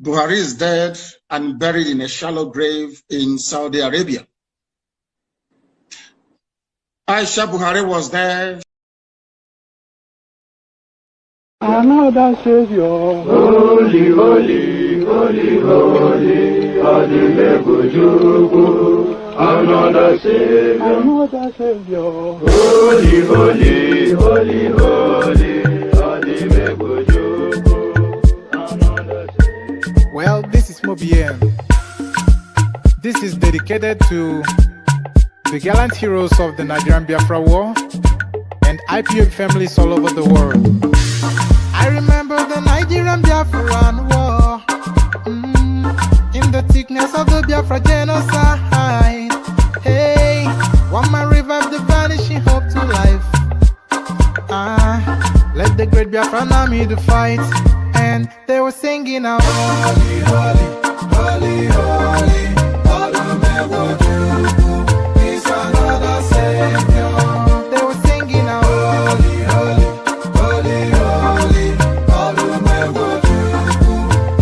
Buhari is dead and buried in a shallow grave in Saudi Arabia. Aisha Buhari was there. Another Savior, holy, holy, holy, holy, another Savior, holy, holy, holy, holy, Well, this is Mobien. This is dedicated to the gallant heroes of the Nigerian Biafra War and IPOB families all over the world. I remember the Nigerian Biafran War, in the thickness of the Biafra genocide. Hey, one man revived the vanishing hope to life. Let the great Biafran army to fight, and they were singing out, holy, holy, holy, holy, is another Savior. They were singing out, holy, holy, holy, holy,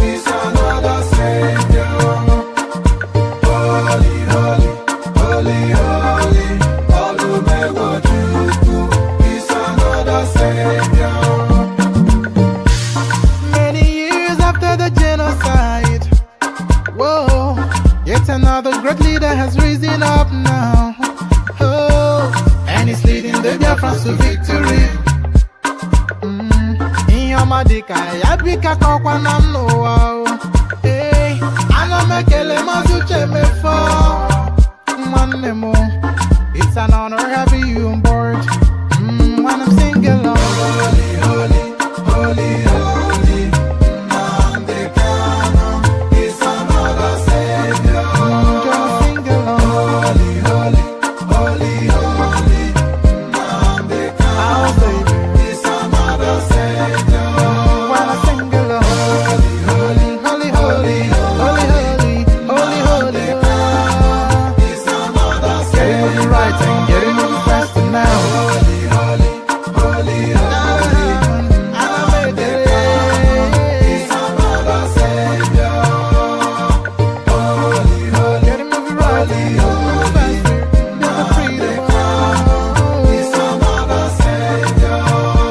is another Savior. Holy, holy, holy, holy, is another Savior. Many years after the genocide, whoa, yet another great leader has risen up now. Oh, and he's leading the Biafrans to victory. Inyamadika yabika kwa namno. Hey, anamekele mazuche mefo. Manemo, it's an honor having you on board. When I'm singing along, holy, holy, holy, holy, is another Savior. Just sing along, holy, holy, holy, holy, our Savior is another Savior. When I sing along, holy, holy, holy, holy, holy, holy, holy, is another Savior. Getting moving right and getting moving faster now. Holy, holy, holy, holy, is another Savior. Holy, holy, getting moving right and moving faster. Get the freedom. Is another Savior.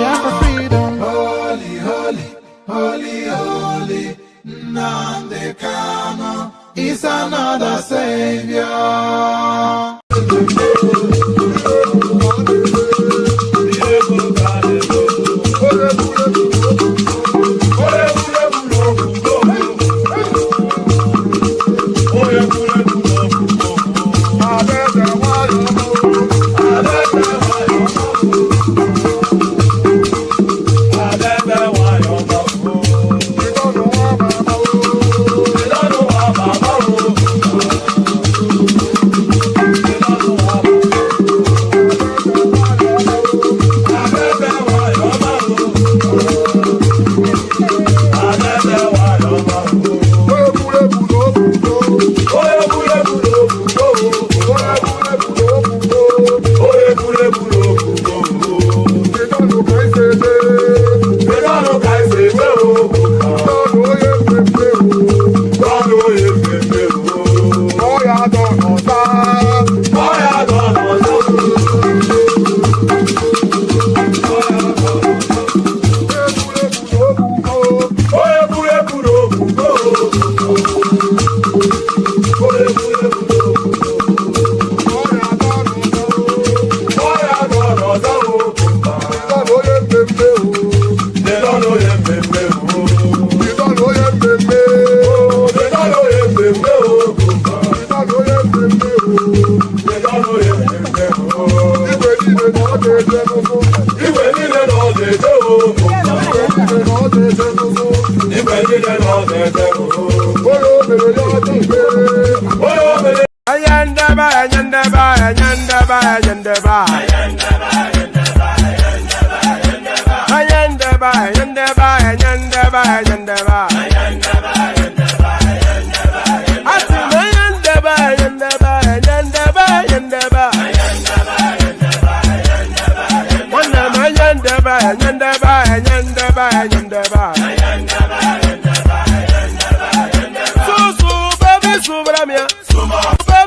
Yeah, for freedom. Holy, holy, holy, holy, Nnamdi Kanu is another Savior.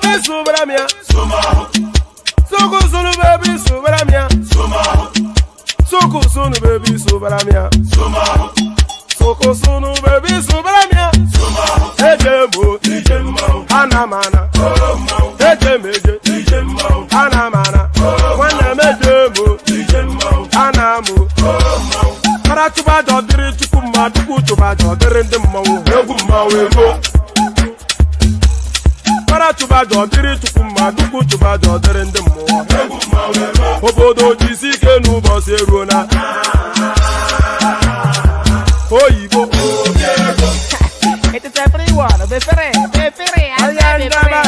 baby subramia. Soko sunu baby subramia. Soko sunu baby subramia. Soko sunu baby subramia. Ejemo, anamana. Ejemeje, anamana. Wana mejemo, anamu. Para tuba jodiri chukuma tuku tuba jodiri ndemawu eguma wego. Para tuba jodiri chukuma tuku tuba jodiri ndemawu eguma wego. Obodo jisike nubo seruna. Oyibo. It is everyone. Befere. Ayandaba.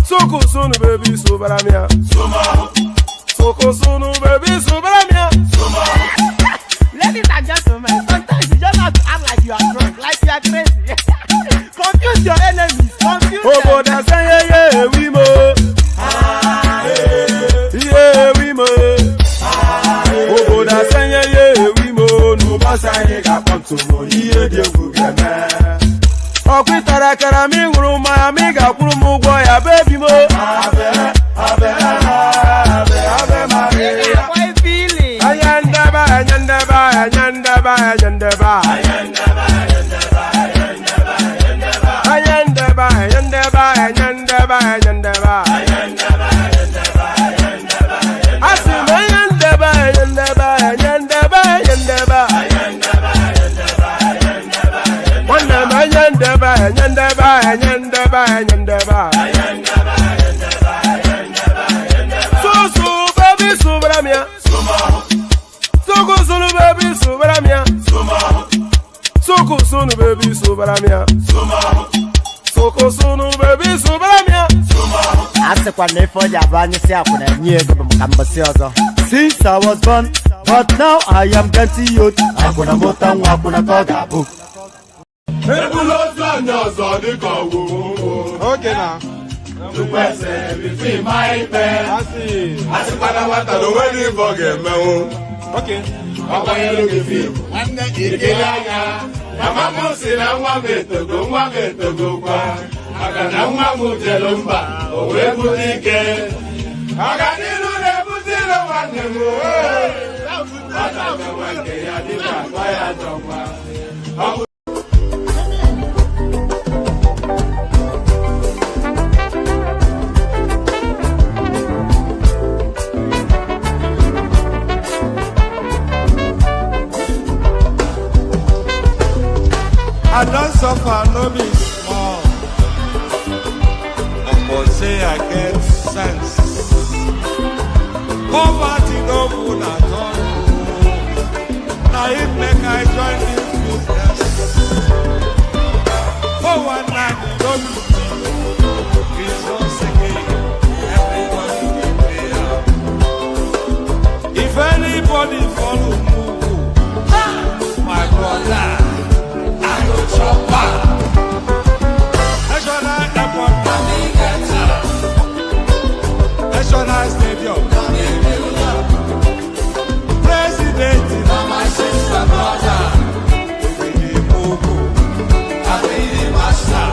Soko sunu baby subramia. Soko sunu baby subramia. Ladies and gentlemen, sometimes you just have to act like you are drunk, like you are crazy. Confuse your enemies. Confuse them. Oh, that's yeah, we mo. Yeah, we mo. Oh, that's yeah, we mo. No basa ega panto mo. Yeah, dia gugana. Okwitara kara mi nguru ma mi ga kwuru mu gwo ya baby mo. Abe Maria. How are you feeling? Ayandaba. So baby subramia. Soko sunu baby subramia. Soko sunu baby subramia. Soko sunu baby subramia. Asekwa nefo ya brand si akuna nyego bumkambasi ozo. Since I was born, but now I am getting youth. Akuna mota nwa akuna toga bu. Okay now. Okay. I don't suffer, no be small. But say I get sense. Poverty no good at all. Now it make I join this business. For one night, don't be it's just again. Everybody will pay up. If anybody follow move, my brother. National Stadium, President, my sister, brother, the master.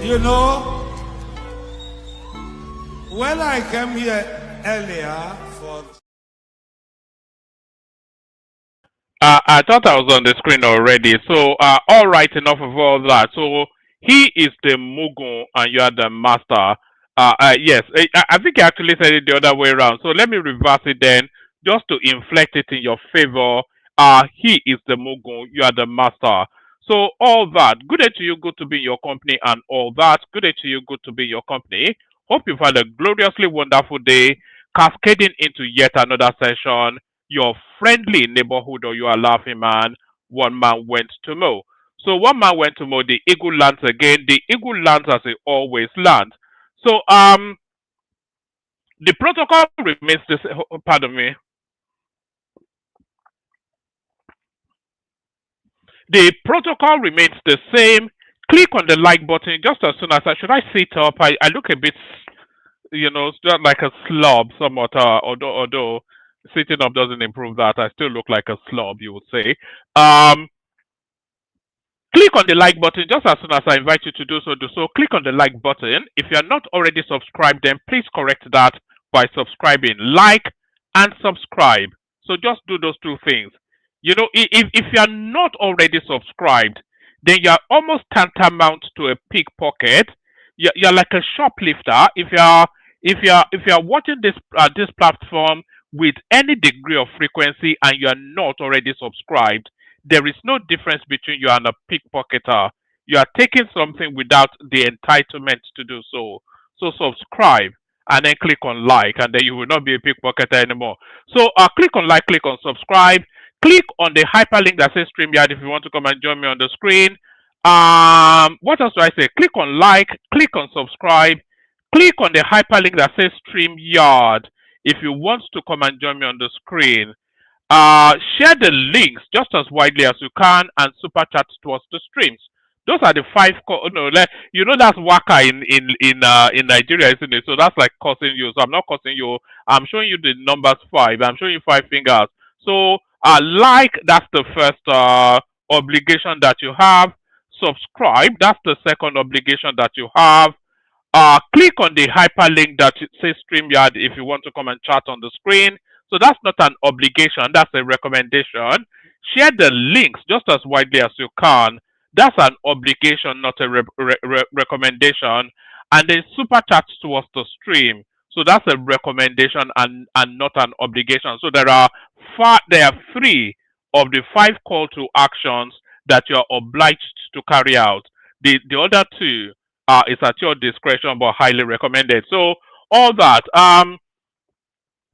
You know, when I came here earlier for I thought I was on the screen already. So, all right, enough of all that. So, he is the Mugun and you are the master. Yes, I think I actually said it the other way around. So, let me reverse it then, just to inflect it in your favor. He is the Mugun, you are the master. So, all that. Good day to you, good to be in your company, and all that. Good day to you, good to be in your company. Hope you've had a gloriously wonderful day, cascading into yet another session your friendly neighborhood or you are laughing man, one man went to mow. So one man went to mow, the eagle lands again. The eagle lands as it always lands. So the protocol remains the same. Pardon me. The protocol remains the same. Click on the like button just as soon as I sit up. I look a bit, just like a slob somewhat. Although sitting up doesn't improve that, I still look like a slob. You would say. Click on the like button just as soon as I invite you to do so. Do so. Click on the like button. If you are not already subscribed, then please correct that by subscribing. Like and subscribe. So just do those two things. If you are not already subscribed, then you are almost tantamount to a pickpocket. You're like a shoplifter. If you are watching this platform with any degree of frequency and you are not already subscribed, there is no difference between you and a pickpocketer. You are taking something without the entitlement to do so. So subscribe and then click on like, and then you will not be a pickpocketer anymore. So click on like, click on subscribe, click on the hyperlink that says StreamYard if you want to come and join me on the screen. What else do I say? Click on like, click on subscribe, click on the hyperlink that says StreamYard if you want to come and join me on the screen. Share the links just as widely as you can and super chat towards the streams. Those are the five. That's waka in Nigeria, isn't it? So that's like cursing you. So I'm not cursing you. I'm showing you the numbers five. I'm showing you five fingers. So like, that's the first obligation that you have. Subscribe, that's the second obligation that you have. Click on the hyperlink that says StreamYard if you want to come and chat on the screen. So that's not an obligation, that's a recommendation. Share the links just as widely as you can. That's an obligation, not a recommendation. And then super chat towards the stream. So that's a recommendation and not an obligation. So there are three of the five call to actions that you are obliged to carry out. The other two is at your discretion but highly recommended. So all that.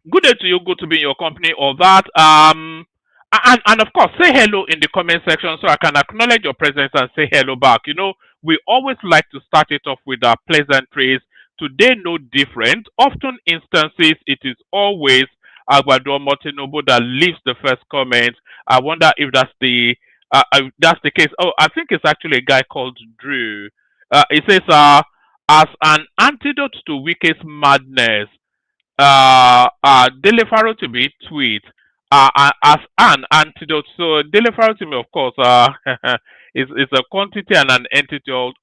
Good day to you, good to be in your company, all that. And of course, say hello in the comment section so I can acknowledge your presence and say hello back. We always like to start it off with our pleasantries. Today, no different. Often instances, it is always Agbado Motinobo that leaves the first comment. I wonder if that's the case. Oh, I think it's actually a guy called Drew. It says, as an antidote to Wike's madness, Delefaro to be tweet as an antidote. So Delefaro to me, of course, is a quantity and an entity all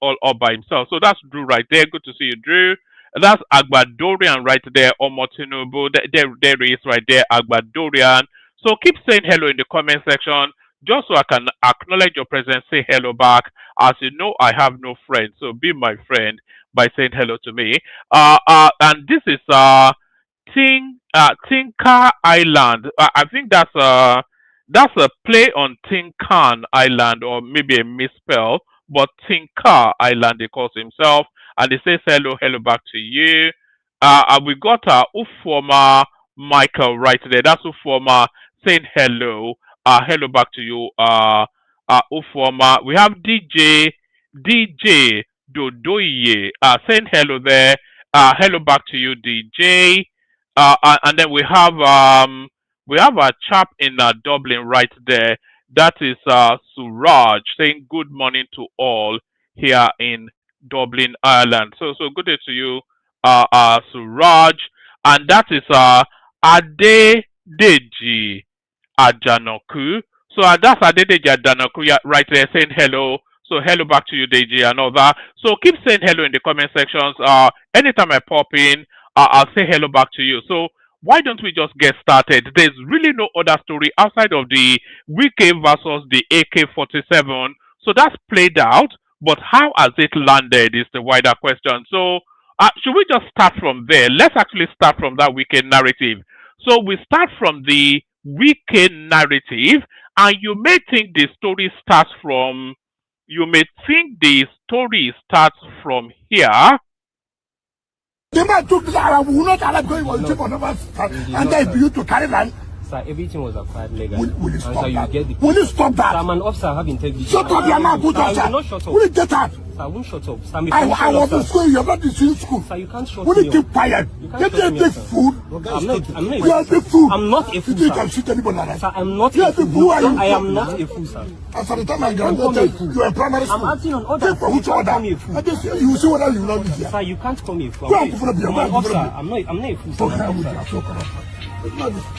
by himself. So that's Drew right there. Good to see you, Drew. That's Agbadorian right there, Omotinubu. There he is right there, Agbadorian. So keep saying hello in the comment section, just so I can acknowledge your presence. Say hello back. As you know, I have no friends, so be my friend by saying hello to me. And this is Tinka Island. I think that's a play on Tinkan Island, or maybe a misspell, but Tinka Island he calls himself, and he says hello back to you. We got Ufoma Michael right there. That's Ufoma saying hello. Hello back to you, Ufoma. We have DJ Dodoye saying hello there. Hello back to you, DJ. And then we have a chap in Dublin right there. That is Suraj saying good morning to all here in Dublin, Ireland. So good day to you, Suraj. And that is Adedeji Ajanoku. So that's Adedeji Ajanoku right there saying hello. So hello back to you, Deji, and all that. So keep saying hello in the comment sections. Anytime I pop in, I'll say hello back to you. So why don't we just get started? There's really no other story outside of the Wike versus the AK-47. So that's played out, but how has it landed is the wider question. So should we just start from there? Let's actually start from that Wike narrative. So we start from the Wike narrative, and you may think the story starts from here. The man took the Arab, will not allow going on tip on and then for you to carry land. Sir, everything was acquired legally. Will you stop that? You get will you stop that? Sir, I'm an officer, I have integrity. Shut up, your man, good officer. I will not shut up. Will you get out? Sir, I won't shut up. Sir, I was in school, you're not in school. Sir, you can't shut will me you keep quiet? Get me a big food. I'm not you are a big fool. I'm not a fool, you can shoot anybody like that. Sir, I'm not a fool. I am not a fool, sir. As at the time I graduated, you are in primary school. I'm acting on order. Take for which order? You will see whether you will not lose here. Sir, you can't call me a fool. Go and put up your I'm not a fool, sir. You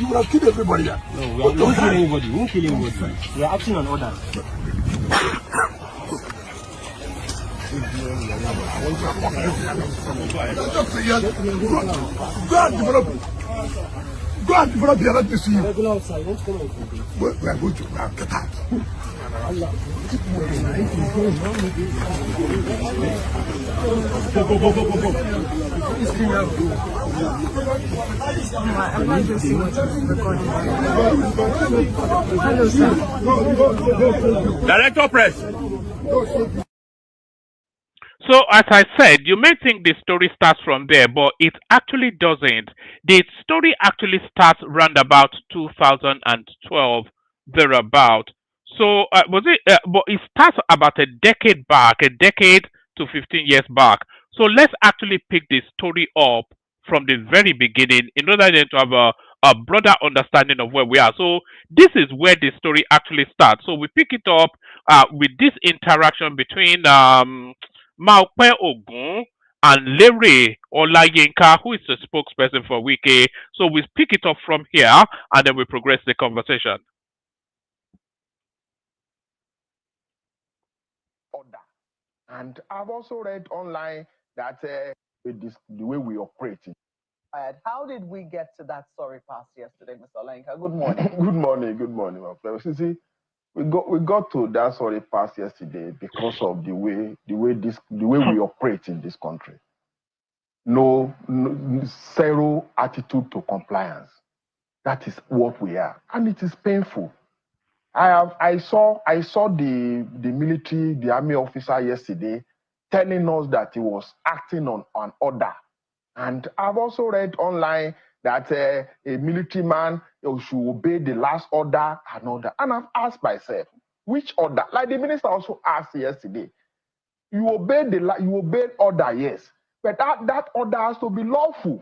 will have killed everybody here. No, we won't kill anybody. We won't kill anybody. We are acting on order. Go and develop here, let me see you. Regular officer, you won't come here. We are going to now get out. Director press. So, as I said, you may think the story starts from there, but it actually doesn't. The story actually starts round about 2012, thereabout. So, but it starts about a decade to 15 years back. So, let's actually pick the story up from the very beginning in order then to have a broader understanding of where we are. So, this is where the story actually starts. So, we pick it up with this interaction between Maupe Ogun and Lere Olayinka, who is the spokesperson for Wike. So we pick it up from here and then we progress the conversation. Order. And I've also read online that the way we operate. How did we get to that sorry pass yesterday, Mr. Olayinka? Good morning. Good morning, my friend. See, we got to that sorry pass yesterday because of the way we operate in this country. No zero attitude to compliance. That is what we are, and it is painful. I saw the military, the army officer yesterday telling us that he was acting on an order, and I've also read online that a military man should obey the last order and order. And I've asked myself, which order? Like the minister also asked yesterday, you obey order, yes, but that order has to be lawful.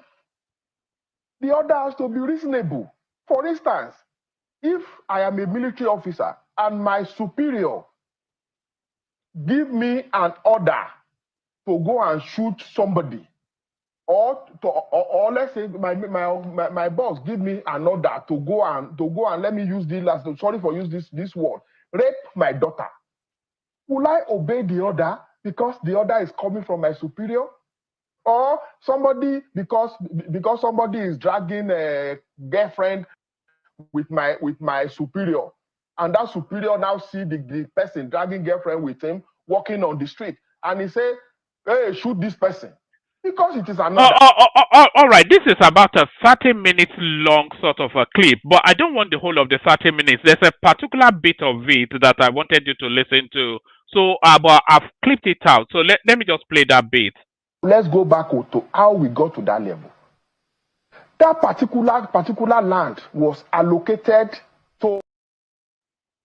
The order has to be reasonable. For instance, if I am a military officer and my superior give me an order to go and shoot somebody, or let's say my boss give me an order to go and let me use this last, sorry for use this word, rape my daughter, will I obey the order because the order is coming from my superior? Or somebody because somebody is dragging a girlfriend with my superior, and that superior now see the person dragging girlfriend with him walking on the street, and he say, hey, shoot this person. Because it is another. All right, this is about a 30-minute long sort of a clip, but I don't want the whole of the 30 minutes. There's a particular bit of it that I wanted you to listen to. So, but I've clipped it out. So let me just play that bit. Let's go back to how we got to that level. That particular land was allocated to.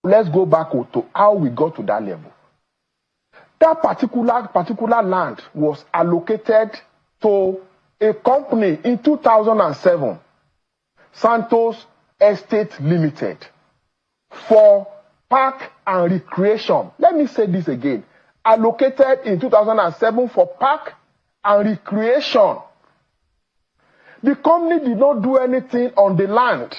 Let's go back to how we got to that level. That particular land was allocated to a company in 2007, Santos Estate Limited, for park and recreation. Let me say this again. Allocated in 2007 for park and recreation. The company did not do anything on the land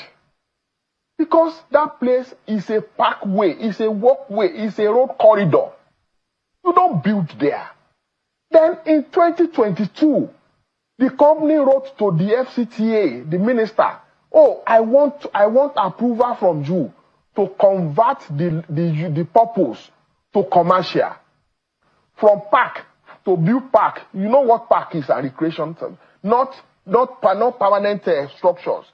because that place is a parkway, it's a walkway, it's a road corridor. You don't build there. Then in 2022, the company wrote to the FCTA, the minister, oh, I want approval from you to convert the purpose to commercial. From park to build park. You know what park is, a recreation term. Not permanent structures.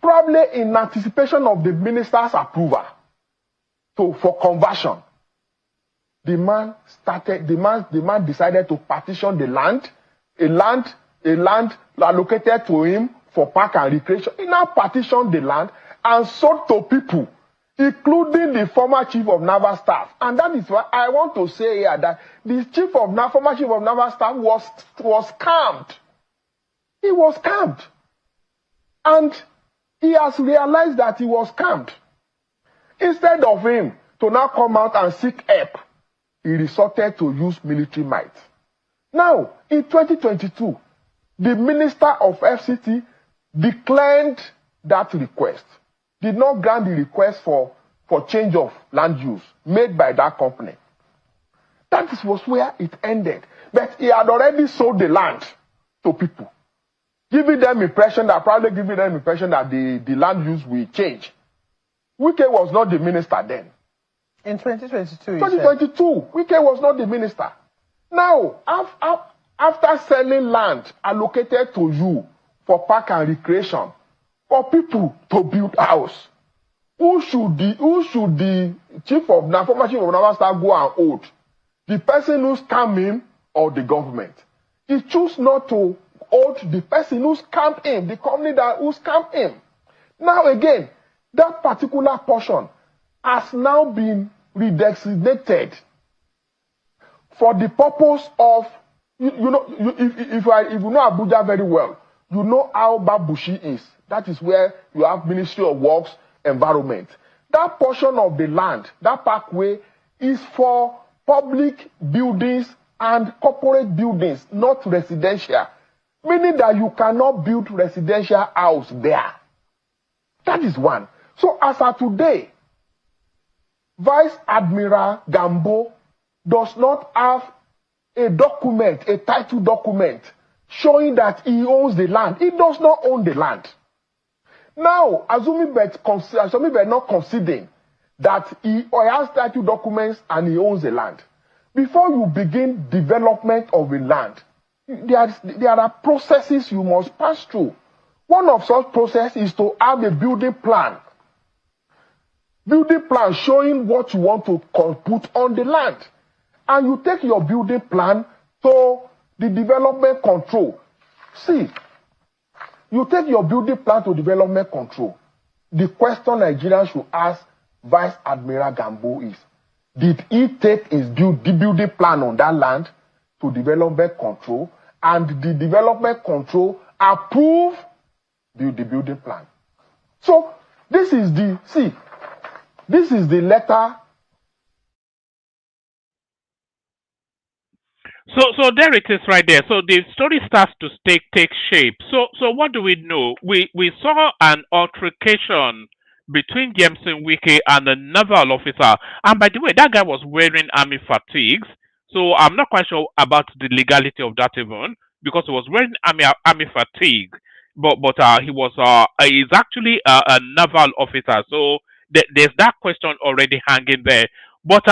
Probably in anticipation of the minister's approval for conversion. The man decided to partition the land, a land allocated to him for park and recreation. He now partitioned the land and sold to people, including the former chief of naval staff. And that is why I want to say here that the former chief of naval staff was scammed. He was scammed. And he has realized that he was scammed. Instead of him to now come out and seek help, he resorted to use military might. Now, in 2022, the minister of FCT declined that request, did not grant the request for change of land use made by that company. That was where it ended. But he had already sold the land to people, giving them the impression that the land use will change. Wike was not the minister then. In 2022, 2022, Wike was not the minister. Now, after selling land allocated to you for park and recreation, for people to build house, who should the former chief of naval staff go and hold? The person who scammed him or the government? He chose not to hold the person who scammed him, the company who scammed him. Now again, that particular portion has now been redesignated for the purpose of, if you know Abuja very well, you know how Babushi is. That is where you have Ministry of Works, Environment. That portion of the land, that parkway, is for public buildings and corporate buildings, not residential. Meaning that you cannot build residential house there. That is one. So as of today, Vice Admiral Gambo does not have a document, a title document, showing that he owns the land. He does not own the land. Now, assuming we're not considering that he has title documents and he owns the land, before you begin development of a land, there are processes you must pass through. One of such processes is to have a building plan. Building plan showing what you want to put on the land. And you take your building plan to the development control. See, you take your building plan to development control. The question Nigerians should ask Vice Admiral Gambo is, did he take the building plan on that land to development control, and the development control approve the building plan? So this is the letter. So there it is right there. So the story starts to take shape. So what do we know? We saw an altercation between Nyesom Wike and a naval officer. And by the way, that guy was wearing army fatigues. So I'm not quite sure about the legality of that even, because he was wearing army fatigue. But he's actually a naval officer. So there's that question already hanging there. But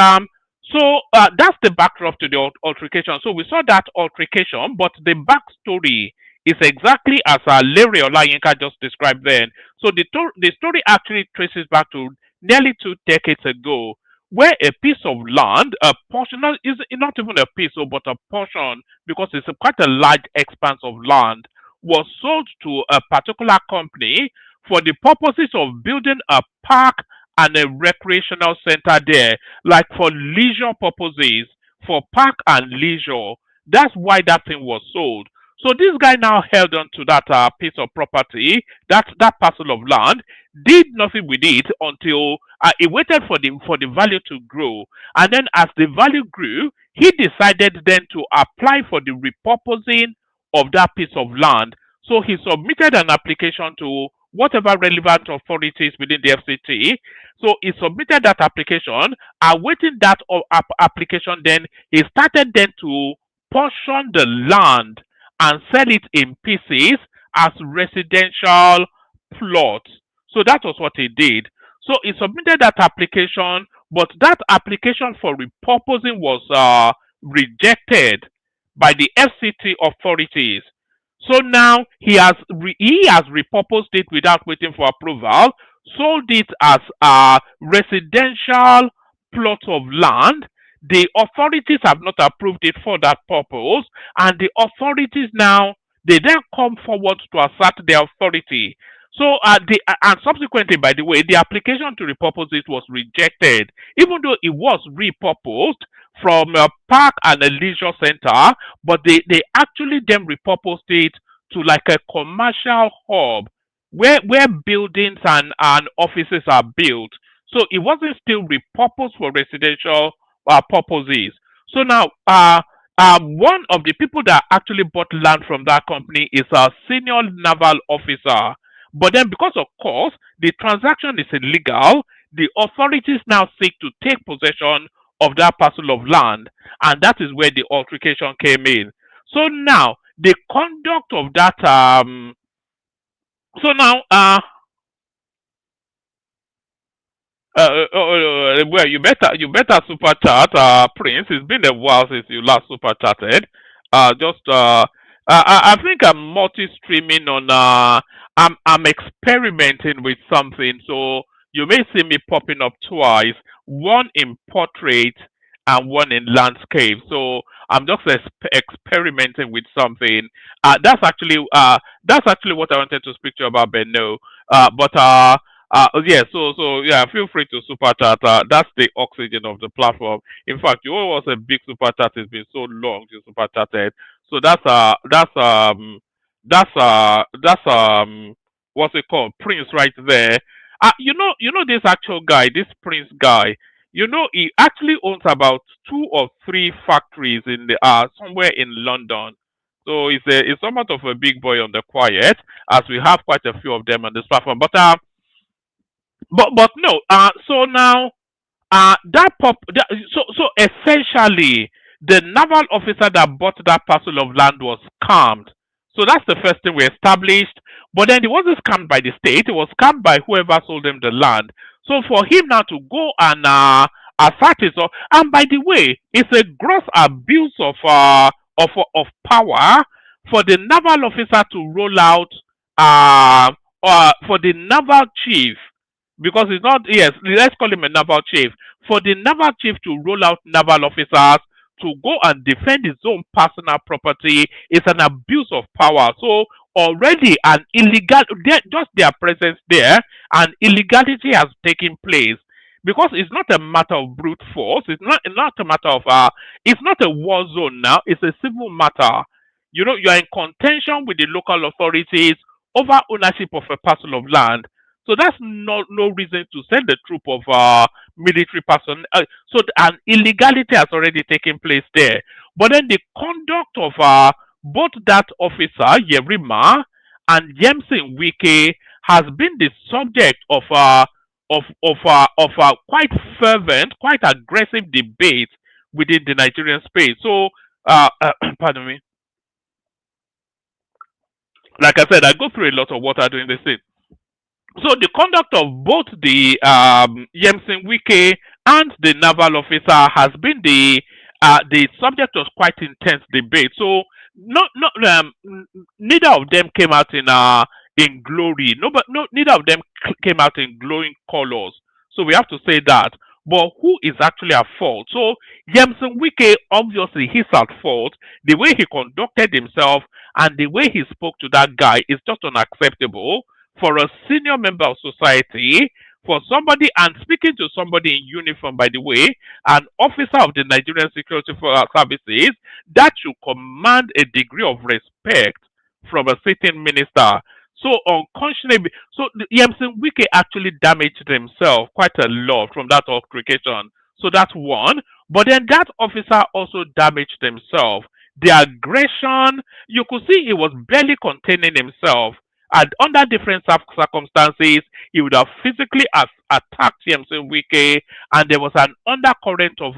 So that's the backdrop to the altercation. So we saw that altercation, but the backstory is exactly as Larry Olayinka just described then. So the story actually traces back to nearly 2 decades ago, where a piece of land, a portion, is not even a piece, but a portion, because it's quite a large expanse of land, was sold to a particular company for the purposes of building a park and a recreational center there, like for leisure purposes, for park and leisure. That's why that thing was sold. So this guy now held on to that piece of property, that parcel of land, did nothing with it until he waited for the value to grow, and then as the value grew, he decided then to apply for the repurposing of that piece of land. So he submitted an application to whatever relevant authorities within the FCT. So he submitted that application. Awaiting that application, then he started then to portion the land and sell it in pieces as residential plots. So that was what he did. So he submitted that application, but that application for repurposing was rejected by the FCT authorities. So now he has repurposed it without waiting for approval, sold it as a residential plot of land. The authorities have not approved it for that purpose, and the authorities now they then come forward to assert their authority. So and subsequently, by the way, the application to repurpose it was rejected, even though it was repurposed from a park and a leisure center, but they actually then repurposed it to like a commercial hub where buildings and offices are built. So it wasn't still repurposed for residential purposes. So now, one of the people that actually bought land from that company is a senior naval officer. But then, because of course the transaction is illegal, the authorities now seek to take possession of that parcel of land, and that is where the altercation came in. So now, the conduct of that. So now, well, you better super chat, Prince. It's been a while since you last super chatted. I think I'm multi-streaming on. I'm experimenting with something, so you may see me popping up twice. One in portrait and one in landscape. So I'm just experimenting with something. That's actually what I wanted to speak to you about, Benno. Yeah, so yeah, feel free to super chat. That's the oxygen of the platform. In fact, you always a big super chat. It's been so long you super chatted. So that's what's it called? Prince right there. You know this actual guy, this Prince guy. You know he actually owns about 2 or 3 factories in the somewhere in London. So he's somewhat of a big boy on the quiet, as we have quite a few of them on this platform. But no. So now so essentially the naval officer that bought that parcel of land was scammed. So that's the first thing we established. But then it wasn't scammed by the state; it was scammed by whoever sold him the land. So for him now to go and assert his and by the way, it's a gross abuse of power for the naval officer to roll out for the naval chief, because it's not, yes, let's call him a naval chief, for the naval chief to roll out naval officers to go and defend his own personal property is an abuse of power. So already an illegal, just their presence there, an illegality has taken place, because it's not a matter of brute force. It's not a matter of it's not a war zone now. It's a civil matter. You are in contention with the local authorities over ownership of a parcel of land. So that's no reason to send a troop of military person. So an illegality has already taken place there. But then the conduct of both that officer Yerima and Nyesom Wike has been the subject of quite fervent, quite aggressive debate within the Nigerian space. So, pardon me. Like I said, I go through a lot of water doing this thing. So the conduct of both the Nyesom Wike and the naval officer has been the subject of quite intense debate. So neither of them came out in glory. No, but no, neither of them came out in glowing colors. So we have to say that. But who is actually at fault? So Nyesom Wike, obviously he's at fault. The way he conducted himself and the way he spoke to that guy is just unacceptable for a senior member of society, for somebody, and speaking to somebody in uniform, by the way, an officer of the Nigerian Security Services, that should command a degree of respect from a sitting minister. So unconscionably, so Nyesom Wike actually damaged himself quite a lot from that altercation. So that's one. But then that officer also damaged himself. The aggression, you could see he was barely containing himself. under different circumstances, he would have physically attacked Nyesom Wike, and there was an undercurrent of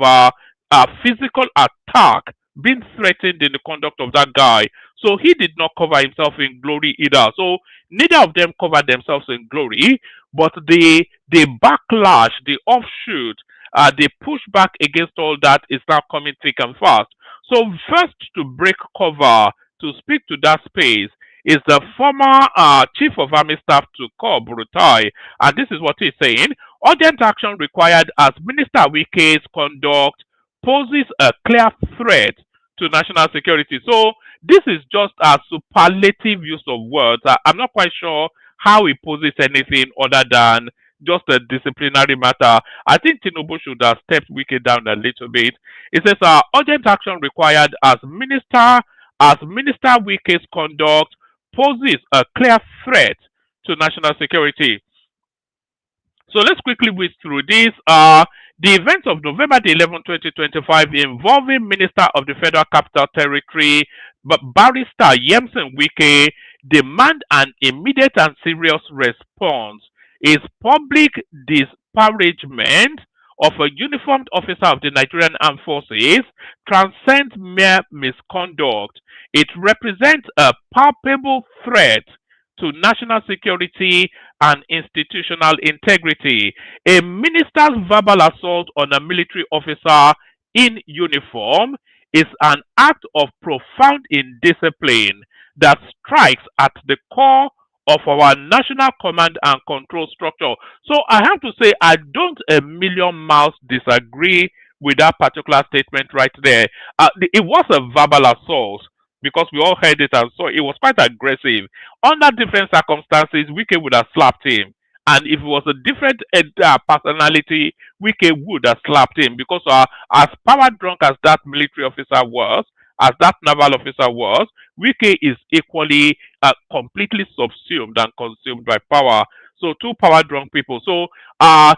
physical attack being threatened in the conduct of that guy. So he did not cover himself in glory either. So neither of them covered themselves in glory, but the backlash, the offshoot, the pushback against all that is now coming thick and fast. So first to break cover, to speak to that space, is the former Chief of Army Staff to Cor Burutai. And this is what he's saying. Urgent action required as Minister Wike's conduct poses a clear threat to national security. So this is just a superlative use of words. I'm not quite sure how he poses anything other than just a disciplinary matter. I think Tinubu should have stepped Wike down a little bit. It says urgent action required as Minister Wike's conduct poses a clear threat to national security. So let's quickly whiz through this. The events of November the 11th, 2025 involving Minister of the Federal Capital Territory, Barrister Nyesom Wike, demand an immediate and serious response. Is public disparagement of a uniformed officer of the Nigerian Armed Forces transcends mere misconduct. It represents a palpable threat to national security and institutional integrity. A minister's verbal assault on a military officer in uniform is an act of profound indiscipline that strikes at the core of our national command and control structure. So I have to say, I don't a million miles disagree with that particular statement right there. It was a verbal assault, because we all heard it and saw it was quite aggressive. Under different circumstances, Wike would have slapped him. And if it was a different personality, Wike would have slapped him, because as power drunk as that military officer was, as that naval officer was, Wike is equally completely subsumed and consumed by power. So two power drunk people. So a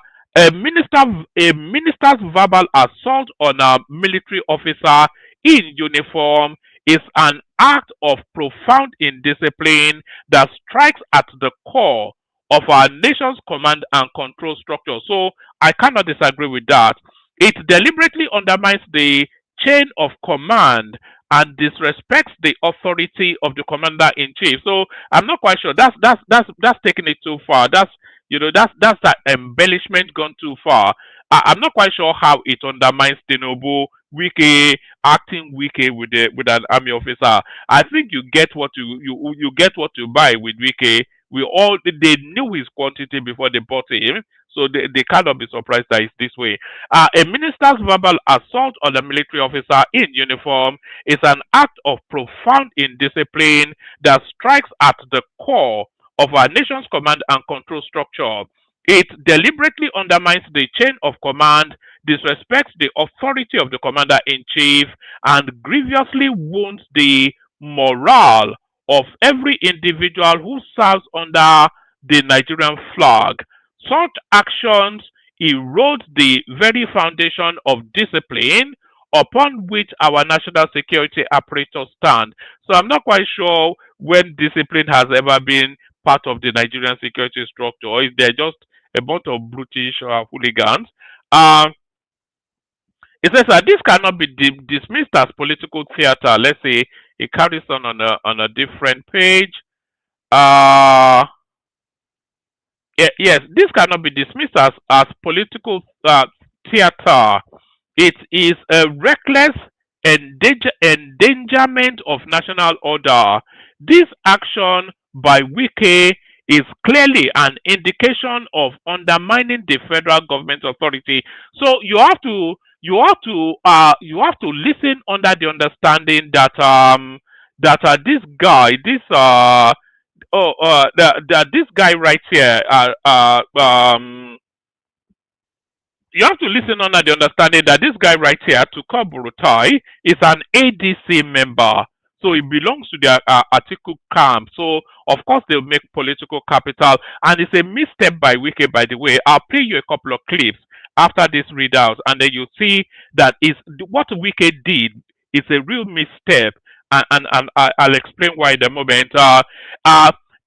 minister's verbal assault on a military officer in uniform is an act of profound indiscipline that strikes at the core of our nation's command and control structure. So I cannot disagree with that. It deliberately undermines the chain of command and disrespects the authority of the commander in chief. So I'm not quite sure. That's taking it too far. That's that embellishment gone too far. I'm not quite sure how it undermines Tinubu, Wike, acting Wike with an army officer. I think you get what you get what you buy with Wike. They knew his quantity before they bought him, so they cannot be surprised that it's this way. A minister's verbal assault on a military officer in uniform is an act of profound indiscipline that strikes at the core of our nation's command and control structure. It deliberately undermines the chain of command, disrespects the authority of the commander in chief, and grievously wounds the morale of every individual who serves under the Nigerian flag. Such actions erode the very foundation of discipline upon which our national security apparatus stand. So I'm not quite sure when discipline has ever been part of the Nigerian security structure, or if they're just a bunch of brutish hooligans. It says that this cannot be dismissed as political theater. Let's say it carries on a different page. Yes, this cannot be dismissed as political theater. It is a reckless endangerment of national order. This action by Wike is clearly an indication of undermining the federal government authority. So you have to listen under the understanding that this guy, this guy right here, you have to listen under the understanding that this guy right here, Tukur Burutai, is an ADC member. So it belongs to their Atiku camp. So of course they'll make political capital, and it's a misstep by Wike, by the way. I'll play you a couple of clips after this readout, and then you see that is what Wike did is a real misstep, and I'll explain why in a moment.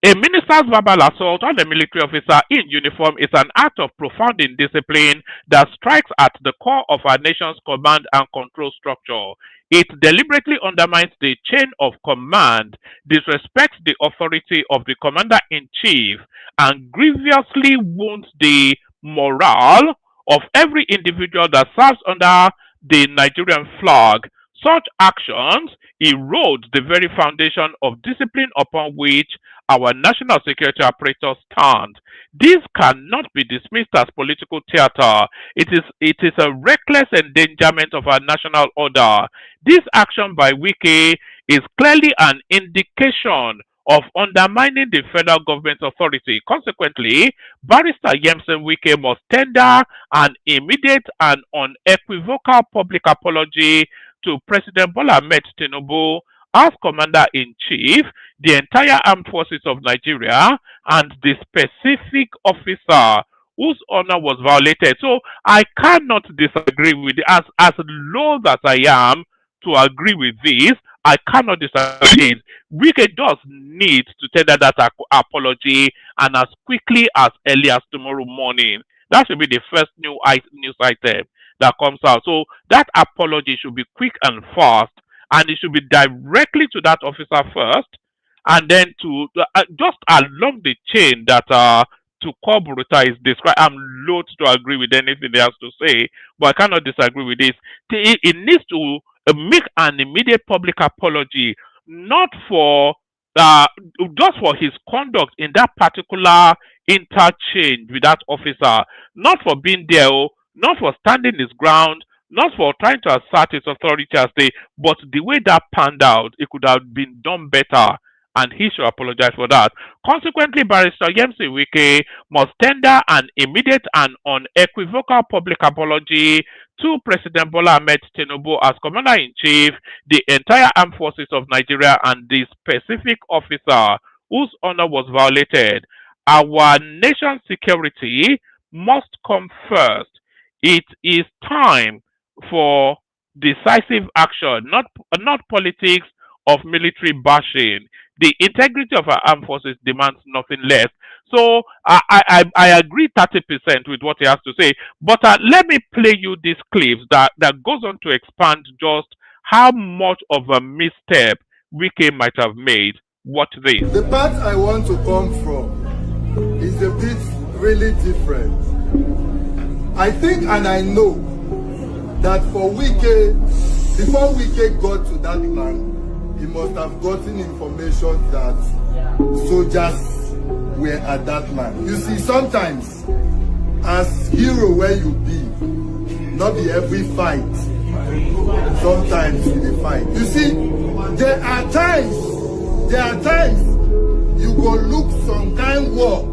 A minister's verbal assault on a military officer in uniform is an act of profound indiscipline that strikes at the core of our nation's command and control structure. It deliberately undermines the chain of command, disrespects the authority of the commander-in-chief, and grievously wounds the morale of every individual that serves under the Nigerian flag. Such actions erode the very foundation of discipline upon which our national security apparatus stand. This cannot be dismissed as political theater. It is a reckless endangerment of our national order. This action by Wike is clearly an indication of undermining the federal government's authority. Consequently, Barrister Nyesom Wike must tender an immediate and unequivocal public apology to President Bola Ahmed Tinubu as Commander-in-Chief, the entire armed forces of Nigeria, and the specific officer whose honor was violated. So I cannot disagree with it. As loath as I am to agree with this, I cannot disagree. Wike does need to tender that apology, and as quickly as early as tomorrow morning. That should be the first news item that comes out. So that apology should be quick and fast, and it should be directly to that officer first, and then to just along the chain that to Koburuta is described. I'm loath to agree with anything he has to say, but I cannot disagree with this. It needs to make an immediate public apology, not for just for his conduct in that particular interchange with that officer, not for being there, not for standing his ground, not for trying to assert his authority as but the way that panned out, it could have been done better, and he should apologize for that. Consequently, Barrister Nyesom Wike must tender an immediate and unequivocal public apology to President Bola Ahmed Tinubu as Commander-in-Chief, the entire armed forces of Nigeria, and the specific officer whose honor was violated. Our nation's security must come first. It is time for decisive action, not politics of military bashing. The integrity of our armed forces demands nothing less. So I agree 30% with what he has to say, but let me play you this clip that goes on to expand just how much of a misstep Wike might have made. Watch this. The part I want to come from is a bit really different. I think and I know that for Wike, before Wike got to that land, he must have gotten information that soldiers were at that land. You see, sometimes as hero where you be, not be every fight. Sometimes you dey fight. You see, there are times you go look some kind war,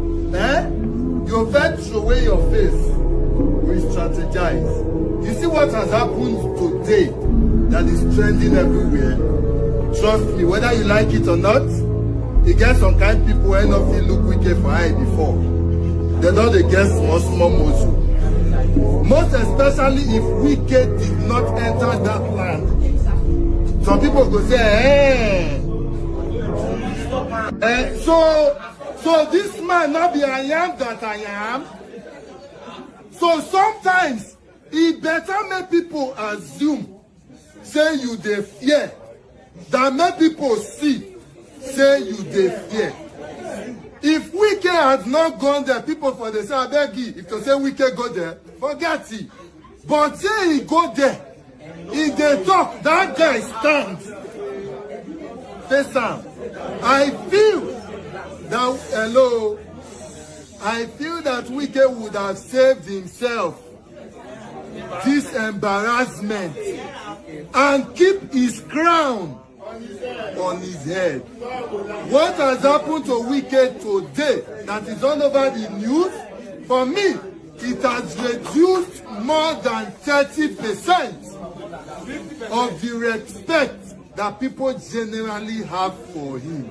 you vet throw away your face. We strategize. You see what has happened today that is trending everywhere? Trust me, whether you like it or not, you get some kind of people who not feel look wicked for eye before. They know they get small muscle. Most especially if Wike did not enter that land. Some people go say, so this man not be I am that I am. So sometimes it better make people assume, say you dey fear, than make people see, say you dey fear. If Wike had not gone there, people for the say, I beg you, if to say Wike go there, forget it. But say he go there, if they talk, that guy stands. Face am. I feel that, I feel that Wike would have saved himself this embarrassment and keep his crown on his head. What has happened to Wike today that is all over the news, for me, it has reduced more than 30% of the respect that people generally have for him.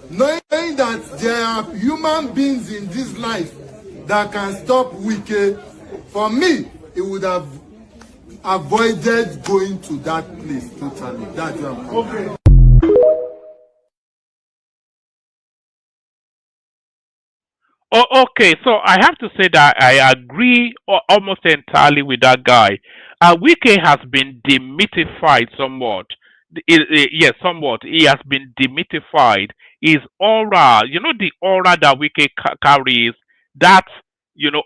Knowing that there are human beings in this life that can stop Wike, for me, it would have avoided going to that place totally. That's what I'm Oh, okay, so I have to say that I agree almost entirely with that guy. Wike has been demythified somewhat. Yes, somewhat. He has been demythified. His aura, the aura that Wike carries, that,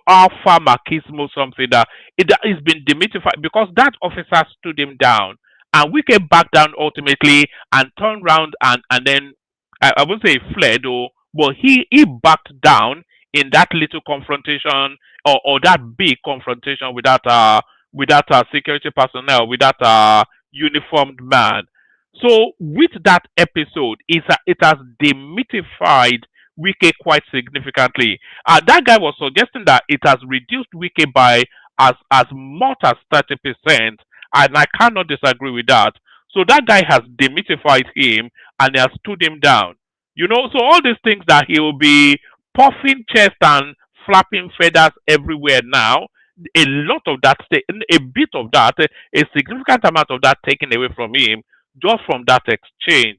alpha machismo, something that has been demythified because that officer stood him down. And Wike backed down ultimately and turned around and then, I wouldn't say he fled, or, but he backed down in that little confrontation or that big confrontation with that security personnel, with that uniformed man. So with that episode, it has demythified Wike quite significantly. That guy was suggesting that it has reduced Wike by as much as 30%, and I cannot disagree with that. So that guy has demythified him and has stood him down. So all these things that he will be puffing chest and flapping feathers everywhere now. A lot of that, a bit of that, a significant amount of that taken away from him just from that exchange.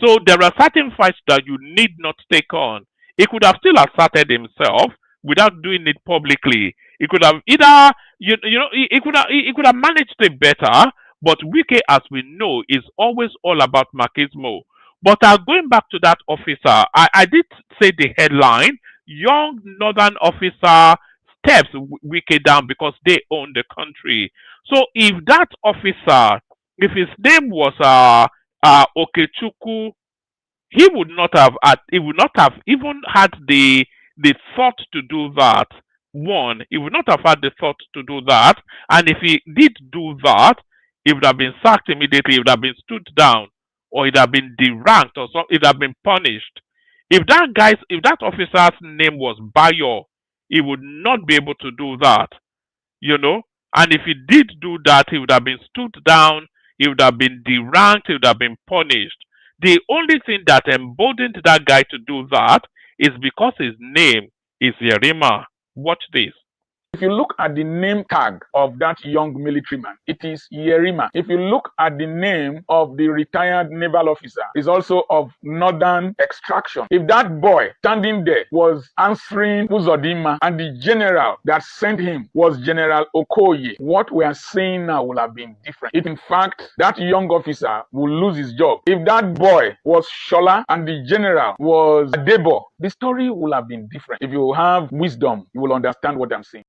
So there are certain fights that you need not take on. He could have still asserted himself without doing it publicly. He could have either, he could have managed it better. But Wike, as we know, is always all about machismo. But going back to that officer, I did say the headline: young northern officer steps Wike down because they own the country. So if that officer, if his name was Okechukwu, he would not have even had the thought to do that. One, he would not have had the thought to do that, and if he did do that, he would have been sacked immediately. He would have been stood down, or he'd have been deranked, or so he'd have been punished. If that officer's name was Bayo, he would not be able to do that, you know. And if he did do that, he would have been stood down, he would have been deranked, he would have been punished. The only thing that emboldened that guy to do that is because his name is Yerima. Watch this. If you look at the name tag of that young military man, it is Yerima. If you look at the name of the retired naval officer, it's also of northern extraction. If that boy standing there was answering Uzodima and the general that sent him was General Okoye, what we are saying now will have been different. If in fact that young officer will lose his job, if that boy was Shola and the general was Debo, the story will have been different. If you have wisdom, you will understand what I'm saying.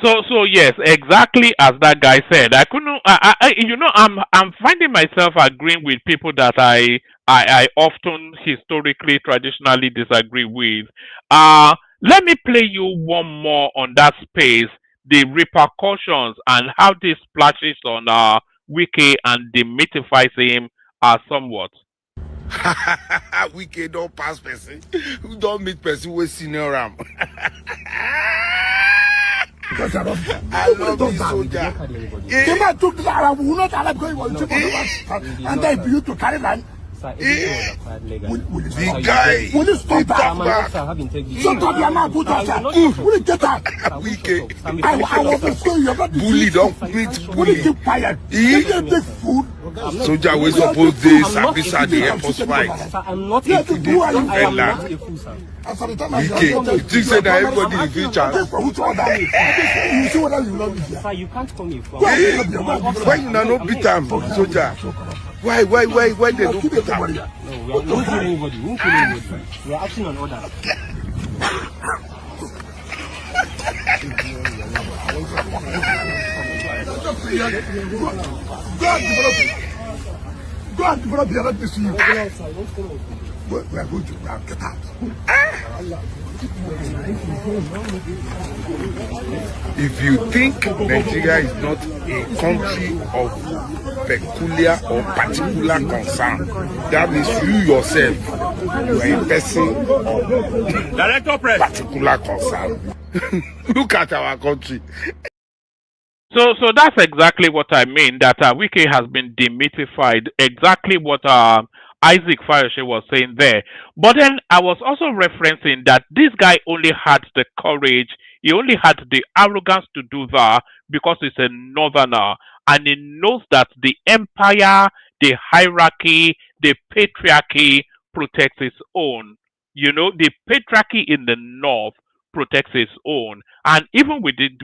So yes, exactly as that guy said. I couldn't. I'm finding myself agreeing with people that I often historically traditionally disagree with. Let me play you one more on that space. The repercussions and how this splashes on Wiki and demythifies him somewhat. Wike don't pass person. Who don't meet person with senior ram. I love you, soldier. The man took the Arab, who not Arab going on the and they built to carry land. The guy, will you stop that? Shut up your mouth, put us out. Will you get out? Wike. I will be so you're not Bully, don't meet Will bully. you keep quiet? You get big food. Soldier, we suppose this officer the Air Force fight. I'm not Yeah, a fool. who are you? I am not a fool, sir. After the time I Wike, you think say that everybody in future? You see what else you love me here? Sir, you can't call me a fool. Why you not no beat am, soldier? Why they don't beat am? No, we are not killing anybody. We won't kill anybody. We are acting on orders. Go and develop the other to see you. We are going to get out. If you think Nigeria is not a country of peculiar or particular concern, that means you yourself, you are a person of particular concern. Look at our country. So that's exactly what I mean. That Wiki has been demythified. Exactly what Isaac Fayoshe was saying there. But then I was also referencing that this guy only had the courage. He only had the arrogance to do that because he's a northerner, and he knows that the empire, the hierarchy, the patriarchy protects its own. The patriarchy in the north protects its own. And even within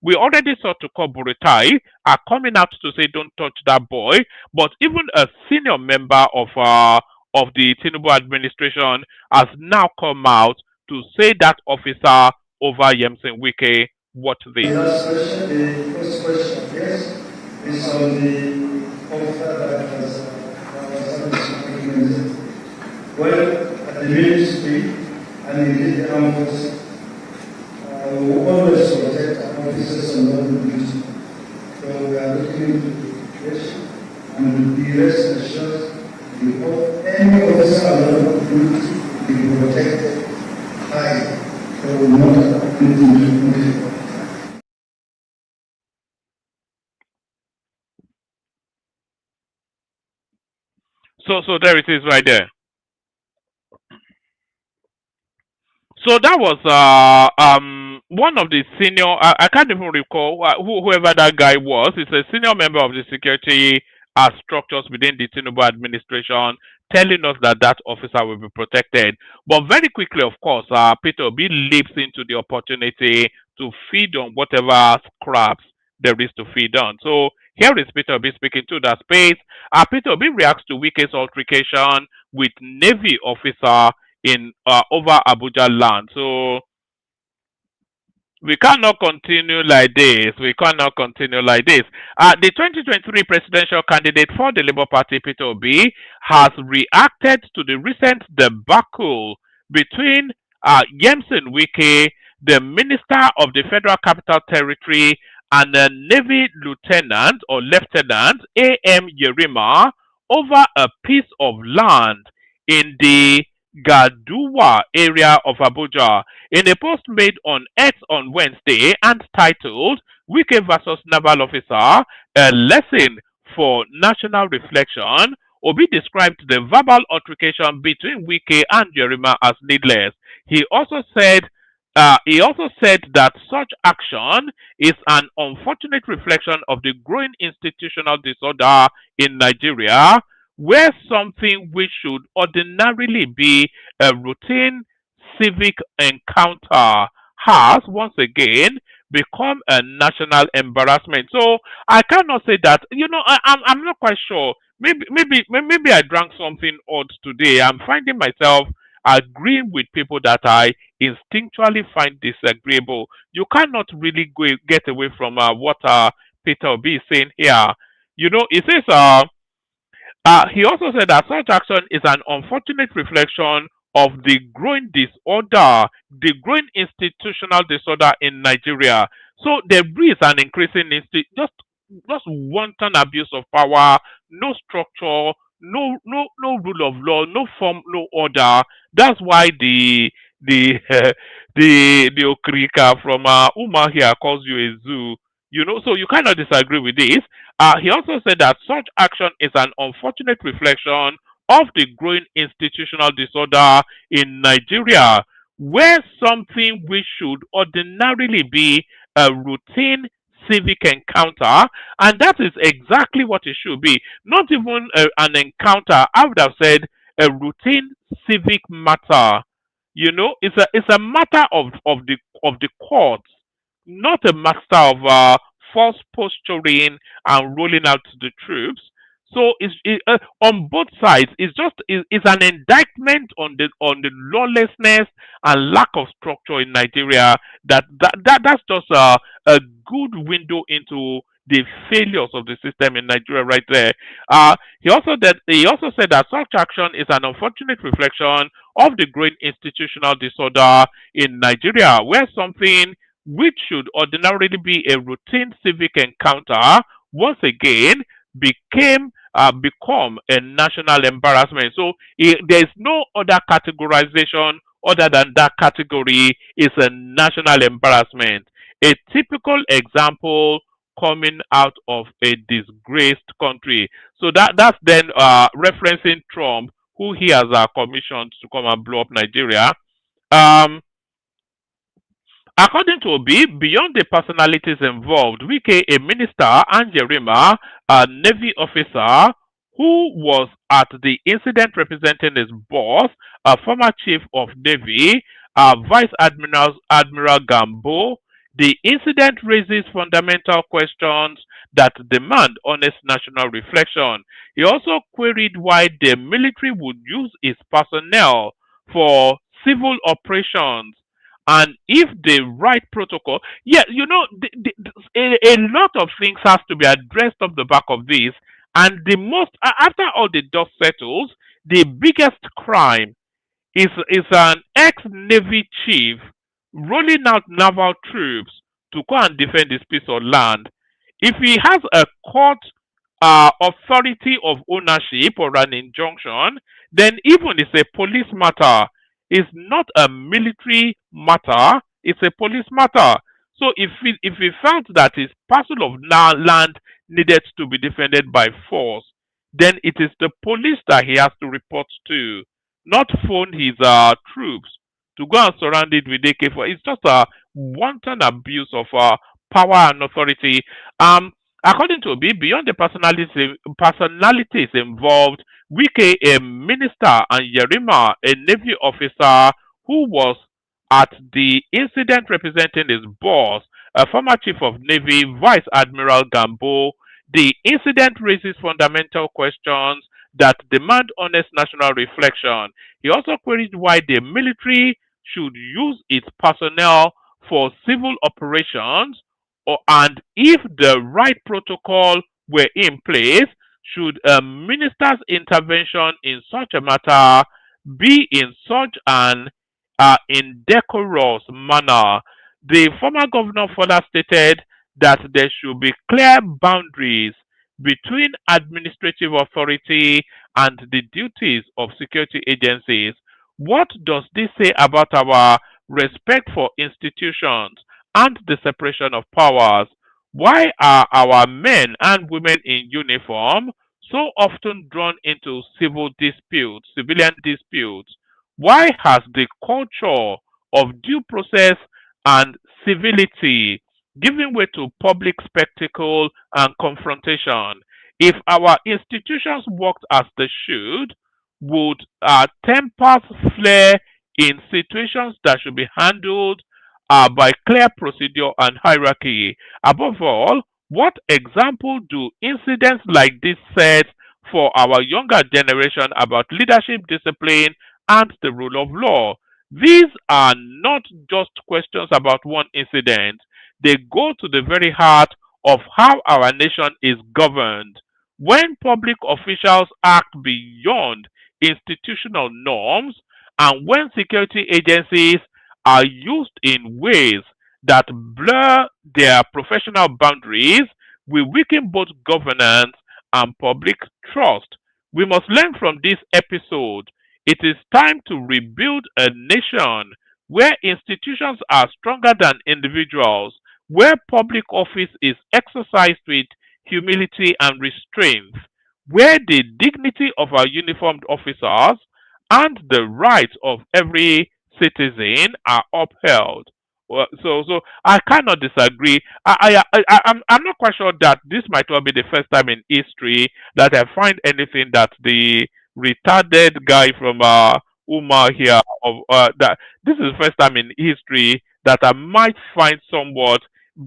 we already saw to call Burutai are coming out to say don't touch that boy. But even a senior member of the Tinubu administration has now come out to say that officer over Nyesom Wike what this. The last question, the first question, yes, is on the offer that was well, at the ministry and in the armed forces, we always protect our officers on local duty. So we are looking into the question and be rest assured any officer on local duty will be protected high. So we will not have anything to do. So there it is right there. So that was one of the senior. I can't even recall whoever that guy was. He's a senior member of the security structures within the Tinubu administration, telling us that that officer will be protected. But very quickly, of course, Peter Obi leaps into the opportunity to feed on whatever scraps there is to feed on. So here is Peter Obi speaking to that space. Peter Obi reacts to Wike's altercation with Navy officer in over Abuja land. So we cannot continue like this. We cannot continue like this. The 2023 presidential candidate for the Labour Party, Peter Obi, has reacted to the recent debacle between Nyesom Wike, the Minister of the Federal Capital Territory, and the Navy Lieutenant or Lieutenant A.M. Yerima over a piece of land in the Gaduwa area of Abuja. In a post made on X on Wednesday and titled Wike versus Naval Officer, a lesson for national reflection, Obi described the verbal altercation between Wike and Yerima as needless. He also said that such action is an unfortunate reflection of the growing institutional disorder in Nigeria, where something which should ordinarily be a routine civic encounter has once again become a national embarrassment. So I cannot say that. I'm not quite sure. Maybe I drank something odd today. I'm finding myself agreeing with people that I instinctually find disagreeable. You cannot really get away from what Peter Obi is saying here. It says he also said that such action is an unfortunate reflection of the growing disorder, the growing institutional disorder in Nigeria. So there is an increasing just wanton abuse of power, no structure, no rule of law, no form, no order. That's why the the Okrika from Uma here calls you a zoo. So you cannot disagree with this. He also said that such action is an unfortunate reflection of the growing institutional disorder in Nigeria, where something which should ordinarily be a routine civic encounter, and that is exactly what it should be. Not even an encounter. I would have said a routine civic matter. It's a matter of the courts, not a matter of false posturing and rolling out to the troops. So on both sides. It's an indictment on the lawlessness and lack of structure in Nigeria. That's just a good window into the failures of the system in Nigeria right there. He also said that such action is an unfortunate reflection of the growing institutional disorder in Nigeria, where something which should ordinarily be a routine civic encounter once again become a national embarrassment. So there is no other categorization other than that category is a national embarrassment. A typical example coming out of a disgraced country. So that's then referencing Trump, who he has commissioned to come and blow up Nigeria. According to Obi, beyond the personalities involved, Wike, a minister, and Yerima, a Navy officer, who was at the incident representing his boss, a former chief of navy, Vice Admiral Gambo. The incident raises fundamental questions that demand honest national reflection. He also queried why the military would use its personnel for civil operations and if the right protocol. Yeah, a lot of things has to be addressed off the back of this. And the most, after all the dust settles, the biggest crime is an ex-Navy chief rolling out naval troops to go and defend his piece of land. If he has a court authority of ownership or an injunction, then even it's a police matter. It's not a military matter. It's a police matter. So if he felt that his parcel of land needed to be defended by force, then it is the police that he has to report to, not phone his troops to go and surround it with AK-4. It's just a wanton abuse of power and authority. According to Obi, beyond the personalities involved, Wike, a minister, and Yerima, a Navy officer who was at the incident representing his boss, a former chief of Navy, Vice Admiral Gambo. The incident raises fundamental questions that demand honest national reflection. He also queried why the military should use its personnel for civil operations, and if the right protocol were in place, should a minister's intervention in such a matter be in such an indecorous manner. The former governor further stated that there should be clear boundaries between administrative authority and the duties of security agencies. What does this say about our respect for institutions and the separation of powers? Why are our men and women in uniform so often drawn into civilian disputes? Why has the culture of due process and civility given way to public spectacle and confrontation? If our institutions worked as they should, would tempers flare in situations that should be handled by clear procedure and hierarchy? Above all, what example do incidents like this set for our younger generation about leadership discipline and the rule of law? These are not just questions about one incident. They go to the very heart of how our nation is governed. When public officials act beyond institutional norms and when security agencies are used in ways that blur their professional boundaries, we weaken both governance and public trust. We must learn from this episode. It is time to rebuild a nation where institutions are stronger than individuals, where public office is exercised with humility and restraint, where the dignity of our uniformed officers and the rights of every citizen are upheld. Well, so I cannot disagree. I'm not quite sure that this might well be the first time in history that I find anything that the retarded guy from Umar here of that this is the first time in history that I might find somewhat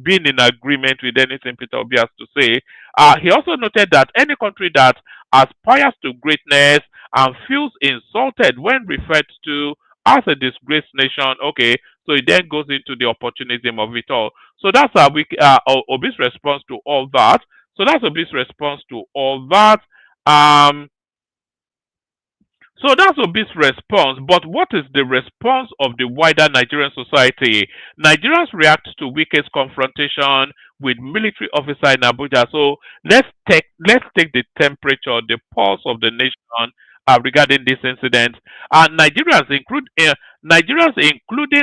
being in agreement with anything Peter Obi has to say. He also noted that any country that aspires to greatness and feels insulted when referred to as a disgraced nation, okay, so it then goes into the opportunism of it all. So that's Obi's response to all that. So that's Obi's response to all that. Um, so that's Obi's response. But what is the response of the wider Nigerian society? Nigerians react to Wike's confrontation with military officer in Abuja. So let's take the temperature, the pulse of the nation regarding this incident. Nigerians, including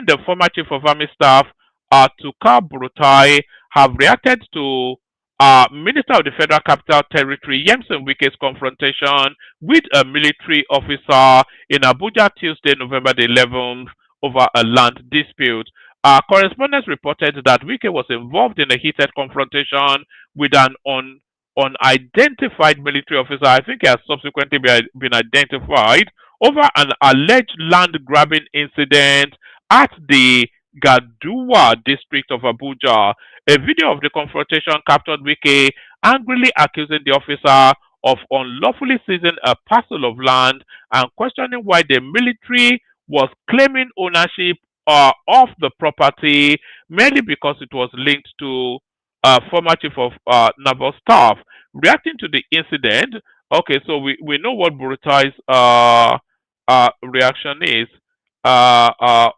the former chief of army staff, Tuka Brutai, have reacted to Minister of the Federal Capital Territory, Nyesom Wike's confrontation with a military officer in Abuja Tuesday, November the 11th, over a land dispute. Correspondents reported that Wike was involved in a heated confrontation with an unidentified military officer, I think he has subsequently been identified, over an alleged land grabbing incident at the Gaduwa district of Abuja. A video of the confrontation captured Wike angrily accusing the officer of unlawfully seizing a parcel of land and questioning why the military was claiming ownership of the property merely because it was linked to former chief of naval staff. Reacting to the incident, okay, so we know what Burutai's reaction is.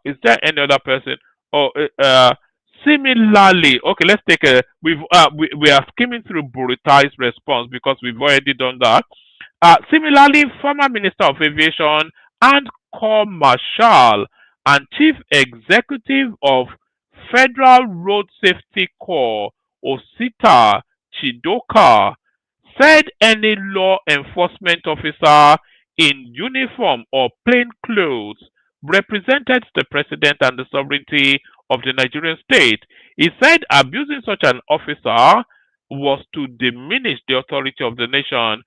Is there any other person? Oh, similarly, okay, let's take a. We are skimming through Burutai's response because we've already done that. Similarly, former Minister of Aviation and Corps Marshal and Chief Executive of Federal Road Safety Corps, Osita Chidoka, said any law enforcement officer in uniform or plain clothes represented the president and the sovereignty of the Nigerian state. He said abusing such an officer was to diminish the authority of the nation.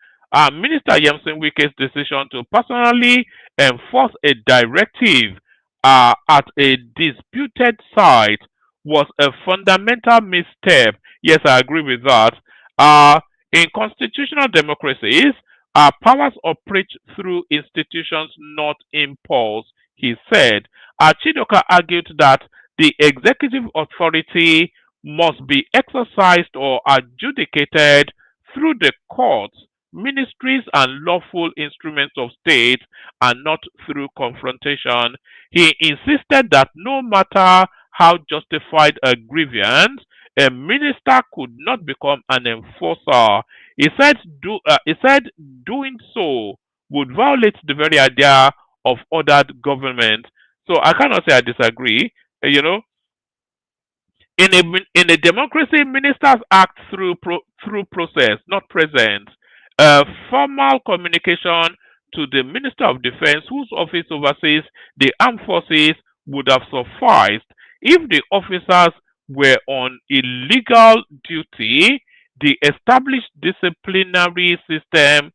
Minister Nyesom Wike's decision to personally enforce a directive at a disputed site was a fundamental misstep. Yes, I agree with that. In constitutional democracies, powers operate through institutions, not impulse, he said. Chidoka argued that the executive authority must be exercised or adjudicated through the courts, ministries, and lawful instruments of state, and not through confrontation. He insisted that no matter how justified a grievance, a minister could not become an enforcer. He said doing so would violate the very idea of ordered government. So I cannot say I disagree. You know, in a democracy, ministers act through process, not present. Formal communication to the Minister of Defense, whose office oversees the armed forces, would have sufficed. If the officers were on illegal duty, the established disciplinary system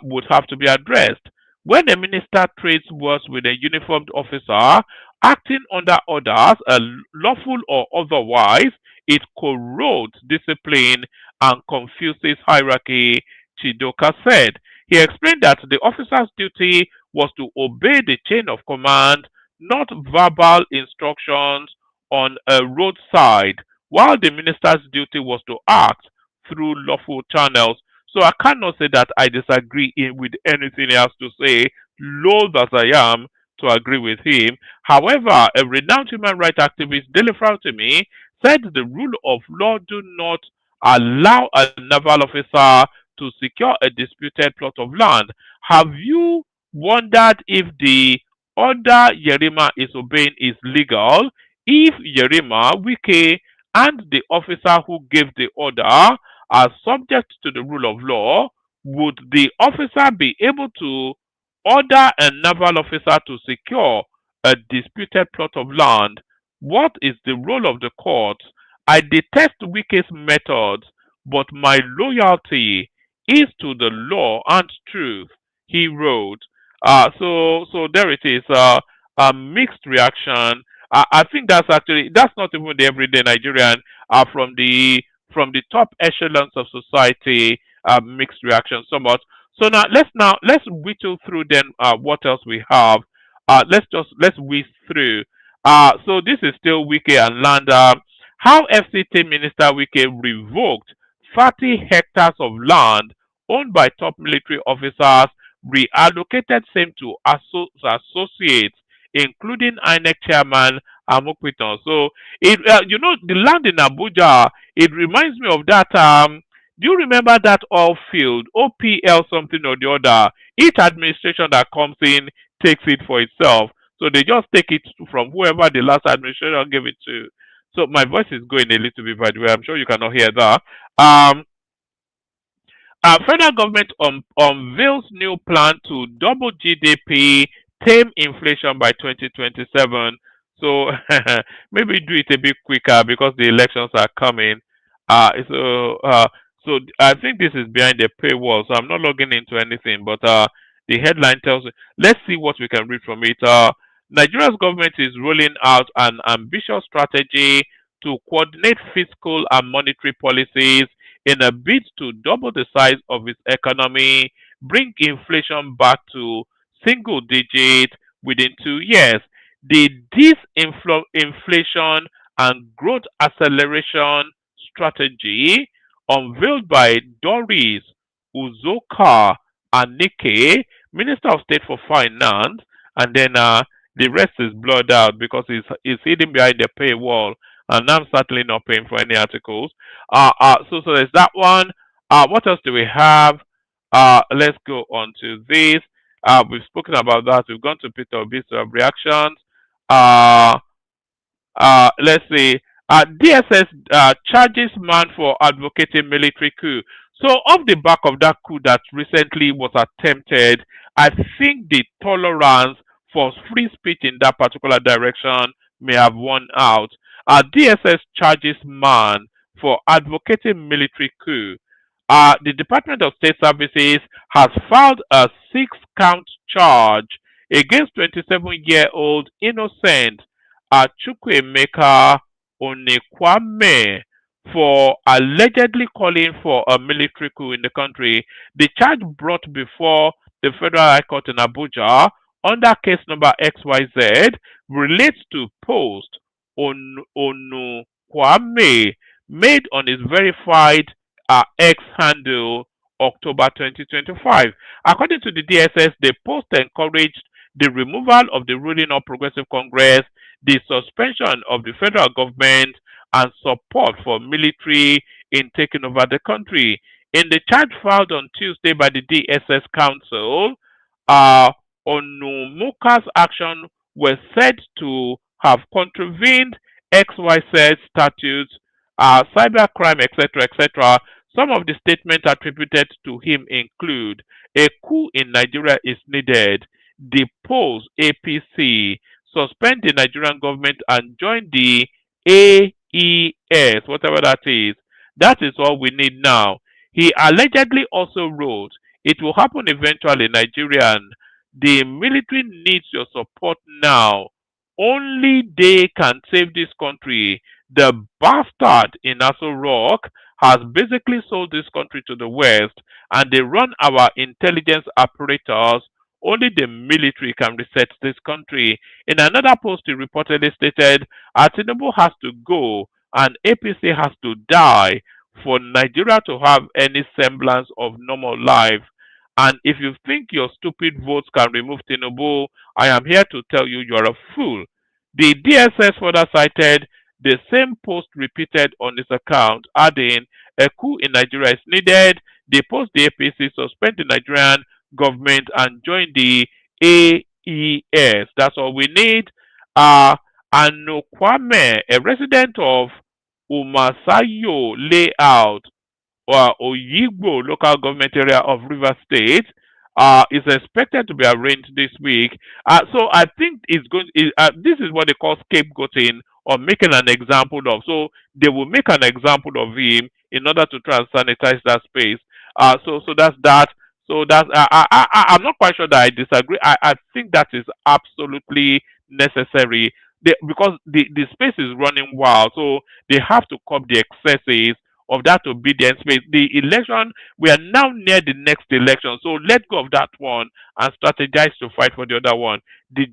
would have to be addressed. When a minister trades words with a uniformed officer acting under orders, lawful or otherwise, it corrodes discipline and confuses hierarchy, Chidoka said. He explained that the officer's duty was to obey the chain of command, not verbal instructions on a roadside, while the minister's duty was to act through lawful channels. So I cannot say that I disagree with anything he has to say, loath as I am to agree with him. However, a renowned human rights activist, Dele Frautimi, said the rule of law do not allow a naval officer to secure a disputed plot of land. Have you wondered if the order Yerima is obeying is legal? If Yerima, Wike, and the officer who gave the order are subject to the rule of law, would the officer be able to order a naval officer to secure a disputed plot of land? What is the role of the court? I detest Wike's methods, but my loyalty is to the law and truth, he wrote. So there it is. A mixed reaction. I think that's not even the everyday Nigerian. From the top echelons of society, mixed reaction somewhat. So let's whittle through then what else we have. Let's whiz through. So this is still Wike and Landa. How FCT Minister Wike revoked 30 hectares of land owned by top military officers, reallocated same to associates, including INEC chairman Amokwiton. So the land in Abuja, it reminds me of that. Do you remember that oil field, OPL something or the other? Each administration that comes in takes it for itself. So they just take it from whoever the last administration gave it to. So my voice is going a little bit, by the way. I'm sure you cannot hear that. Federal government unveils new plan to double GDP, tame inflation by 2027. So maybe do it a bit quicker because the elections are coming. So I think this is behind the paywall. So I'm not logging into anything, but the headline tells me. Let's see what we can read from it. Nigeria's government is rolling out an ambitious strategy to coordinate fiscal and monetary policies in a bid to double the size of its economy, bring inflation back to single digit within 2 years. The disinflation and growth acceleration strategy unveiled by Doris Uzoka Anike, Minister of State for Finance, and then the rest is blurred out because it's hidden behind the paywall, and I'm certainly not paying for any articles. So there's that one. What else do we have? Let's go on to this. We've spoken about that. We've gone to Peter Obi's reactions. Uh, let's see. DSS charges man for advocating military coup. So, off the back of that coup that recently was attempted, I think the tolerance for free speech in that particular direction may have won out. DSS charges man for advocating military coup. The Department of State Services has filed a six-count charge against 27-year-old innocent Chukwuemeka Onekwame for allegedly calling for a military coup in the country. The charge brought before the Federal High Court in Abuja under case number XYZ relates to post Onukwame made on his verified X handle October 2025. According to the DSS, the post encouraged the removal of the ruling All Progressive Congress, the suspension of the federal government, and support for military in taking over the country. In the charge filed on Tuesday by the DSS Council, uh, Onumuka's action were said to have contravened XYZ statutes, cybercrime, etc., etc. Some of the statements attributed to him include a coup in Nigeria is needed, depose APC, suspend the Nigerian government and join the AES, whatever that is. That is all we need now. He allegedly also wrote, it will happen eventually, Nigerian. The military needs your support now. Only they can save this country. The bastard in Aso Rock has basically sold this country to the West, and they run our intelligence apparatus. Only the military can reset this country. In another post, he reportedly stated, Tinubu has to go and APC has to die for Nigeria to have any semblance of normal life. And if you think your stupid votes can remove Tinubu, I am here to tell you you are a fool. The DSS further cited the same post repeated on his account, adding, a coup in Nigeria is needed. They post the APC, suspend the Nigerian government, and join the AES. That's all we need. Anokwame, a resident of Umasayo Layout, Oyigbo local government area of River State, is expected to be arraigned this week. So I think it's going. This is what they call scapegoating or making an example of. So they will make an example of him in order to try and sanitize that space. So that's that. So that's I'm not quite sure that I disagree. I think that is absolutely necessary. Because the space is running wild, so they have to curb the excesses of that obedience space. The election, we are now near the next election, so let go of that one and strategize to fight for the other one. The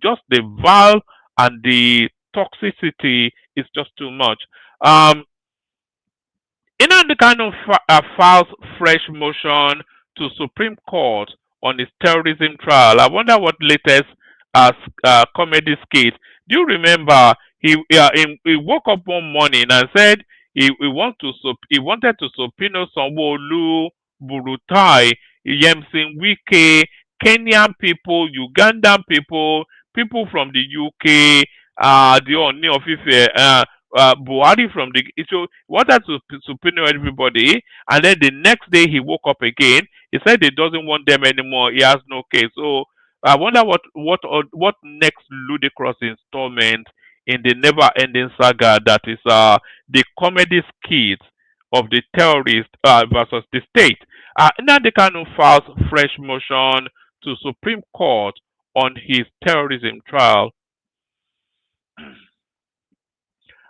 val and the toxicity is just too much. The kind of files fresh motion to Supreme Court on his terrorism trial. I wonder what latest comedy skit. Do you remember he woke up one morning and said he wanted to subpoena Sanwo-Olu, Burutai, Nyesom Wike, Kenyan people, Ugandan people, people from the UK, the Oni of Ife, Buhari from the so he wanted to subpoena everybody, and then the next day he woke up again. He said he doesn't want them anymore. He has no case. So I wonder what next ludicrous installment in the never-ending saga that is the comedy skit of the terrorist versus the state. Nnamdi Kanu files fresh motion to Supreme Court on his terrorism trial.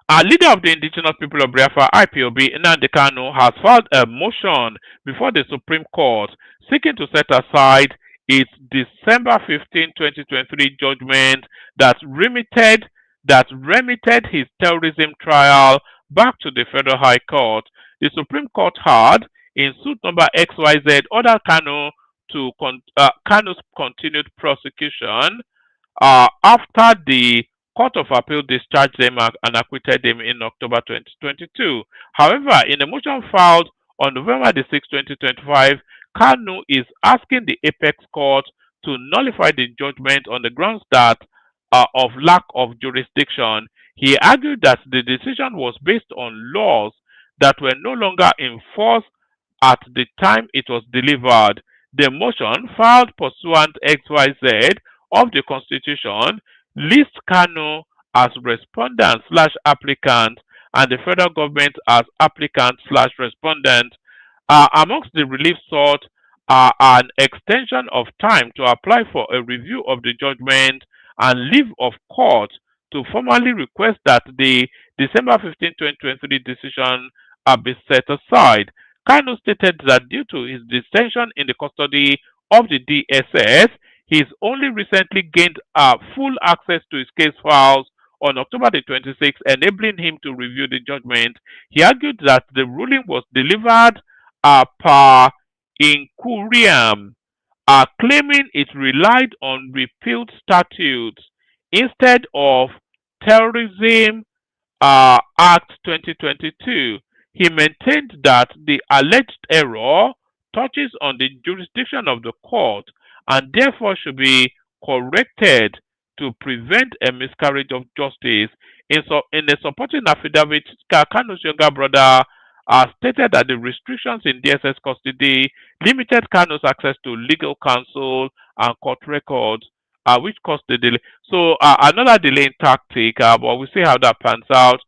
A leader of the indigenous people of Biafra, IPOB, Nnamdi Kanu, has filed a motion before the Supreme Court seeking to set aside its December 15, 2023 judgment that remitted his terrorism trial back to the Federal High Court. The Supreme Court had, in suit number XYZ, ordered Kanu's continued prosecution after the Court of Appeal discharged him and acquitted him in October 2022. However, in a motion filed on November the 6th, 2025, Kanu is asking the Apex Court to nullify the judgment on the grounds that of lack of jurisdiction. He argued that the decision was based on laws that were no longer in force at the time it was delivered. The motion, filed pursuant XYZ of the Constitution, lists Kanu as respondent/applicant and the federal government as applicant/respondent. Amongst the relief sought are an extension of time to apply for a review of the judgment and leave of court to formally request that the December 15, 2023 decision be set aside. Kanu stated that due to his detention in the custody of the DSS, he's only recently gained full access to his case files on October the 26th, enabling him to review the judgment. He argued that the ruling was delivered per incuriam, claiming it relied on repealed statutes instead of Terrorism Act 2022. He maintained that the alleged error touches on the jurisdiction of the court and therefore should be corrected to prevent a miscarriage of justice. In a supporting affidavit, Kanu's younger brother stated that the restrictions in DSS custody limited Kanu's access to legal counsel and court records, which caused the delay. So another delaying tactic, but we'll see how that pans out.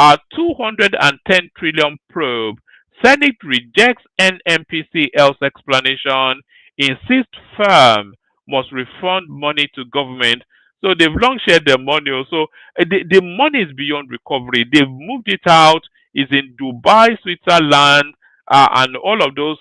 A 210 trillion probe. Senate rejects NMPCL's explanation, insists firm must refund money to government. So they've long shared their money. So the money is beyond recovery. They've moved it out. It's in Dubai, Switzerland, and all of those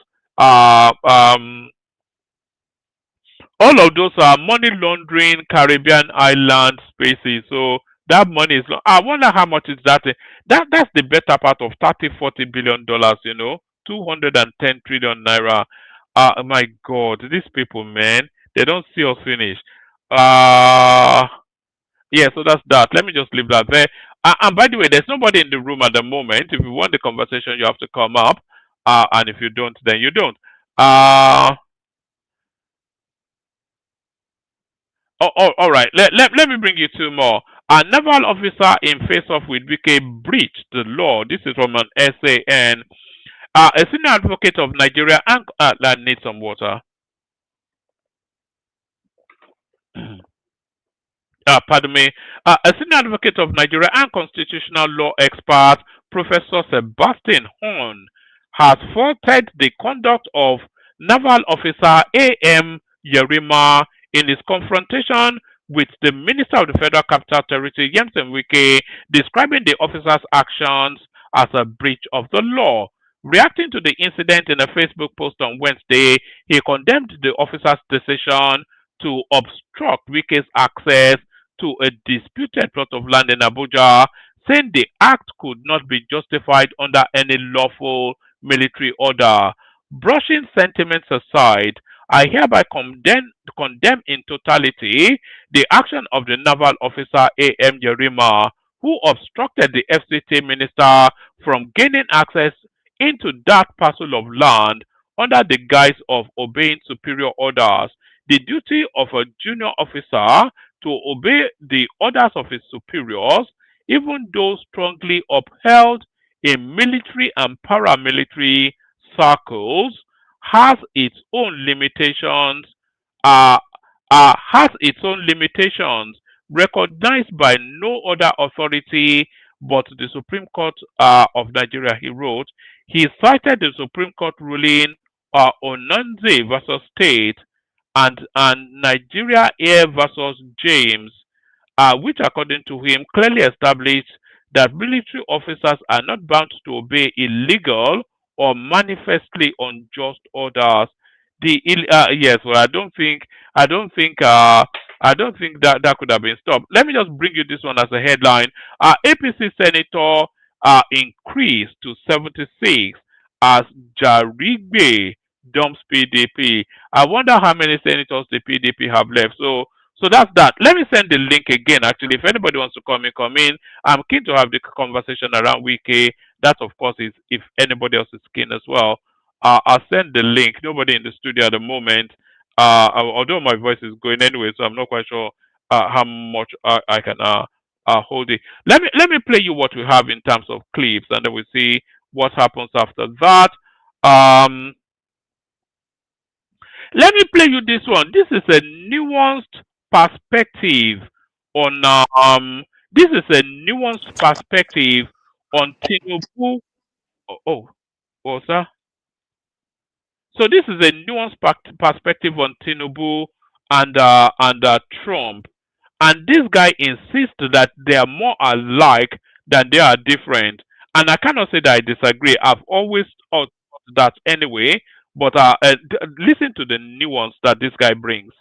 money laundering Caribbean island spaces. So that money is. I wonder how much is that. That's the better part of $30-40 billion. 210 trillion naira. My God, these people, man, they don't see us finish. Yeah, so that's that. Let me just leave that there. And by the way, there's nobody in the room at the moment. If you want the conversation, you have to come up. And if you don't, then you don't. All right. Let me bring you two more. A naval officer in face-off with Wike breached the law. This is from an SAN. A senior advocate of Nigeria and need some water. Pardon me. A senior advocate of Nigeria and constitutional law expert, Professor Sebastian Horn, has faulted the conduct of naval officer A.M. Yerima in his confrontation with the Minister of the Federal Capital Territory, Nyesom Wike, describing the officer's actions as a breach of the law. Reacting to the incident in a Facebook post on Wednesday, he condemned the officer's decision to obstruct Wike's access to a disputed plot of land in Abuja, saying the act could not be justified under any lawful military order. Brushing sentiments aside, I hereby condemn in totality the action of the naval officer A.M. Yerima, who obstructed the FCT minister from gaining access into that parcel of land under the guise of obeying superior orders. The duty of a junior officer to obey the orders of his superiors, even though strongly upheld in military and paramilitary circles, has its own limitations. Recognized by no other authority but the Supreme Court of Nigeria, he wrote, he cited the Supreme Court ruling Onanze versus State and Nigeria Air versus James, which according to him clearly established that military officers are not bound to obey illegal or manifestly unjust orders. Yes, well, I don't think that that could have been stopped. Let me just bring you this one as a headline. APC senator increased to 76 as Jarigbe dumps PDP. I wonder how many senators the PDP have left. So that's that. Let me send the link again. Actually, if anybody wants to come in. I'm keen to have the conversation around Wike. That, of course, is if anybody else is keen as well. I'll send the link. Nobody in the studio at the moment. Although my voice is going anyway, so I'm not quite sure how much I can hold it. Let me play you what we have in terms of clips, and then we'll see what happens after that. Let me play you this one. This is a nuanced perspective on Tinubu. Sir. So this is a nuanced perspective on Tinubu and Trump, and this guy insists that they are more alike than they are different. And I cannot say that I disagree. I've always thought that anyway. But listen to the nuance that this guy brings.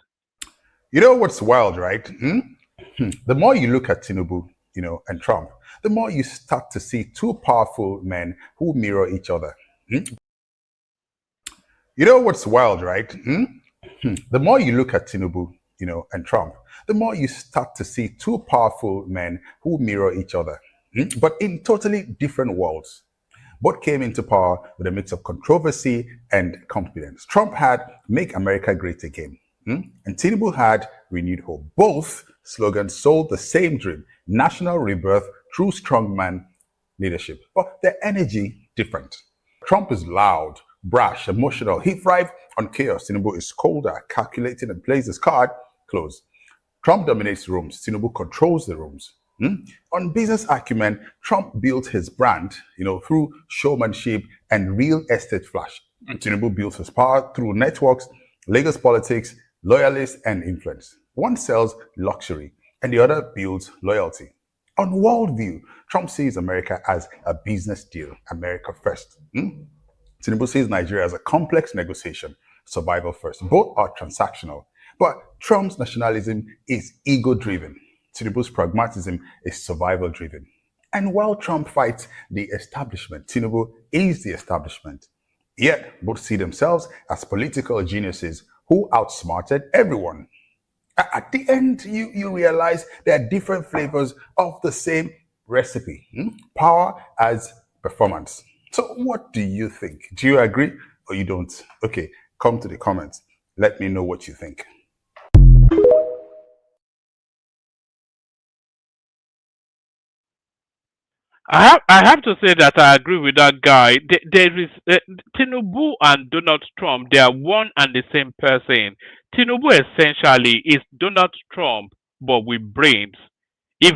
You know what's wild, right? The more you look at Tinubu, and Trump, the more you start to see two powerful men who mirror each other. You know what's wild, right? The more you look at Tinubu, and Trump, the more you start to see two powerful men who mirror each other, but in totally different worlds. Both came into power with a mix of controversy and confidence. Trump had "Make America Great Again," and Tinubu had "Renewed Hope." Both slogans sold the same dream: national rebirth through strongman leadership. But their energy different. Trump is loud, brash, emotional. He thrives on chaos. Tinubu is colder, calculated, and plays his card close. Trump dominates rooms. Tinubu controls the rooms. On business acumen, Trump built his brand, through showmanship and real estate flash. Tinubu built his power through networks, Lagos politics, loyalists, and influence. One sells luxury, and the other builds loyalty. On worldview, Trump sees America as a business deal, America first. Tinubu sees Nigeria as a complex negotiation, survival first. Both are transactional, but Trump's nationalism is ego-driven. Tinubu's pragmatism is survival-driven. And while Trump fights the establishment, Tinubu is the establishment. Yet, both see themselves as political geniuses who outsmarted everyone. At the end, you realize there are different flavors of the same recipe. Power as performance. So what do you think? Do you agree or you don't? Okay, come to the comments. Let me know what you think. I have to say that I agree with that guy. There is Tinubu and Donald Trump. They are one and the same person. Tinubu essentially is Donald Trump, but with brains. If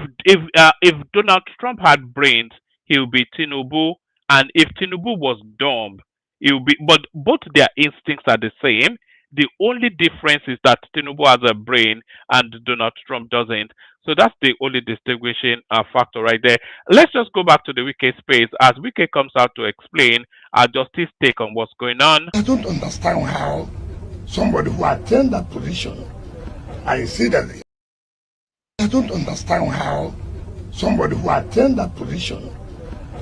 Donald Trump had brains, he would be Tinubu, and if Tinubu was dumb, he would be. But both their instincts are the same. The only difference is that Tinubu has a brain and Donald Trump doesn't. So that's the only distinguishing factor right there. Let's just go back to the Wike space as Wike comes out to explain Justice's take on what's going on. I don't understand how somebody who attained that position, I see that. I don't understand how somebody who attained that position,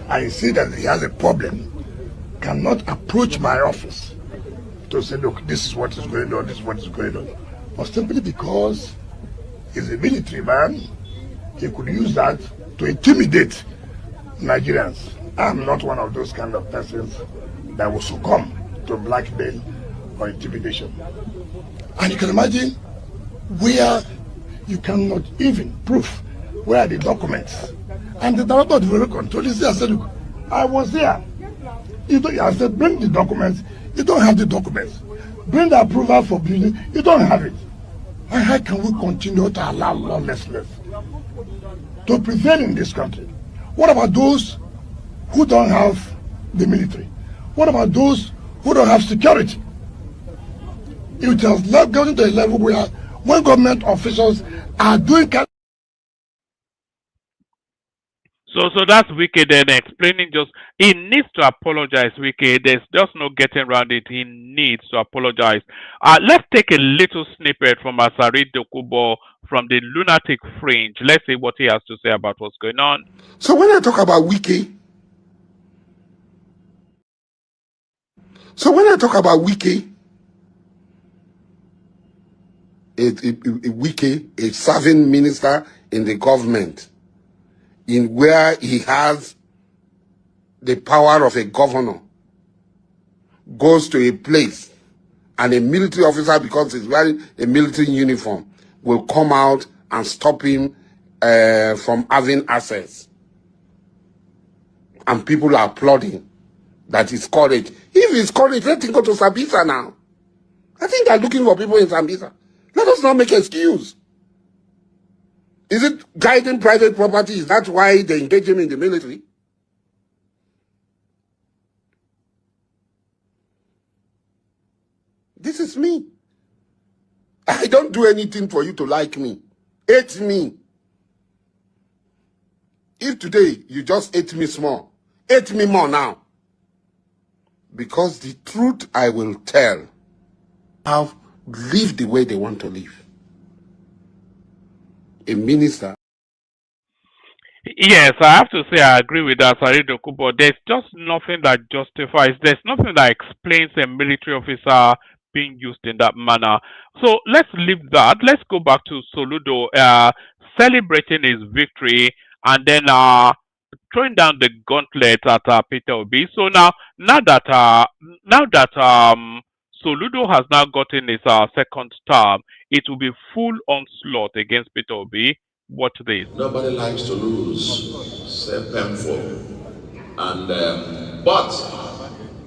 I see that he has a problem, cannot approach my office to say, look, this is what is going on, this is what is going on. But simply because he's a military man, he could use that to intimidate Nigerians. I'm not one of those kind of persons that will succumb to blackmail or intimidation. And you can imagine where you cannot even prove where are the documents. And the director of the Bureau Control is there. I said, look, I was there. I said, bring the documents. You don't have the documents. Bring the approval for building. You don't have it. And how can we continue to allow lawlessness to prevail in this country? What about those who don't have the military? What about those who don't have security? It has gotten to a level where when government officials are doing So that's Wike then explaining just he needs to apologize, Wike. There's just no getting around it. He needs to apologize. Let's take a little snippet from Asari Dokubo from the Lunatic Fringe. Let's see what he has to say about what's going on. So when I talk about Wike, Wike, a serving minister in the government, in where he has the power of a governor, goes to a place and a military officer, because he's wearing a military uniform, will come out and stop him from having access. And people are applauding that he's courage. If he's courage, let him go to Sambisa now. I think they're looking for people in Sambisa. Let us not make an excuse. Is it guiding private property? Is that why they engage him in the military? This is me. I don't do anything for you to like me. Hate me. If today you just hate me small, hate me more now. Because the truth I will tell, I've lived the way they want to live. A minister. Yes, I have to say I agree with that, Asari Dokubo. There's just nothing that justifies, there's nothing that explains a military officer being used in that manner. So let's leave that. Let's go back to Soludo celebrating his victory and then throwing down the gauntlet at Peter Obi. So now that Soludo has now gotten his second term, it will be full onslaught against Peter Obi. Watch this. Nobody likes to lose. Say painful. And but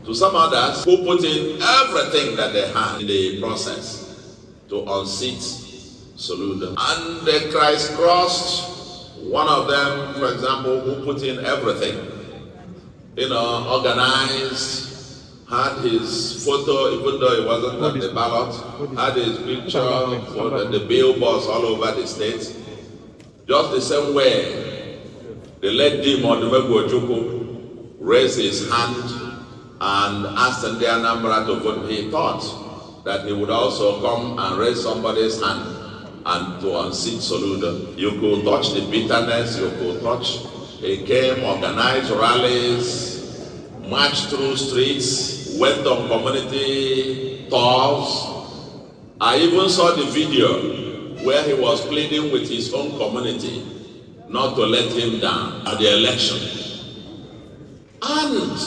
to some others who put in everything that they had in the process to unseat Soludo. And they crisscrossed one of them, for example, who put in everything. Organized, had his photo, even though it wasn't on the ballot, had his picture on the billboards all over the state. Just the same way, they let him on the Ojukwu raise his hand and asked the Anambra to vote. He thought that he would also come and raise somebody's hand and to unseat Soludo. You could touch the bitterness, you could touch. He came, organized rallies, marched through streets, went on community tours. I even saw the video where he was pleading with his own community not to let him down at the election. And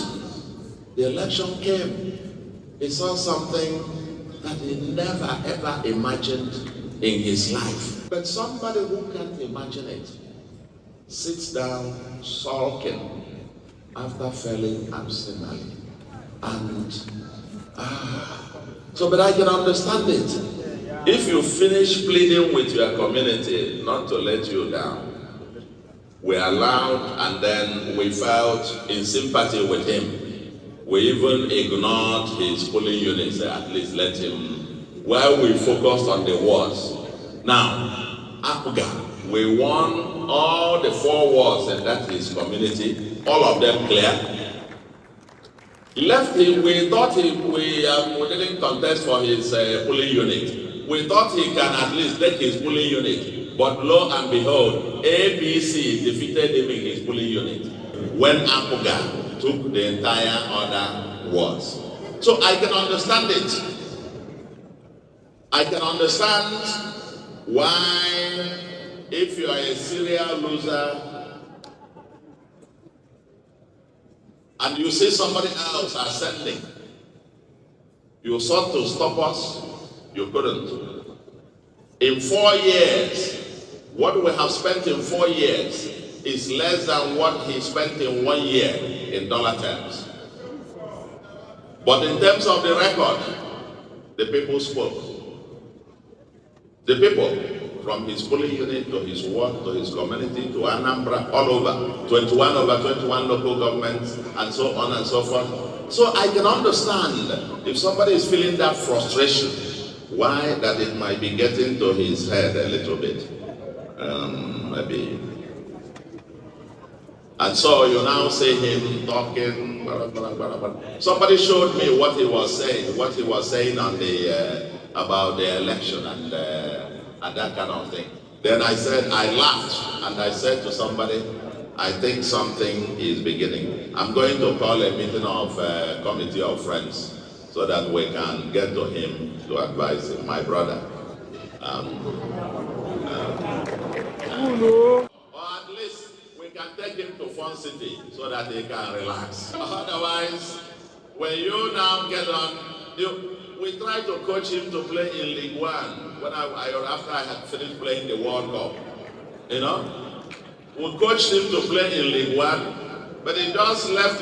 the election came. He saw something that he never ever imagined in his life. But somebody who can't imagine it sits down sulking after failing absently. And but I can understand it. If you finish pleading with your community not to let you down, we allowed and then we felt in sympathy with him. We even ignored his polling units, at least let him, while we focused on the wards. Now, Apuga, we won all the 4 wards in that his community, all of them clear. Left him, we thought we didn't contest for his polling unit. We thought he can at least take his polling unit. But lo and behold, APC defeated him in his polling unit when Apuga took the entire other wards. So I can understand it. I can understand why, if you are a serial loser and you see somebody else ascending, you sought to stop us, you couldn't. In 4 years, what we have spent in 4 years is less than what he spent in 1 year in dollar terms. But in terms of the record, the people spoke. The people from his polling unit to his ward to his community to Anambra, all over 21 local governments, and so on and so forth. So I can understand if somebody is feeling that frustration, why that it might be getting to his head a little bit, maybe. And so you now see him talking. Somebody showed me what he was saying on the about the election and that kind of thing. Then I laughed and I said to somebody, I think something is beginning. I'm going to call a meeting of committee of friends so that we can get to him to advise him, my brother. Or at least we can take him to Fun City so that he can relax. Otherwise, when you now get on, we try to coach him to play in League One after I had finished playing the World Cup. You know, we coached him to play in League One, but he just left.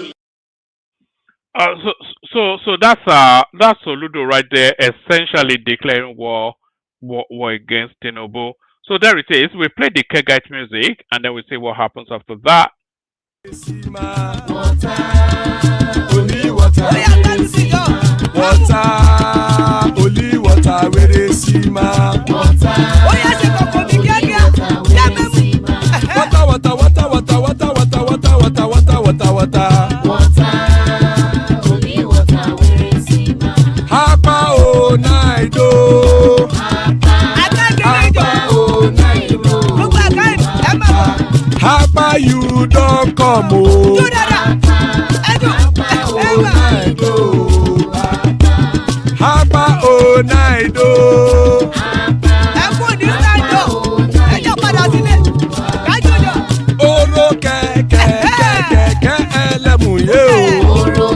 So that's Soludo right there, essentially declaring war against Tinubu. So there it is. We play the Kegite music, and then we see what happens after that. Only water, only water, where they see ma. Water, Hapa o naido. Hapa you don't come o. Hapa o naido. Oro kẹ̀kẹ́ ẹlẹ́mù yé o.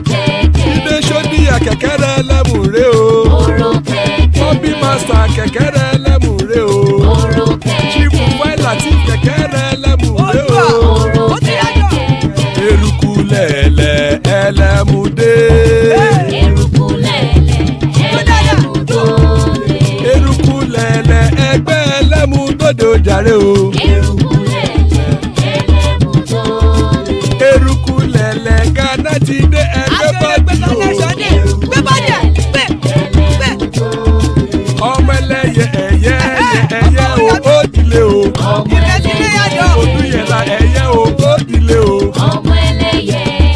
Ilé sọ́dí kẹ̀kẹ́ ẹlẹ́mù ré o. Bobby master kẹ̀kẹ́ ẹlẹ́mù ré o. Chifu Wile ti kẹ̀kẹ́ ẹlẹ́mù ré o. Eruku lẹ̀lẹ̀ ẹlẹ́mù dé. Eruku lẹ̀lẹ̀ ẹgbẹ́ ẹlẹ́mù dòde ojàre o. Eruku lẹ̀lẹ̀ Ghana ti dé ẹgbẹ́ bọ́dì o. Ọmọ ẹlẹ́yẹ ẹyẹ o ó dilé o. Olúyẹ̀lá ẹyẹ o ó dilé o.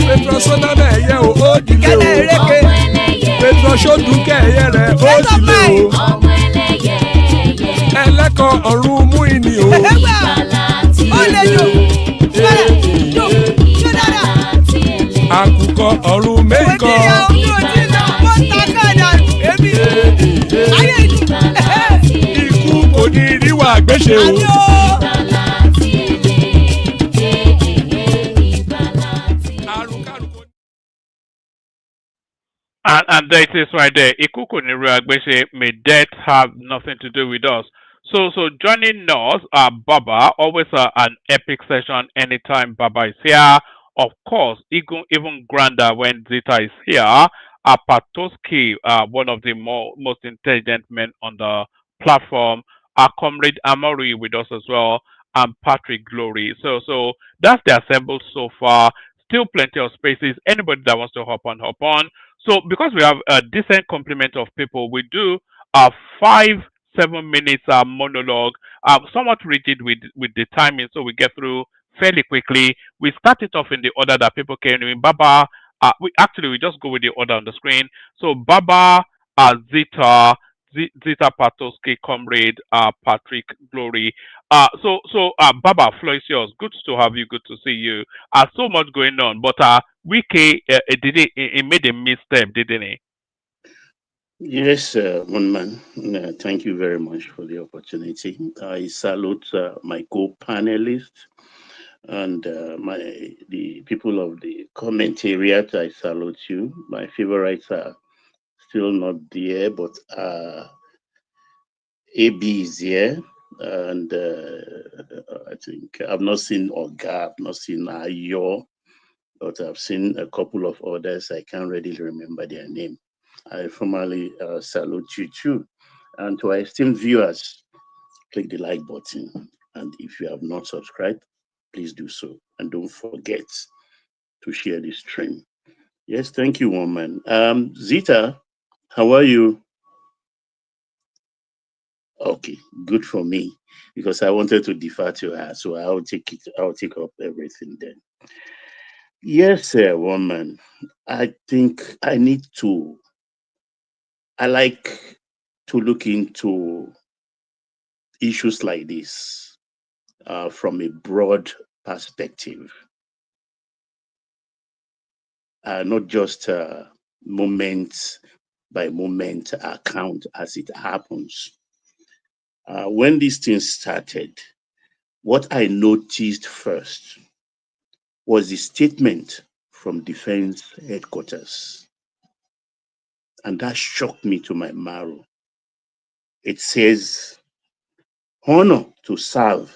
Petrosonama ẹyẹ o ó dilé o. Petrosodunke ẹyẹ rẹ ó dilé o. Ẹlẹ́kọ̀ ọ̀run mú ìní o. Àkùkọ ọ̀run méjìkọ. Ikú kò ní ríwà gbéṣe o. And there it is right there. Ikuku Niruagbese, may death have nothing to do with us. So joining us, Baba, always an epic session anytime Baba is here. Of course, even grander when Zita is here. Patoski, one of the most intelligent men on the platform. Our comrade Amori with us as well, and Patrick Glory. So that's the assembled so far. Still plenty of spaces. Anybody that wants to hop on. So because we have a decent complement of people, we do a 5-7 minutes monologue, somewhat rigid with the timing, so we get through fairly quickly. We start it off in the order that people came in. Baba, we just go with the order on the screen. So Baba, Zita Patoski, comrade, Patrick Glory. So Baba, floor is yours. Good to have you. Good to see you. So much going on, but Wike, he made a misstep, didn't he? Yes, one man. Thank you very much for the opportunity. I salute my co-panelists and the people of the commentariat. I salute you. My favorites are still not there, but AB is here, and I think I've not seen Oga, I've not seen Ayo, but I've seen a couple of others. I can't really remember their name. I formally salute you too. And to our esteemed viewers, click the like button. And if you have not subscribed, please do so. And don't forget to share this stream. Yes, thank you, woman. Zita, how are you? Okay, good for me, because I wanted to defer to her, so I'll take it. I'll take up everything then. Yes, sir, woman. I think I need to. I like to look into issues like this from a broad perspective, not just moment by moment account as it happens. When these things started, what I noticed first was the statement from Defense Headquarters, and that shocked me to my marrow. It says, honor to serve.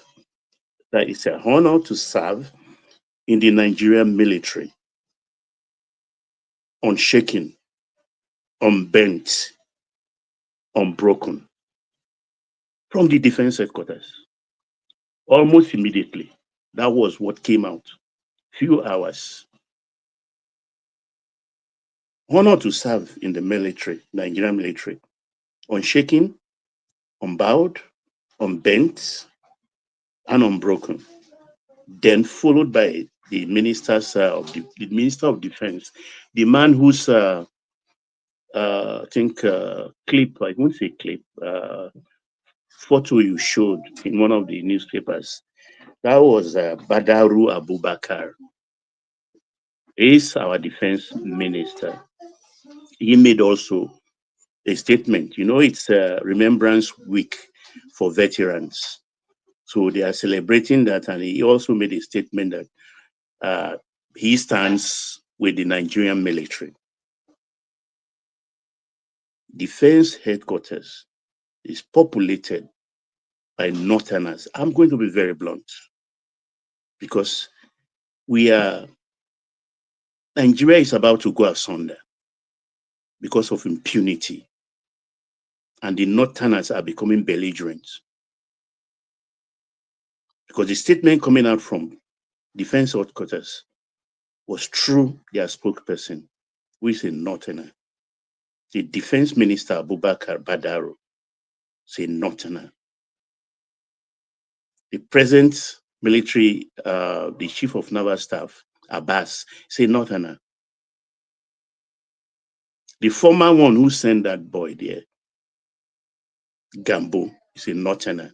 That is an honor to serve in the Nigerian military, unshaken, unbent, unbroken, from the Defense Headquarters. Almost immediately, that was what came out. Few hours. Honor to serve in the military, Nigerian military, unshaken, unbowed, unbent, and unbroken. Then followed by the ministers the Minister of Defense, the man whose I think clip, I won't say clip, photo you showed in one of the newspapers. That was Badaru Abubakar. He's our defense minister. He made also a statement. You know, it's Remembrance Week for veterans. So they are celebrating that, and he also made a statement that he stands with the Nigerian military. Defense headquarters is populated by Northerners. I'm going to be very blunt, because Nigeria is about to go asunder because of impunity, and the Northerners are becoming belligerent. Because the statement coming out from Defense headquarters was through their spokesperson, who is a Northerner. The Defense Minister Abubakar Badaro is a Northerner. The present military, the Chief of Naval Staff, Abbas, is a Northerner. The former one who sent that boy there, Gambo, is a Northerner.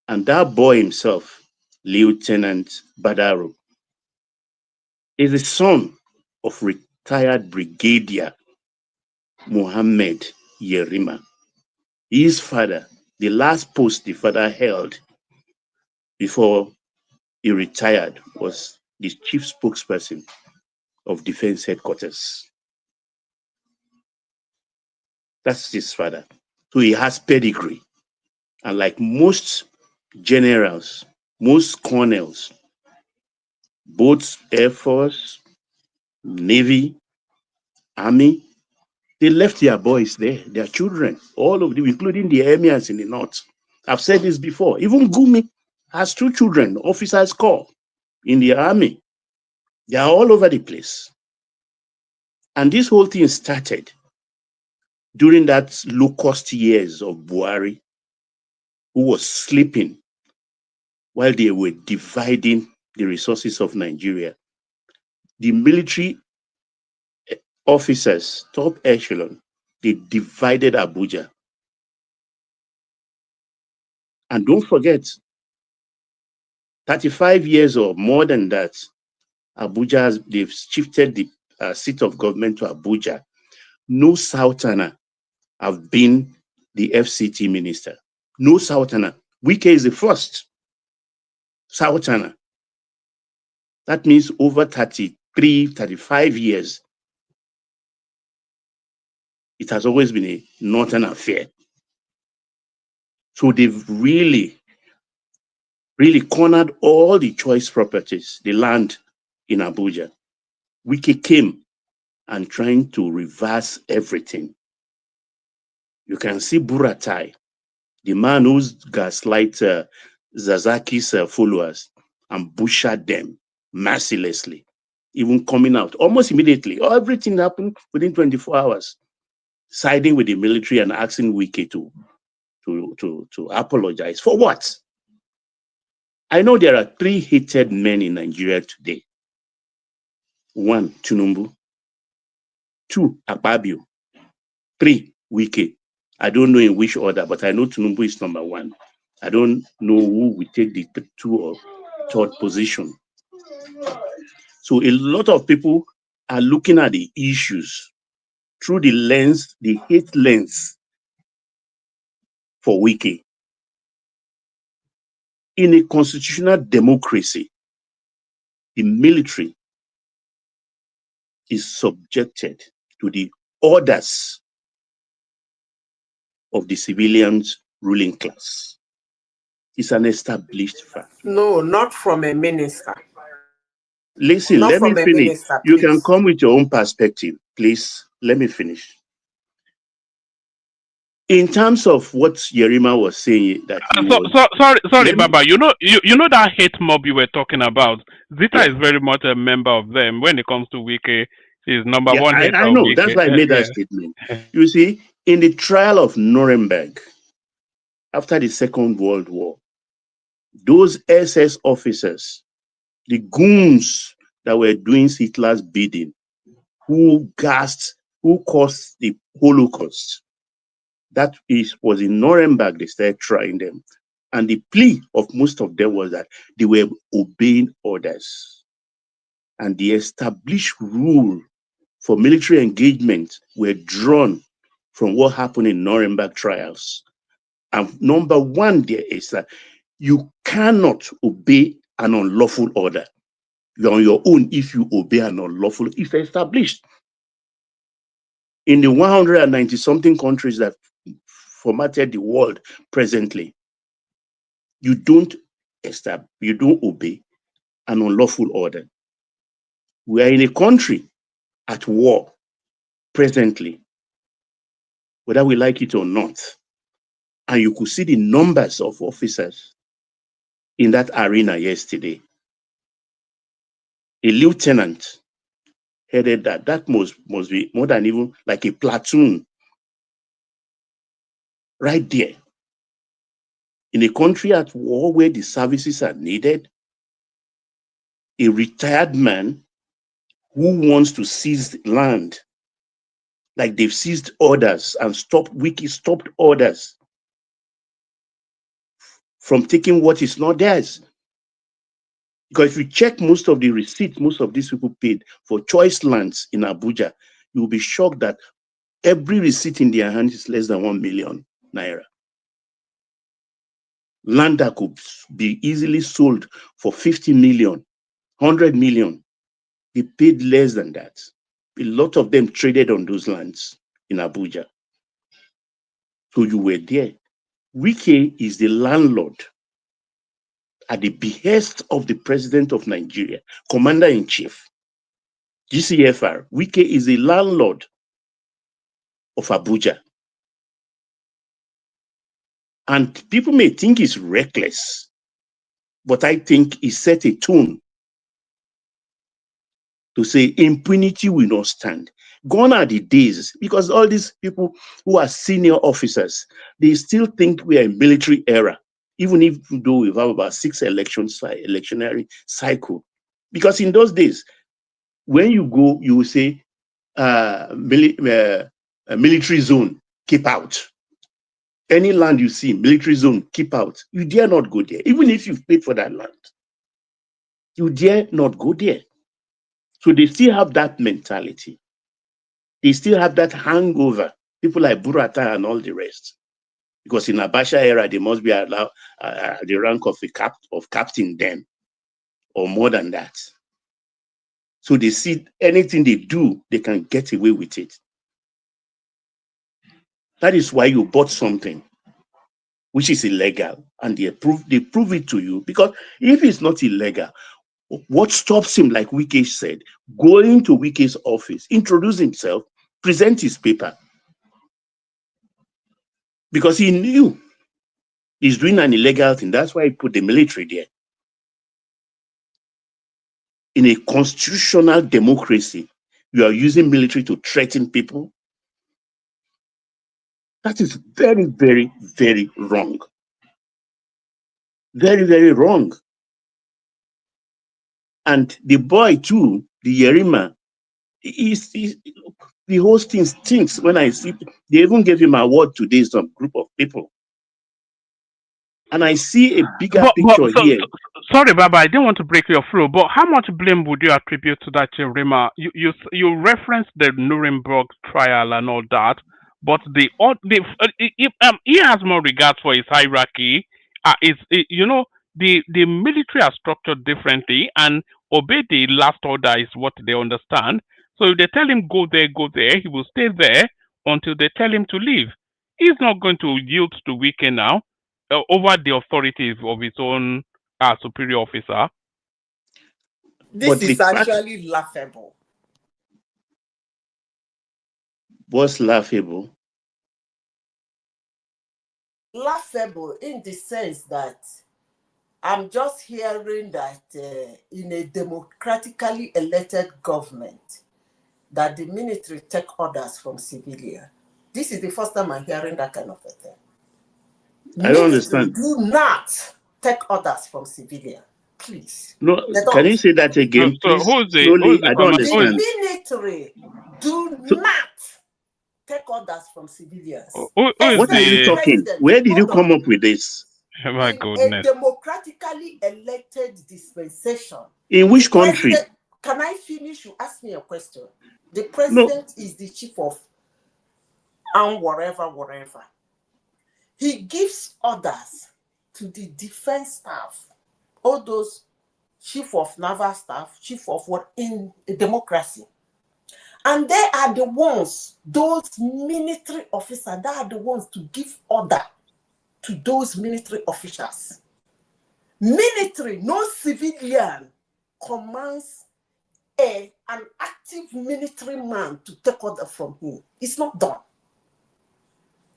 And that boy himself, Lieutenant Badaro, is the son of retired Brigadier Mohammed Yerima. His father, the last post the father held before he retired, was the chief spokesperson of Defense Headquarters. That's his father. So he has pedigree. And like most generals, most colonels, both Air Force, Navy, Army, they left their boys there, their children, all of them, including the emirs in the north. I've said this before. Even Gumi has 2 children, officers corps in the army. They are all over the place. And this whole thing started during that low-cost years of Buhari, who was sleeping while they were dividing the resources of Nigeria. The military officers, top echelon, they divided Abuja. And don't forget, 35 years or more than that, Abuja, they've shifted the seat of government to Abuja. No Southerner have been the FCT minister. No Southerner. Wike is the first Southerner. That means over 33, 35 years, it has always been a northern affair. So they've really cornered all the choice properties, the land in Abuja. Wike came and trying to reverse everything. You can see Buratai, the man who's gaslight Zazaki's followers and butchered them mercilessly, even coming out almost immediately. Everything happened within 24 hours, siding with the military and asking Wike to apologize. For what? I know there are 3 hated men in Nigeria today. 1, Tinubu. 2, Akpabio. 3, Wike. I don't know in which order, but I know Tinubu is number 1. I don't know who will take the 2 or 3rd position. So a lot of people are looking at the issues through the lens, the hate lens for Wike. In a constitutional democracy, the military is subjected to the orders of the civilians ruling class. It's an established fact. No, not from a minister. Listen, Not let me from a finish. minister, You please. can come with your own perspective. Please, let me finish. In terms of what Yerima was saying, that he was... Sorry, Baba. You know that hate mob you were talking about. Zita is very much a member of them. When it comes to Wike, she's number Yeah, one hater I of know. Wike. That's why I made that statement. You see, in the trial of Nuremberg, after the Second World War, those SS officers, the goons that were doing Hitler's bidding, who caused the Holocaust, was in Nuremberg they started trying them. And the plea of most of them was that they were obeying orders. And the established rule for military engagement were drawn from what happened in Nuremberg trials. And number 1 there is that you cannot obey an unlawful order. You're on your own if you obey an unlawful. It's established. In the 190-something countries that formatted the world presently, you don't obey an unlawful order. We are in a country at war presently, whether we like it or not. And you could see the numbers of officers in that arena yesterday. A lieutenant headed that. That must be more than even like a platoon right there. In a country at war where the services are needed, a retired man who wants to seize land, like they've seized orders and stopped orders from taking what is not theirs. Because if you check most of the receipts most of these people paid for choice lands in Abuja, you'll be shocked that every receipt in their hands is less than 1 million naira. Land that could be easily sold for 50 million, 100 million, they paid less than that. A lot of them traded on those lands in Abuja. So you were there. Wike is the landlord at the behest of the president of Nigeria, commander-in-chief, GCFR. Wike is the landlord of Abuja. And people may think he's reckless, but I think he set a tone to say impunity will not stand. Gone are the days, because all these people who are senior officers, they still think we are in military era, even if though we have about 6 electionary cycle. Because in those days, when you go, you will say, military zone, keep out. Any land you see, military zone, keep out. You dare not go there, even if you've paid for that land. You dare not go there. So they still have that mentality. They still have that hangover. People like Burata and all the rest. Because in Abacha era, they must be allowed the rank of captain then, or more than that. So they see anything they do, they can get away with it. That is why you bought something which is illegal, and they prove it to you. Because if it's not illegal, what stops him, like Wike said, going to Wike's office, introduce himself, present his paper? Because he knew He's doing an illegal thing. That's why he put the military there. In a constitutional democracy, you are using military to threaten people. That is very, very, very wrong. Very, very wrong. And the boy too, the Yerima, the whole thing stinks when I see. They even gave him an award today, some group of people. And I see a bigger picture here. Sorry, Baba, I didn't want to break your flow, but how much blame would you attribute to that, Rima? You referenced the Nuremberg trial and all that, but he has more regard for his hierarchy. The military are structured differently, and obey the last order is what they understand. So if they tell him go there, he will stay there until they tell him to leave. He's not going to yield to Wike now over the authority of his own superior officer. This is actually laughable. What's laughable? Laughable in the sense that I'm just hearing that in a democratically elected government, that the military take orders from civilians. This is the first time I'm hearing that kind of a thing. I don't understand. Do not take orders from civilians, please. No, can you say that again, please? Slowly, I don't understand. The military do not take orders from civilians. What are you talking? Where did you come up with this? Oh my goodness. A democratically elected dispensation. In which country? Can I finish? You ask me a question. The president is the chief of and whatever. He gives orders to the defense staff, all those chief of naval staff, chief of what in a democracy. And they are the ones, those military officers, they are the ones to give order to those military officials. Military, no civilian commands an active military man to take order from him. It's not done.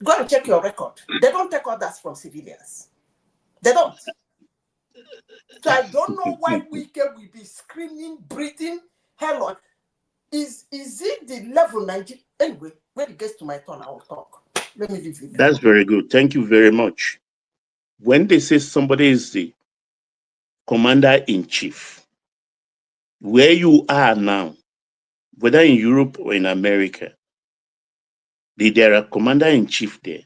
Go and check your record. They don't take orders from civilians. They don't. So I don't know why Wike will be screaming, breathing, hell on. Is it the level Nigeria? Anyway, when it gets to my turn, I will talk. Let me leave it. That's very good. Thank you very much. When they say somebody is the commander-in-chief, where you are now, whether in Europe or in America, there are commander-in-chief there,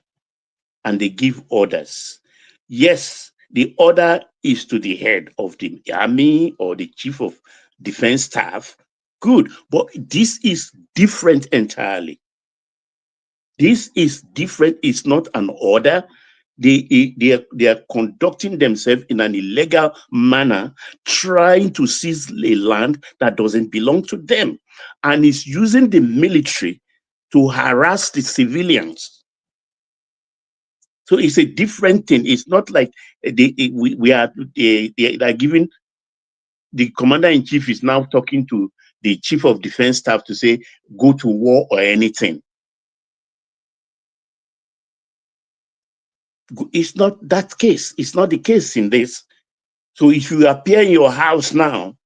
and they give orders. Yes, the order is to the head of the army or the chief of defense staff. Good, but this is different entirely. This is different. It's not an order. They are conducting themselves in an illegal manner, trying to seize a land that doesn't belong to them, and is using the military to harass the civilians. So it's a different thing. It's not like they are giving, the commander-in-chief is now talking to the chief of defense staff to say, go to war or anything. It's not that case. It's not the case in this. So if you appear in your house now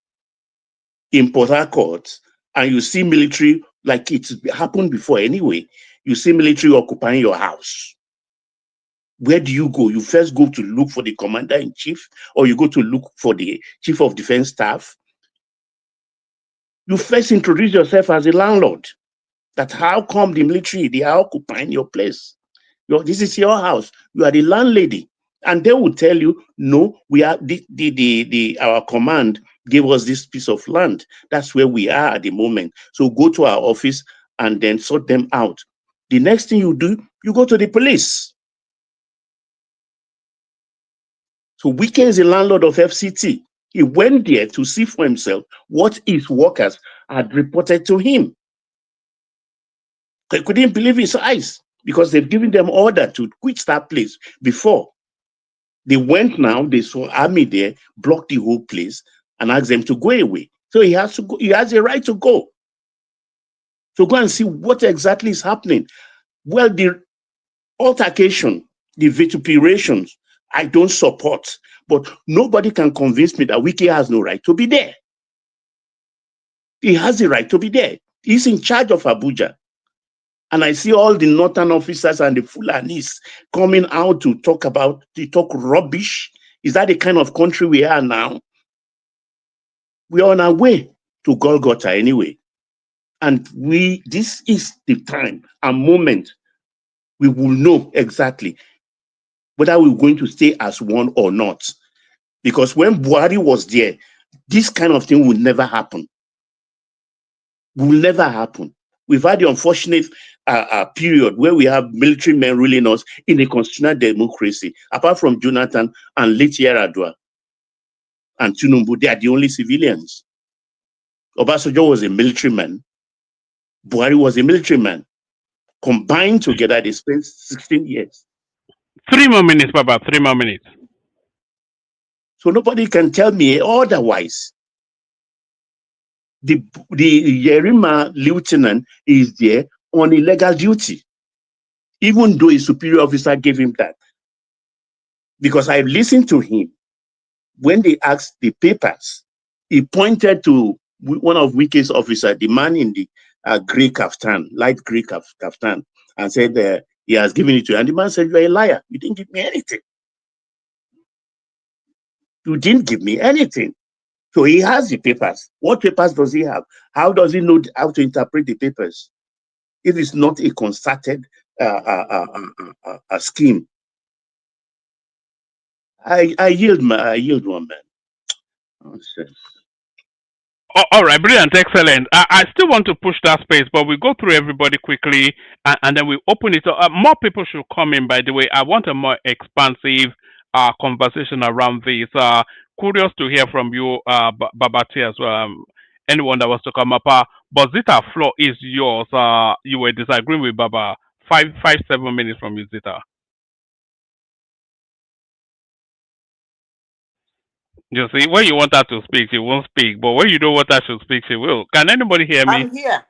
in Port Harcourt and you see military, like it's happened before anyway, you see military occupying your house, where do you go? You first go to look for the commander-in-chief, or you go to look for the chief of defense staff. You first introduce yourself as a landlord. That how come the military, they are occupying your place? This is your house. You are the landlady. And they will tell you, no, we are our command gave us this piece of land. That's where we are at the moment. So go to our office and then sort them out. The next thing you do, you go to the police. So Wike is the landlord of FCT. He went there to see for himself what his workers had reported to him. He couldn't believe his eyes because they've given them order to quit that place before. They went now, they saw army there, blocked the whole place, and asked them to go away. So he has to go, he has a right to go. So go and see what exactly is happening. Well, the altercation, the vituperations I don't support. But nobody can convince me that Wike has no right to be there. He has the right to be there. He's in charge of Abuja. And I see all the northern officers and the Fulanis coming out to talk rubbish. Is that the kind of country we are now? We are on our way to Golgotha anyway. And this is the time and moment we will know exactly whether we're going to stay as one or not. Because when Buhari was there, this kind of thing would never happen. Will never happen. We've had the unfortunate period where we have military men ruling us in a constitutional democracy. Apart from Jonathan and late Yar'Adua and Tinubu, they are the only civilians. Obasanjo was a military man. Buhari was a military man. Combined together, they spent 16 years. 3 more minutes, Baba. 3 more minutes. So nobody can tell me otherwise. The Yerima lieutenant is there on illegal duty, even though his superior officer gave him that. Because I listened to him when they asked the papers, he pointed to one of Wike's officers, the man in the gray kaftan, light gray kaftan, and said he has given it to you. And the man said, "You're a liar. You didn't give me anything. You didn't give me anything." So he has the papers. What papers does he have? How does he know how to interpret the papers? It is not a concerted scheme. I yield one man. Nonsense. All right, brilliant, excellent. I still want to push that space, but we go through everybody quickly, and then we open it up. More people should come in, by the way. I want a more expansive conversation around this. Curious to hear from you, Babati, as well. Anyone that wants to come up. But Zita, floor is yours. You were disagreeing with Baba. 7 minutes from you, Zita. You see, when you want her to speak, she won't speak. But when you don't want her to speak, she will. Can anybody hear me? I'm here.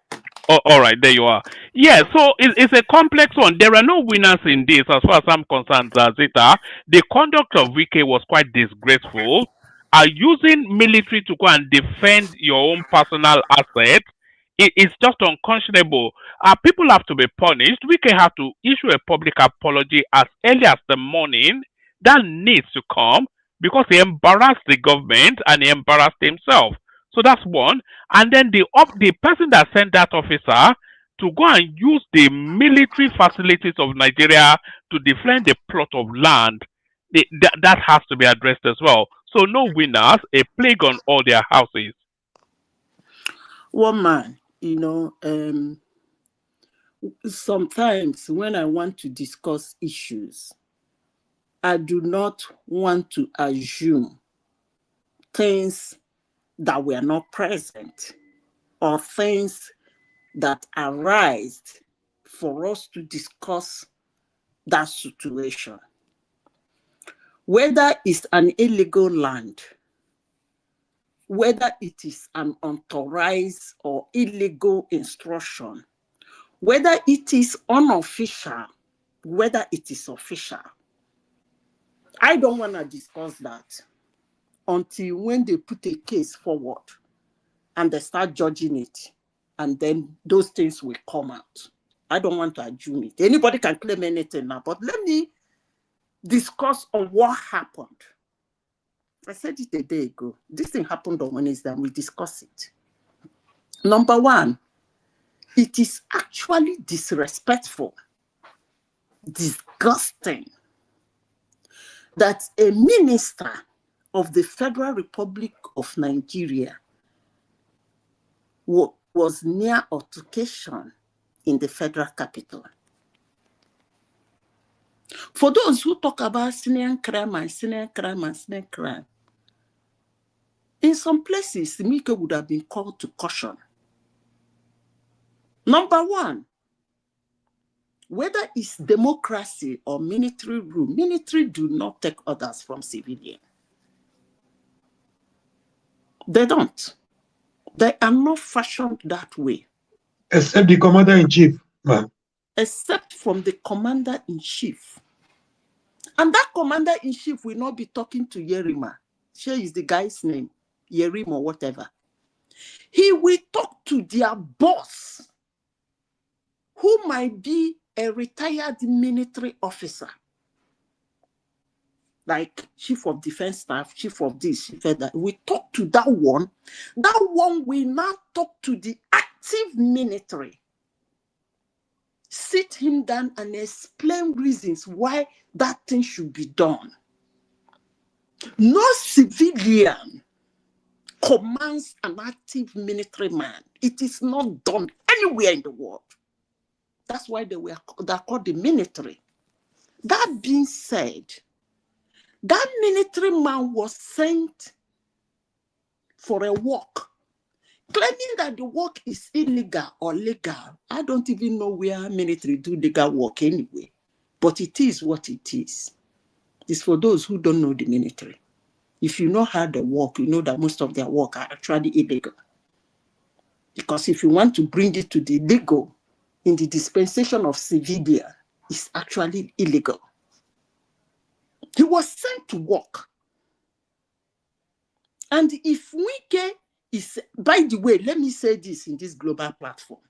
Oh, all right, there you are. Yeah, so it's a complex one. There are no winners in this, as far as I'm concerned, Zita. The conduct of Wike was quite disgraceful. Using military to go and defend your own personal assets, it's just unconscionable. People have to be punished. Wike have to issue a public apology as early as the morning. That needs to come because he embarrassed the government and he embarrassed himself. So that's one. And then the person that sent that officer to go and use the military facilities of Nigeria to defend a plot of land, that has to be addressed as well. So no winners, a plague on all their houses. One man, sometimes when I want to discuss issues, I do not want to assume things that were not present or things that arise for us to discuss that situation. Whether it's an illegal land, whether it is an unauthorized or illegal instruction, whether it is unofficial, whether it is official, I don't want to discuss that until when they put a case forward and they start judging it, and then those things will come out. I don't want to assume it. Anybody can claim anything now, but let me discuss on what happened. I said it a day ago. This thing happened on Wednesday, and we discuss it. Number one, it is actually disrespectful, disgusting, that a minister of the Federal Republic of Nigeria was near altercation in the federal capital. For those who talk about senior crime, in some places, Mike would have been called to caution. Number one, whether it's democracy or military rule, military do not take orders from civilians. They don't. They are not fashioned that way. Except the commander-in-chief, ma'am. Except from the commander-in-chief. And that commander-in-chief will not be talking to Yerima. Here is the guy's name, Yerim or whatever. He will talk to their boss, who might be a retired military officer, like chief of defense staff, chief of this, chief of that. We talk to that one. That one will now talk to the active military. Sit him down and explain reasons why that thing should be done. No civilian commands an active military man. It is not done anywhere in the world. That's why they're called the military. That being said, that military man was sent for a walk, claiming that the work is illegal or legal. I don't even know where military do legal work anyway, but it is what it is. It's for those who don't know the military. If you know how they work, you know that most of their work are actually illegal. Because if you want to bring it to the legal in the dispensation of civilian, it's actually illegal. He was sent to work. And if Wike is, by the way, let me say this in this global platform.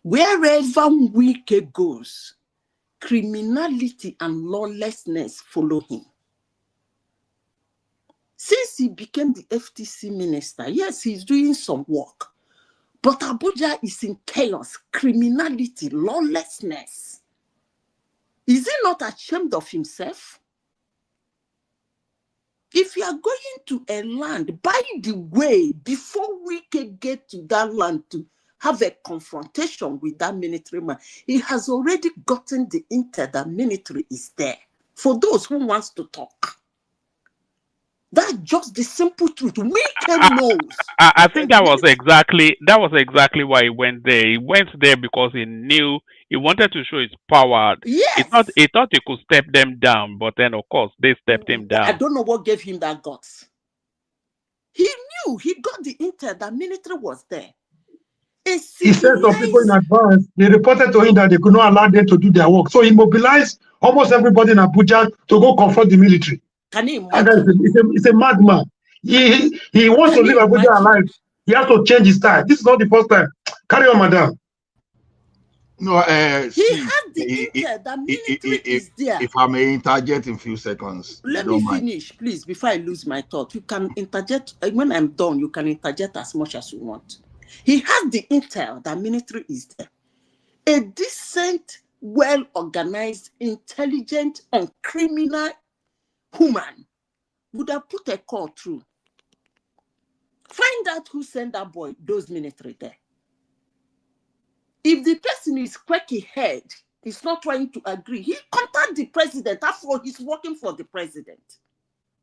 Wherever Wike goes, criminality and lawlessness follow him. Since he became the FTC minister, yes, he's doing some work. But Abuja is in chaos, criminality, lawlessness. Is he not ashamed of himself? If you are going to a land, by the way, before we can get to that land to have a confrontation with that military man, he has already gotten the intel that military is there. For those who wants to talk. That's just the simple truth. Wike knows. I think that was exactly why he went there. He went there because he knew he wanted to show his power. Yes. He thought he could step them down, but then of course they stepped him down. I don't know what gave him that guts. He knew, he got the intel that military was there. He sent some people in advance. They reported to him that they could not allow them to do their work. So he mobilized almost everybody in Abuja to go confront the military. Can you imagine? And it's a madman. He wants to leave Abuja alive. He has to change his style. This is not the first time. Carry on, madam. No, he had the intel that military is there. If I may interject in a few seconds. Let me finish, please, before I lose my thought. You can interject. When I'm done, you can interject as much as you want. He has the intel that military is there. A decent, well-organized, intelligent, and criminal human would have put a call through. Find out who sent that boy, those military there. If the person is quirky head, he's not trying to agree, he contact the president. After all, he's working for the president.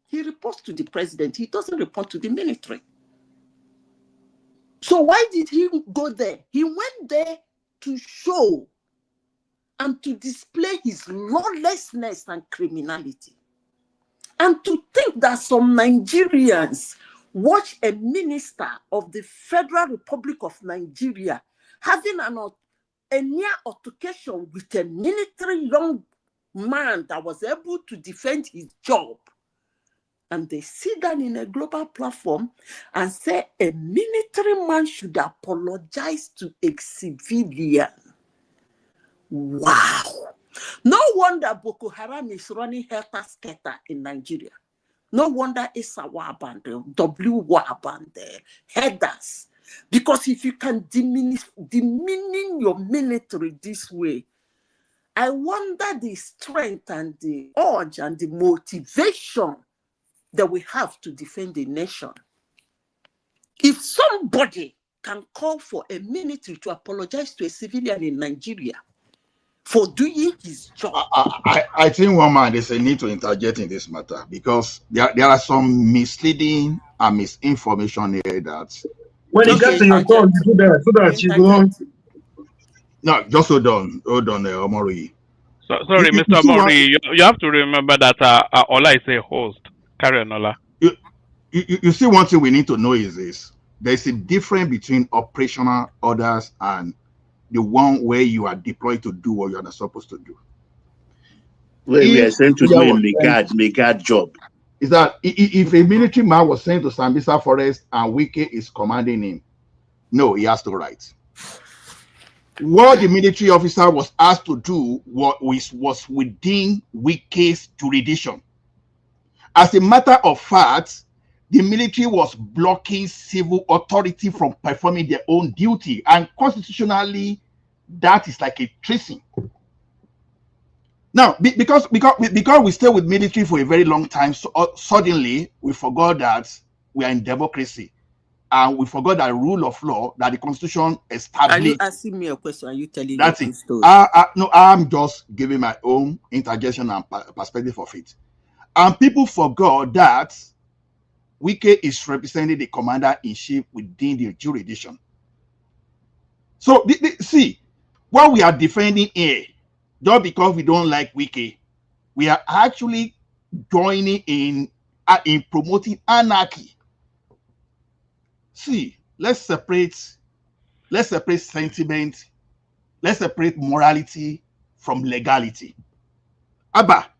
He reports to the president. He doesn't report to the military. So why did he go there? He went there to show and to display his lawlessness and criminality. And to think that some Nigerians watch a minister of the Federal Republic of Nigeria having a near altercation with a military young man that was able to defend his job. And they sit down in a global platform and say a military man should apologize to a civilian. Wow. No wonder Boko Haram is running helter-skelter in Nigeria. No wonder Isawa and the WWAB and the headers. Because if you can diminish your military this way, I wonder the strength and the urge and the motivation that we have to defend the nation. If somebody can call for a military to apologize to a civilian in Nigeria for doing his job. I think one man, there's a need to interject in this matter because there are some misleading and misinformation here that when you get to your turn, you do that so that you go. No, just hold on, Omori. Sorry, Mr. Omori, you have to remember that Ola is a host. Carry on, Ola. You see, one thing we need to know is this: there's a difference between operational orders and the one where you are deployed to do what you are not supposed to do. We are sent to do a was sent, megad job. is that if a military man was sent to Sambisa Forest and Wike is commanding him, no, he has to write. What the military officer was asked to do was within Wike's jurisdiction. As a matter of fact, the military was blocking civil authority from performing their own duty, and constitutionally, that is like a treason. Now, because we stay with military for a very long time, so suddenly we forgot that we are in democracy, and we forgot that rule of law that the Constitution established. Are you asking me a question? Are you telling That's your it. story? No, I'm just giving my own interjection and perspective of it. And people forgot that Wike is representing the commander-in-chief within the jurisdiction. So, see, what we are defending here, just because we don't like Wike, we are actually joining in promoting anarchy. See, let's separate sentiment, let's separate morality from legality. Abba,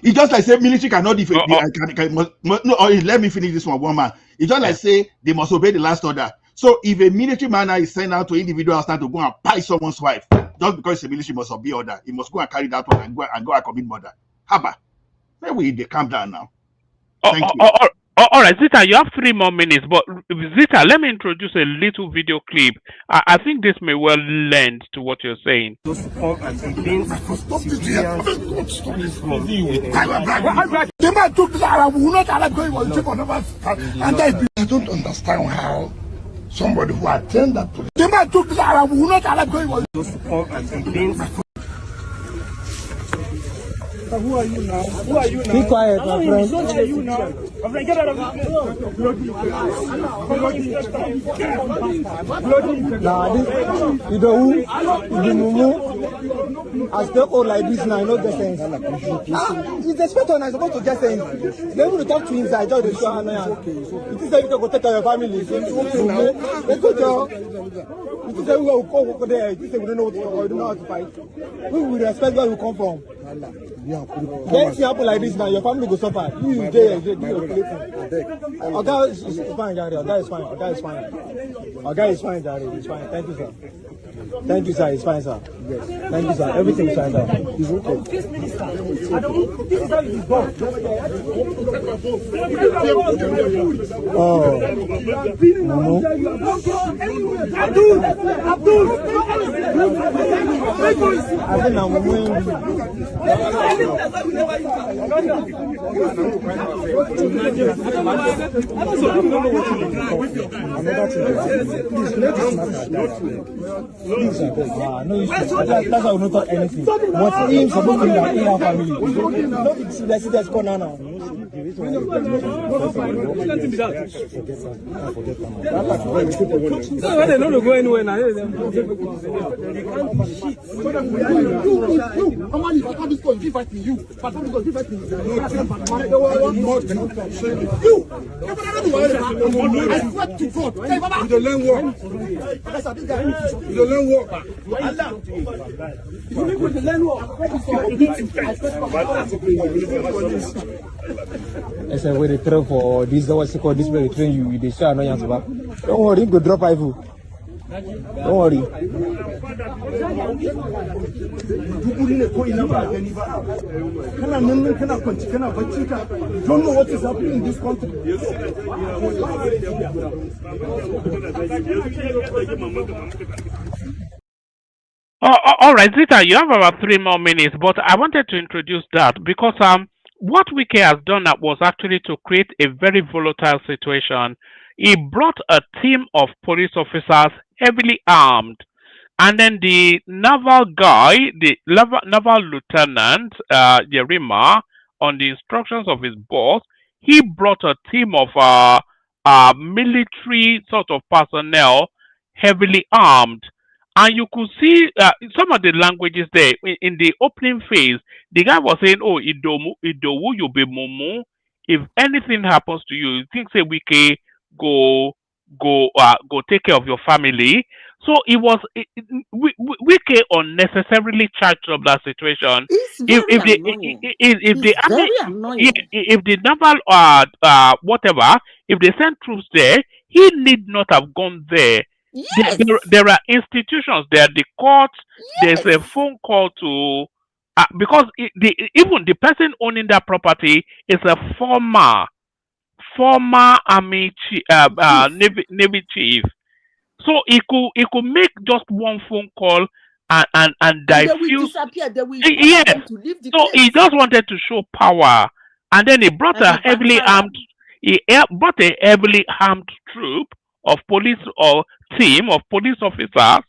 it's just like say military cannot defend. Let me finish this one man. It's just like say they must obey the last order. So if a military man is sent out to individuals to go and buy someone's wife, just because it's a military must obey order, he must go and carry that one and go and commit murder. Haba, maybe they calm down now. Thank you. All right, Zita, you have 3 more minutes, but Zita, let me introduce a little video clip. I think this may well lend to what you're saying. I don't understand how somebody who attend that police. Who are you now? Who are you now? Be quiet, my friend. Who are you now? My friend, get out of here. Nah, this, you know who? You know, I stay old like this now, I know the sense. He's the inspector and I'm supposed to get sense. They will talk to inside, just to show annoyance. It is that you can go take care of your family. Let's go, Joe. It is that we will go there. It is that we don't know how to fight. We will respect where we come from. When things happen like this now, your family go suffer. You there, Oga is fine, Jare. Oga is fine. Oga is fine. Oga is fine, Jare. It's fine. Thank you, sir. Thank you, sir. It's fine, sir. Yes. Thank you, sir. Everything is fine, sir. It's okay. Oh. I think I'm Please, no, that's why I will not talk anything. But him supposed to be in our family. Let's see that's going on now. They don't go anywhere now. I said, when they train for this, what's it called? This way they train you, they say annoyance back. Don't worry, go drop rifle. Don't worry. Don't know what is happening in this country. All right, Zita, you have about 3 more minutes, but I wanted to introduce that because what Wike has done was actually to create a very volatile situation. He brought a team of police officers heavily armed, and then the naval guy, the naval lieutenant, Yerima, on the instructions of his boss, he brought a team of military sort of personnel heavily armed. And you could see some of the languages there in the opening phase. The guy was saying, "Oh, Idowu, you be mumu. If anything happens to you, you think say Wike go take care of your family." So it was Wike unnecessarily charged up that situation. It's very annoying. If the It's army, very yeah, annoying. if the naval whatever, if they send troops there, he need not have gone there. Yes. There are institutions there, the court. There's a Yes. phone call to because even the person owning that property is a former army chief, navy chief. So he could make just one phone call and And they will diffuse. disappear. They will Yes. order them to leave the So he place. just wanted to show power, and then he brought And a it heavily backfired. armed. Brought a heavily armed troop of police or team of police officers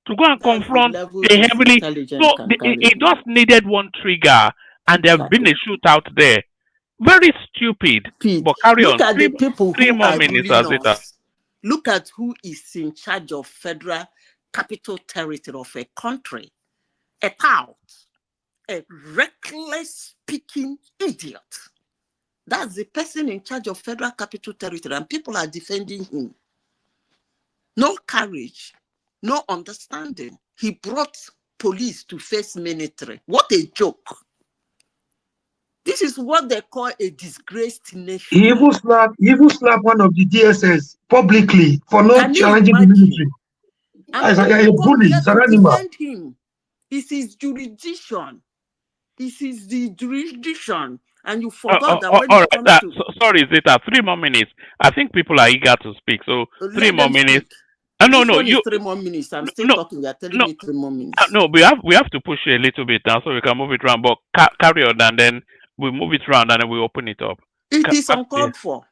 to go and That's the confront level a this heavily. intelligence So can carry. it just needed one trigger, and there have been a shootout there. Very stupid. But carry Look on. at the people Three who more are minutes, ruling Azita. us. Look at who is in charge of federal capital territory of a country. A tout, a reckless speaking idiot. That's the person in charge of federal capital territory, and people are defending him. No courage, no understanding. He brought police to face military. What a joke. This is what they call a disgraced nation. He even slapped one of the DSS publicly for not Can you challenging the imagine? military. And As a people come bully, here it's an to animal. defend him. It's his jurisdiction. This is the jurisdiction. And you forgot that when All it right. comes to... Sorry, Zeta. 3 more minutes. I think people are eager to speak. So 3 Let more them minutes. speak. No, This no. one is You 3 more minutes. I'm still no, talking. You're telling no, me 3 more minutes. no. We have to push you a little bit now so we can move it around. But carry on, and then we move it around, and then we open it up. It is uncalled for.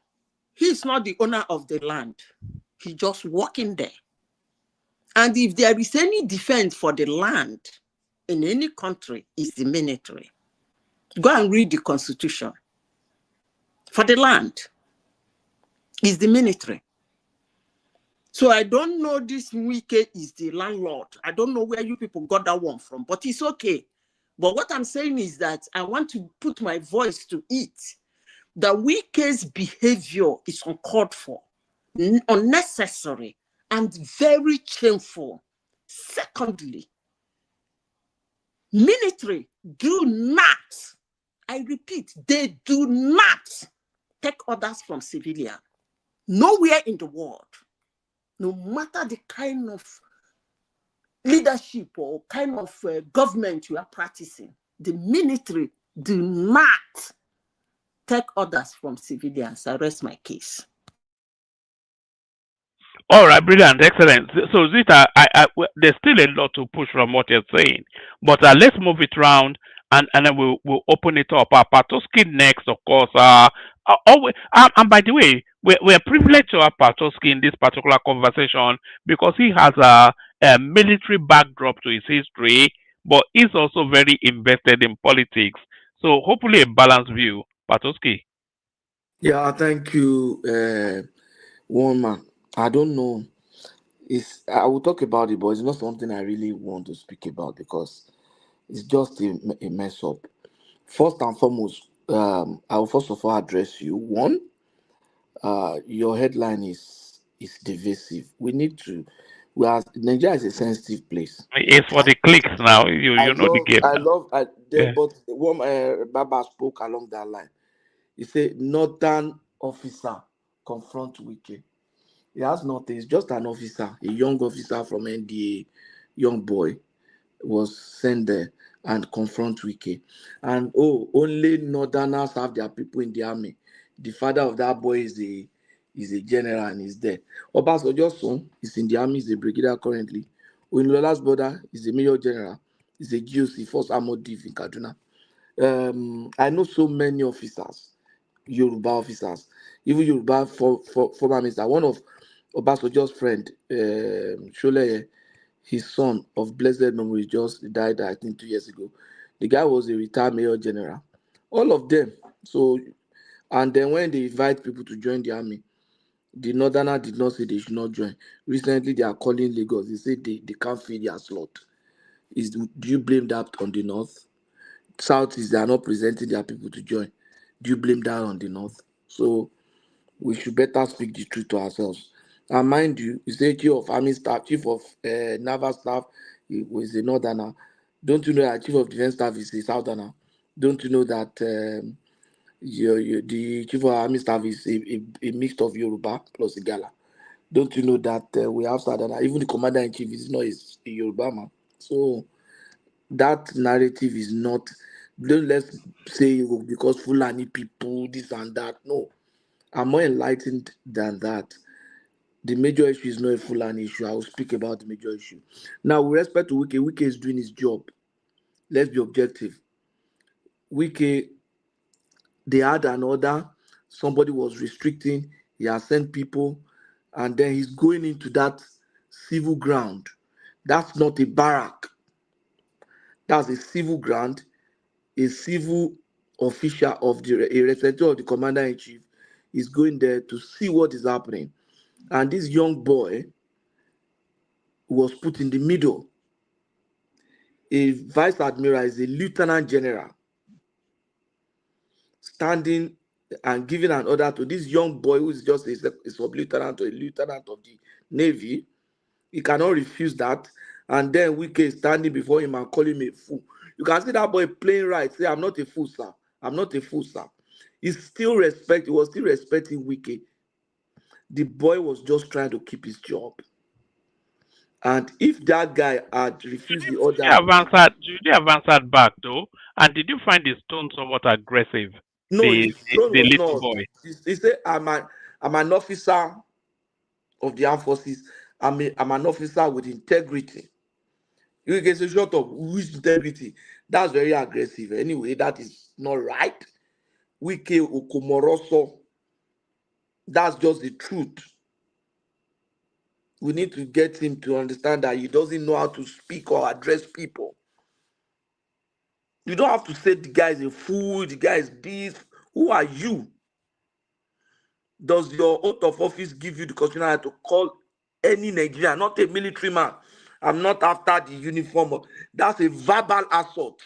He's not the owner of the land. He's just walking there. And if there is any defense for the land in any country, it's the military. Go and read the Constitution. For the land, it's the military. So I don't know this Wike is the landlord. I don't know where you people got that one from, but it's okay. But what I'm saying is that I want to put my voice to it. The Wike's behavior is uncalled for, unnecessary, and very shameful. Secondly, military do not, I repeat, they do not take orders from civilian. Nowhere in the world, no matter the kind of leadership or kind of government you are practicing, the military do not take orders from civilians. I rest my case. All right, brilliant, excellent. So Zita, there's still a lot to push from what you're saying, but let's move it around and then we'll open it up. Patoski next, of course. And by the way, we're privileged to have Patoski in this particular conversation because he has a military backdrop to his history, but he's also very invested in politics. So hopefully a balanced view. Patoski. Yeah, thank you, woman. I don't know. I will talk about it, but it's not something I really want to speak about because it's just a mess up. First and foremost, I will first of all address you. One, your headline is divisive. We need to. Nigeria is a sensitive place. It's for the clicks now. You know the game now. Yeah. But one Baba spoke along that line. He said, Northern officer confront Wike. He has nothing. It's just an officer, a young officer from NDA, young boy, was sent there and confront Wike. And only Northerners have their people in the army. The father of that boy is a general and is there. Obasanjo's son is in the army, is a brigadier currently. Oyinlola's brother is a major general, is a GOC, First Armored Div in Kaduna. I know so many officers, Yoruba officers, even Yoruba former minister. One of Obasanjo's friend, Shole, his son of blessed memory, just died, I think, 2 years ago. The guy was a retired major general. All of them. So, and then when they invite people to join the army, the Northerner did not say they should not join. Recently, they are calling Lagos. They say they can't feed their slot. Do you blame that on the North? South is they are not presenting their people to join. Do you blame that on the North? So we should better speak the truth to ourselves. And mind you, you say chief of army staff, chief of naval staff, he was a northerner. Don't you know that chief of defense staff is a southerner? Don't you know that the chief of army staff is a mix of Yoruba plus Igala? Don't you know that we have southerner? Even the commander in chief is not a Yoruba man. So that narrative is not. Don't let's say because Fulani people this and that. No, I'm more enlightened than that. The major issue is not a Fulani issue. I will speak about the major issue. Now, with respect to Wike, Wike is doing his job. Let's be objective. Wike, they had an order. Somebody was restricting. He has sent people, and then he's going into that civil ground. That's not a barrack. That's a civil ground. A civil official of a representative of the commander in chief is going there to see what is happening. And this young boy was put in the middle. A vice admiral is a lieutenant general standing and giving an order to this young boy who is just a sub-lieutenant or a lieutenant of the navy. He cannot refuse that. And then Wike is standing before him and calling him a fool. You can see that boy playing right. Say, I'm not a fool, sir. I'm not a fool, sir. He was still respecting Wike. The boy was just trying to keep his job. And if that guy had refused the order, Did you have answered back though? And did you find his tone somewhat aggressive? no, his tone The was little not. boy. He said, I'm an officer of the armed forces. I'm an officer with integrity. You can say, shut up, with integrity. That's very aggressive. Anyway, that is not right. Wike Okomoroso. That's just the truth. We need to get him to understand that he doesn't know how to speak or address people. You don't have to say the guy is a fool, the guy is this. Who are you? Does your oath of office give you the constitutional right to call any Nigerian, not a military man? I'm not after the uniform. That's a verbal assault.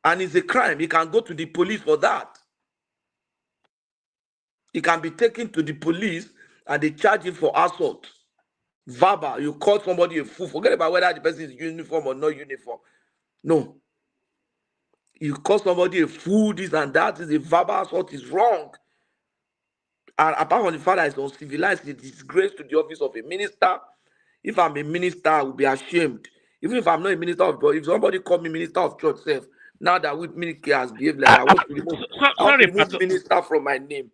And it's a crime. He can go to the police for that. He can be taken to the police and they charge him for assault. Verbal. You call somebody a fool. Forget about whether the person is uniform or not uniform. No. You call somebody a fool, this and that is a verbal assault, is wrong. And apart from the fact that it's uncivilized, it's a disgrace to the office of a minister. If I'm a minister, I will be ashamed. Even if I'm not a minister of God, if somebody call me minister of church self, now that with ministry has behaved like that, I want to remove minister from my name.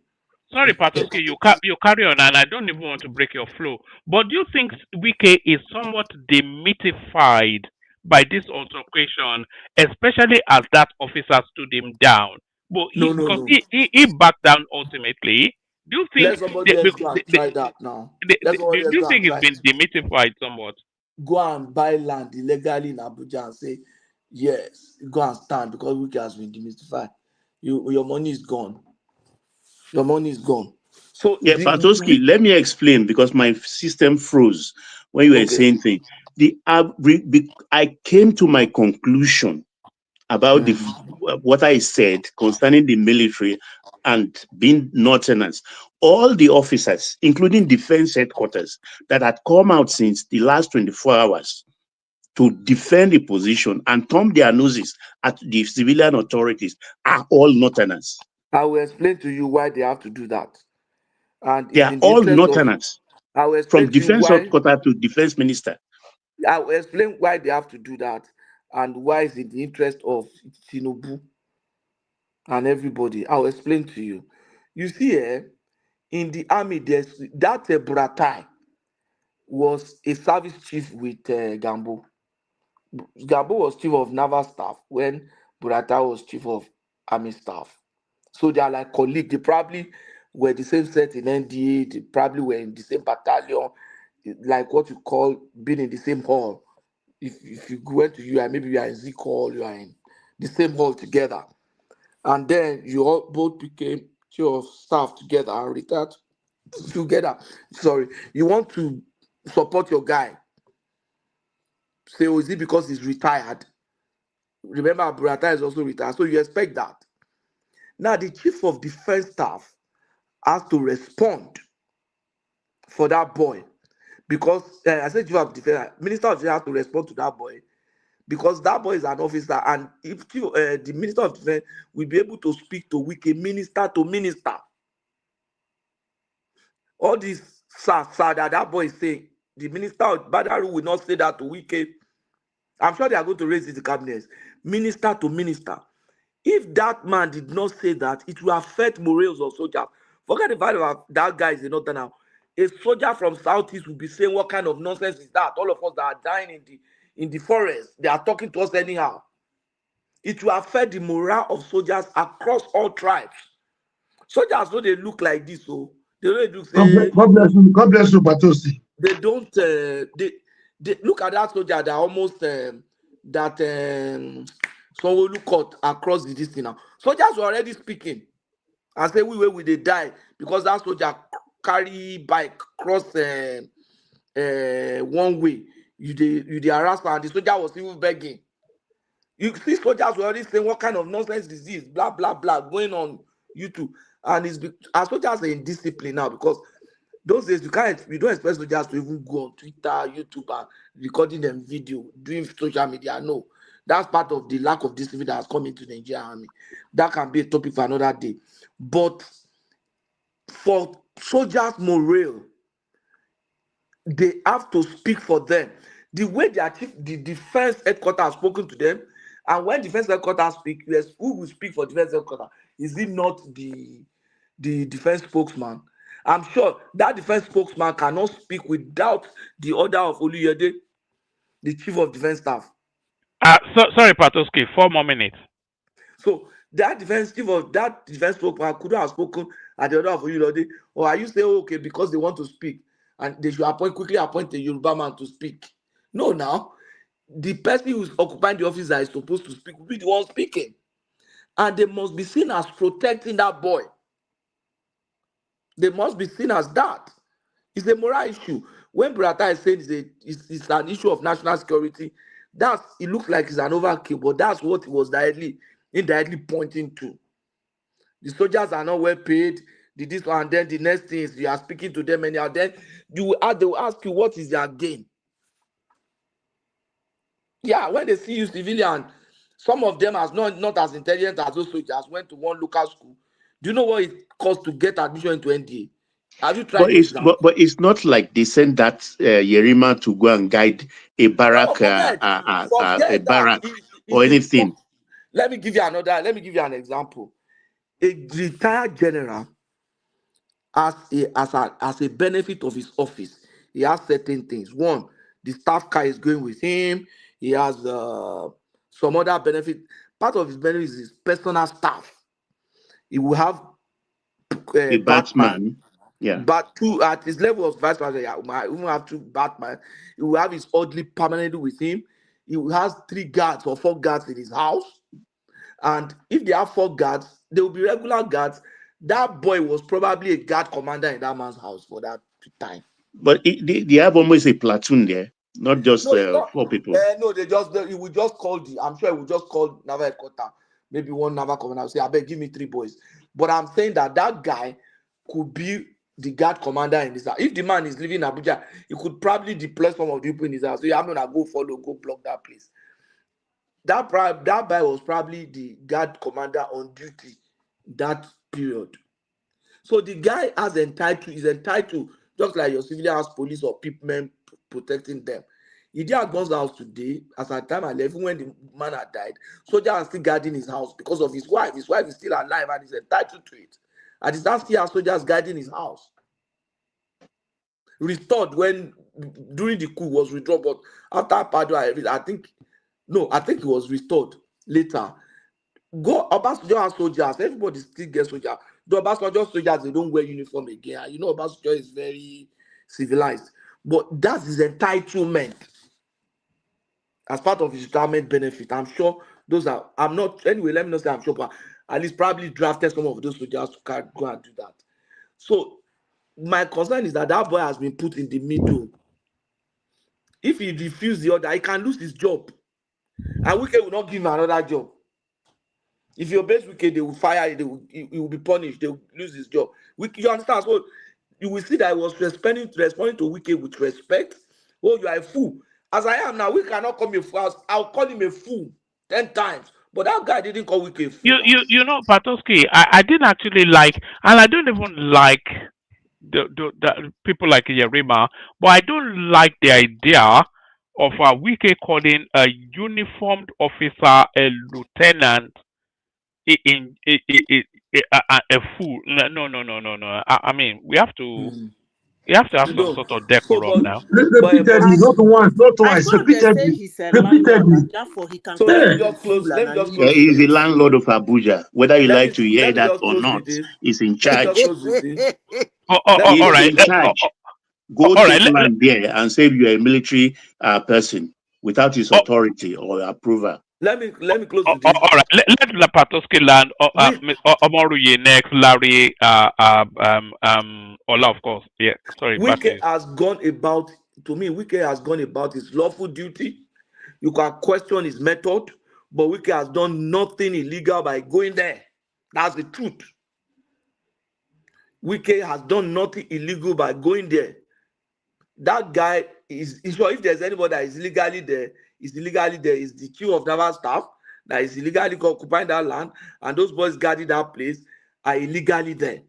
Sorry, Patoski, you carry on, and I don't even want to break your flow. But do you think Wike is somewhat demythified by this altercation, especially as that officer stood him down? But because No. he backed down ultimately. Do you think Let somebody else go and try that now. Let do somebody else you go and think it's try been it. demythified somewhat? Go and buy land illegally in Abuja and say, yes, go and stand because Wike has been demystified. Your money is gone. Your money is gone. So Yeah, Patoski, let me explain because my system froze when you were saying things. I came to my conclusion about what I said concerning the military and being northerners. All the officers, including defense headquarters, that had come out since the last 24 hours to defend the position and thumb their noses at the civilian authorities are all northerners. I will explain to you why they have to do that. And They it's are in the all interest of, northerners, I will from explain to you defense why. headquarters to defense minister. I will explain why they have to do that and why it's in the interest of Tinubu and everybody. I'll explain to you. You see, in the army, there's that Buratai was a service chief with Gambo. Gambo was chief of naval staff when Buratai was chief of army staff. So they are like colleagues. They probably were the same set in NDA. They probably were in the same battalion, like what you call being in the same hall. If you went to UI, maybe you are in Zeke hall, you are in the same hall together. And then you all both became chief of staff together and retired together. Sorry, you want to support your guy. Say, oh, is it because he's retired? Remember, Burata is also retired, so you expect that. Now, the chief of defense staff has to respond for that boy. Because I said Chief of Defense, Minister of Defense has to respond to that boy. Because that boy is an officer, and if the Minister of Defense will be able to speak to Wike minister to minister, all this that boy is saying, the Minister of Badaru will not say that to Wike. I'm sure they are going to raise it to cabinet, minister to minister. If that man did not say that, it will affect morals of soldiers. Forget the fact that that guy is a northern now. A soldier from Southeast will be saying, what kind of nonsense is that? All of us that are dying in the forest, they are talking to us anyhow. It will affect the morale of soldiers across all tribes. Soldiers know they look like this, so they don't look say. God bless you, Batosi. They don't. They look at that soldier. They're almost that someone look out across the distance now. Soldiers were already speaking and say we will they die because that soldier carry bike cross one way. You the harassment, and the soldier was even begging. You see, soldiers were already saying what kind of nonsense is this, blah blah blah, going on YouTube, and our soldiers are in discipline now because those days you don't expect soldiers to even go on Twitter, YouTube, and recording them video, doing social media. No, that's part of the lack of discipline that has come into the Nigerian army. That can be a topic for another day. But for soldiers' morale, they have to speak for them. The way they achieve, the defense headquarters has spoken to them, and when defense headquarters speak, yes, who will speak for defense headquarters? Is it not the defense spokesman? I'm sure that defense spokesman cannot speak without the order of Oluyede, the chief of defense staff. Sorry, Patoski, 4 more minutes. So that defense spokesman could have spoken at the order of Oluyede, or are you saying okay because they want to speak and they should quickly appoint a Yoruba man to speak? No, now the person who's occupying the office that is supposed to speak will be the one speaking, and they must be seen as protecting that boy. They must be seen as that. It's a moral issue. When Burata is saying it's an issue of national security, it looks like it's an overkill, but that's what it was indirectly pointing to. The soldiers are not well paid. This one, and then the next thing is you are speaking to them, and then they will ask you what is their gain. Yeah, when they see you civilian, some of them are not as intelligent as those soldiers went to one local school. Do you know what it costs to get admission into NDA? Have you tried the exam? But it's not like they send that Yerima to go and guide a barrack, Forget a barrack that. or anything. Let me give you an example. A retired general, as a benefit of his office, he has certain things. One, the staff car is going with him. He has some other benefit. Part of his benefit is his personal staff. He will have a Batman. Yeah. But two at his level of vice president, he will have 2 Batman. He will have his orderly permanently with him. He has 3 guards or 4 guards in his house. And if they have 4 guards, they will be regular guards. That boy was probably a guard commander in that man's house for that time. But they have almost a platoon there, not just 4 people. No, he will just call I'm sure he will just call Naval Headquarters, maybe one Naval commander, say, I beg, give me 3 boys. But I'm saying that guy could be the guard commander in his house. If the man is living in Abuja, he could probably deploy some of the people in his house. So I'm gonna go block that place. That guy was probably the guard commander on duty that period. So the guy is entitled, just like your civilian house police or people men protecting them. He did God's house today, as at time I left, even when the man had died, soldiers are still guarding his house because of his wife. His wife is still alive and he's entitled to it. And his still has soldiers guarding his house. Restored during the coup was withdrawn, but after Padua, I think it was restored later. Obasanjo has soldiers, everybody still gets soldiers. The Obasanjo soldiers, they don't wear uniform again. You know, Obasanjo is very civilized. But that's his entitlement as part of his retirement benefit. I'm sure anyway, let me not say I'm sure, but at least probably drafted some of those soldiers to go and do that. So my concern is that boy has been put in the middle. If he refuses the order, he can lose his job. And Wike will not give him another job. If he obeys Wike, they will fire him, he will be punished, they will lose his job. You understand? So you will see that I was responding to Wike with respect. Oh, you are a fool. As I am now, we cannot call me a fool. I'll call him a fool 10 times. But that guy didn't call Wike a fool. You know, Patoski, I didn't actually like, and I don't even like the people like Yerima, but I don't like the idea of a Wike calling a uniformed officer a lieutenant a fool. No. I mean, we have to have some sort of decorum now. Repeatedly, not once, not I twice, thought they say repeatedly. he's a landlord, Repeatedly. and therefore he can So call let me him a just close. fool Let and me an just close He with is the this. landlord of Abuja. Whether you like to hear Let me that just or close not, with this. he's in Let me charge. just close with this. He Let me is close right. in with this. charge. Go all take right. land there and say you are a military person without his authority or approval. Let me close with this. All right. Let Lapatoski land. Omoruye next. Larry. Ola, of course. Yeah. Sorry. Back to Wike you. has gone about, to me, Wike has gone about his lawful duty. You can question his method, but Wike has done nothing illegal by going there. That's the truth. Wike has done nothing illegal by going there. That guy is sure if there's anybody that is illegally there, is the chief of naval staff that is illegally occupying that land, and those boys guarding that place are illegally there.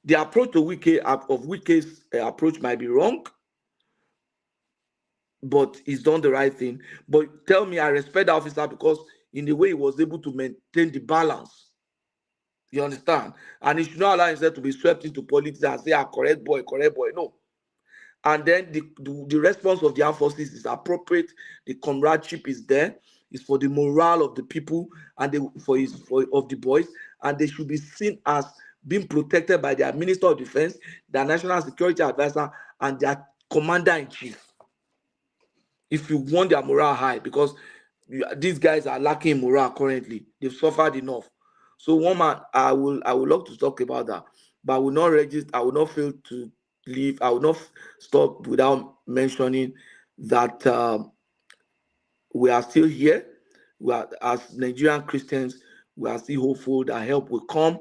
The approach to Wike's approach might be wrong, but he's done the right thing. But tell me, I respect the officer because in the way he was able to maintain the balance. You understand? And he should not allow himself to be swept into politics and say, correct boy. No. And then the response of the armed forces is appropriate. The comradeship is there. It's for the morale of the people and of the boys, and they should be seen as being protected by their Minister of Defense, their National Security Advisor, and their Commander-in-Chief. If you want their morale high, because these guys are lacking morale currently, they've suffered enough. So, one man, I would love to talk about that, but I will not register. I will not fail to leave. I will not stop without mentioning that we are still here. We are, as Nigerian Christians, we are still hopeful that help will come.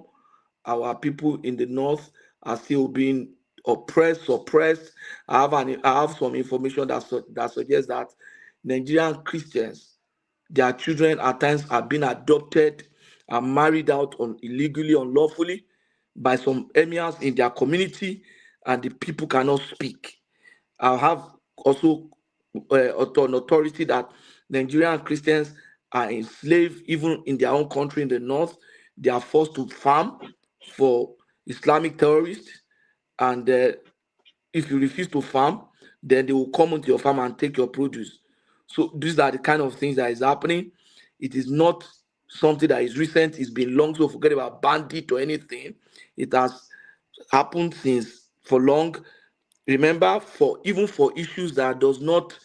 Our people in the north are still being suppressed. I have some information that suggests that Nigerian Christians, their children at times are being adopted and married out illegally, unlawfully by some emirs in their community, and the people cannot speak. I have also an authority that Nigerian Christians are enslaved even in their own country in the north. They are forced to farm for Islamic terrorists, and if you refuse to farm, then they will come into your farm and take your produce. So these are the kind of things that is happening. It is not something that is recent. It's been long, so forget about bandit or anything. It has happened since for long. Remember, even for issues that does not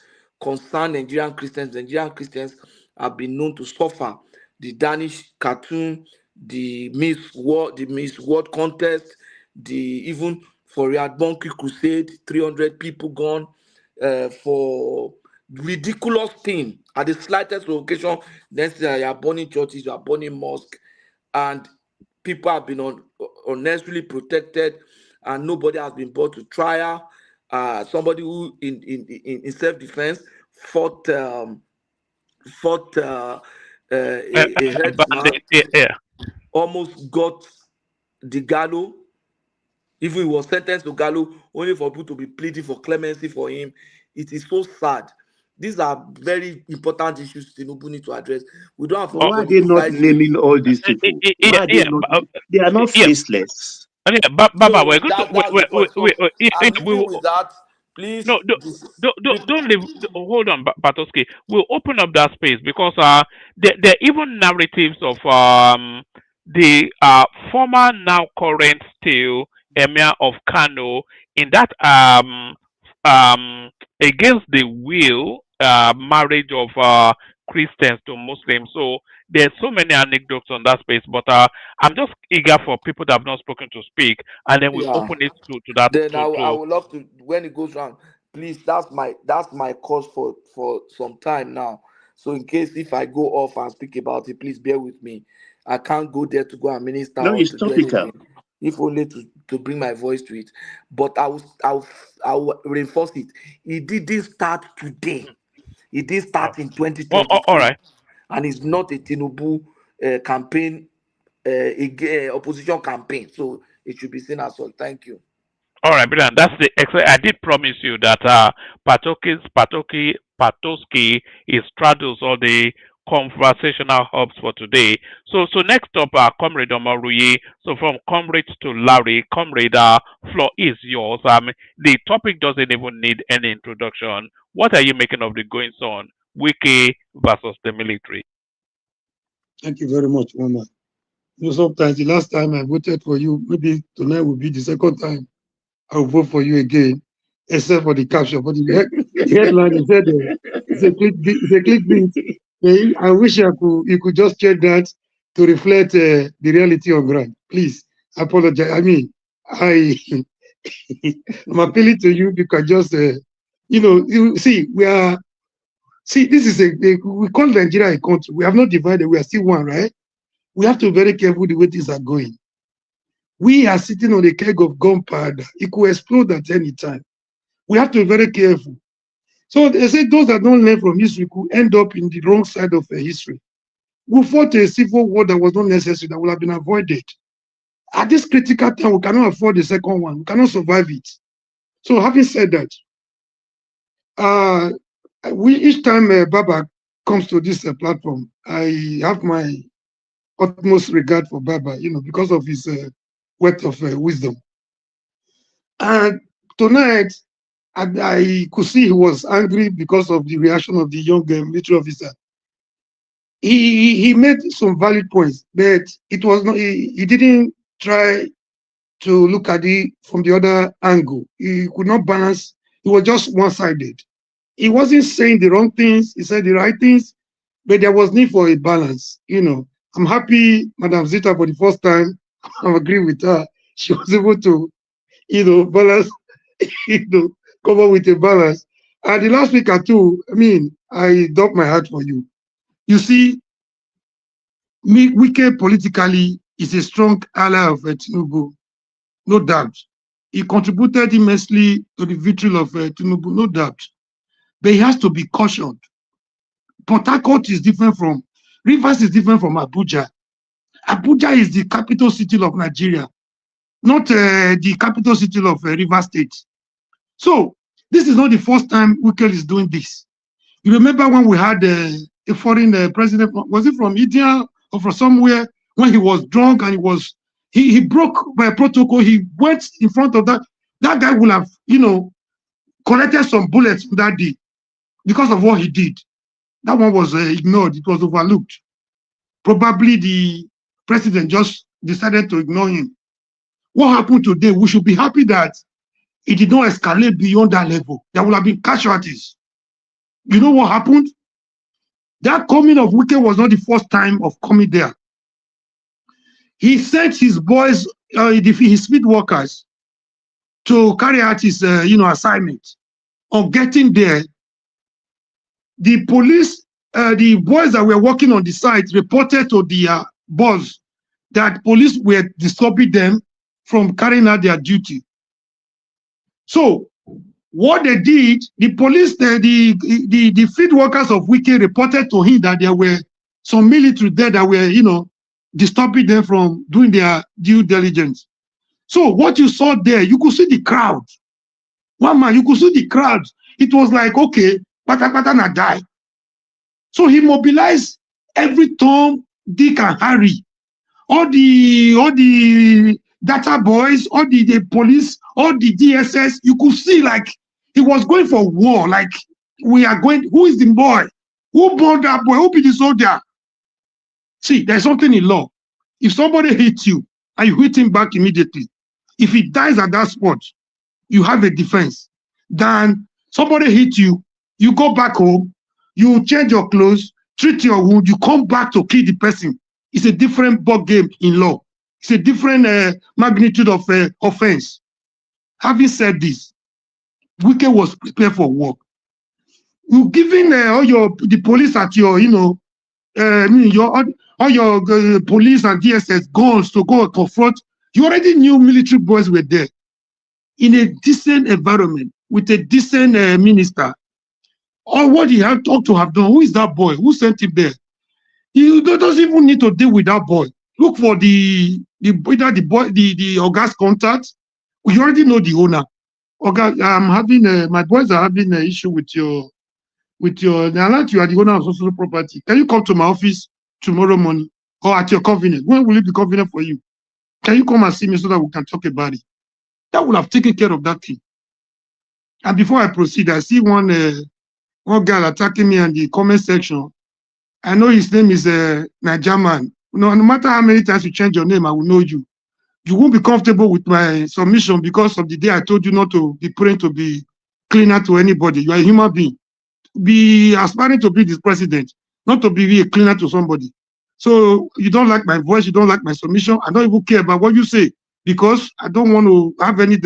concern Nigerian Christians have been known to suffer. The Danish cartoon, the Miss World contest, even for Riyad Bonki Crusade, 300 people gone for ridiculous thing at the slightest location. Then say you are burning churches, you are burning mosque, and people have been unnecessarily protected, and nobody has been brought to trial. Somebody who in self-defense fought a headsman, almost got the gallows. Even he was sentenced to gallows, only for people to be pleading for clemency for him. It is so sad. These are very important issues Tinubu need to address. We don't have to But why are everybody they not decide. naming all these people? Why are they not? They are not faceless. Baba, we're going to That's the point. So I'm leaving will. with that. Please. No, don't leave. Hold on, Patoski. We'll open up that space because there are even narratives of the former, now current, still emir of Kano in that against the will marriage of Christians to Muslims. So there's so many anecdotes on that space, but I'm just eager for people that have not spoken to speak, and then we Yeah. open it to that Then I to. would love to when it goes round. Please, that's my cause for some time now. So in case if I go off and speak about it, please bear with me. I can't go there to go and minister No, or it's to do topical. anything. If only to to bring my voice to it. But I'll reinforce it. It didn't start today. It did start in 2023. all right. And it's not a Tinubu campaign, opposition campaign. So it should be seen as such. Thank you. All right, brilliant. That's the excellent. I did promise you that Patoski straddles all the conversational hubs for today. So next up, Comrade Omoruye. So from Comrade to Larry, Comrade, floor is yours. The topic doesn't even need any introduction. What are you making of the goings on, Wike versus the military? Thank you very much, Mama. You know, sometimes the last time I voted for you, maybe tonight will be the second time I will vote for you again, except for the caption. But the headline is said it's a clickbait. I wish you could just check that to reflect the reality on ground. Please, I apologize. I mean, I'm appealing to you because just you see, this is we call Nigeria a country. We have not divided. We are still one, right? We have to be very careful the way things are going. We are sitting on a keg of gunpowder. It could explode at any time. We have to be very careful. So they say those that don't learn from history could end up in the wrong side of history. We fought a civil war that was not necessary, that would have been avoided. At this critical time, we cannot afford the second one. We cannot survive it. So having said that, each time Baba comes to this platform, I have my utmost regard for Baba, because of his wealth of wisdom. And tonight, I could see he was angry because of the reaction of the young military officer. He made some valid points, but it was not. He didn't try to look at it from the other angle. He could not balance. He was just one-sided. He wasn't saying the wrong things. He said the right things, but there was need for a balance. I'm happy, Madam Zita, for the first time. I agree with her. She was able to, balance, come up with a balance. And the last week or two, I dropped my heart for you. You see, Wike politically is a strong ally of Tinubu, no doubt. He contributed immensely to the victory of Tinubu, no doubt. But he has to be cautioned. Port Harcourt is different from, Rivers is different from Abuja. Abuja is the capital city of Nigeria, not the capital city of Rivers State. So this is not the first time Wike is doing this. You remember when we had a foreign president, was it from India or from somewhere, when he was drunk and he broke by protocol, he went in front of that guy would have, collected some bullets that day because of what he did. That one was ignored, it was overlooked. Probably the president just decided to ignore him. What happened today? We should be happy that it did not escalate beyond that level. There would have been casualties. You know what happened? That coming of Wike was not the first time of coming there. He sent his boys, his speed workers, to carry out his, assignment. On getting there, the police, the boys that were working on the site reported to the boss that police were disturbing them from carrying out their duty. So what they did, the police, the field workers of Wike reported to him that there were some military there that were, disturbing them from doing their due diligence. So what you saw there, you could see the crowd. One man, you could see the crowd. It was like, okay, pata na die. So he mobilized every Tom, Dick, and Harry. All the data boys, all the police, all the DSS, you could see like he was going for war. Like, we are going, who is the boy? Who bought that boy? Who be the soldier? See, there's something in law. If somebody hits you and you hit him back immediately, if he dies at that spot, you have a defense. Then somebody hit you, you go back home, you change your clothes, treat your wound, you come back to kill the person. It's a different ball game in law. It's a different magnitude of offense. Having said this, Wike was prepared for war. You giving the police at your, all your police and DSS guns to go confront, You already knew military boys were there in a decent environment with a decent minister. All what he had ought to have done. Who is that boy? Who sent him there? He doesn't even need to deal with that boy. Look for the August contact. We already know the owner. Oga, I'm having my boys are having an issue with your now that you are the owner of social property. Can you come to my office tomorrow morning or at your convenience? When will it be convenient for you? Can you come and see me so that we can talk about it? That would have taken care of that thing. And before I proceed, I see one guy attacking me in the comment section. I know his name is Nyesom. No matter how many times you change your name, I will know you. You won't be comfortable with my submission because of the day I told you not to be praying to be cleaner to anybody. You are a human being. Be aspiring to be this president, not to be a cleaner to somebody. So you don't like my voice, you don't like my submission. I don't even care about what you say because I don't want to have any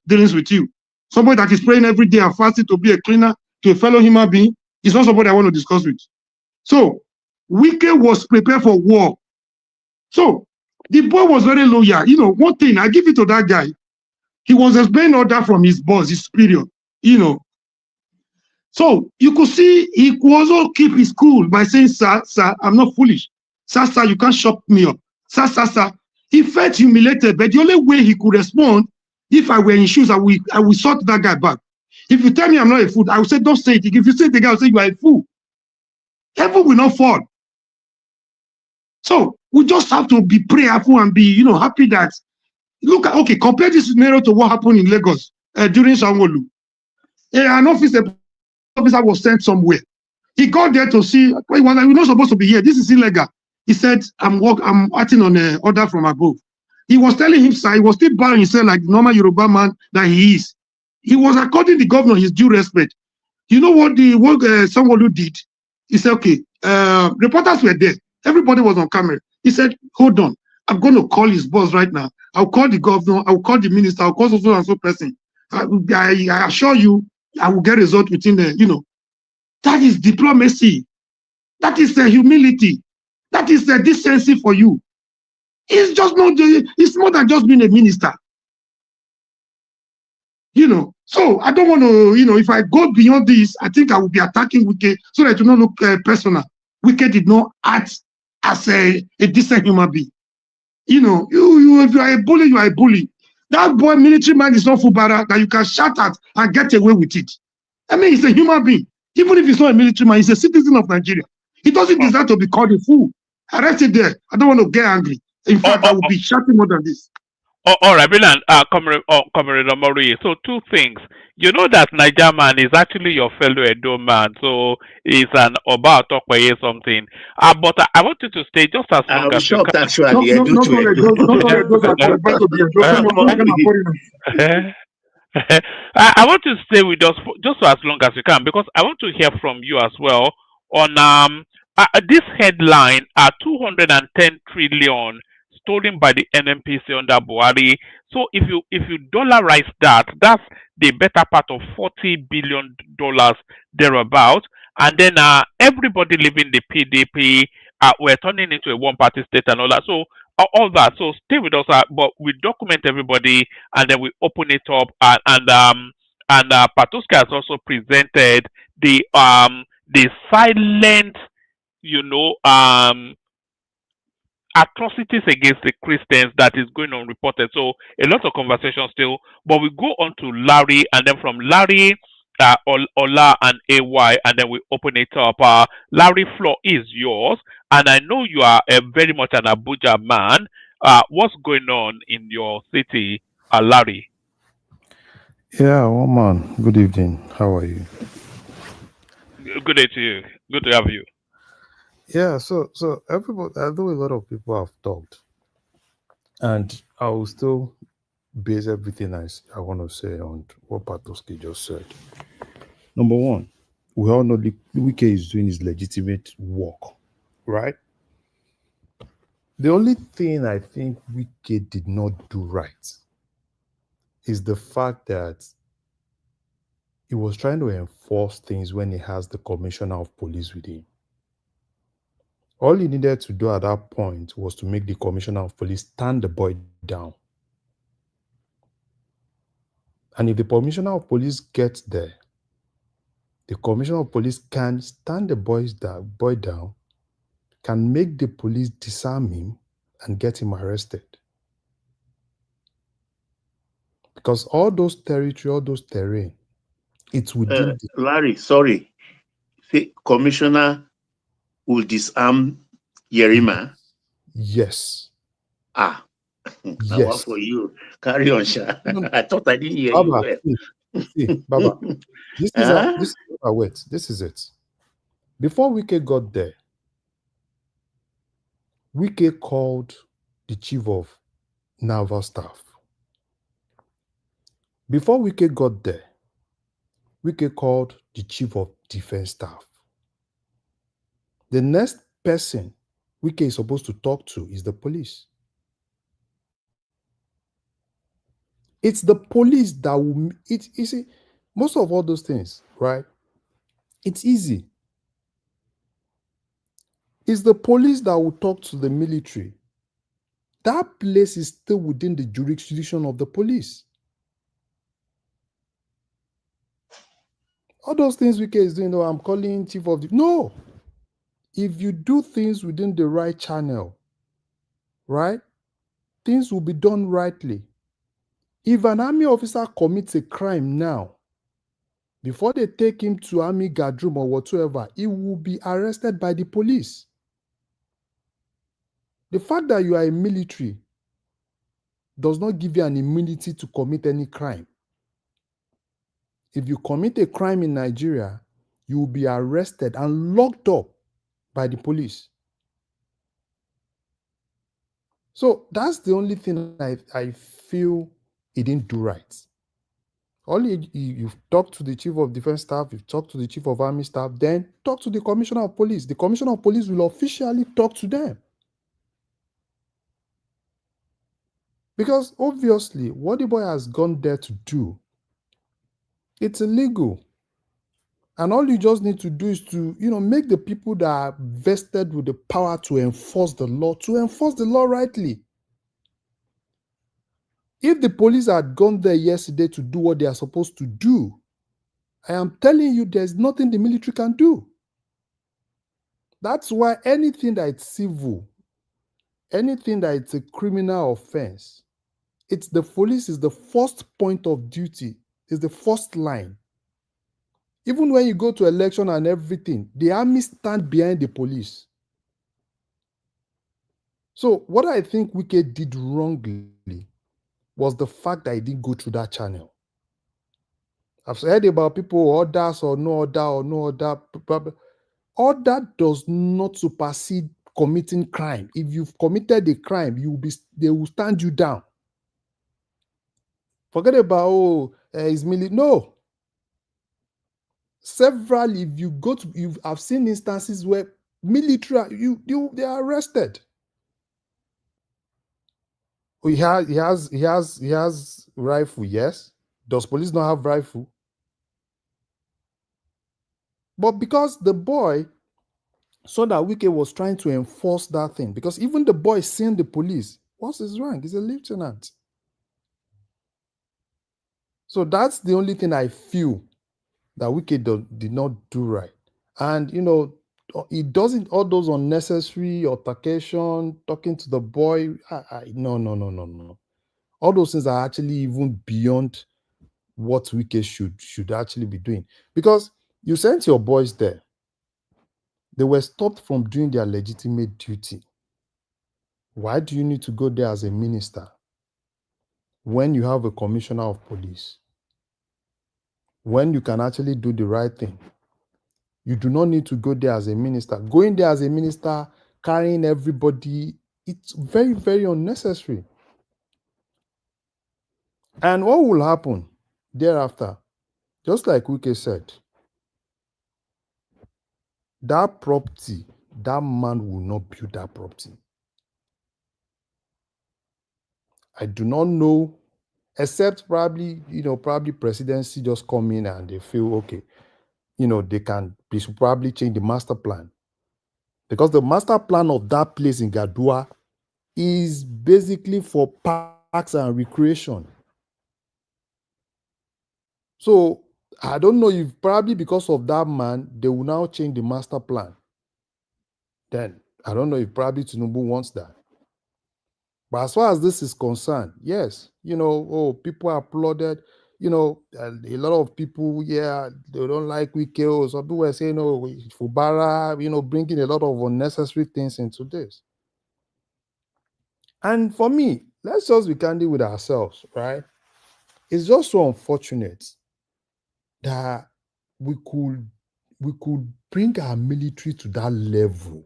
dealings with you. Somebody that is praying every day and fasting to be a cleaner to a fellow human being is not somebody I want to discuss with. So Wike was prepared for war. So the boy was very loyal. You know, one thing, I give it to that guy. He was obeying order from his boss, his superior, you know. So you could see he could also keep his cool by saying, sir, I'm not foolish. Sir, you can't shut me up. Sir. He felt humiliated, but the only way he could respond, if I were in shoes, I will sort that guy back. If you tell me I'm not a fool, I will say, don't say it. If you say it again, I will say you are a fool. Heaven will not fall. So we just have to be prayerful and be, you know, happy that, look, okay, compare this scenario to what happened in Lagos during Sanwo-Olu. An officer was sent somewhere. He got there to see, we're not supposed to be here. This is illegal. He said, I'm acting on an order from above. He was telling him, sir, he was still bowing himself like the normal Yoruba man that he is. He was according the governor his due respect. You know what Sanwo-Olu did? He said, okay, reporters were there. Everybody was on camera. He said, hold on. I'm going to call his boss right now. I'll call the governor. I'll call the minister. I'll call so and so person. I assure you, I will get result within the, you know. That is diplomacy. That is the humility. That is the decency for you. It's just not, it's more than just being a minister. You know, so I don't want to, you know, if I go beyond this, I think I will be attacking Wike so that it will not look personal. Wike did not act as a decent human being. You know, if you are a bully, you are a bully. That boy, military man, is not Fubara that you can shout at and get away with it. I mean, he's a human being. Even if he's not a military man, he's a citizen of Nigeria. He doesn't deserve to be called a fool. Arrest it there. I don't want to get angry. In fact, I will be shouting more than this. All right, Brilliant. Comrade Omori. So two things. You know that Niger man is actually your fellow Edo man, so he's an Oba Otokwaye something. But I want you to stay just as long I'm as you shocked can. actually. I want to stay with us just for as long as you can because I want to hear from you as well on this headline: 210 trillion stolen by the NNPC under Buhari. So if you dollarize that, that's the better part of $40 billion thereabout. And then everybody leaving the PDP, we're turning into a one-party state and all that. So all that. So stay with us, but we document everybody and then we open it up. And Patoska has also presented the silent, atrocities against the Christians that is going unreported. So a lot of conversation still, but we go on to Larry, and then from Larry, Ola and AY, and then we open it up. Larry, floor is yours, and I know you are very much an Abuja man. What's going on in your city, Larry? Yeah, man. Good evening. How are you? Good day to you. Good to have you. Yeah, so everybody, I know a lot of people have talked, and I will still base everything I want to say on what Patoski just said. Number one, we all know Wike is doing his legitimate work, right? The only thing I think Wike did not do right is the fact that he was trying to enforce things when he has the commissioner of police with him. All he needed to do at that point was to make the commissioner of police stand the boy down And if the commissioner of police gets there, the commissioner of police can stand the boy down, can make the police disarm him and get him arrested. Because all those territory, all those terrain, it's within the... Larry, sorry. The commissioner will disarm Yerima. Yes. Ah, now what Yes. for you? Carry on, Sha. No, I thought I didn't hear you Baba, well. Baba, this is Huh? wait, this is it. Before Wike got there, Wike called the chief of naval staff. Before Wike got there, Wike called the chief of defense staff. The next person Wike is supposed to talk to is the police. It's the police that will... You see, most of all those things, right? It's easy. It's the police that will talk to the military. That place is still within the jurisdiction of the police. All those things Wike is doing, I'm calling chief of... No! If you do things within the right channel, right, things will be done rightly. If an army officer commits a crime now, before they take him to army guard room or whatsoever, he will be arrested by the police. The fact that you are a military does not give you an immunity to commit any crime. If you commit a crime in Nigeria, you will be arrested and locked up by the police. So that's the only thing I feel he didn't do right. Only you've talked to the chief of defense staff, you've talked to the chief of army staff, then talk to the commissioner of police. The commissioner of police will officially talk to them. Because obviously, what the boy has gone there to do, it's illegal. And all you just need to do is to, make the people that are vested with the power to enforce the law rightly. If the police had gone there yesterday to do what they are supposed to do, I am telling you, there's nothing the military can do. That's why anything that is civil, anything that is a criminal offense, it's the police is the first point of duty, is the first line. Even when you go to election and everything, the army stand behind the police. So what I think Wike did wrongly was the fact that he didn't go through that channel. I've heard about people orders or no order or no order. Order does not supersede committing crime. If you've committed a crime, they will stand you down. Forget about it's military. No. Several, if you go to, I've seen instances where military, they are arrested. He has rifle, yes. Does police not have rifle? But because the boy saw that Wike was trying to enforce that thing, because even the boy seeing the police, what's his rank? He's a lieutenant. So that's the only thing I feel that Wike did not do right. And, it doesn't, all those unnecessary altercation, talking to the boy, no. All those things are actually even beyond what Wike should actually be doing. Because you sent your boys there. They were stopped from doing their legitimate duty. Why do you need to go there as a minister when you have a commissioner of police? When you can actually do the right thing? You do not need to go there as a minister. Going there as a minister, carrying everybody, it's very, very unnecessary. And what will happen thereafter? Just like Wike said, that property, that man will not build that property. I do not know, except probably presidency just come in and they feel, okay, they should probably change the master plan. Because the master plan of that place in Gadua is basically for parks and recreation. So I don't know if probably because of that man, they will now change the master plan. Then I don't know if probably Tinubu wants that. But as far as this is concerned, yes, people applauded. And a lot of people, yeah, they don't like Wike. Some people were saying, oh, Fubara, bringing a lot of unnecessary things into this. And for me, let's just be candid with ourselves, right? It's just so unfortunate that we could bring our military to that level.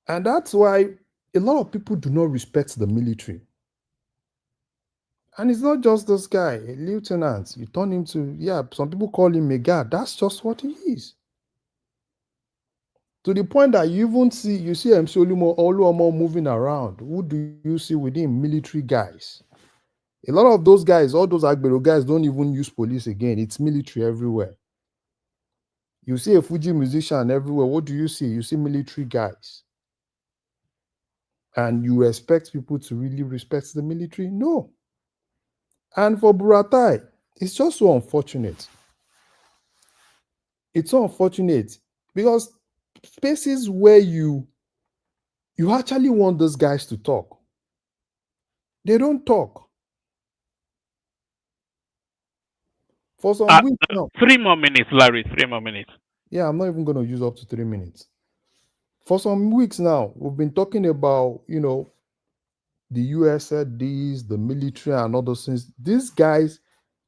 And that's why a lot of people do not respect the military. And it's not just this guy, a lieutenant. You turn him to, some people call him a guard. That's just what he is. To the point that you see MC Oluomo moving around. Who do you see within military guys? A lot of those guys, all those Agbero guys, don't even use police again. It's military everywhere. You see a Fuji musician everywhere. What do you see? You see military guys. And you expect people to really respect the military? No. And for Buratai, it's just so unfortunate. It's so unfortunate because spaces where you actually want those guys to talk, they don't talk. For some weeks now. 3 more minutes, Larry. 3 more minutes. Yeah, I'm not even going to use up to 3 minutes. For some weeks now, we've been talking about, the US said these, the military and all those things. These guys,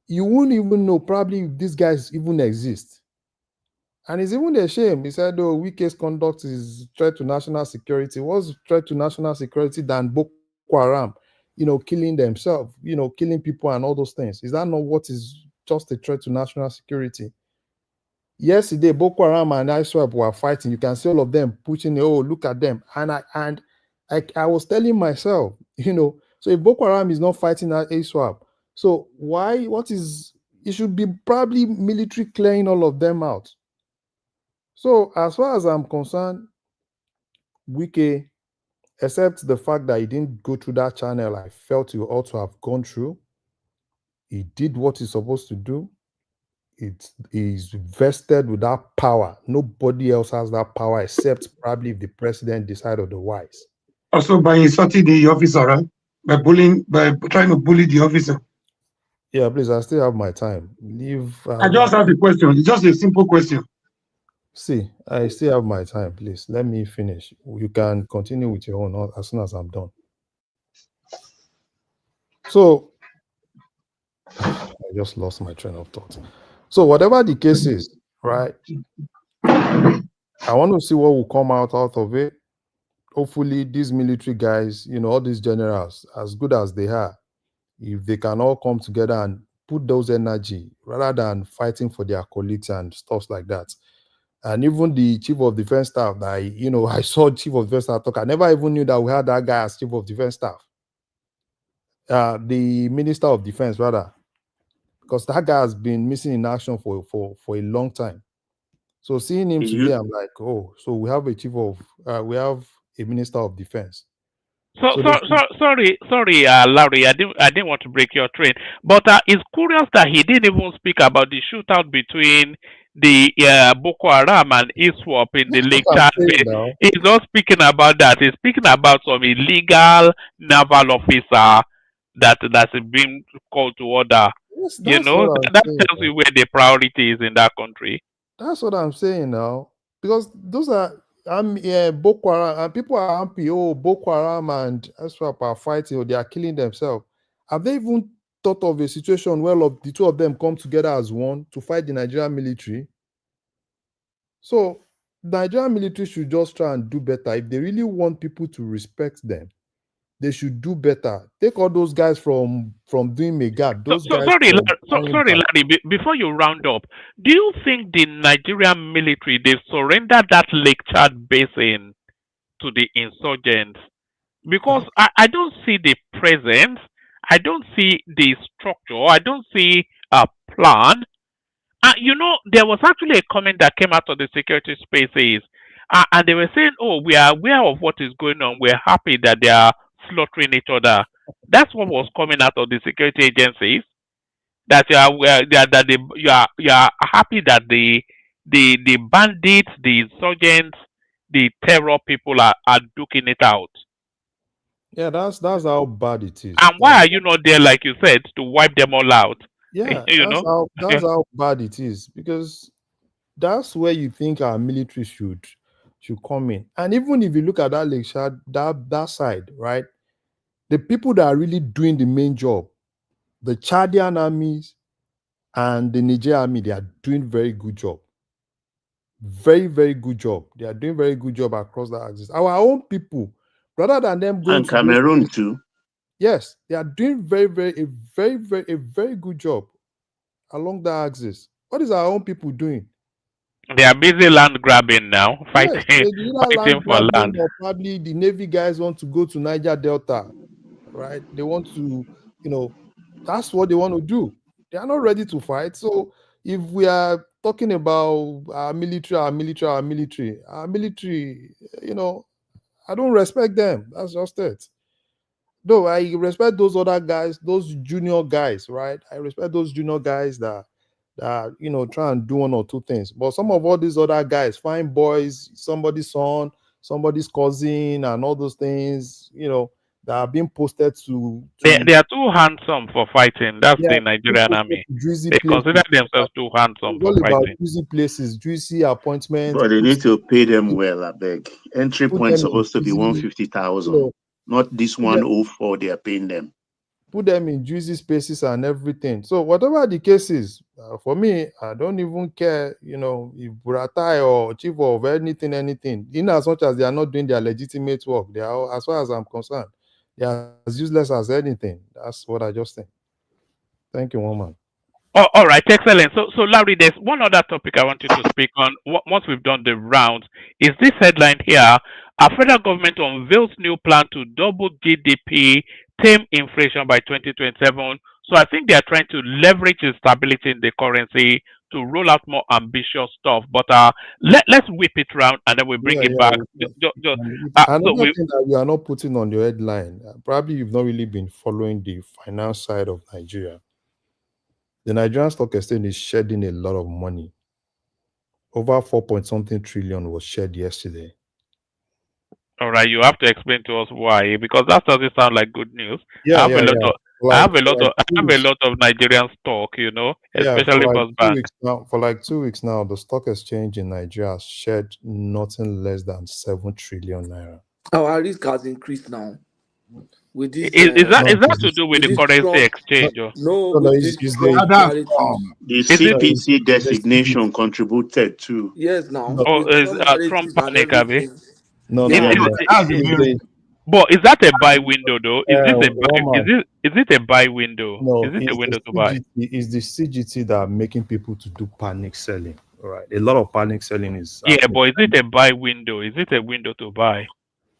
you won't even know probably if these guys even exist. And it's even a shame. He said, oh, Wike's conduct is threat to national security. What's threat to national security than Boko Haram, killing themselves, killing people and all those things? Is that not what is just a threat to national security? Yesterday, Boko Haram and ISWAP were fighting. You can see all of them pushing, oh, look at them. And I was telling myself, so if Boko Haram is not fighting at ISWAP, so it should be probably military clearing all of them out. So as far as I'm concerned, Wike, except the fact that he didn't go through that channel, I felt he ought to have gone through. He did what he's supposed to do. It is vested with that power. Nobody else has that power except probably if the president decide otherwise. Also by insulting the officer, right? By trying to bully the officer. Yeah, please, I still have my time. I just have a question. It's just a simple question. See, I still have my time, please. Let me finish. You can continue with your own as soon as I'm done. So, I just lost my train of thought. So, whatever the case is, right? I want to see what will come out of it. Hopefully, these military guys, all these generals, as good as they are, if they can all come together and put those energy rather than fighting for their colleagues and stuff like that. And even the chief of defense staff that I saw chief of defense staff talk. I never even knew that we had that guy as chief of defense staff. The minister of defense, rather, because that guy has been missing in action for a long time. So seeing him today, I'm like, oh, so we have we have a minister of defense. Sorry, Larry. I didn't want to break your train, but it's curious that he didn't even speak about the shootout between the Boko Haram and ISWAP in the Lake Chad. He's not speaking about that. He's speaking about some illegal naval officer that's being called to order. Yes, that tells you where the priority is in that country. That's what I'm saying now, because those are. Boko Haram, and people are happy. Oh, Boko Haram and ISWAP are fighting, or they are killing themselves. Have they even thought of a situation where the two of them come together as one to fight the Nigerian military? So, the Nigerian military should just try and do better. If they really want people to respect them, they should do better. Take all those guys from doing mega. Sorry, Larry. Before you round up, do you think the Nigerian military they've surrendered that Lake Chad basin to the insurgents? Because I don't see the presence, I don't see the structure, I don't see a plan. There was actually a comment that came out of the security spaces, and they were saying, "Oh, we are aware of what is going on. We're happy that they are slaughtering each other." That's what was coming out of the security agencies. that you are happy that the bandits, the insurgents, the terror people are duking it out. Yeah, that's how bad it is. And why are you not there, like you said, to wipe them all out? Yeah, You know? that's how bad it is, because that's where you think our military should come in. And even if you look at that Lake Chad, that side, right? The people that are really doing the main job, the Chadian armies and the Niger army, they are doing very good job. Very, very good job. They are doing very good job across the axis. Our own people, rather than them going And to those Cameroon places, too. yes, they are doing a very good job along the axis. What is our own people doing? They are busy land grabbing now, Yes, fighting they do either fighting land for grabbing, land. or probably the Navy guys want to go to Niger Delta, right? They want to, that's what they want to do. They are not ready to fight. So if we are talking about our military, I don't respect them. That's just it. Though I respect those other guys, those junior guys, right? I respect those junior guys that try and do one or two things. But some of all these other guys, fine boys, somebody's son, somebody's cousin, and all those things, that are being posted to They are too handsome for fighting. That's yeah, the being Nigerian posted army. to juicy They consider places. themselves too handsome It's for all about fighting. juicy places, juicy appointments. But they need to pay them well, I beg. Entry Put point them in supposed to be juicy, 150,000, not this put them 104 they are paying them. put them in juicy spaces and everything. So whatever the case is, for me, I don't even care, if Buratai or chief of anything. In as much as they are not doing their legitimate work, they are, as far as I'm concerned, they are as useless as anything. That's what I just think. Thank you, woman. Oh, all right, excellent. So, Larry, there's one other topic I want you to speak on. Once we've done the rounds, is this headline here? Our federal government unveils new plan to double GDP, tame inflation by 2027. So I think they are trying to leverage the stability in the currency to roll out more ambitious stuff. But let's whip it round and then we bring Yeah, it back. yeah. So Another we thing that you are not putting on your headline, probably you've not really been following the finance side of Nigeria. The Nigerian Stock Exchange is shedding a lot of money. Over 4 point something trillion was shed yesterday. All right, you have to explain to us why, because that doesn't sound like good news. I Yeah, have a yeah, lot yeah. of I have a lot of Nigerian stock, Yeah, for especially like First two Bank. weeks now. For like 2 weeks now, the stock exchange in Nigeria has shed nothing less than 7 trillion naira. Our risk has increased now with this. Is that No, is that it's to do with With the this currency Trump, exchange? Or? no, no, with it's, this it's Trump the narratives. The Is it? CPC it's the designation contributed too. Yes, now no, Or with is Trump Trump narratives and panic, Abi? everything. no, They no, are Is, no, is, no. now. is, It's the but is that a buy window though? Woman. Is it a buy window? No, Is it a it's window to the buy? CGT that are making people to do panic selling. All right, a lot of panic selling is Yeah, happening. but is it a buy window? Is it a window to buy?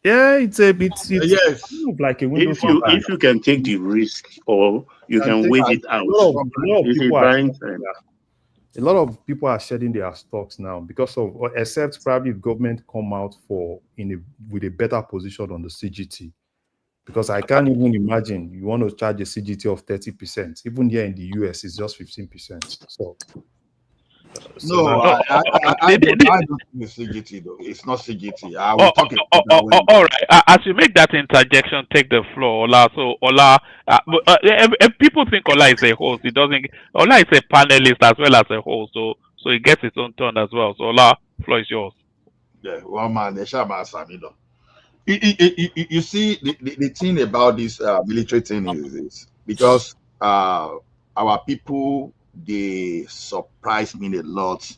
Yeah, it's Yes. kind of like a window If to you buy. if you can take the risk or you And can take wait a it out, lot of it's a people are buying shedding time. a lot of people are shedding their stocks now because of, or except probably if government come out with a better position on the CGT. Because I can't even imagine you want to charge a CGT of 30%. Even here in the US, it's just 15%. So No, that's I don't think it's CGT though. It's not CGT. I will talk about that when. All right. As you make that interjection, take the floor, Ola. So Ola, if people think Ola is a host, it doesn't. Ola is a panelist as well as a host, so he gets his own turn as well. So Ola, floor is yours. Yeah, one man, they shall man, Sami, though. You see, the thing about this military thing is this because our people they surprise me a lot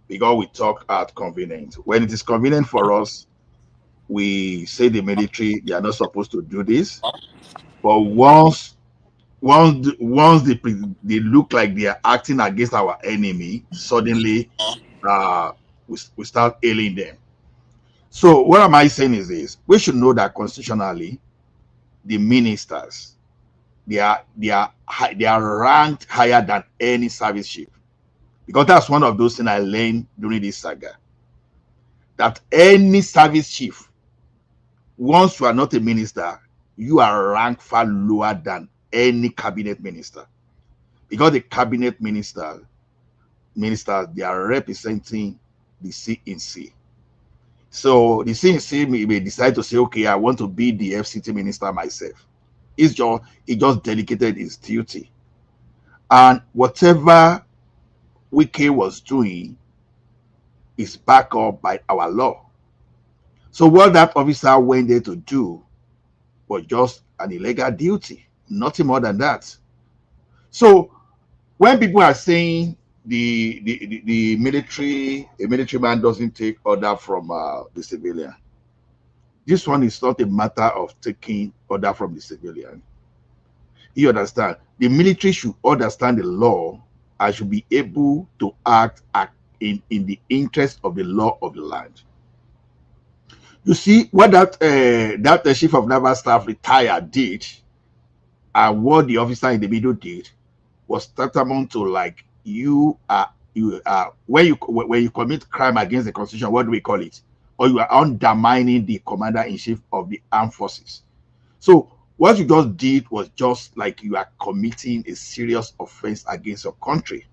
because we talk at convenient. When it is convenient for us, we say the military they are not supposed to do this. But once they look like they are acting against our enemy, suddenly we start ailing them. So what am I saying is this: we should know that constitutionally, the ministers they are ranked higher than any service chief because that's one of those things I learned during this saga. That any service chief, once you are not a minister, you are ranked far lower than any cabinet minister. because the cabinet ministers, they are representing the CNC. So the CNC may decide to say, okay, I want to be the FCT minister myself. He just delegated his duty. And whatever Wike was doing is backed up by our law. So what that officer went there to do was just an illegal duty, nothing more than that. So when people are saying the military, a military man doesn't take order from the civilian, this one is not a matter of taking order from the civilian. You understand? The military should understand the law and should be able to act in the interest of the law of the land. You see what that chief of naval staff retired did, and what the officer in the middle did was tantamount to like you are when you commit crime against the constitution. What do we call it? Or you are undermining the commander-in-chief of the armed forces. So what you just did was just like you are committing a serious offense against your country.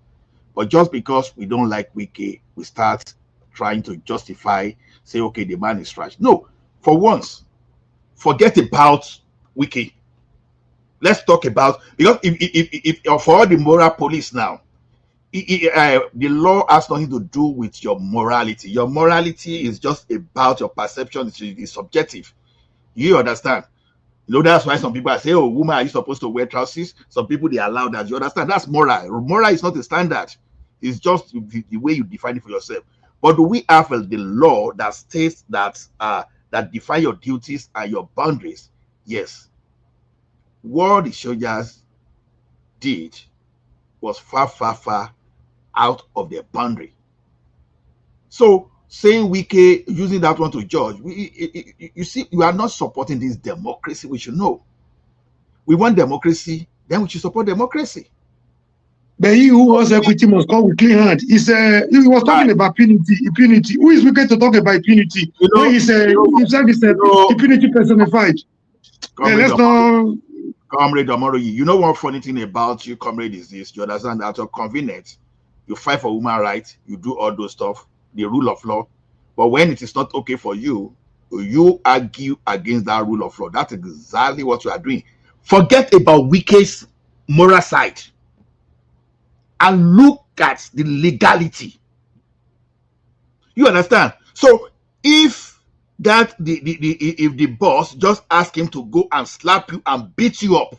But just because we don't like Wike, we start trying to justify, say, okay, the man is trash. No, for once, forget about Wike. Let's talk about, because if for all the moral police now, the law has nothing to do with your morality. Your morality is just about your perception. It's subjective. You understand? You know, that's why some people say, oh, woman, are you supposed to wear trousers? Some people, they allow that. You understand? That's moral. Moral is not a standard. It's just the way you define it for yourself. But do we have the law that states that that define your duties and your boundaries? Yes. What the soldiers did was far, far, far out of their boundary. So saying Wike, using that one to judge, you see, you are not supporting this democracy. We should know. We want democracy, then we should support democracy. But he who wants equity must come with clean hand. He was talking about impunity. Who is wicked to talk about impunity? When he said himself is impunity personified. Yeah, let's not. Comrade Omoroyi, you know one funny thing about you, comrade, is this. You understand that you're convenient. You fight for human rights. You do all those stuff, the rule of law. But when it is not okay for you, you argue against that rule of law. That's exactly what you are doing. Forget about Wike's moral side and look at the legality. You understand? So if that if the boss just ask him to go and slap you and beat you up,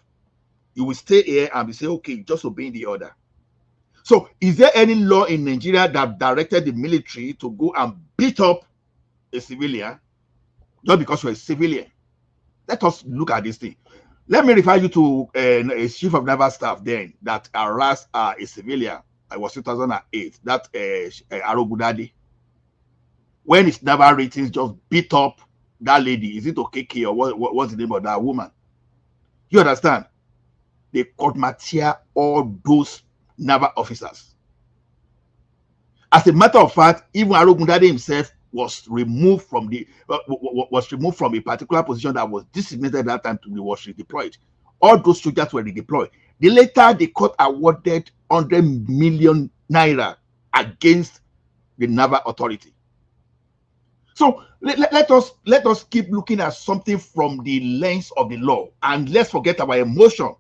you will stay here and be say, okay, just obeying the order. So is there any law in Nigeria that directed the military to go and beat up a civilian just because you're a civilian? Let us look at this thing. Let me refer you to a chief of naval staff then that harassed a civilian. It was 2008. That Arogudade. When his naval ratings just beat up that lady, is it Okeke or what's the name of that woman? You understand? They court martial all those naval officers. As a matter of fact, even Arogundade himself was removed from a particular position that was designated at that time to be was redeployed. All those soldiers were redeployed. Later, the court awarded 100 million naira against the naval authority. So let us keep looking at something from the lens of the law, and let's forget our emotion.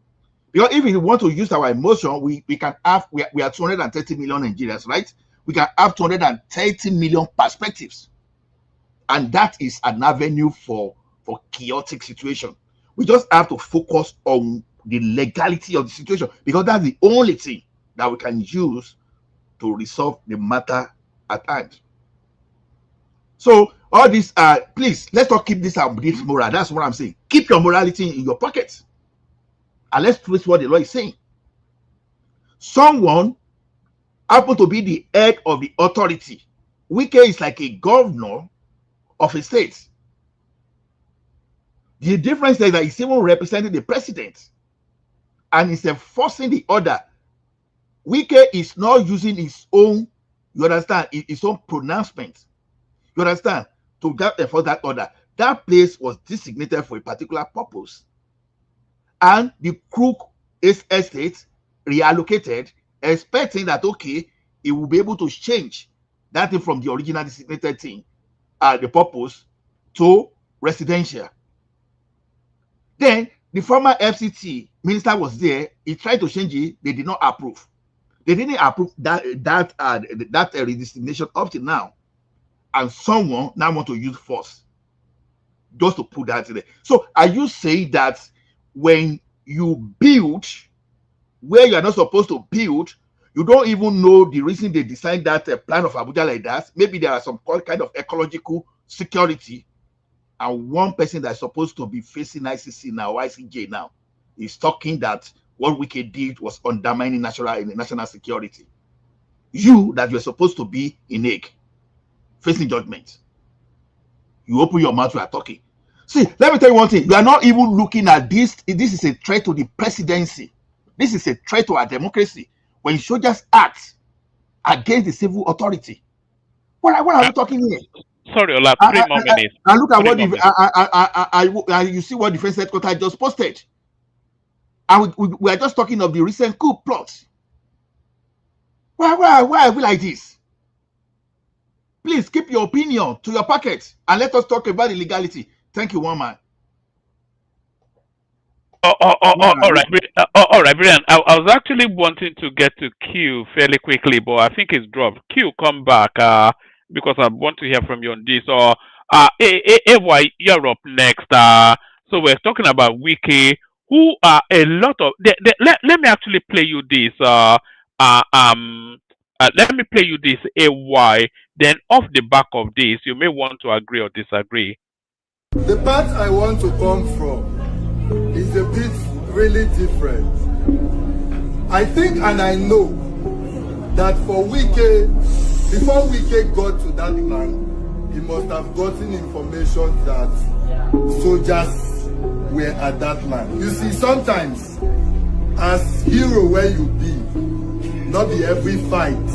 Because if we want to use our emotion, we can have, we are 230 million Nigerians, right? We can have 230 million perspectives. And that is an avenue for chaotic situation. We just have to focus on the legality of the situation, because that's the only thing that we can use to resolve the matter at hand. So all this, please, let's not keep this moral. That's what I'm saying. Keep your morality in your pocket. And let's trace what the law is saying. Someone happened to be the head of the authority. Wike is like a governor of a state. The difference is that he's even representing the president and he's enforcing the order. Wike is not using his own, you understand, his own pronouncement. You understand? To enforce that order. That place was designated for a particular purpose. And the crook estate reallocated, expecting that, okay, it will be able to change that thing from the original designated thing, the purpose, to residential. Then the former FCT minister was there. He tried to change it. They did not approve. They didn't approve that redesignation up to now. And someone now want to use force just to put that in there. So are you saying that when you build where you are not supposed to build, you don't even know the reason they designed that plan of Abuja like that? Maybe there are some kind of ecological security, and one person that's supposed to be facing ICC now, ICJ now, is talking that what Wike did was undermining national security. You that you're supposed to be in Hague, facing judgment, you open your mouth, you are talking. See, let me tell you one thing. You are not even looking at this. This is a threat to the presidency. This is a threat to our democracy. When soldiers act against the civil authority, what are we talking here? Sorry, Ola, 3 more minutes. And look at what minutes. you see what defense headquarters just posted. And we are just talking of the recent coup plot. Why are we like this? Please keep your opinion to your pocket and let us talk about the legality. Thank you, one man. All right, Brian. I was actually wanting to get to Q fairly quickly, but I think it's dropped. Q, come back because I want to hear from you on this. Or AY, you're up next. So we're talking about Wiki, who are a lot of. Let me actually play you this. Let me play you this AY. Then off the back of this, you may want to agree or disagree. The part I want to come from is a bit really different. I think and I know that for Wike, before Wike got to that land, he must have gotten information that soldiers were at that land. You see, sometimes as hero where you be, not be every fight.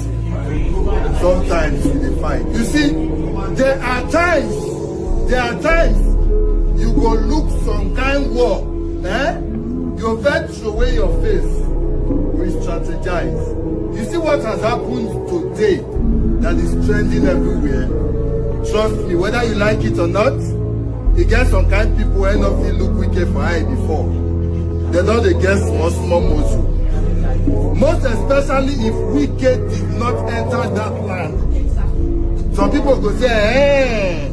Sometimes you dey fight. You see, there are times you go look some kind war, you vet throw away your face, we strategize. You see what has happened today that is trending everywhere? Trust me, whether you like it or not, you get some kind people who not feel look wicked for eye before. They know they get small muscle. Most especially if Wike did not enter that land. Some people go say,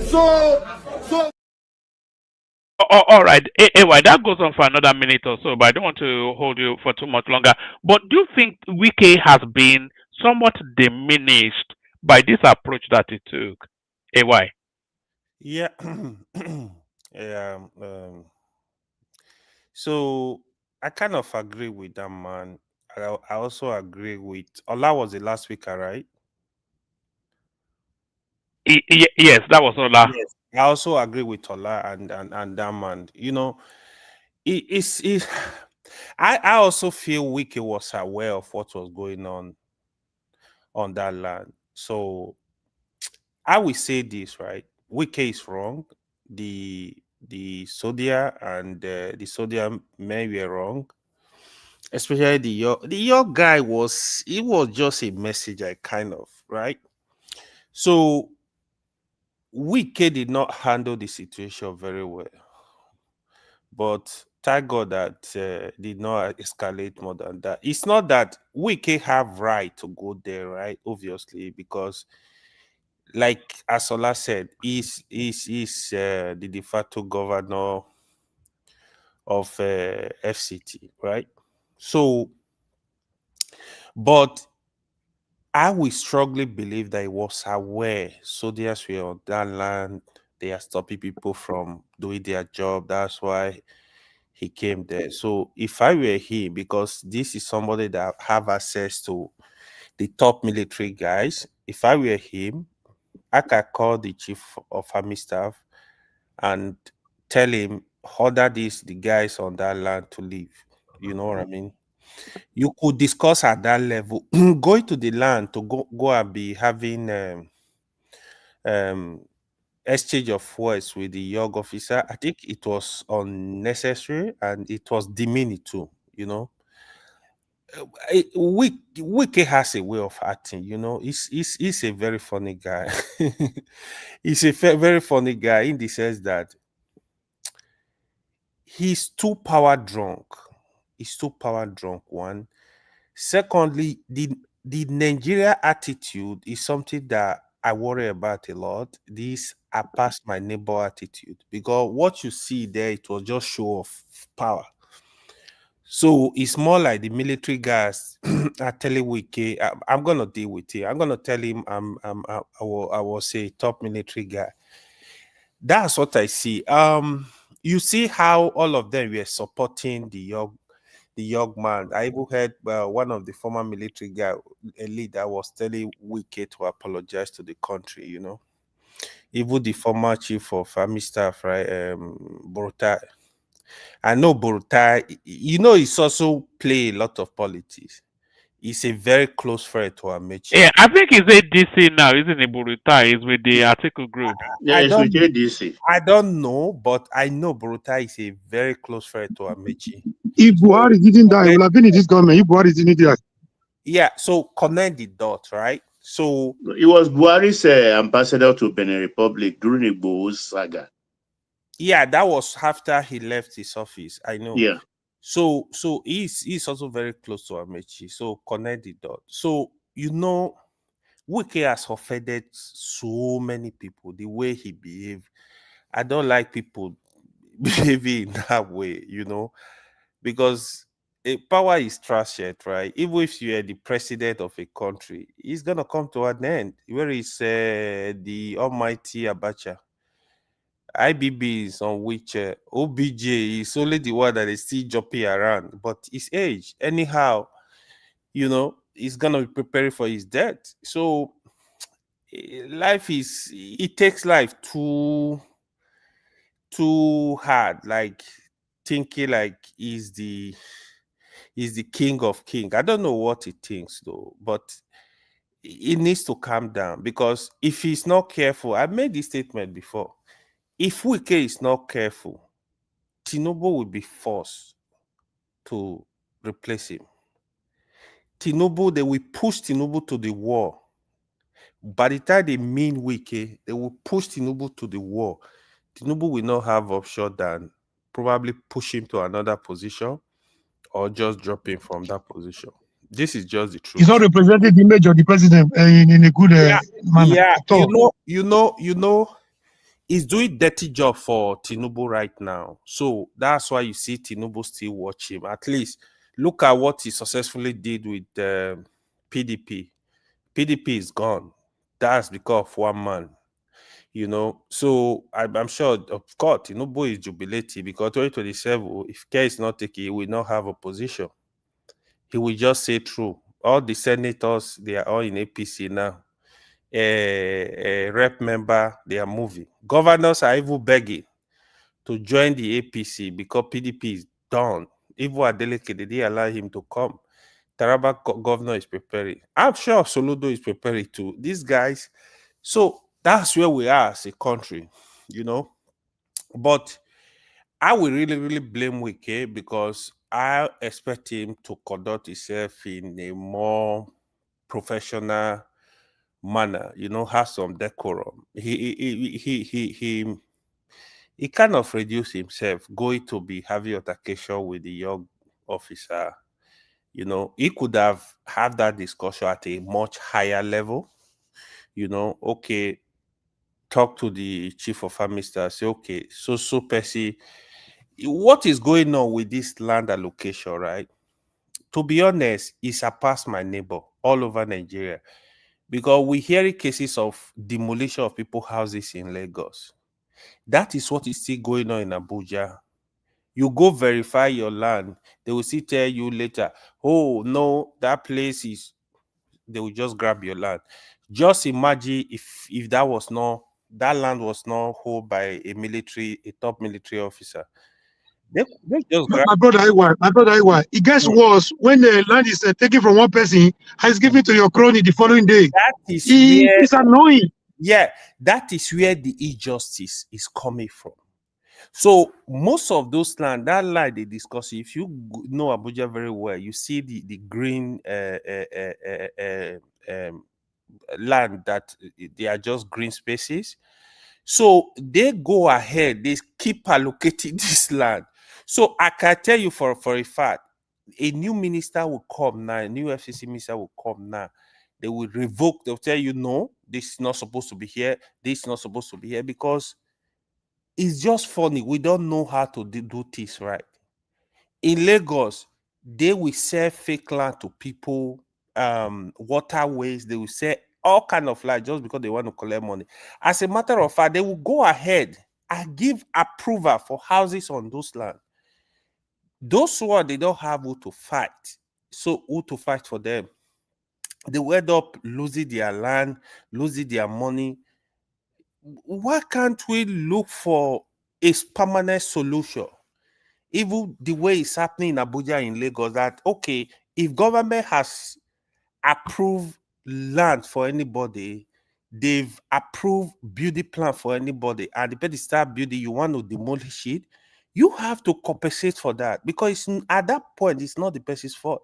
so. All right, anyway, that goes on for another minute or so, but I don't want to hold you for too much longer. But do you think Wike has been somewhat diminished by this approach that he took? AY? Yeah. Yeah. So I kind of agree with that man. I also agree with Ola was the last speaker, right? Yes, that was Ola. Yes, I also agree with Ola and that man. You know, I also feel Wike was aware of what was going on that land. So I will say this, right? Wike is wrong. The Sodia and the Sodia men were wrong. Especially the young guy was just a messenger, kind of, right? So Wike did not handle the situation very well. But thank God that did not escalate more than that. It's not that Wike have right to go there, right? Obviously, because like Asola said, he's the de facto governor of FCT, right? So, but I will strongly believe that he was aware soldiers were on that land. They are stopping people from doing their job. That's why he came there. So if I were him, because this is somebody that have access to the top military guys, if I were him, I could call the chief of army staff and tell him order the guys on that land to leave. You know what I mean? You could discuss at that level. Going to the land to go and be having exchange of words with the young officer. I think it was unnecessary and it was demeaning too, you know. Wike has a way of acting, you know. He's a very funny guy. He's a very funny guy in the sense that he's too power drunk. He's too power drunk, one. Secondly, the Nigeria attitude is something that I worry about a lot. This I pass my neighbor attitude. Because what you see there, it was just show of power. So it's more like the military guys are telling Wike, I'm gonna deal with it. I'm gonna tell him I was a top military guy. That's what I see. You see how all of them were supporting the young man. I even heard one of the former military guy, a leader, was telling Wike to apologize to the country. You know, even the former chief of army staff, right, Borutai. I know Borutai. You know, he's also play a lot of politics. He's a very close friend to Amechi. Yeah, I think he's a DC now, isn't he, Buruta? He's with the article group. Yeah, it's with ADC. I don't know, but I know Boruta is a very close friend to Amechi. If Buhari didn't die, he would have been in this government. If Buhari didn't die. Yeah, so connect the dots, right? So he was Buhari's ambassador to Benin Republic during Igbo's saga. Yeah, that was after he left his office. I know. Yeah. So he's also very close to Amechi. So connect the dot. So you know, Wike has offended so many people the way he behaved. I don't like people behaving in that way, you know, because power is transient, right? Even if you are the president of a country, it's gonna come to an end. Where is the almighty Abacha? IBB is on which OBJ is only the one that is still jumping around, but his age, anyhow, you know, he's gonna be preparing for his death. So life is, it takes life too hard, like thinking like he's the king of king. I don't know what he thinks though, but he needs to calm down, because if he's not careful, I made this statement before. If Wike is not careful, Tinubu will be forced to replace him. Tinubu, they will push Tinubu to the wall. By the time they mean Wike, they will push Tinubu to the wall. Tinubu will not have option than probably push him to another position or just drop him from that position. This is just the truth. He's not representing the image of the president in a good manner. Yeah, you know, he's doing dirty job for Tinubu right now. So that's why you see Tinubu still watch him. At least look at what he successfully did with PDP. PDP is gone. That's because of one man. You know, so I'm sure, of course, Tinubu is jubilating because 2027, if care is not taken, he will not have opposition. He will just say true. All the senators, they are all in APC now. Rep member, they are moving. Governors are even begging to join the APC because PDP is done. Even Adeleke, they didn't allow him to come. Taraba governor is preparing. I'm sure Soludo is preparing too. These guys. So that's where we are as a country, you know. But I will really, really blame Wike because I expect him to conduct himself in a more professional manner, you know, have some decorum. He kind of reduced himself, going to be having altercation with the young officer. You know, he could have had that discussion at a much higher level. You know, okay, talk to the chief of army staff, say, okay, so Percy, what is going on with this land allocation, right? To be honest, it's surpassed my neighbor all over Nigeria. Because we hear cases of demolition of people's houses in Lagos. That is what is still going on in Abuja. You go verify your land, they will still tell you later, oh no, that place is, they will just grab your land. Just imagine if that was not, that land was not held by a top military officer. They just grab. My brother Iwa, it gets worse when the land is taken from one person and is given to your crony the following day. That is It's annoying. Yeah, that is where the injustice is coming from. So most of those land, that line they discuss, if you know Abuja very well, you see the green land that they are just green spaces. So they go ahead, they keep allocating this land. So I can tell you for a fact, a new minister will come now, a new FCC minister will come now. They will revoke, they'll tell you, no, this is not supposed to be here, this is not supposed to be here, because it's just funny. We don't know how to do this right. In Lagos, they will sell fake land to people, waterways, they will sell all kind of land just because they want to collect money. As a matter of fact, they will go ahead and give approval for houses on those land. Those who they don't have who to fight. So who to fight for them? They will end up losing their land, losing their money. Why can't we look for a permanent solution? Even the way it's happening in Abuja, in Lagos, that okay, if government has approved land for anybody, they've approved building plan for anybody, and the person start building, you want to demolish it, you have to compensate for that, because at that point it's not the person's fault.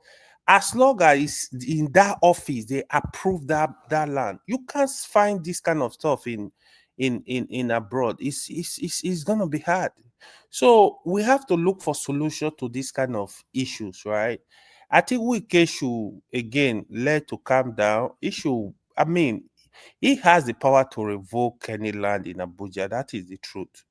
As long as it's in that office they approve that land, you can't find this kind of stuff in abroad. It's gonna be hard. So we have to look for solution to this kind of issues, right? I think Wike should again learn to calm down. He should, I mean, he has the power to revoke any land in Abuja. That is the truth.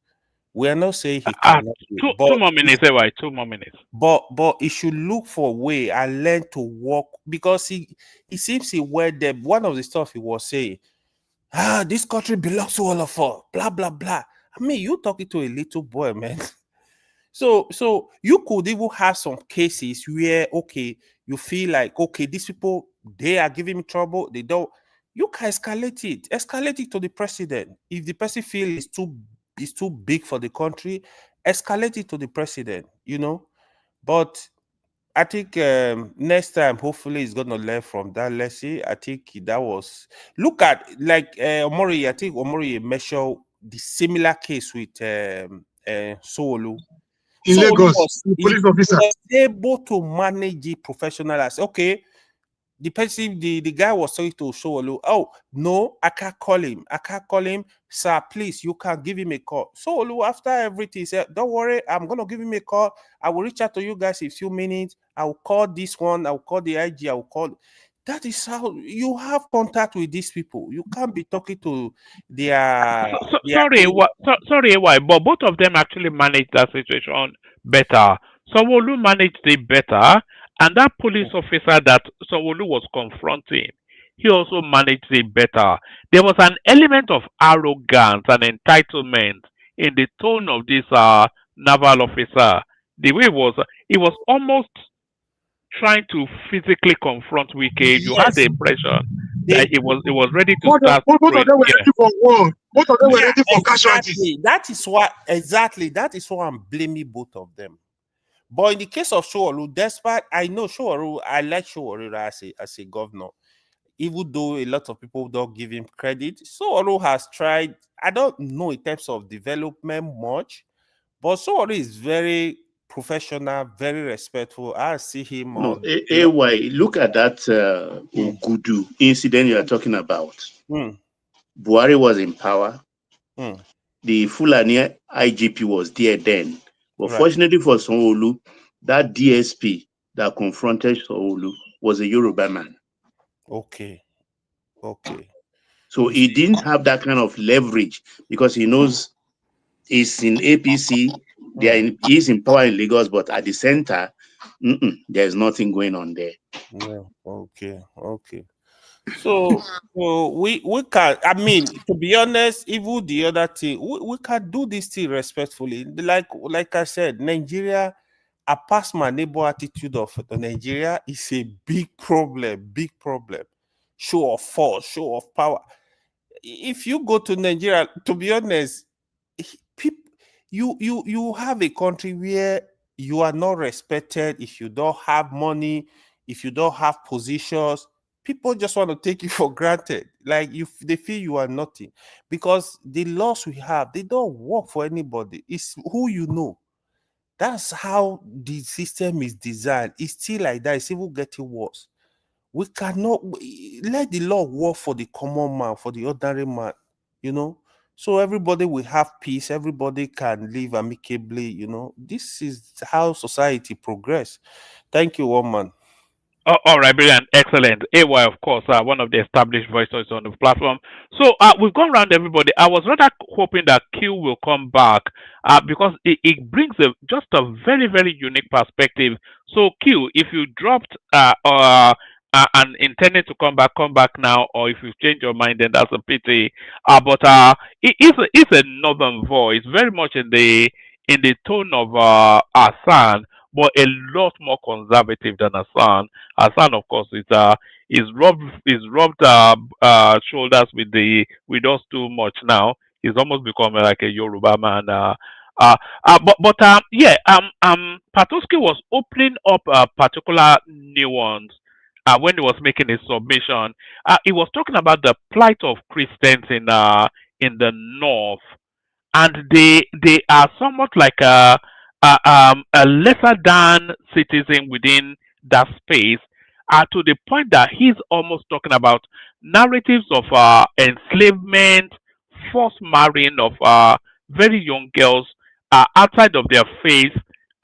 We are not saying he cannot do it, Two more minutes, why? 2 more minutes. but he should look for a way and learn to work, because he seems he were there. One of the stuff he was saying, this country belongs to all of us, blah blah blah. I mean, you talking to a little boy, man. So you could even have some cases where, okay, you feel like, okay, these people, they are giving me trouble, they don't, you can escalate it to the president. If the person feels it's too big for the country, escalate it to the president, you know. But I think next time, hopefully, he's gonna learn from that lesson. I think that was, look at like Omori. I think Omori mentioned the similar case with Solu. In So Lagos, the police he officer. was able to manage the professional as okay. The person, the guy was saying to Showolu, oh no, I can't call him, sir. Please, you can give him a call. Showolu, after everything, said, don't worry, I'm gonna give him a call. I will reach out to you guys in a few minutes. I will call this one, I will call the IG, I will call. That is how you have contact with these people. You can't be talking to their Sorry, why? But both of them actually managed that situation better. Sanwo-Olu managed it better, and that police officer that Sanwo-Olu was confronting, he also managed it better. There was an element of arrogance and entitlement in the tone of this naval officer. The way it was almost trying to physically confront Wike. You had Yes. the impression that it was ready to Both start. of them were ready for war. Both of them were ready for casualties. Exactly. That is why I'm blaming both of them. But in the case of Showaru, despite I know Showaru, I like Showaru as a governor, even though a lot of people don't give him credit. Showaru has tried, I don't know in terms of development much, but Showaru is very professional, very respectful. I see him No, on AY, look at that Ugudu incident you are talking about. Buhari was in power. The Fulani IGP was there then. But Right. fortunately for Sanwo-Olu, that DSP that confronted Sanwo-Olu was a Yoruba man. Okay. So he didn't have that kind of leverage because he knows he's in APC, he's in power in Lagos, but at the center, there's nothing going on there. Yeah. Okay. So we can, I mean, to be honest, even the other thing, we can do this thing respectfully. Like I said, Nigeria, a past my neighbor attitude of Nigeria is a big problem. Show of force, show of power. If you go to Nigeria, to be honest, people, you have a country where you are not respected if you don't have money, if you don't have positions. people just want to take you for granted. Like they feel you are nothing because the laws we have, they don't work for anybody. It's who you know. That's how the system is designed. It's still like that. It's even getting worse. We cannot let the law work for the common man, for the ordinary man, you know. So everybody will have peace. Everybody can live amicably, you know. This is how society progress. Thank you, woman. Oh, all right, brilliant, excellent. AY, of course, one of the established voices on the platform. So we've gone around everybody. I was rather hoping that Q will come back because it brings just a very, very unique perspective. So Q, if you dropped and intended to come back now, or if you've changed your mind, then that's a pity. But it's a northern voice, very much in the tone of Asan, but a lot more conservative than Asan. Hassan, of course, is rubbed shoulders with us too much now. He's almost become like a Yoruba man. Patoski was opening up a particular nuance when he was making his submission. He was talking about the plight of Christians in the north, and they are somewhat like a lesser than citizen within that space, to the point that he's almost talking about narratives of enslavement, forced marrying of very young girls outside of their faith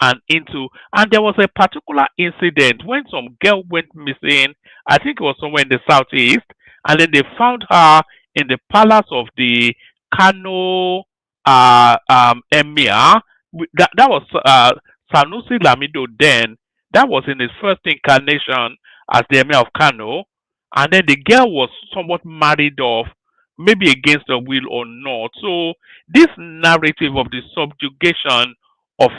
and into. And there was a particular incident when some girl went missing. I think it was somewhere in the southeast, and then they found her in the palace of the Kano emir. That was Sanusi Lamido then. That was in his first incarnation as the emir of Kano. And then the girl was somewhat married off, maybe against her will or not. So this narrative of the subjugation of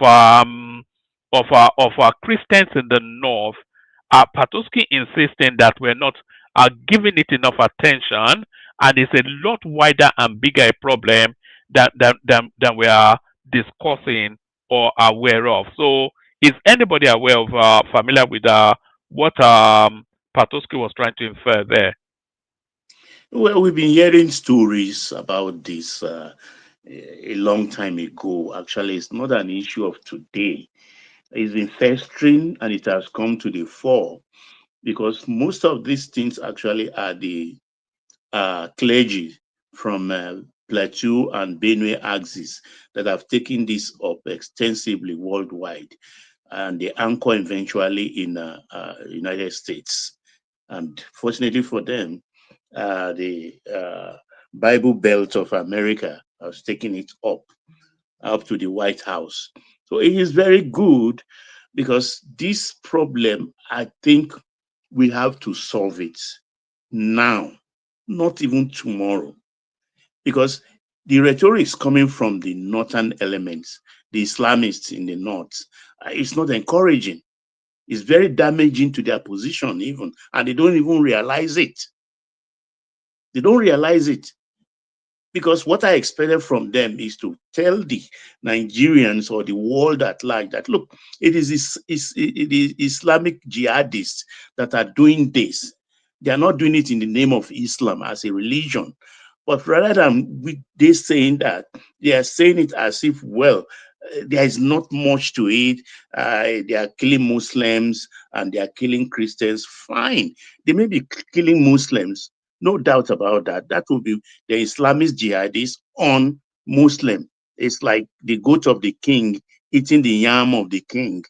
Christians in the north, Patoski insisting that we're not giving it enough attention, and it's a lot wider and bigger a problem than we are discussing or aware of. So, is anybody aware of familiar with what Patoski was trying to infer there? Well, we've been hearing stories about this a long time ago. Actually, it's not an issue of today. It's been festering and it has come to the fore because most of these things actually are the clergy from Plateau and Benue axis that have taken this up extensively worldwide, and they anchor eventually in United States. And fortunately for them, the Bible Belt of America has taken it up to the White House. So it is very good because this problem, I think we have to solve it now, not even tomorrow, because the rhetoric is coming from the northern elements, the Islamists in the north. It's not encouraging. It's very damaging to their position even, and they don't even realize it. They don't realize it. Because what I expected from them is to tell the Nigerians or the world at large that, look, it is Islamic jihadists that are doing this. They are not doing it in the name of Islam as a religion. But rather than they saying that, they are saying it as if, well, there is not much to it. They are killing Muslims and they are killing Christians. Fine. They may be killing Muslims. No doubt about that. That will be the Islamist jihadists on Muslim. It's like the goat of the king eating the yam of the king.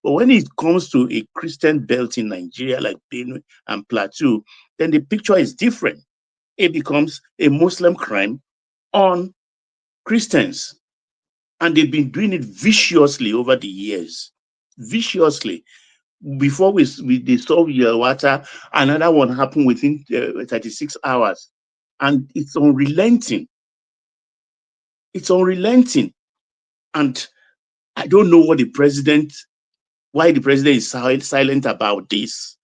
But when it comes to a Christian belt in Nigeria like Benue and Plateau, then the picture is different. It becomes a Muslim crime on Christians. And they've been doing it viciously over the years. Viciously. Before we dissolve your water, another one happened within 36 hours. And it's unrelenting. It's unrelenting. And I don't know why the president is silent about this.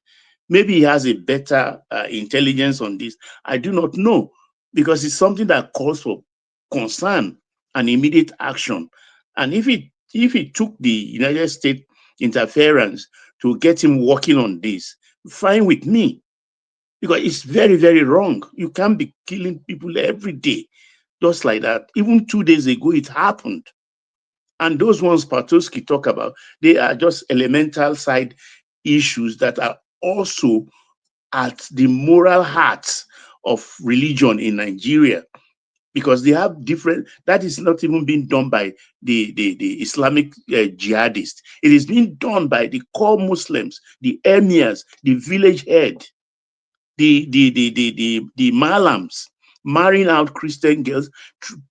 Maybe he has a better intelligence on this. I do not know, because it's something that calls for concern and immediate action. And if it took the United States interference to get him working on this, fine with me. because it's very, very wrong. You can't be killing people every day, just like that. Even 2 days ago, it happened. And those ones Patoski talk about, they are just elemental side issues that are also at the moral heart of religion in Nigeria, because they have different, that is not even being done by the Islamic jihadists. It is being done by the core Muslims, the emirs, the village head, the malams, marrying out Christian girls,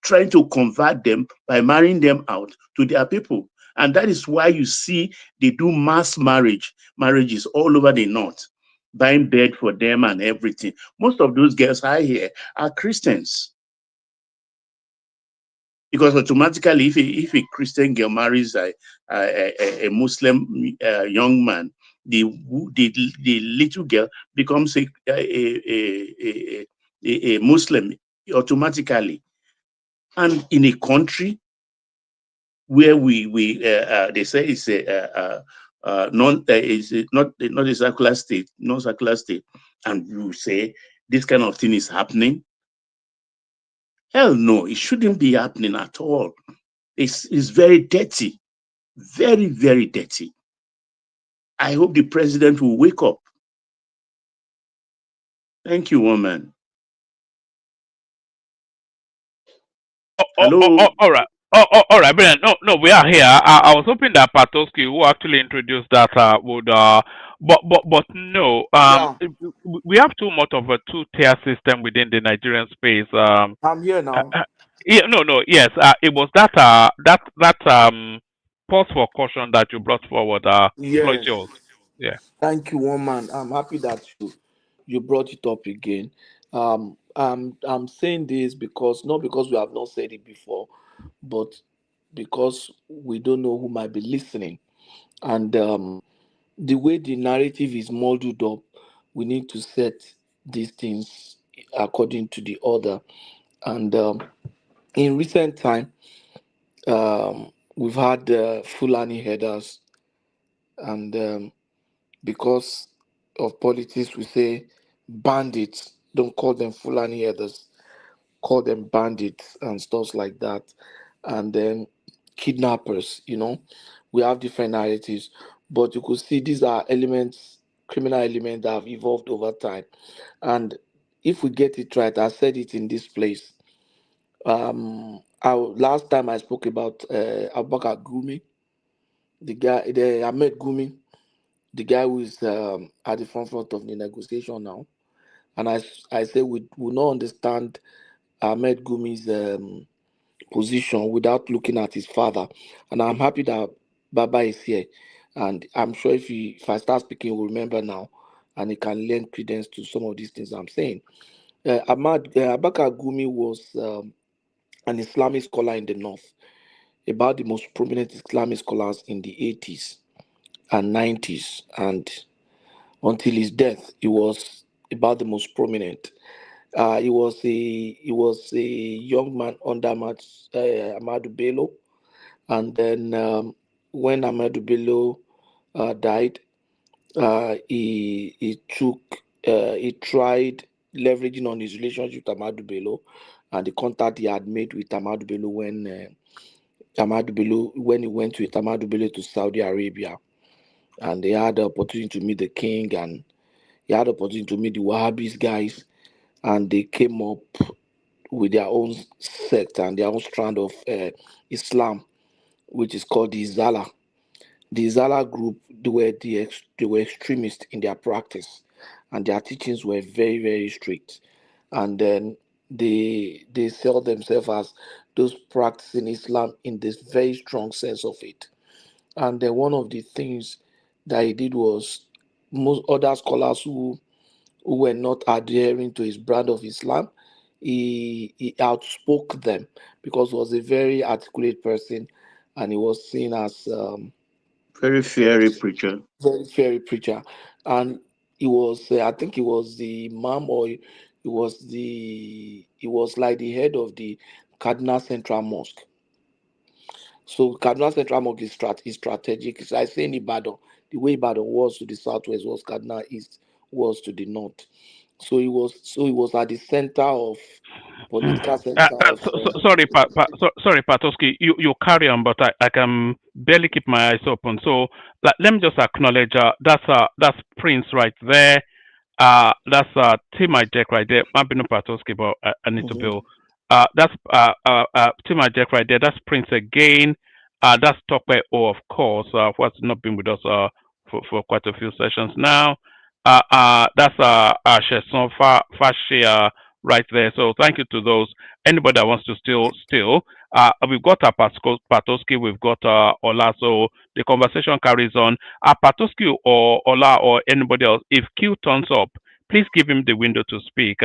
trying to convert them by marrying them out to their people. And that is why you see they do mass marriages all over the north, buying bed for them and everything. Most of those girls I hear are Christians. Because automatically, if a Christian girl marries a Muslim young man, the little girl becomes a Muslim automatically. And in a country where they say it's not a secular state, non-secular state, and you say this kind of thing is happening, hell no, it shouldn't be happening at all. It's very dirty, very, very dirty. I hope the president will wake up. Thank you, woman. Hello. All right. All right, Brian. No, we are here. I was hoping that Patoski, who actually introduced that, would, but no. Yeah, We have too much of a two-tier system within the Nigerian space. I'm here now. Yeah, no, yes. It was that, pause for caution that you brought forward. Floyd Yes. Jones. Yeah. Thank you, woman. I'm happy that you brought it up again. I'm saying this because not because we have not said it before, but because we don't know who might be listening. And the way the narrative is molded up, we need to set these things according to the order. And in recent time, we've had Fulani headers, and because of politics, we say bandits. Don't call them Fulani headers, call them bandits and stuff like that. And then kidnappers, we have different narratives, but you could see these are elements, criminal elements that have evolved over time. And if we get it right, I said it in this place. Last time I spoke about Abubakar Gumi, the Ahmed Gumi, the guy who is at the front of the negotiation now. And I say we will not understand Ahmed Gumi's position without looking at his father. And I'm happy that Baba is here. And I'm sure if I start speaking, he'll remember now and he can lend credence to some of these things I'm saying. Abubakar Gumi was an Islamic scholar in the north, about the most prominent Islamic scholars in the 80s and 90s. And until his death, he was about the most prominent. He was a young man under Ahmadu Bello, and then when Ahmadu Bello died, he tried leveraging on his relationship with Ahmadu Bello and the contact he had made with Ahmadu Bello when he went with Ahmadu Bello to Saudi Arabia, and they had the opportunity to meet the king, and he had the opportunity to meet the Wahhabis guys, and they came up with their own sect and their own strand of Islam, which is called the Izala. The Izala group, they were extremists in their practice, and their teachings were very, very strict. And then they sell themselves as those practicing Islam in this very strong sense of it. And then one of the things that he did was, most other scholars who were not adhering to his brand of Islam, he outspoke them because he was a very articulate person, and he was seen as Very fiery preacher. very fiery preacher. And he was, I think he was the imam, or he was like the head of the Cardinal Central Mosque. So Cardinal Central Mosque is strategic. It's like saying Ibadan. The way Ibadan was to the southwest was Cardinal East was to the north. So he was at the center of political center of. Sorry, Patoski. You carry on, but I can barely keep my eyes open. So let me just acknowledge that's Prince right there. That's Tima Jack right there. I've been Patoski, but I need to build. That's Tima Jack right there. That's Prince again. That's Tokwe O, of course, who has not been with us for quite a few sessions now. That's Sheson Fashe right there. So thank you to those. Anybody that wants to still, we've got Patoski, we've got Ola. So the conversation carries on. Patoski or Ola or anybody else, if Q turns up, please give him the window to speak.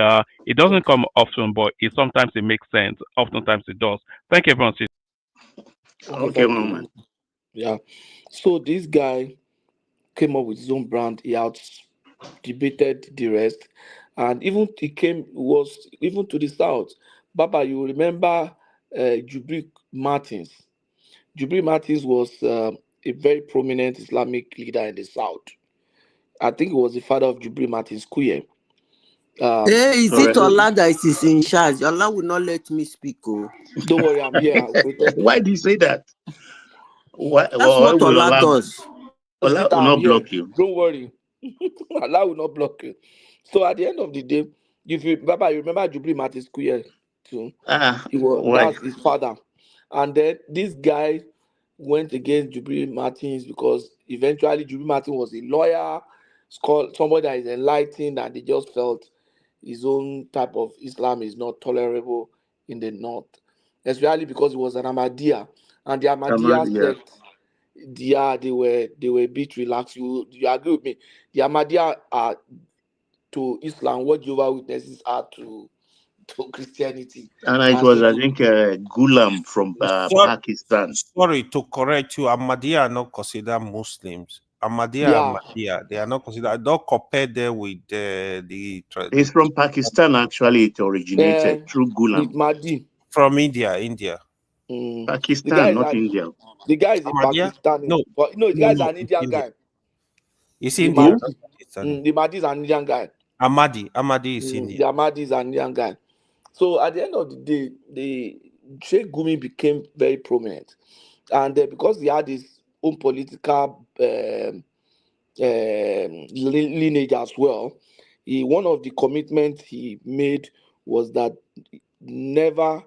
It doesn't come often, but sometimes it makes sense. Oftentimes it does. Thank you, everyone. Okay, moment. Yeah. So this guy came up with his own brand. He out debated the rest, and even was even to the south. Baba, you remember Jubril Martins? Jubril Martins was a very prominent Islamic leader in the south. I think he was the father of Jubril Martins Kuye. Hey, is it Ola that is in charge? Ola will not let me speak. Oh. Don't worry, I'm here. Why do you say that? Why, That's what Ola does. Ola will not block you. Don't worry. Allah will not block you. So at the end of the day, if you Baba, you remember Jubril Martins Kuye too? That's his father. And then this guy went against Jubril Martins because eventually Jubril Martins was a lawyer, somebody that is enlightened, and they just felt his own type of Islam is not tolerable in the north, especially because he was an Ahmadiyya, and the Ahmadiyya sect, they were a bit relaxed. You agree with me? The Ahmadiyya are to Islam what Jehovah Witnesses are to Christianity. And it was, I think, Ghulam from Pakistan. Sorry to correct you. Ahmadiyya are not considered Muslims. Ahmadiyya, they are not considered. Don't compare them with the. It's from Pakistan, actually. It originated through Ghulam. From India. Pakistan, not India. The guy is a Pakistani. No, the guy is an Indian guy. It's India. The Mahdi is an Indian guy. Ahmadi is Indian. The Ahmadi is an Indian guy. So at the end of the day, the Sheikh Gumi became very prominent, and because he had his own political lineage as well, one of the commitments he made was that never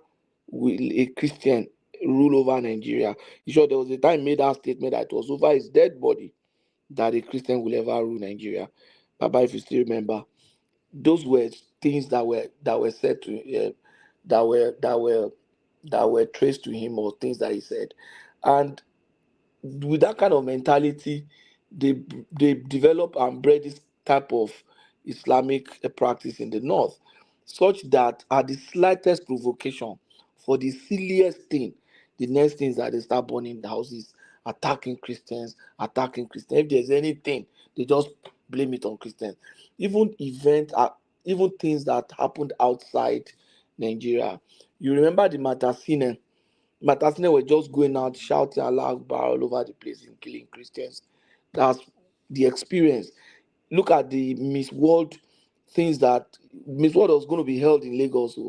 will a Christian rule over Nigeria. Sure, there was a time he made that statement that it was over his dead body that a Christian will ever rule Nigeria. Baba, if you still remember, those were things that were said to that were traced to him, or things that he said. And with that kind of mentality, they develop and bred this type of Islamic practice in the north, such that at the slightest provocation, for the silliest thing, the next thing is that they start burning the houses, attacking Christians. If there's anything, they just blame it on Christians. Even things that happened outside Nigeria. You remember the Matasine were just going out shouting Allah Akbar all over the place and killing Christians. That's the experience. Look at the Miss World things that Miss World was going to be held in Lagos.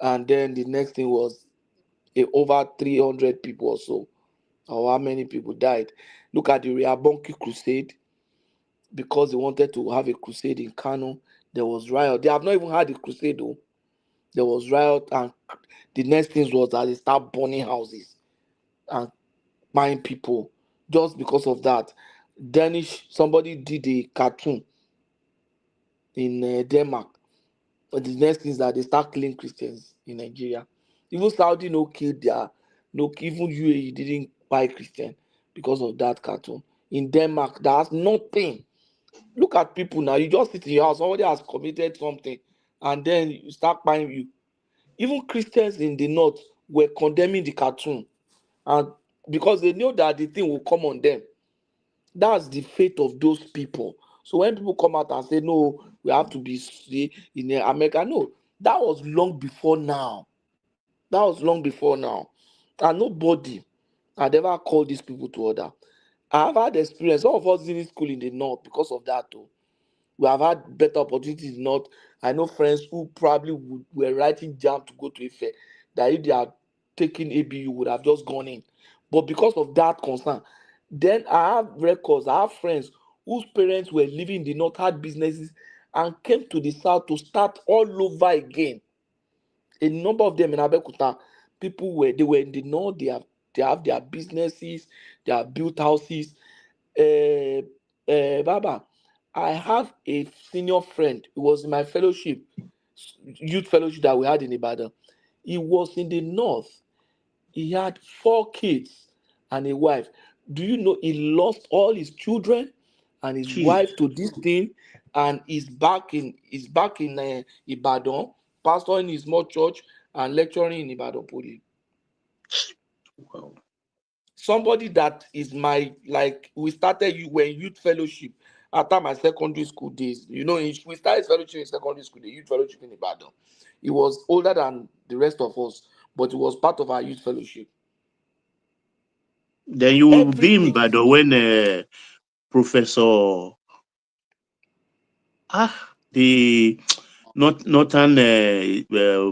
And then the next thing was over 300 people or so. Or how many people died. Look at the Reabonki Crusade. Because they wanted to have a crusade in Kano, there was riot. They have not even had a crusade though. There was riot, and the next thing was that they start burning houses and buying people just because of that. Somebody did a cartoon in Denmark. But the next thing is that they start killing Christians in Nigeria. Even Saudi even UAE didn't buy Christian because of that cartoon. In Denmark, that's nothing. Look at people now. You just sit in your house. Somebody has committed something, and then you start buying you. Even Christians in the north were condemning the cartoon, and because they know that the thing will come on them. That's the fate of those people. So when people come out and say, no, we have to be in America, no, that was long before now. And nobody had ever called these people to order. I have had experience. Some of us didn't school in the north because of that too. We have had better opportunities. Not, I know friends who probably were writing jam to go to Ife, that if they are taking ABU would have just gone in. But because of that concern, then I have records, I have friends whose parents were living in the north, had businesses, and came to the south to start all over again. A number of them in Abeokuta, they were in the north, they have their businesses, they have built houses. Baba, I have a senior friend who was in my fellowship, youth fellowship that we had in Ibadan. He was in the north. He had 4 kids and a wife. Do you know he lost all his children and his Jeez. wife to this thing, and he's back in Ibadan, pastor in his small church and lecturing in Ibadan Poly. Wow. Somebody that is my, like, we started you when youth fellowship after my secondary school days. You know, we started fellowship in secondary school, the youth fellowship in Ibadan. He was older than the rest of us, but he was part of our youth fellowship. Then you will be in Everything. Bado when Professor the Northern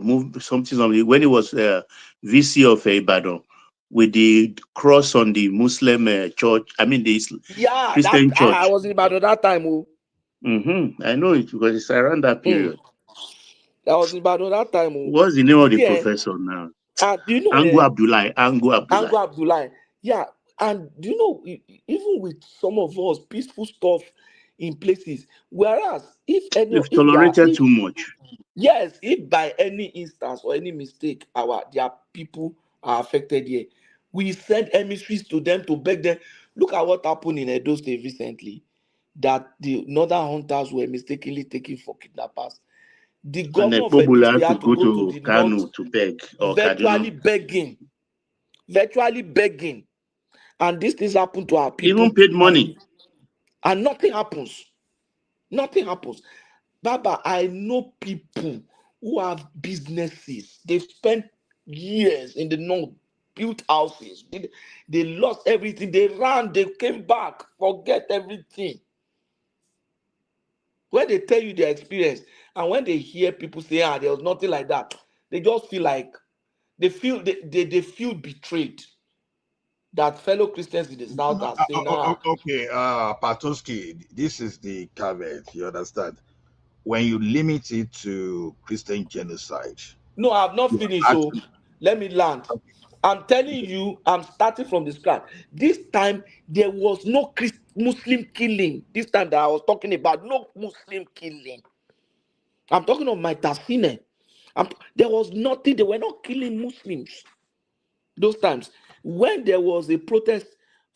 move something when he was VC of Ibadan with the cross on the Muslim church. I mean the Yeah, Christian that I church. was in Ibadan that time. Oh. I know it because it's around that period. I was in Ibadan that time. Oh. What's the name of the See, professor now? do you know Ango Abdullah. Ango Abdullah. Ango Abdullah? Yeah, and do you know, even with some of us peaceful stuff in places, whereas We've tolerated too much. yes, if by any instance or any mistake their people are affected here, we send emissaries to them to beg them. Look at what happened in Edo State recently, that the northern hunters were mistakenly taken for kidnappers. The And governor of Edo Pobula State to had to go go to to the north, Kano to beg or virtually Kaduna. begging, and these things happen to our Even people, paid money. and nothing happens. Nothing happens. Baba, I know people who have businesses. They've spent years in the north, built houses. They lost everything. They ran, they came back, forget everything. When they tell you their experience, and when they hear people say, there was nothing like that, they just feel like they feel betrayed. That fellow Christians in the south are saying, Okay, Patoski, this is the caveat. You understand? When you limit it to Christian genocide, no, I have not you finished. are So let me land. I'm telling you, I'm starting from the scratch. This time there was no Muslim killing. This time that I was talking about, no Muslim killing. I'm talking of my Tasine. There was nothing. They were not killing Muslims. Those times when there was a protest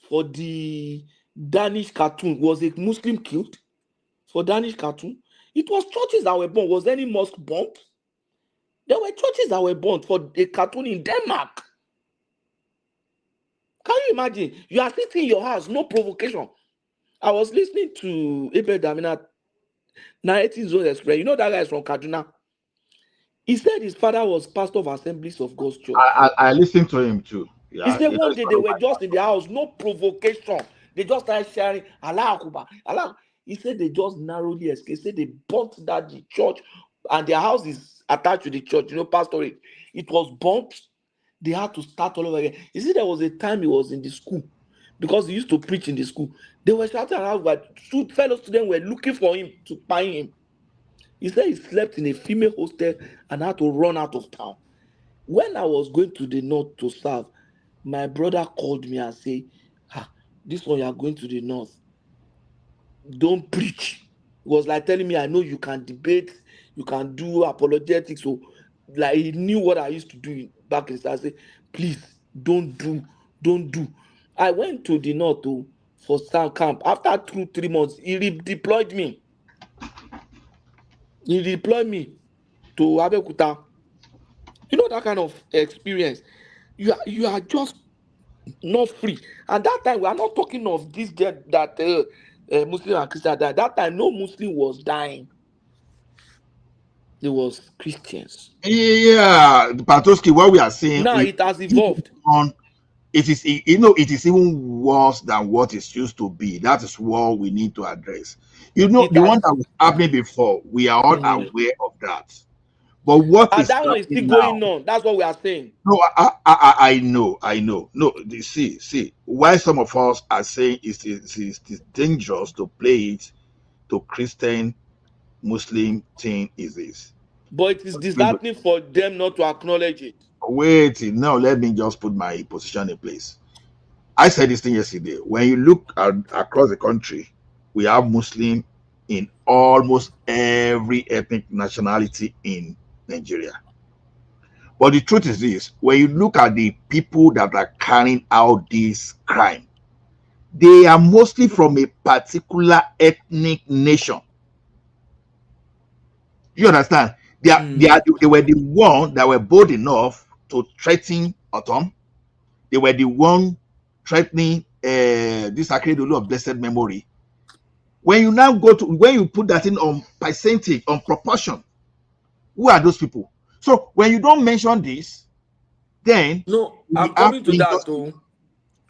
for the Danish cartoon, was a Muslim killed for Danish cartoon? It was churches that were bombed. Was any mosque bombed? There were churches that were bombed for a cartoon in Denmark. Can you imagine? You are sitting in your house, no provocation. I was listening to Abel Damina narrating Zone Express. You know that guy is from Kaduna. He said his father was pastor of Assemblies of God's Church. I listened to him too. He Yeah, said one day they were just in the house, no provocation. They just started sharing Allah Akuba, Allah. He said they just narrowly escaped. He said they burnt that the church, and their house is attached to the church. You know, pastorate. It was burnt. They had to start all over again. You see, there was a time he was in the school because he used to preach in the school. They were shouting around, but fellow students were looking for him to find him. He said he slept in a female hostel and had to run out of town. When I was going to the north to serve, my brother called me and said, this one you are going to the north. Don't preach. It was like telling me, I know you can debate, you can do apologetics. So, like, he knew what I used to do back in the start. I said, please, don't do. I went to the north for some camp. After 2-3 months, he redeployed me. He deployed me to Abeokuta. You know that kind of experience. You are just not free. And that time we are not talking of this death that Muslim and Christian died. That time no Muslim was dying. It was Christians. Yeah, Patoski, what we are saying, Now it has evolved. it is, you know, it is even worse than what it used to be. That is what we need to address. You know, It the has, one that was happening before, we are all Mhm. aware of that. But what And is that one is still happening now? going on. That's what we are saying. No, I know, I know. No, see, why some of us are saying it's dangerous to play it to Christian, Muslim thing is this. But it is disheartening for them not to acknowledge it. Wait, now let me just put my position in place. I said this thing yesterday. When you look across the country, we have Muslim in almost every ethnic nationality in Nigeria. But the truth is this: when you look at the people that are carrying out this crime, they are mostly from a particular ethnic nation. You understand? They were the one that were bold enough to threaten Autumn. They were the one threatening this Akeredolu of blessed memory. When you now go to, when you put that in on percentage, on proportion, who are those people? So when you don't mention this, then No, we I'm have coming to that injustice. too.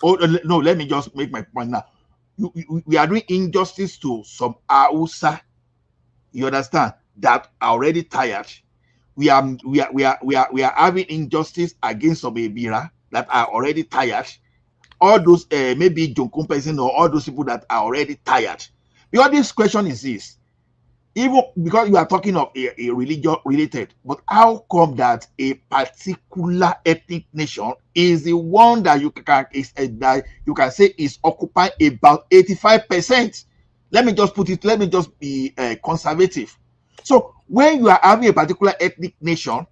Oh no, let me just make my point now. We are doing injustice to some Hausa, you understand, that are already tired. We are having injustice against some Ebira that are already tired. All those maybe John person or all those people that are already tired. Because this question is this: even because you are talking of a religion related, but how come that a particular ethnic nation is the one that you can that you can say is occupying about 85%? Let me just put it, let me just be conservative. So when you are having a particular ethnic nation,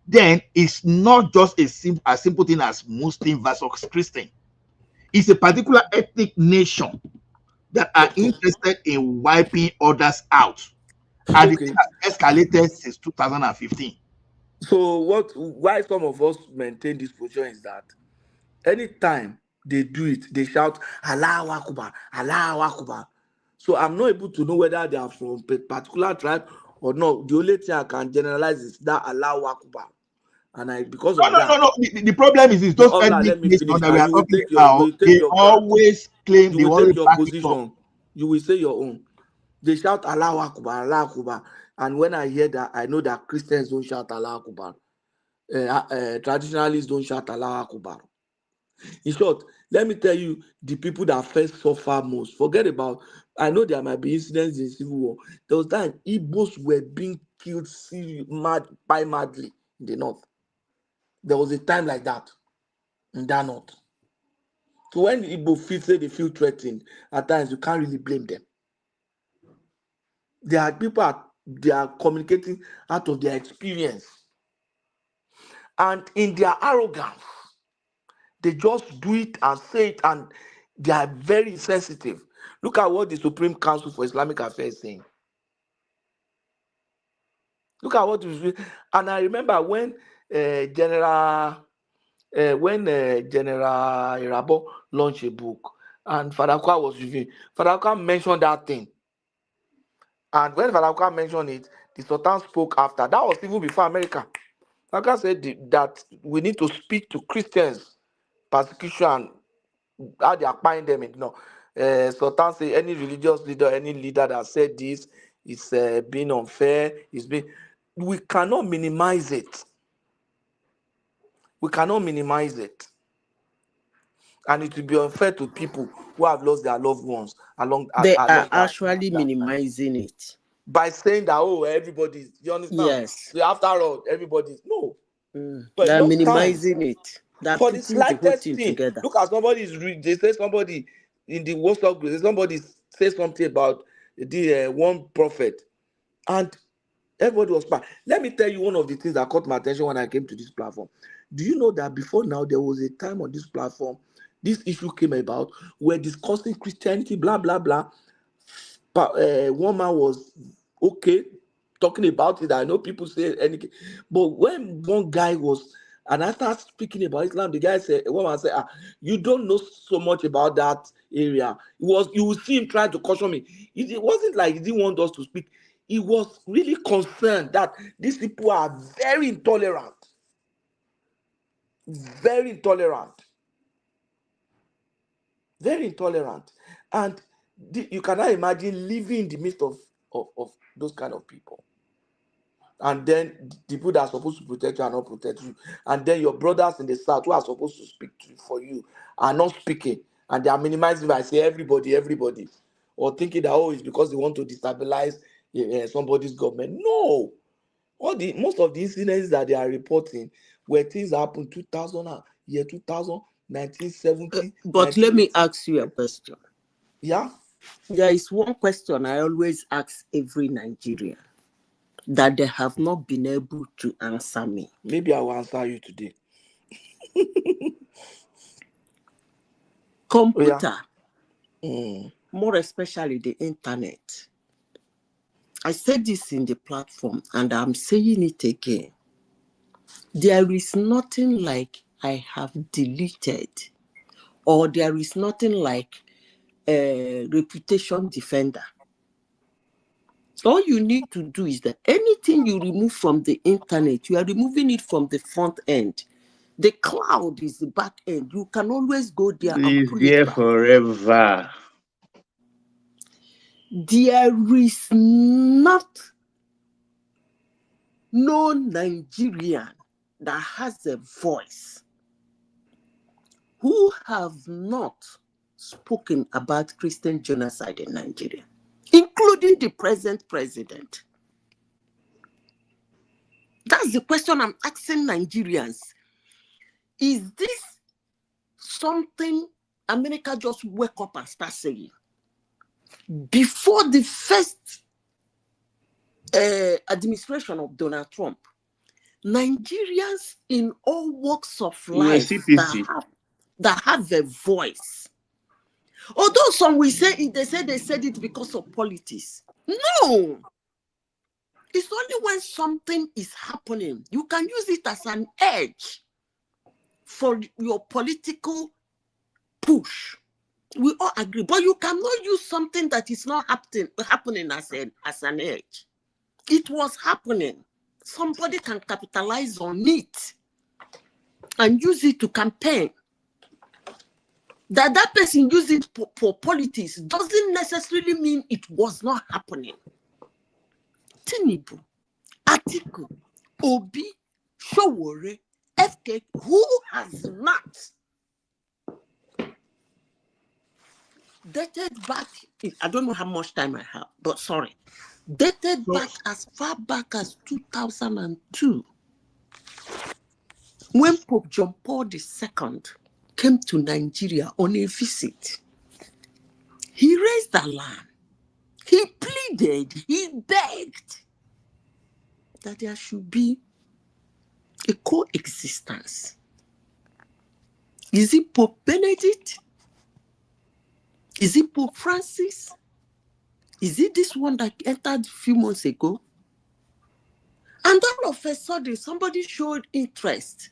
then it's not just a simple thing as Muslim versus Christian. It's a particular ethnic nation that are interested in wiping others out. And the thing Okay. has escalated since 2015. So why some of us maintain this position is that anytime they do it, they shout Allahu Akbar, Allahu Akbar. So I'm not able to know whether they are from a particular tribe or not. The only thing I can generalize is that Allahu Akbar. And because No, of no, no, that, no. The problem is no, those Obla, ethnic let me nations finish that now. we are You will talking take your about, you will take they your always claim, you they will take always your back it up. position. You will say your own. They shout Allahu Akbar, Allahu Akbar. And when I hear that, I know that Christians don't shout Allahu Akbar. Traditionalists don't shout Allahu Akbar. In short, let me tell you the people that first suffer most. Forget about, I know there might be incidents in civil war. There was time Igbos were being killed madly in the north. There was a time like that in that north. So when the Igbo say they feel threatened, at times you can't really blame them. There are people they are communicating out of their experience. And in their arrogance, they just do it and say it, and they are very sensitive. Look at what the Supreme Council for Islamic Affairs is saying. Look at what and I remember when General Irabo launched a book and Father Kwa was reviewing. Father Kwa mentioned that thing. And when Father Kwa mentioned it, the Sultan spoke after. That was even before America. Father Kwa said that we need to speak to Christians, persecution, how they are buying them. Sultan say any religious leader, any leader that said this is being unfair, we cannot minimize it. We cannot minimize it. And it will be unfair to people who have lost their loved ones along They are that actually minimizing it. by saying that, oh, everybody, you understand? Yes. So after all, everybody, no. But They're most times, minimizing it. They're for the putting the whole slightest thing thing, together. look at they say somebody in the WhatsApp group, somebody say something about the one prophet, and everybody was back. Let me tell you one of the things that caught my attention when I came to this platform. Do you know that before now there was a time on this platform, this issue came about, we're discussing Christianity, blah blah blah. But one man was okay talking about it. I know people say anything, but when one guy was, and I started speaking about Islam, the guy said, one man said, you don't know so much about that area. You will see him trying to caution me. It wasn't like he didn't want us to speak. He was really concerned that these people are very intolerant. Very intolerant. very intolerant. And you cannot imagine living in the midst of those kind of people. And then the people that are supposed to protect you are not protect you. And then your brothers in the south who are supposed to speak for you are not speaking. And they are minimizing by saying everybody. Or thinking that, oh, it's because they want to destabilize somebody's government. No. Most of the incidents that they are reporting where things happened 2000, 1970. But let me ask you a question. Yeah? There is one question I always ask every Nigerian that they have not been able to answer me. Maybe I will answer you today. Computer, more especially the internet. I said this in the platform and I'm saying it again. There is nothing like I have deleted, or there is nothing like a reputation defender. All you need to do is that anything you remove from the internet, you are removing it from the front end. The cloud is the back end. You can always go there and pull there it back. forever. There is not no Nigerian that has a voice who have not spoken about Christian genocide in Nigeria, including the present president. That's the question I'm asking Nigerians. Is this something America just wake up and start saying? Before the first administration of Donald Trump, Nigerians in all walks of life that have a voice. Although some will say they said it because of politics. No. It's only when something is happening. You can use it as an edge for your political push. We all agree. But you cannot use something that is not happening as an edge. It was happening. Somebody can capitalize on it and use it to campaign. That person used it for politics doesn't necessarily mean it was not happening. Tinubu, Atiku, Obi, Showore, FK, who has not dated back, I don't know how much time I have, but sorry, dated back as far back as 2002, when Pope John Paul II came to Nigeria on a visit. He raised the land. He pleaded, he begged that there should be a coexistence. Is it Pope Benedict? Is it Pope Francis? Is it this one that entered a few months ago? And all of a sudden, somebody showed interest.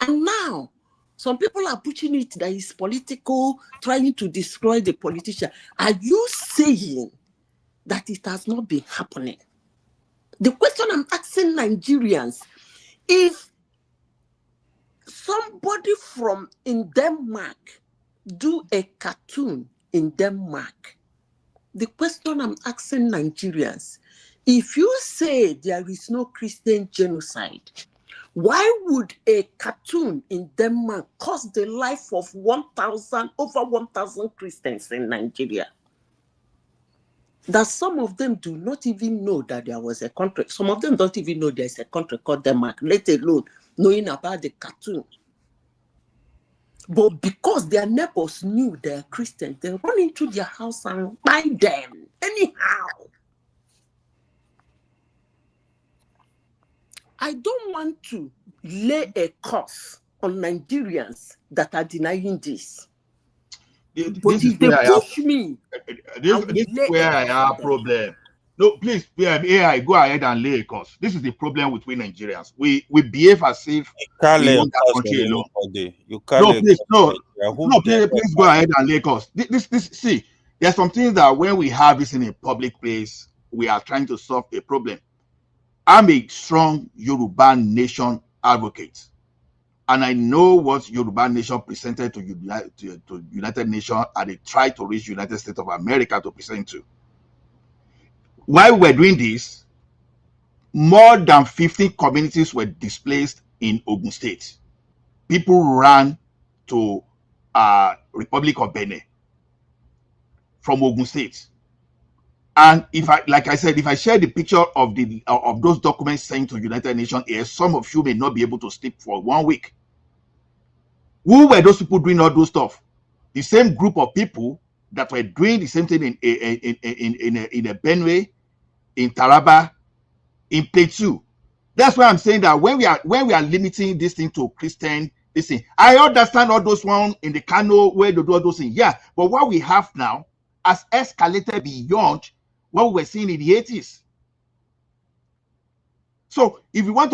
And now, some people are pushing it that it's political, trying to destroy the politician. Are you saying that it has not been happening? The question I'm asking Nigerians, if somebody from in Denmark do a cartoon in Denmark, the question I'm asking Nigerians, if you say there is no Christian genocide, why would a cartoon in Denmark cost the life of over 1,000 Christians in Nigeria? That some of them do not even know that there was a country. Some of them don't even know there's a country called Denmark, let alone knowing about the cartoon. But because their neighbors knew they're Christian, they run into their house and buy them anyhow. I don't want to lay a curse on Nigerians that are denying this. But if they push me, this is where I have a problem. No, please, AI, go ahead and lay a course. This is the problem with we Nigerians. We behave as if we want that country alone. Please go ahead and lay a course. See, there's some things that when we have this in a public place, we are trying to solve a problem. I'm a strong Yoruba nation advocate. and I know what Yoruba Nation presented to United Nations, and they tried to reach United States of America to present to. While we're doing this, more than 15 communities were displaced in Ogun State. People ran to Republic of Benin from Ogun State. And if I said, if I share the picture of those documents sent to United Nations here, some of you may not be able to sleep for 1 week. Who were those people doing all those stuff? The same group of people that were doing the same thing in a Benue, in Taraba, in Plateau. That's why I'm saying that when we are limiting this thing to Christian, this thing, I understand all those ones in the Kano where they do all those things. Yeah, but what we have now has escalated beyond what we were seeing in the 80s. So if you want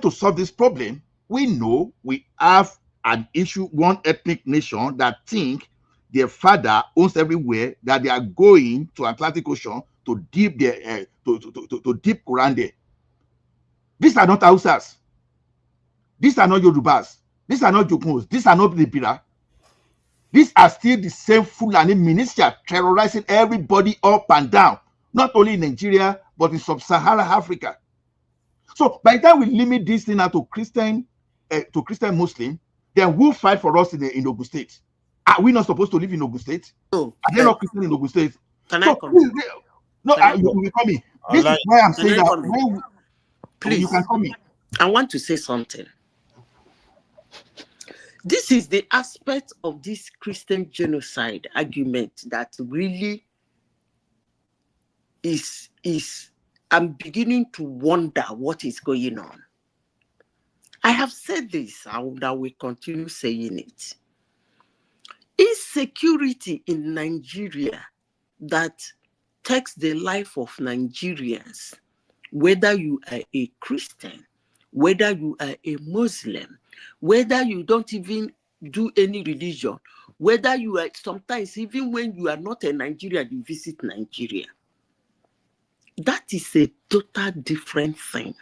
to solve this problem, we know we have an issue, one ethnic nation that think their father owns everywhere, that they are going to Atlantic Ocean to dip their to dip Quran there. These are not Hausas. These are not Yorubas. These are not Jokos. These are not Libira. These are still the same Fulani militia terrorizing everybody up and down, not only in Nigeria, but in sub-Saharan Africa. So by the time we limit this thing out to Christian Muslim, then who fight for us in Ogun State? Are we not supposed to live in Ogun State? No. Are they not Christian in Ogun State? Can so I come? No, you will come in. This is why I'm saying that please, you can come in. I want to say something. This is the aspect of this Christian genocide argument that really is I'm beginning to wonder what is going on. I have said this, and I will continue saying it. Insecurity in Nigeria that takes the life of Nigerians, whether you are a Christian, whether you are a Muslim, whether you don't even do any religion, whether you are sometimes, even when you are not a Nigerian, you visit Nigeria. That is a total different thing.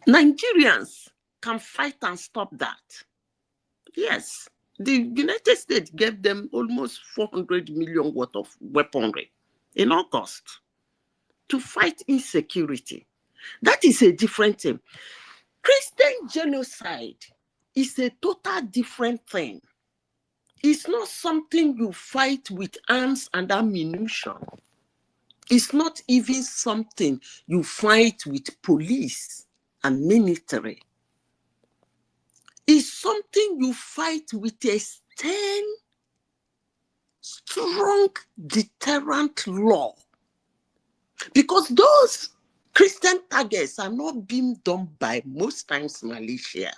Nigerians can fight and stop that. Yes, the United States gave them almost 400 million worth of weaponry in August to fight insecurity. That is a different thing. Christian genocide is a total different thing. It's not something you fight with arms and ammunition. It's not even something you fight with police and military. It's something you fight with a stern, strong deterrent law. Because those Christian targets are not being done by most times militia.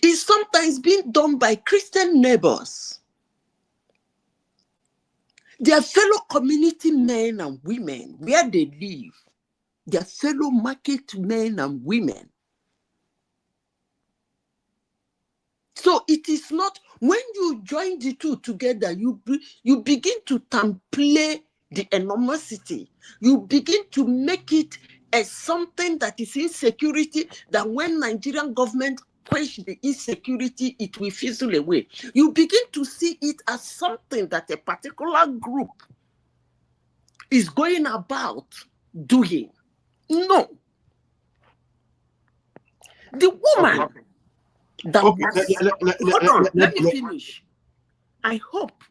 It's sometimes being done by Christian neighbors. Their fellow community men and women, where they live, their fellow market men and women. So it is not, when you join the two together, you begin to downplay the enormity. You begin to make it as something that is insecurity, that when Nigerian government quench the insecurity, it will fizzle away. You begin to see it as something that a particular group is going about doing. No. The woman that was, let me finish. I hope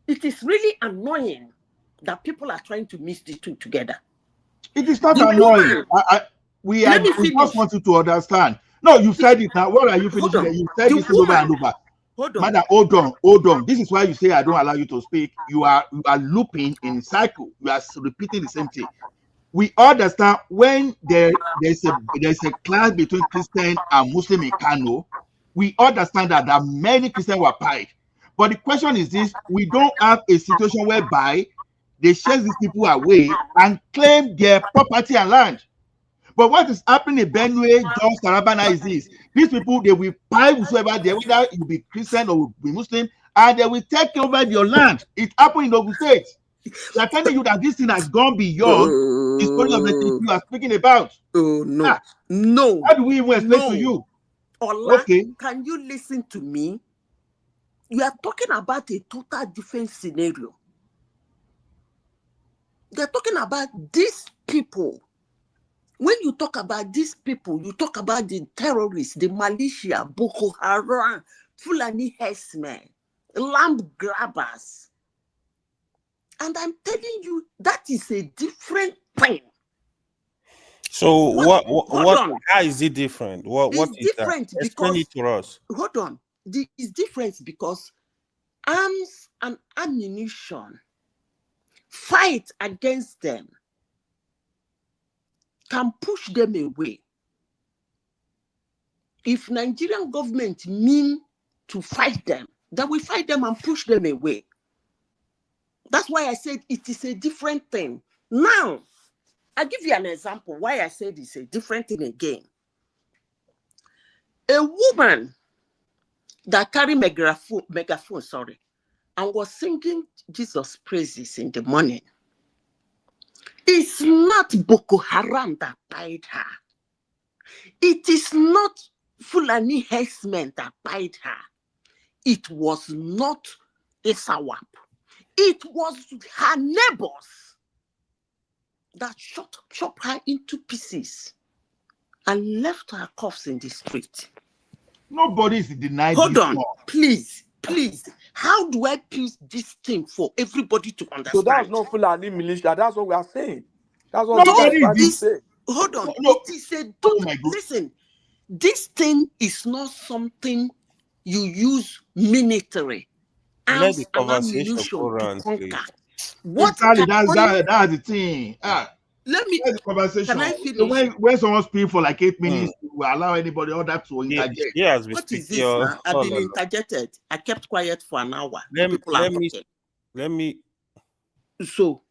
it is really annoying that people are trying to mix the two together. It is not annoying. We just want you to understand. No, you said it now. What are you finishing? You said this over and over. Madam, hold on. This is why you say I don't allow you to speak. You are looping in cycle. You are repeating the same thing. We understand when there's a clash between Christian and Muslim in Kano. We understand that many Christians were pied. But the question is this: we don't have a situation whereby they chase these people away and claim their property and land. But what is happening in Benue, Jos, Tarabana is this: these people, they will buy whoever they, whether you be Christian or be Muslim, and they will take over your land. It happened in Ogun State. They are telling you that this thing has gone beyond the story of the things you are speaking about. Oh no, Ah, no. how do we even explain to you? Ola, Okay. can you listen to me? You are talking about a total different scenario. They're talking about these people. When you talk about these people, you talk about the terrorists, the militia, Boko Haram, Fulani herdsmen, lamb grabbers. And I'm telling you, that is a different thing. So Hold on. how is it different? What It's is that? different Explain because, it to us. hold on. It's different because arms and ammunition, fight against them, can push them away. If Nigerian government mean to fight them, then we fight them and push them away. That's why I said it is a different thing. Now, I'll give you an example why I said it's a different thing again. A woman that carried megaphone, and was singing Jesus' praises in the morning. It's not Boko Haram that pied her. It is not Fulani herdsmen that pied her. It was not Isawap. It was her neighbors that chop her into pieces and left her corpse in the street. Nobody is denying. Hold on, please. How do I piece this thing for everybody to understand? So that's not Fulani militia. That's what we are saying. That's what No, we are trying to say. Hold on. No. It is a total. Listen, this thing is not something you use military Let arms the and conversation ammunition go to round, conquer. please. What Exactly, can that's the thing. let me That's the conversation. can I So finish? when someone speaks for like 8 minutes, we allow anybody other to interject. He has been What is speaking this now? I've all been along. interjected. I kept quiet for an hour. People Let are me talking. So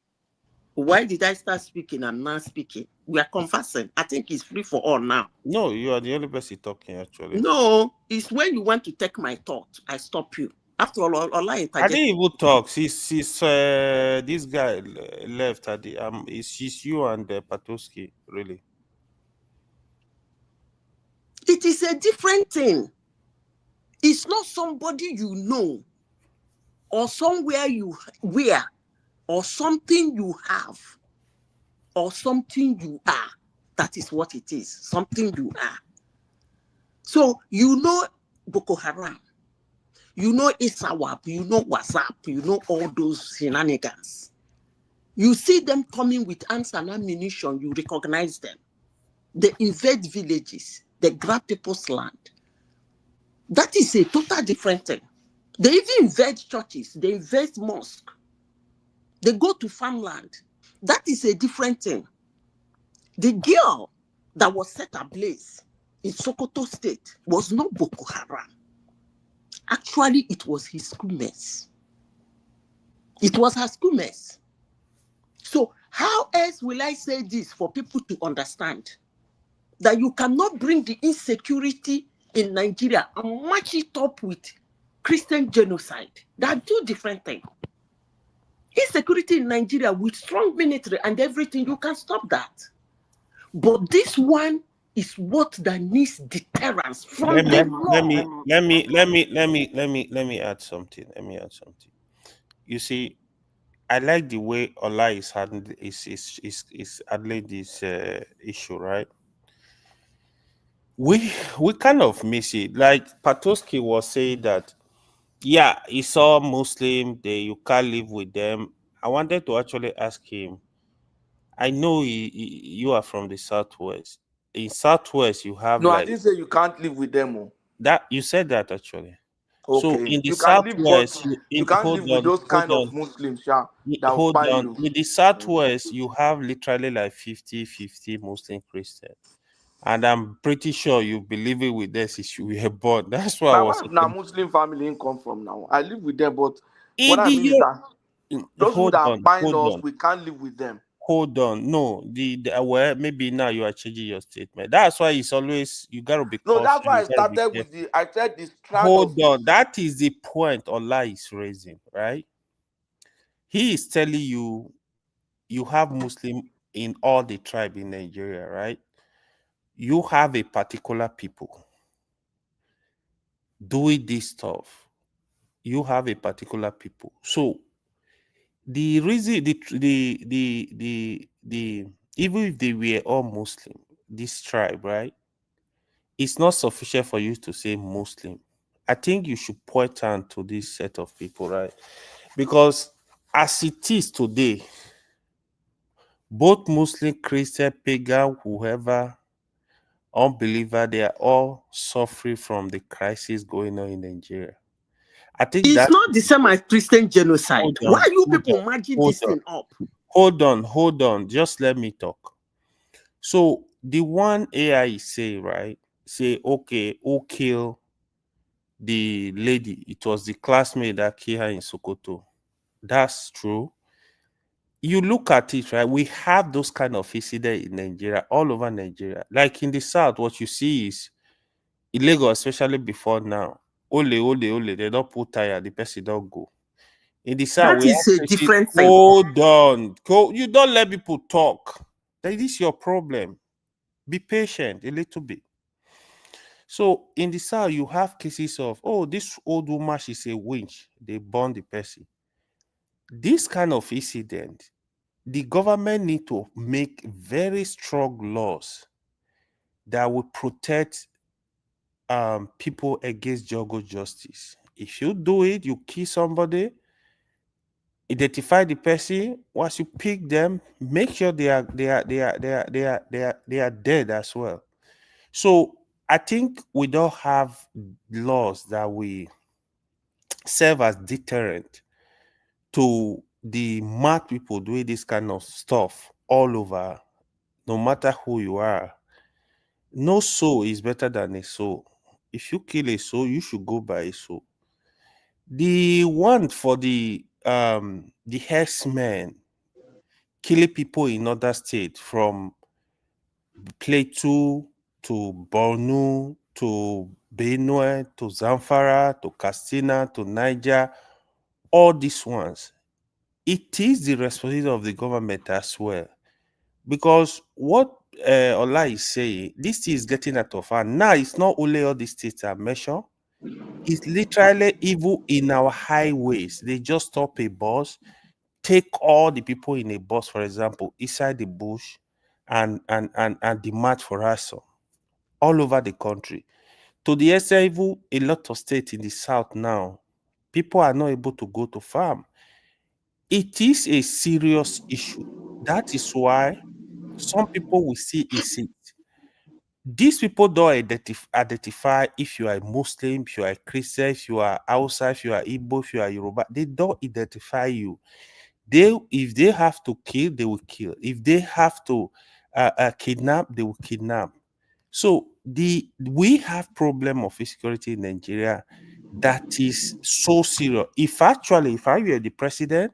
why did I start speaking and now speaking? We are conversing. I think it's free for all now. No, you are the only person talking actually. No, it's when you want to take my thought, I stop you. After all I interject. I didn't even talk. Since this guy left at the it's you and Patoski, really. It is a different thing. It's not somebody you know, or somewhere you wear, or something you have, or something you are. That is what it is. Something you are. So you know Boko Haram, you know Isawap, you know WhatsApp, you know all those shenanigans. You see them coming with arms and ammunition, you recognize them. They invade villages, they grab people's land. That is a total different thing. They even invade churches, they invade mosques. They go to farmland. That is a different thing. The girl that was set ablaze in Sokoto State was not Boko Haram. Actually, it was his schoolmates. It was her schoolmates. So how else will I say this for people to understand? That you cannot bring the insecurity in Nigeria and match it up with Christian genocide. That are two different things. Insecurity in Nigeria with strong military and everything, you can stop that. But this one is what that needs deterrence from Let me add something. You see, I like the way Ola is handling this issue, right? We kind of miss it. Like Patoski was saying that, yeah, he saw Muslim, you can't live with them. I wanted to actually ask him. I know you are from the Southwest. In Southwest, you have No, I like didn't say you can't live with them. Oh. that. You said that actually. So Okay. in the You can live, but Southwest, you can't live with those kind of Muslims, yeah, that will hold buy on. you. In the Southwest, you have literally like 50-50 Muslim Christian. And I'm pretty sure you believe it with this issue we were born. That's why I My was wife now Muslim family ain't come from now. I live with them, but what in I the mean is that those who hold that are on, buying us, we can't live with them. hold on. No, well, maybe now you are changing your statement. That's why it's always you gotta be No, cautious. that's why I You gotta be started careful. with I said the strand Hold of on, that is the point Allah is raising, right? He is telling you you have Muslim in all the tribe in Nigeria, right? You have a particular people doing this stuff. You have a particular people. So the reason the even if they were all Muslim, this tribe, right? It's not sufficient for you to say Muslim. I think you should point out to this set of people, right? Because as it is today, both Muslim, Christian, pagan, whoever, unbeliever, they are all suffering from the crisis going on in Nigeria. I think It's that not the same as Christian genocide. hold Why on, you hold people on, matching hold this on, thing up? hold on. Just let me talk. So the one AI say, right? Say, okay, who kill the lady? It was the classmate that killed her in Sokoto. That's true. You look at it, right? We have those kind of incidents in Nigeria, all over Nigeria. Like in the south, what you see is illegal, especially before now. Ole, they don't put tire, the person don't go. In the south, That we is a have cases. different thing. Hold on. You don't let people talk. That is your problem. Be patient a little bit. So in the south, you have cases of, oh, this old woman, she's a witch. They burn the person. This kind of incident, the government need to make very strong laws that will protect people against jungle justice. If you do it, you kill somebody, identify the person. Once you pick them, make sure they are dead as well. So I think we don't have laws that we serve as deterrent to the mad people doing this kind of stuff all over, no matter who you are. No soul is better than a soul. If you kill a soul, you should go by a soul. The one for the herdsmen killing people in other states from Plateau to Borno to Benue to Zamfara to Katsina to Niger, all these ones, it is the responsibility of the government as well. Because what Ola is saying, this is getting out of hand. Now, it's not only all these states are measured, it's literally even in our highways. They just stop a bus, take all the people in a bus, for example, inside the bush and demand for ransom all over the country. To the extent even a lot of states in the south now, people are not able to go to farm. It is a serious issue. That is why some people will see it. These people don't identify if you are a Muslim, if you are a Christian, if you are outside, if you are Igbo, if you are Yoruba. They don't identify you. If they have to kill, they will kill. If they have to kidnap, they will kidnap. So we have problem of insecurity in Nigeria that is so serious. If I were the president,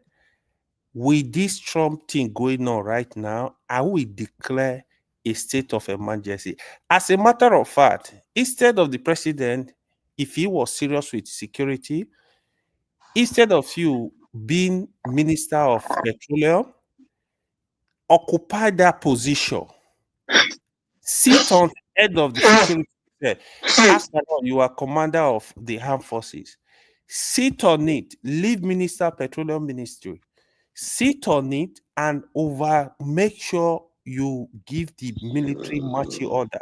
with this Trump thing going on right now, I will declare a state of emergency. As a matter of fact, instead of the president, if he was serious with security, instead of you being Minister of Petroleum, occupy that position. Sit on the head of the security. After all, you are commander of the armed forces. Sit on it. Leave Minister Petroleum Ministry. Sit on it and make sure you give the military marching order.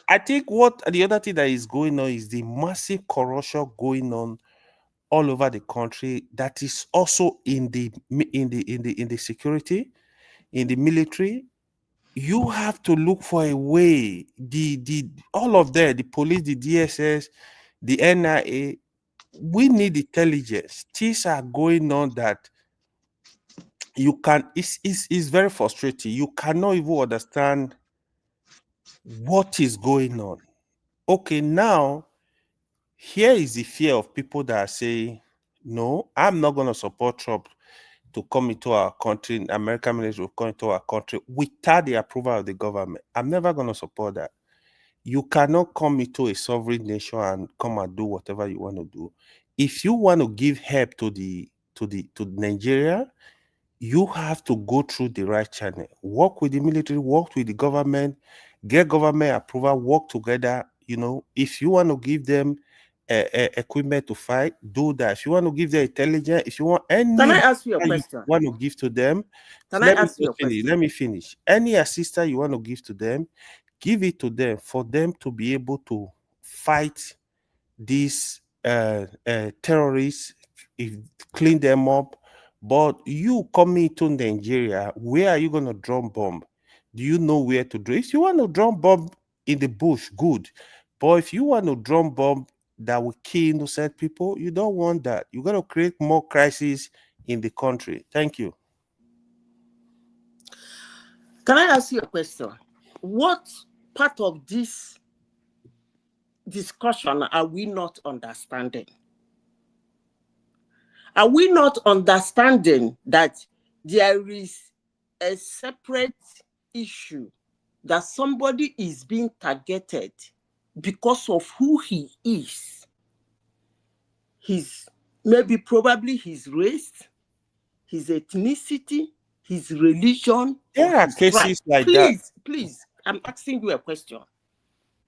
I think what the other thing that is going on is the massive corruption going on all over the country that is also in the security, in the military. You have to look for a way. The all of them, the police, the DSS, the NIA, we need intelligence. Things are going on that it's very frustrating. You cannot even understand what is going on. Okay, now here is the fear of people that are saying, no, I'm not going to support Trump to come into our country, American military will come into our country without the approval of the government. I'm never going to support that. You cannot come into a sovereign nation and come and do whatever you want to do. If you want to give help to Nigeria, you have to go through the right channel. Work with the military, work with the government, get government approval, work together. You know, if you want to give them equipment to fight, do that. If you want to give them intelligence, if you want any Can I ask you a that you question? want to give to them, Can I let me ask you a just finish. question? Let me finish. Any assistance you want to give to them, give it to them for them to be able to fight these terrorists, clean them up. But you coming to Nigeria, where are you going to drum bomb? Do you know where to do? If you want to drum bomb in the bush, good. But if you want to drum bomb that will kill innocent people, you don't want that. You're going to create more crises in the country. Thank you. Can I ask you a question? What part of this discussion are we not understanding? Are we not understanding that there is a separate issue, that somebody is being targeted because of who he is? Probably his race, his ethnicity, his religion, or There are his cases tribe. like that. Please, I'm asking you a question.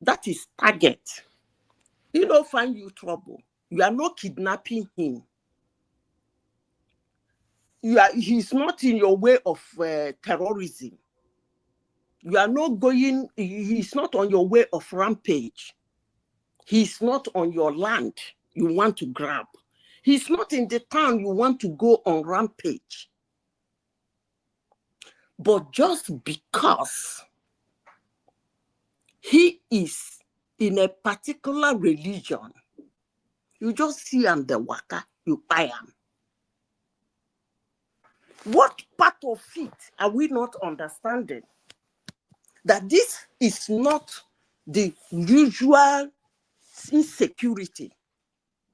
That is target. He don't find you trouble. You are not kidnapping him. He's not in your way of terrorism. You are not going, he's not on your way of rampage. He's not on your land you want to grab. He's not in the town you want to go on rampage. But just because he is in a particular religion, you just see him the waka, you buy him. What part of it are we not understanding? That this is not the usual insecurity,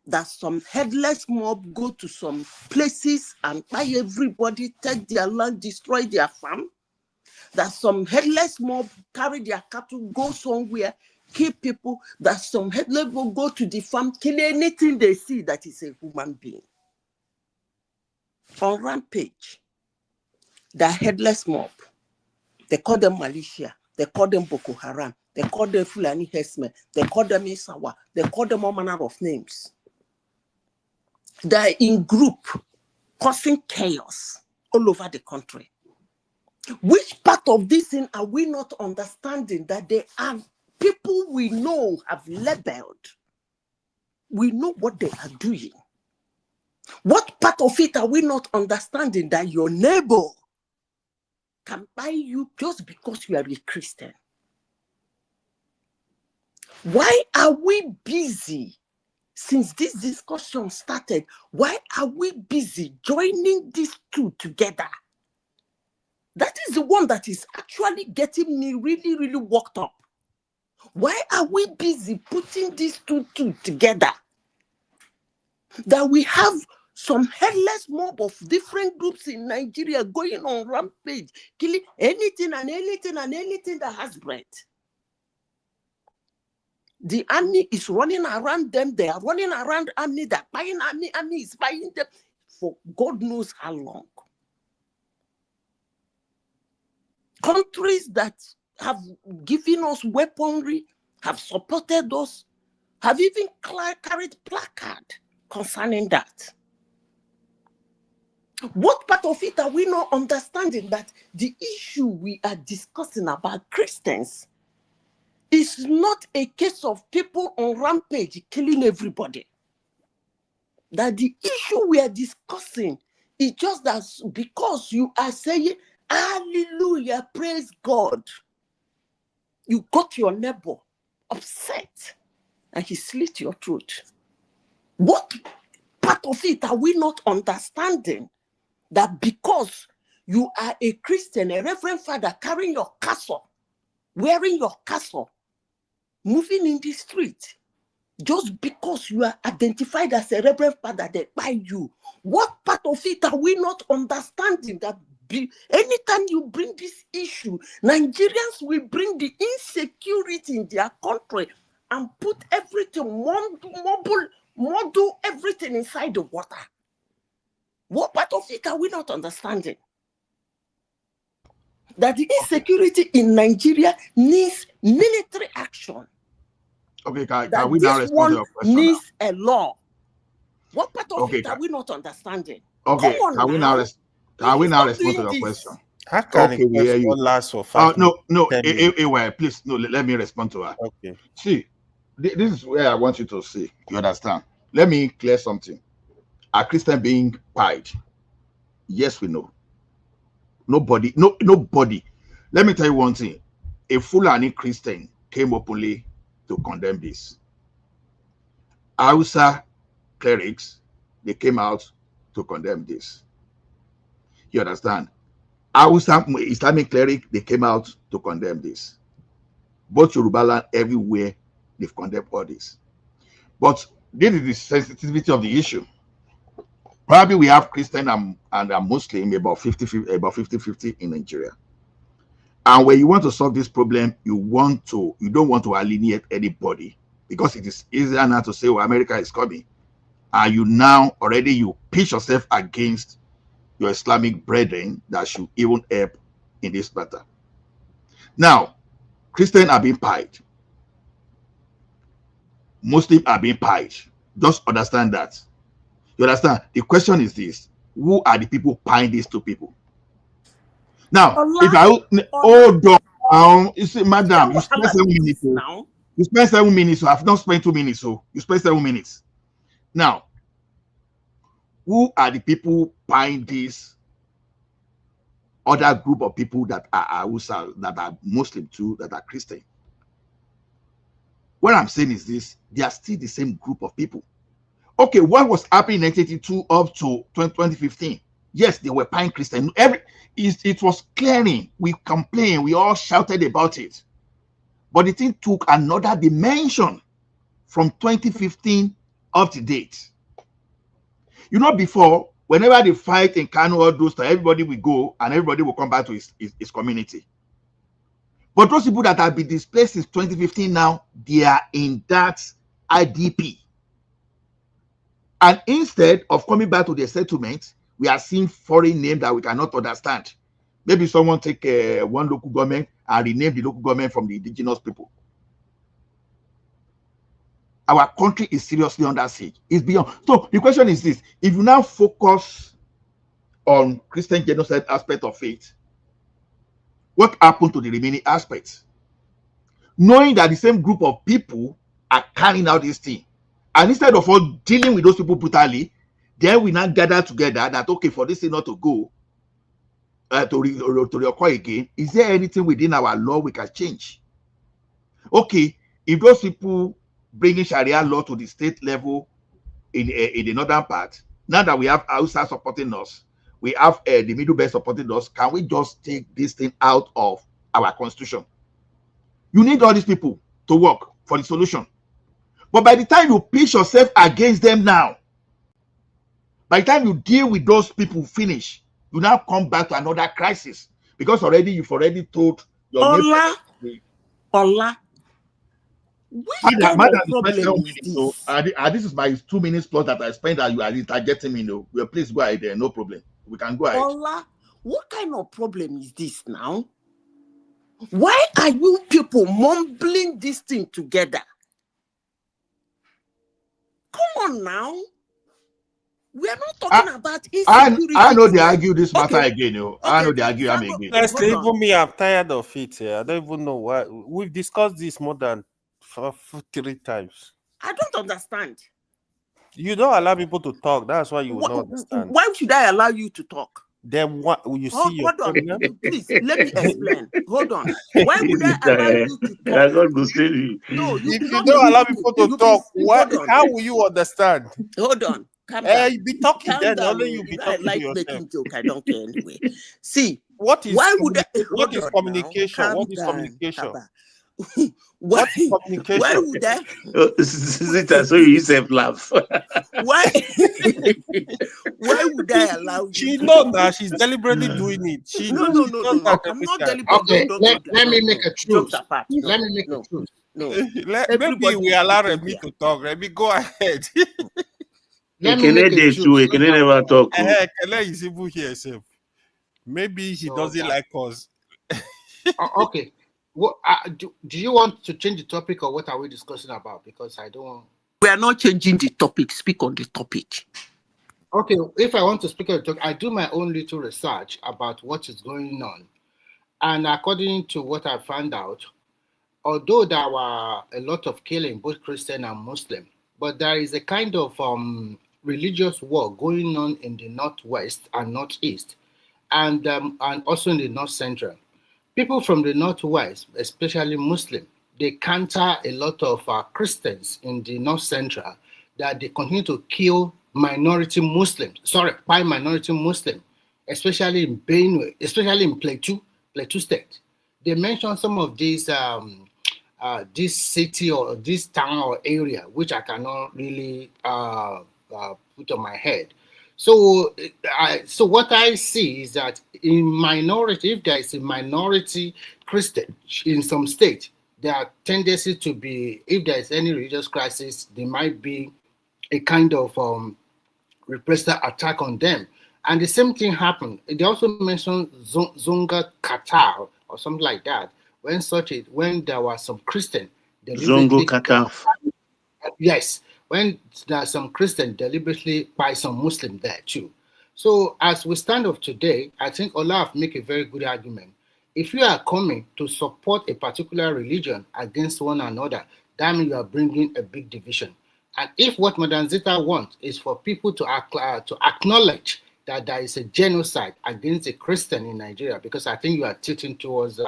that some headless mob go to some places and buy everybody, take their land, destroy their farm. That some headless mob carry their cattle, go somewhere, kill people. That some headless mob go to the farm, kill anything they see that is a human being. On rampage, the headless mob, they call them militia, they call them Boko Haram, they call them Fulani Herdsmen, they call them Isawa, they call them all manner of names. They're in group, causing chaos all over the country. Which part of this thing are we not understanding? That they are people we know have labeled. We know what they are doing. What part of it are we not understanding? That your neighbor can buy you just because you are a Christian. Why are we busy? Since this discussion started, why are we busy joining these two together? That is the one that is actually getting me really, really worked up. Why are we busy putting these two together? That we have some headless mob of different groups in Nigeria going on rampage, killing anything and anything and anything that has breath. The army is running around them. They are running around army. They're buying army. Army is buying them for God knows how long. Countries that have given us weaponry, have supported us, have even carried placard concerning that. What part of it are we not understanding? That the issue we are discussing about Christians is not a case of people on rampage killing everybody. That the issue we are discussing is just that because you are saying, hallelujah, praise God, you got your neighbor upset and he slit your throat. What part of it are we not understanding? That because you are a Christian, a reverend father carrying your castle, wearing your castle, moving in the street, just because you are identified as a reverend father, they buy you. What part of it are we not understanding? That anytime you bring this issue, Nigerians will bring the insecurity in their country and put everything, model everything inside the water. What part of it are we not understanding? that the insecurity in Nigeria needs military action. Okay, can That we now this respond to one your question now? needs a law. What part of Okay, it are we not understanding? okay, Come on can we now now. can we now Stop respond to doing your this. question? How can Okay, a we hear you. question last for 5 No, no, 10 minutes? well, please, no, let me respond to her. Okay. See, this is where I want you to see. You understand? Let me clear something. Are Christian being pied? Yes, we know. Nobody. Let me tell you one thing. A Fulani Christian came openly to condemn this. Hausa clerics, they came out to condemn this. You understand? Hausa Islamic cleric, they came out to condemn this. Both Yoruba land, everywhere, they've condemned all this. But this is the sensitivity of the issue. Probably we have Christian and Muslim about 50-50 in Nigeria. And when you want to solve this problem, you don't want to alienate anybody, because it is easier now to say, well, America is coming. And you pitch yourself against your Islamic brethren that should even help in this matter. Now, Christians are being pied. Muslims are being pied. Just understand that. You understand? The question is this: who are the people paying these two people? Now, if I hold on, you see, madam, you spend 7 minutes. Now. You spend 7 minutes. So I've not spent 2 minutes. So you spend 7 minutes. Now, who are the people paying this other group of people that are that are Muslim too, that are Christian? What I'm saying is this: they are still the same group of people. Okay, what was happening in 1982 up to 2015? Yes, they were paying Christian. It was clearing. We complained. We all shouted about it. But the thing took another dimension from 2015 up to date. You know, before, whenever they fight in Kano or those, everybody will go and everybody will come back to his community. But those people that have been displaced since 2015 now, they are in that IDP. And instead of coming back to their settlement, we are seeing foreign names that we cannot understand. Maybe someone take one local government and rename the local government from the indigenous people. Our country is seriously under siege. It's beyond. So the question is this: if you now focus on Christian genocide aspect of it, what happened to the remaining aspects? Knowing that the same group of people are carrying out this thing. And instead of all dealing with those people brutally, then we now gather together that, okay, for this thing not to go, to reoccur again, is there anything within our law we can change? Okay, if those people bringing Sharia law to the state level in the northern part, now that we have Hausa supporting us, we have the Middle Belt supporting us, can we just take this thing out of our constitution? You need all these people to work for the solution. But by the time you pitch yourself against them now, by the time you deal with those people, finish, you now come back to another crisis, because you've already told your neighbor. Ola, Madam, this is my 2 minutes plus that I spent that you are interjecting me. No, well, please go ahead there, no problem. We can go ahead. Ola, what kind of problem is this now? Why are you people mumbling this thing together? Come on now. We are not talking about insecurity. I know they argue this matter again. I know they argue again. Even me, I'm tired of it. I don't even know why. We've discussed this more than 3 times. I don't understand. You don't allow people to talk. That's why you will not understand. Why should I allow you to talk? Then what you see? Hold on, please let me explain. Hold on. Why would I allow you to talk? I'm not going to tell you. No, if you don't allow people to talk, how will you understand? Hold on. Calm down. You be talking Calm then. down. Only you be talking I like to yourself. making joke. I don't care anyway. See, what is what is communication? What is communication? What is communication? Why would I? So you yourself laugh. Why? Why would I allow you? She knows that she's deliberately doing it. She No. I'm not deliberately. Okay, let me make a truth. Let me make a truth. No. Maybe we allow Remy to talk. Remy, go ahead. Let me make a truth. Can never talk. Kele is even here, self. Maybe he doesn't like us. Okay. What do you want to change the topic, or what are we discussing about? Because I don't want. We are not changing the topic. Speak on the topic. Okay, if I want to speak on the topic, I do my own little research about what is going on. And according to what I found out, although there were a lot of killing, both Christian and Muslim, but there is a kind of religious war going on in the northwest and northeast, and also in the north central. People from the northwest, especially Muslim, they counter a lot of Christians in the north central, that they continue to kill minority Muslims. Sorry, by minority Muslim, especially in Benue, especially in Plateau State. They mention some of these this city or this town or area, which I cannot really put on my head. So what I see is that in minority, if there is a minority Christian in some state, there are tendency to be, if there is any religious crisis, there might be a kind of repressive attack on them. And the same thing happened. They also mentioned Zonga Qatar or something like that. When there was some Christian Zongo deliberately, Kataf. yes, when there are some Christian deliberately by some Muslim there too. So as we stand up today, I think Olaf make a very good argument. If you are coming to support a particular religion against one another, that means you are bringing a big division. And if what Madam Zita wants is for people to acknowledge that there is a genocide against a Christian in Nigeria, because I think you are tilting towards,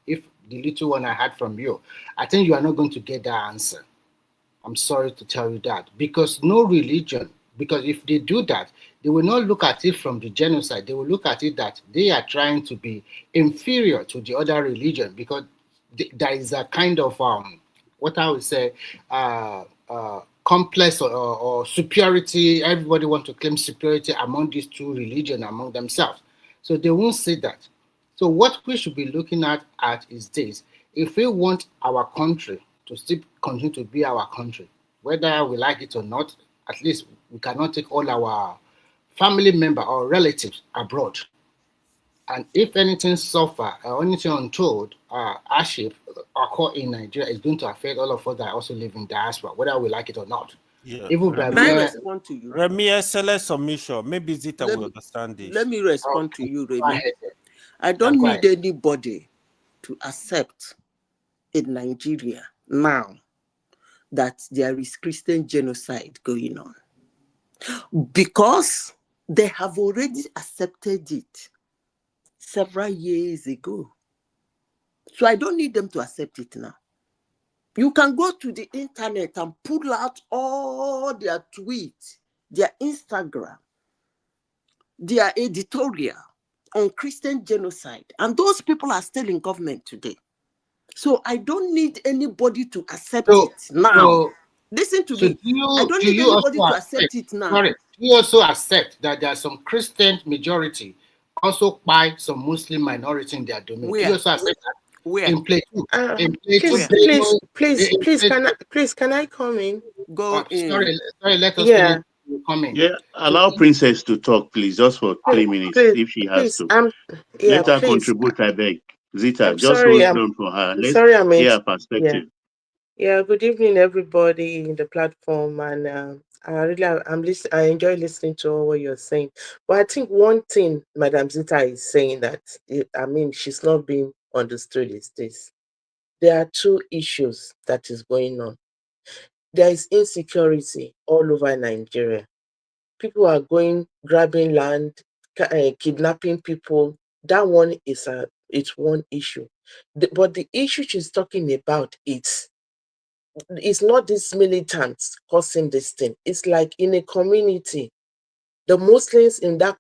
if the little one I had from you, I think you are not going to get that answer. I'm sorry to tell you that, because no religion, because if they do that, they will not look at it from the genocide. They will look at it that they are trying to be inferior to the other religion, because there is a kind of what I would say complex or superiority. Everybody want to claim superiority among these two religions among themselves, so they won't say that. So what we should be looking at is this: if we want our country to still continue to be our country, whether we like it or not, at least we cannot take all our family member or relatives abroad. And if anything suffer or anything untold hardship occur in Nigeria, it's going to affect all of us that also live in diaspora, whether we like it or not. Yeah. Even Can I respond to you? Remy, excellent submission. Maybe Zita Let will me- understand this. Let me respond to you, Remy. ahead. I don't go need anybody to accept in Nigeria now that there is Christian genocide going on, because they have already accepted it several years ago. So I don't need them to accept it now. You can go to the internet and pull out all their tweets, their Instagram, their editorial on Christian genocide. And those people are still in government today. So I don't need anybody to accept it now. Listen to me. I don't need anybody to accept it now. Sorry, do you also accept that there are some Christian majority also by some Muslim minority in their domain? Do you also accept that? Where? In Plateau. In Please, can I come in? Go in. Sorry, let us Yeah. finish. Come in. Yeah, allow Princess to talk, please, just for 3 minutes, if she has to. Let her contribute, I beg. Zita, I'm just sorry, hold on for her. Let's sorry, I'm hear in. her perspective. Yeah. Good evening, everybody in the platform, and I enjoy listening to all what you're saying. But I think one thing Madam Zita is saying that she's not being understood is this: there are two issues that is going on. There is insecurity all over Nigeria. People are grabbing land, kidnapping people. That one is it's one issue. But the issue she's talking about, it's not these militants causing this thing. It's like in a community, the Muslims in that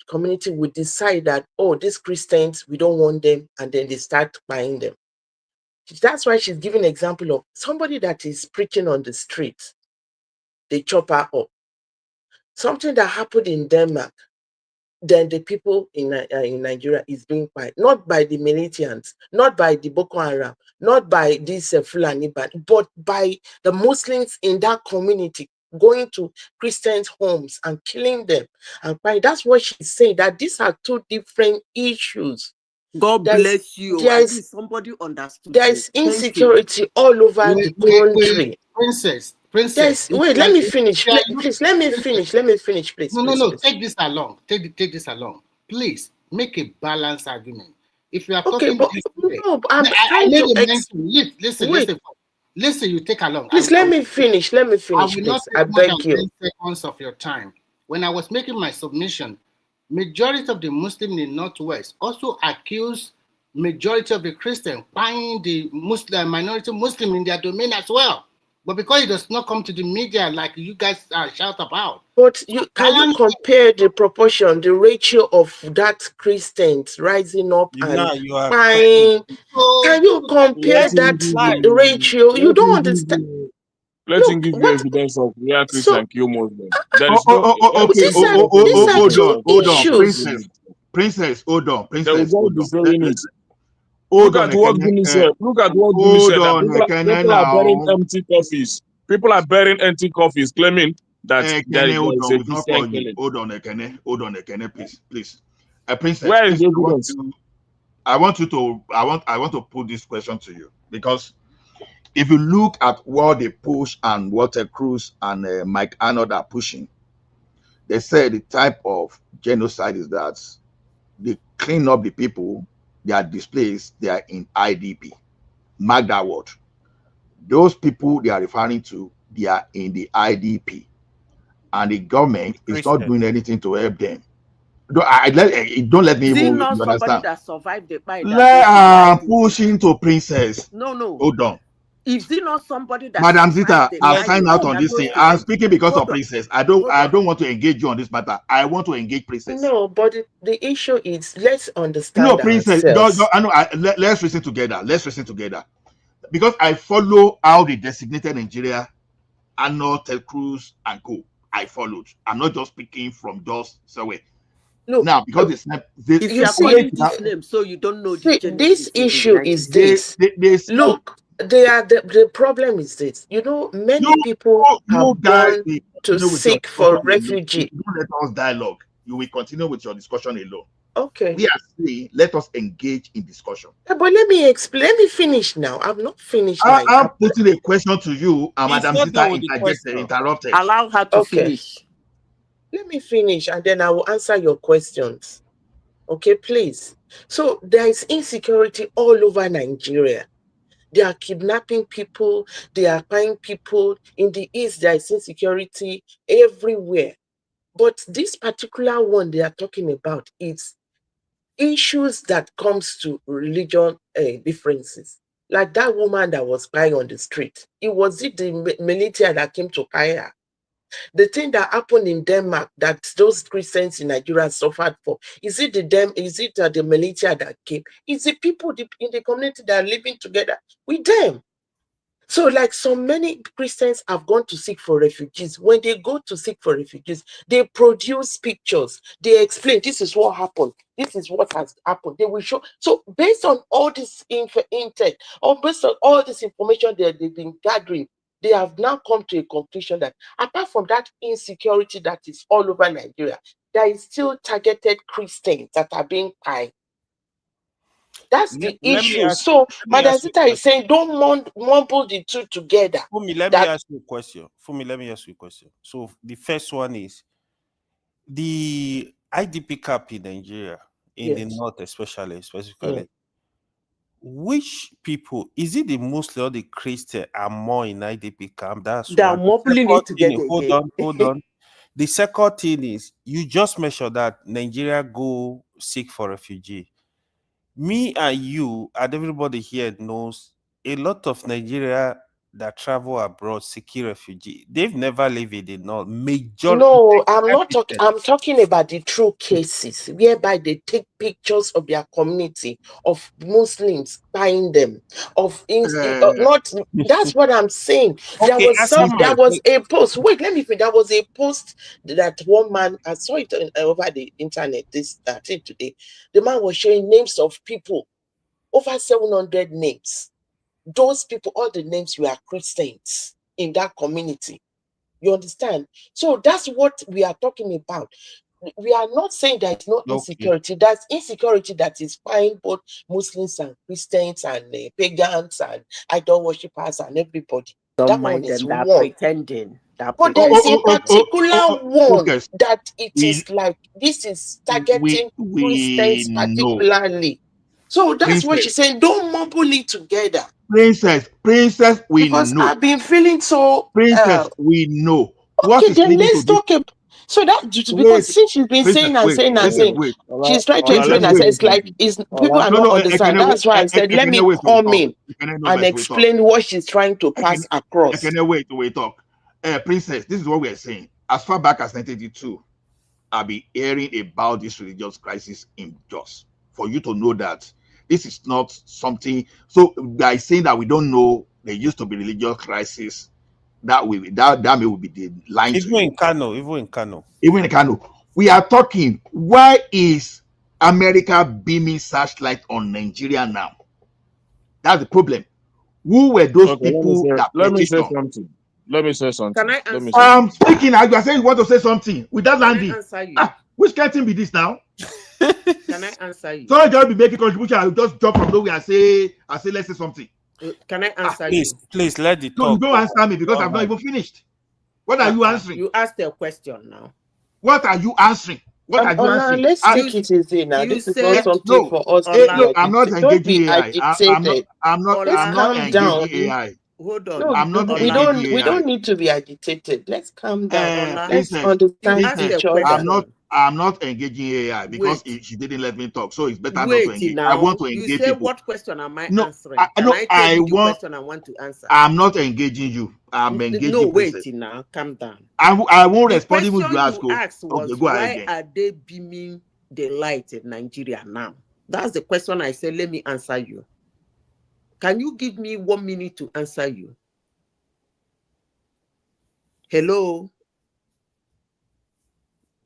community would decide that, oh, these Christians, we don't want them, and then they start buying them. That's why she's giving an example of somebody that is preaching on the street. They chop her up. Something that happened in Denmark, then the people in Nigeria is being quiet, not by the militants, not by the Boko Haram, not by this Fulani band, but by the Muslims in that community going to Christians' homes and killing them. And that's what she's saying, that these are two different issues. God bless you. At least somebody understood. There is insecurity all over the country. Princess. Wait, let me finish. Please, let me finish, please. No. Take this along. Take this along. Please make a balanced argument. If you are talking this way, I'm trying to listen. You take along. Please let me finish. I will not Please. take I more beg than you. 10 seconds of your time. When I was making my submission, majority of the Muslims in the Northwest also accused majority of the Christians buying the Muslim minority Muslim in their domain as well. But because it does not come to the media like you guys shout about. But can you compare the proportion, the ratio of that Christians rising up and buying? Can you compare that ratio? You don't understand. Let him give you evidence of where Christian kill Muslim. There is Okay. Hold on. Princess, hold on. They will just be saying it. Hold Look on, at what Guinea said. Look at what Guinea said. People are burying empty coffees. People are burying empty coffees, claiming that there is a Christian killing. Hold on, Ekene, please. Princess, where is please, the evidence? I want to put this question to you, because if you look at what they push and what Cruz and Mike Arnold are pushing, they say the type of genocide is that they clean up the people, they are displaced, they are in IDP. Mark that word. Those people they are referring to, they are in the IDP, and the government is not doing anything to help them. Don't let me even not you somebody understand. that survived the fight. Pushing to Princess. No. Hold on. Is it not somebody that Madam Zita, I've signed out on this thing. I'm speaking because of Princess. I don't want to engage you on this matter. I want to engage Princess. No, but the issue is, let's understand. No, Princess. Let's listen together. Because I follow how they designated Nigeria, Arnold, Ted Cruz, and co. I followed. I'm not just speaking from just somewhere. Look, now because if you are calling this name, so you don't know this issue is this. Look, the problem is this. Many people have gone to seek for refugee. Don't let us dialogue. You will continue with your discussion alone. Okay. We are saying let us engage in discussion. But let me explain. Let me finish now. I'm not finished. I'm putting a question to you, and Madam Zita interrupted. Allow her to finish. Let me finish, and then I will answer your questions. Okay, please. So there is insecurity all over Nigeria. They are kidnapping people. They are buying people. In the East, there is insecurity everywhere. But this particular one they are talking about is issues that comes to religion differences. Like that woman that was crying on the street. Was it the military that came to buy her? The thing that happened in Denmark that those Christians in Nigeria suffered for, is it the military that came? Is it people in the community that are living together with them? So like so many Christians have gone to seek for refugees. When they go to seek for refugees, they produce pictures. They explain, this is what happened. This is what has happened. They will show. So based on all this intel, or based on all this information that they've been gathering, they have now come to a conclusion that apart from that insecurity that is all over Nigeria, there is still targeted Christians that are being pied. That's the issue. So Madam Zita is saying, don't mumble the two together. Fumi, let me ask you a question. So the first one is the IDP camp in Nigeria, in the north specifically. Which people, is it the Muslim or the Christian are more in IDP camp? That's they are mumbling it together. Hold on. The second thing is, you just mentioned that Nigeria go seek for refugee. Me and you and everybody here knows a lot of Nigeria that travel abroad seeking refugee. They've never lived in the north. No, I'm not talking. I'm talking about the true cases whereby they take pictures of their community, of Muslims buying them, not. That's what I'm saying. There was a post. Wait, let me finish. There was a post that one man, I saw it over the internet today. The man was showing names of people, over 700 names. Those people, all the names were Christians in that community. You understand? So that's what we are talking about. we are not saying there is no insecurity. That's insecurity that is fine both Muslims and Christians and pagans and idol worshippers and everybody. Don't that mind one is them, they're one. pretending. But there is a particular one that it is like this is targeting Christians particularly. So that's what she's saying. Don't mumble it together. Princess, we because know. I've been feeling so. Princess, we know. Okay, then let's talk. So that because since she's been saying she's trying to explain herself. It's like people are not understanding. That's why I said let me come in and explain what she's trying to pass across. Wait, talk. Princess, this is what we are saying. As far back as 1982, I'll be hearing about this religious crisis in Jos. For you to know that this is not something. So by saying that we don't know there used to be religious crisis, that may be the line. Even in Kano. Even in Kano. We are talking, why is America beaming searchlight on Nigeria now? That's the problem. Who were those people that let me say petitioned? something. Let me say something. Can I answer? I'm speaking. I was saying you want to say something without landing. Can I answer you? Which can't be this now? Can I answer you? So I just be making contribution. I'll just drop from nowhere and say, let's say something. Can I answer you? Please let it talk. talk. Don't answer me because I've not even finished. What are you answering? You asked a question now. What are you answering? What are you answering? Let's take it easy now. This is not something for us to no, I'm not engaging AI. I'm not engaging AI. Hold on. No, I'm not engaging AI. We don't need to be agitated. Let's calm down. Let's understand each other. I'm not engaging AI because she didn't let me talk. So it's better not to engage. Now, I want to engage you say people. What question am I answering? I want question I want to answer. I'm not engaging you. I'm engaging. No, wait now. Calm down. I won't respond even if you ask. Was why are they beaming the light in Nigeria now? That's the question I said. Let me answer you. Can you give me 1 minute to answer you? Hello.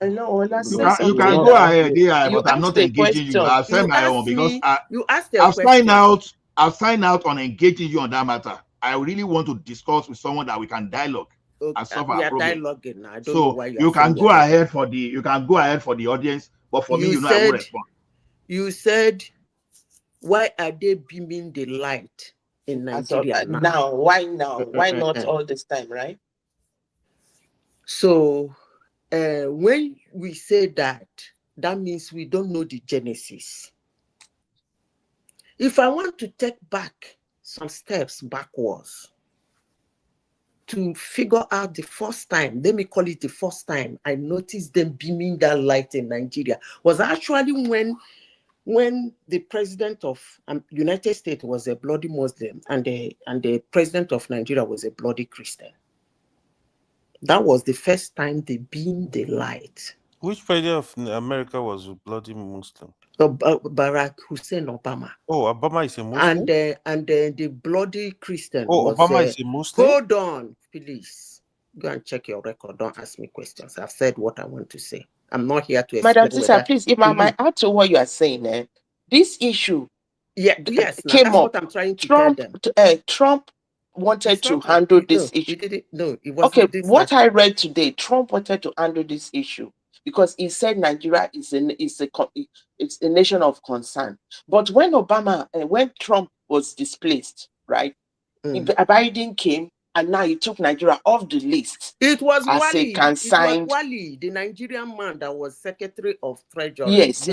No, you can go ahead, yeah, but I'm not engaging you. I'll say my own because I've signed out on engaging you on that matter. I really want to discuss with someone that we can dialogue and solve our problem. Dialoguing. I don't know why you can go ahead for the audience, but for me, I won't respond. You said, why are they beaming the light in Nigeria now? Why now? Why not all this time, right? So when we say that, that means we don't know the genesis. If I want to take back some steps backwards to figure out the first time, let me call it the first time I noticed them beaming that light in Nigeria was actually when the president of United States was a bloody Muslim and the president of Nigeria was a bloody Christian. That was the first time they beamed the light. Which president of America was a bloody Muslim? Barack Hussein Obama. Oh, Obama is a Muslim? And the bloody Christian. Oh, was, Obama is a Muslim? Hold on, please. Go and check your record. Don't ask me questions. I've said what I want to say. I'm not here to explain. Madam Sisa, please, if I might add to what you are saying, this issue yes, came up. What I'm trying to tell them. Trump wanted to handle this issue. It was okay, what I read today, Trump wanted to handle this issue because he said Nigeria is a nation of concern. But when when Trump was displaced, right, Biden came and now he took Nigeria off the list. It was Wally. It was Wally, the Nigerian man that was Secretary of Treasury. Yes.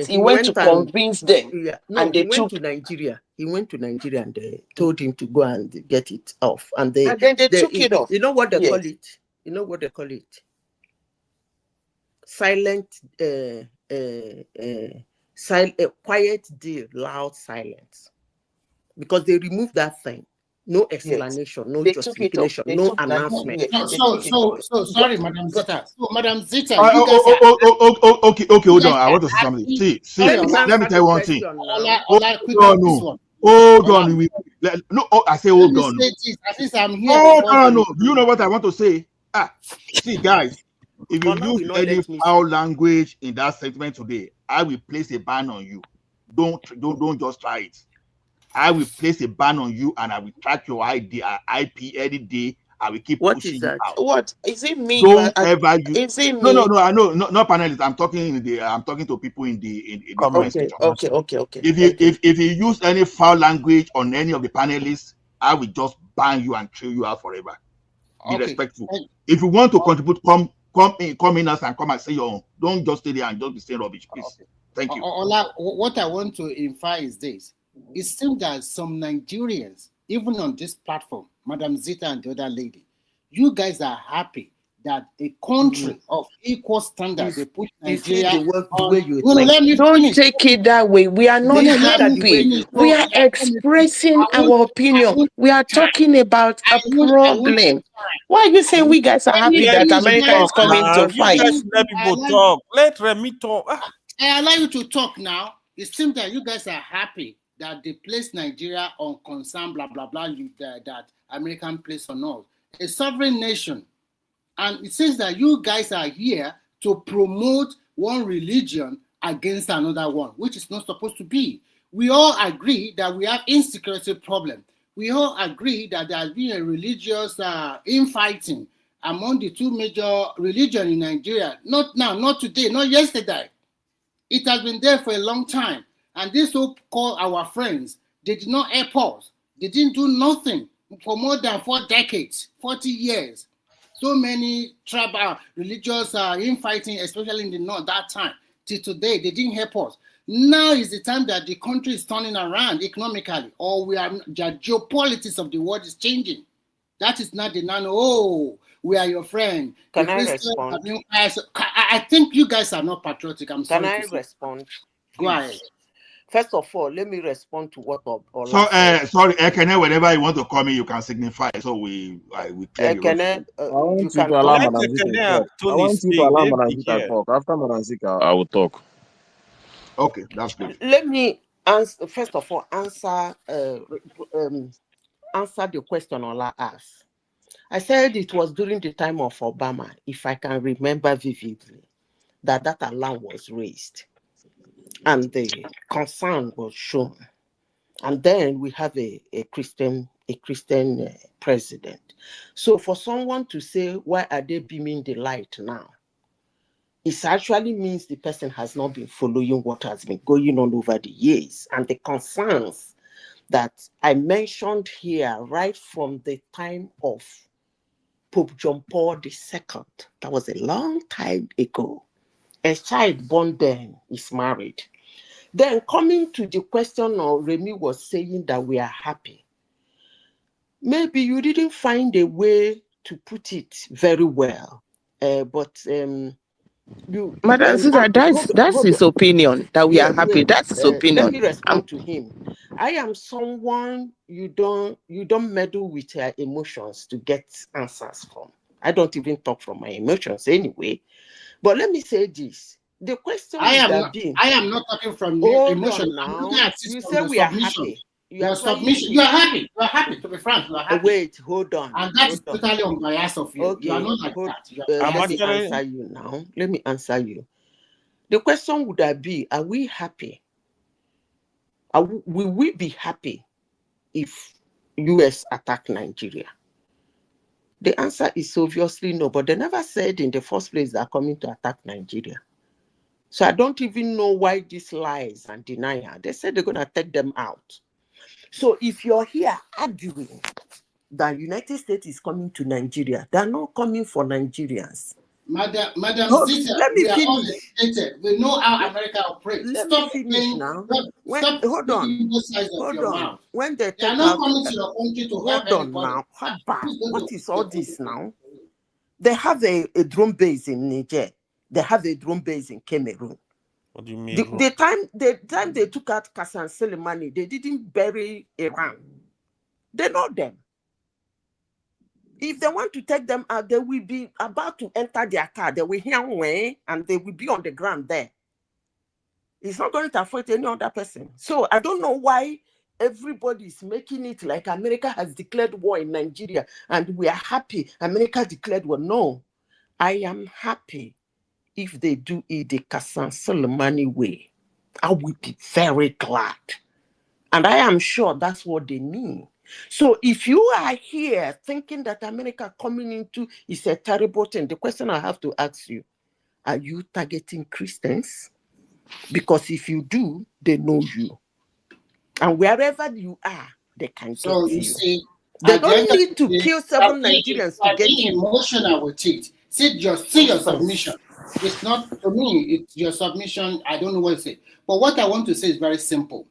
He went to convince them. Yeah. No, and he went to Nigeria. He went to Nigeria and they told him to go and get it off. And then they took it off. You know what they call it? You know what they call it? Silent, quiet deal, loud silence. Because they removed that thing. No explanation, no justification, no announcement. So sorry, Madam Zita. So, Madam Zita, okay, hold on. I want to say something. See, let me tell you one thing. Hold on. No, I say hold on. At least I'm here. No. You know what I want to say? See, guys, if you use any foul language in that statement today, I will place a ban on you. Don't just try it. I will place a ban on you and I will track your IP any day I will keep What pushing is you that? out. What is it me? Don't ever use. Is it No, me? I know, not panelists. I'm talking to people in the comment Okay, section. okay. If you use any foul language on any of the panelists, I will just ban you and throw you out forever. Be respectful. If you want to contribute, come in us and come and say your own. Don't just stay there and just be saying rubbish, please. Thank you. Ola, what I want to infer is this. It seems that some Nigerians, even on this platform, Madam Zita and the other lady, you guys are happy that a country of equal standard, they put Nigeria the way you no, let me Don't finish. take it that way. We are not happy. We are expressing our opinion. We are talking about a problem. Why are you saying we guys are happy that America is coming to fight? You guys let people talk. Let Remy talk. I allow you to talk now. It seems that you guys are happy that they place Nigeria on concern, blah, blah, blah, that American place on us. A sovereign nation. And it says that you guys are here to promote one religion against another one, which is not supposed to be. We all agree that we have insecurity problem. We all agree that there has been a religious infighting among the two major religions in Nigeria. Not now, not today, not yesterday. It has been there for a long time. And these so-called our friends, they did not help us. They didn't do nothing for more than 4 decades, 40 years. So many tribal, religious infighting, especially in the north that time. Till today, they didn't help us. Now is the time that the country is turning around economically, or the geopolitics of the world is changing. That is not the we are your friend. Can I respond? I think you guys are not patriotic. I'm sorry. Can I respond? Go ahead. First of all, let me respond to what Ola So, said. sorry, Ekene, whenever you want to call me, you can signify. So we clear the road. I want you to allow Madam Zika to talk. I want you to allow Madam Zika to talk. After Madam Zika, I will talk. Okay, that's good. Let me answer, first of all, answer the question Ola asked. I said it was during the time of Obama, if I can remember vividly, that alarm was raised and the concern was shown. And then we have a Christian president. So for someone to say, why are they beaming the light now? It actually means the person has not been following what has been going on over the years. And the concerns that I mentioned here right from the time of Pope John Paul II, that was a long time ago. A child born then is married. Then coming to the question of Remy was saying that we are happy. Maybe you didn't find a way to put it very well, but Madam Zita, that's his opinion that we are happy. That's his opinion. Let me respond to him. I am someone you don't meddle with your emotions to get answers from. I don't even talk from my emotions anyway. But let me say this. The question I am not talking from emotion. Now. You say we are happy. Your submission. You are happy. You are happy. To be frank, you are happy. Wait, hold on. And that is totally unbiased of you. Okay, you are not like that. Let me answer you now. Let me answer you. The question would have been, are we happy? Will we be happy if US attack Nigeria? The answer is obviously no, but they never said in the first place they are coming to attack Nigeria. So I don't even know why these lies and denial. They said they're going to take them out. So if you're here arguing that United States is coming to Nigeria, they're not coming for Nigerians. Madam Zita, let me we are all finish. educated. We know how America operates. Let Stop me finish now. Hold on. When they are not coming to your country to help anybody. Now. What is all this now? They have a drone base in Niger. They have a drone base in Cameroon. What do you mean? The time they took out Qasem Soleimani, they didn't bury Iran. They know them. If they want to take them out, they will be about to enter their car. They will hear way and they will be on the ground there. It's not going to affect any other person. So I don't know why everybody is making it like America has declared war in Nigeria and we are happy America declared war. No, I am happy if they do it the Qasem Soleimani way. I will be very glad. And I am sure that's what they mean. So if you are here thinking that America coming into is a terrible thing, the question I have to ask you, are you targeting Christians? Because if you do, they know you. And wherever you are, they can So get you you. see, They at the end don't of need to the day, kill 7 Nigerians to get being you. emotional with it. See your submission. It's not, to me, it's your submission. I don't know what to say. But what I want to say is very simple.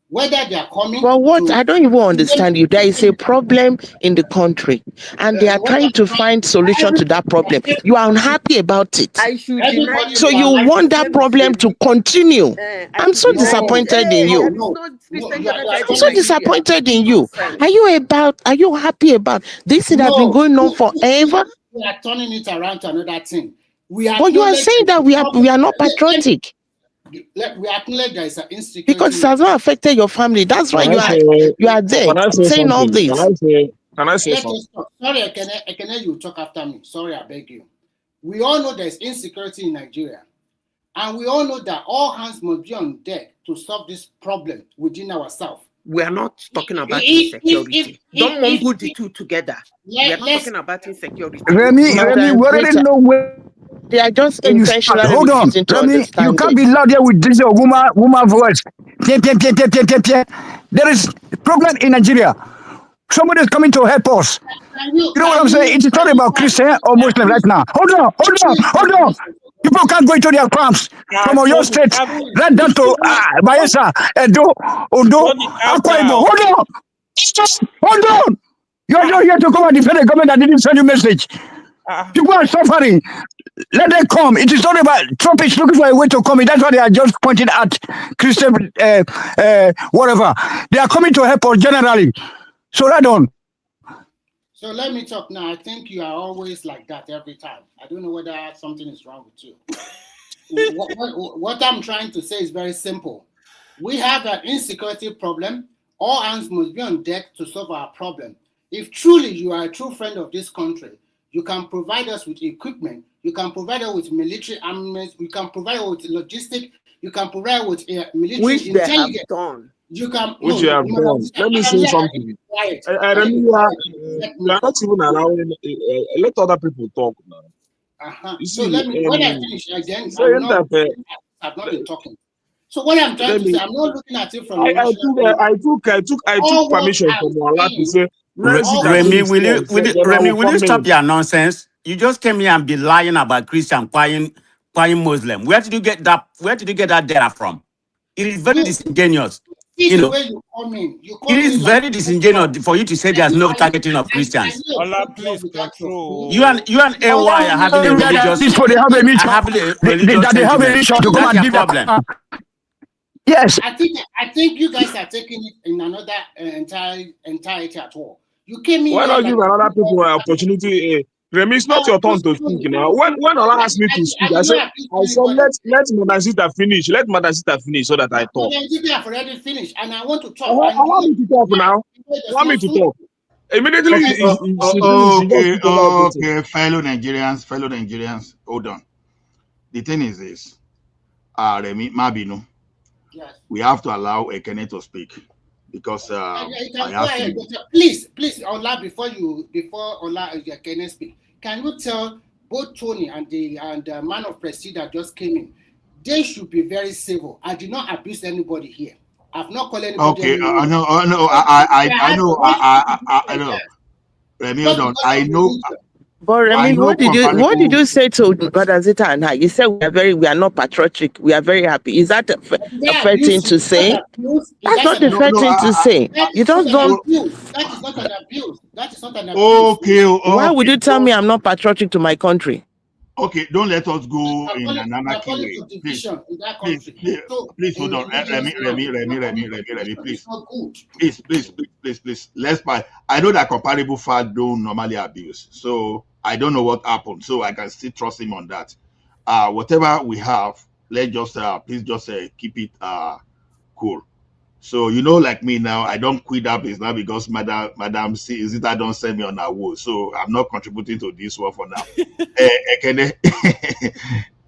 Whether they are coming Well, what to, I don't even understand you. There is a problem in the country, and they are trying to find solution to that problem. You are unhappy about it. I should deny you. So you want that problem to continue. I'm so disappointed in you. I'm so disappointed in you. Are you happy about this thing that's been going on forever? We are turning it around to another thing. We are. But you are saying that we are not patriotic. We acknowledge there is an insecurity. Because it has not affected your family. That's why you are there saying all this. Can I say Let something? us talk. Sorry, Ekene, you talk after me. Sorry, I beg you. We all know there is insecurity in Nigeria. And we all know that all hands must be on deck to solve this problem within ourselves. We are not talking about insecurity. Don't mumble the two together. We are not talking about insecurity. Remy, we already know where they are just you start. intentionally Hold on, refusing to Remy, understand you can't it. be loud here with this woman voice. There is problem in Nigeria. Somebody is coming to help us. You know what I'm saying? It's not about Christian or Muslim right now. Hold on. People can't go into their camps from your state right down to Bayelsa, Edo, Ondo, Akwa Ibom. Hold on. You're not here to come and defend the government that didn't send you message. People are suffering. Let them come. It is not about Trump is looking for a way to come in. That's why they are just pointing at Christian, whatever. They are coming to help us generally. So right on. So let me talk now. I think you are always like that every time. I don't know whether something is wrong with you. What I'm trying to say is very simple. We have an insecurity problem. All hands must be on deck to solve our problem. If truly you are a true friend of this country, you can provide us with equipment. You can provide us with military armaments. You can provide us with logistics. You can provide with military which intelligence. They have done. You can. Which you have done. Let me say something. You are not even allowing. Let other people talk now. You see, so let me. When I finish again, saying I've not been talking. So what I'm trying to say, I'm not looking at it from. I took permission from Allah to say. Remy, will you stop your nonsense? You just came here and be lying about Christian crying Muslim. Where did you get that data from? It is very disingenuous. You know, you come in, it is very disingenuous for you to say there's no targeting of Christians. Allah, please control. You and AY are having a religious. They have a mission to come and problem. Yes. I think you guys are taking it in another entirety at all. You came in. Why not give another people an opportunity? Remy, it's not your turn to speak now. When Allah asked me to speak, I said let Madasita finish. Let Madasita finish so that I talk. Madasita have already finished, and I want to talk. I want me to talk now. Want me to talk? Immediately. Okay, fellow Nigerians, hold on. The thing is this, Remy Mabino. Yes. We have to allow Ekene to speak because I have to. Please, Ola, before Ola Ekene speak, can you tell both Tony and the man of prestige that just came in, they should be very civil. I did not abuse anybody here. I've not called anybody. Okay, I know. Remy, hold on. I know. But Remy, what did you say to Brother Zita and I? You said we are not patriotic. We are very happy. Is that a fair thing to say? That's not the fair thing to say. You just don't. That is not an abuse. That is not an abuse. Okay. Why would you tell me I'm not patriotic to my country? Okay, don't let us go in an anarchy way. Please hold on. Remy, please. Let's buy. I know that comparable facts don't normally abuse. So I don't know what happened. So I can still trust him on that. Whatever we have, let's just please just keep it cool. So like me now, I don't quit that business now because Madam Zita don't send me on a wall. So I'm not contributing to this one for now.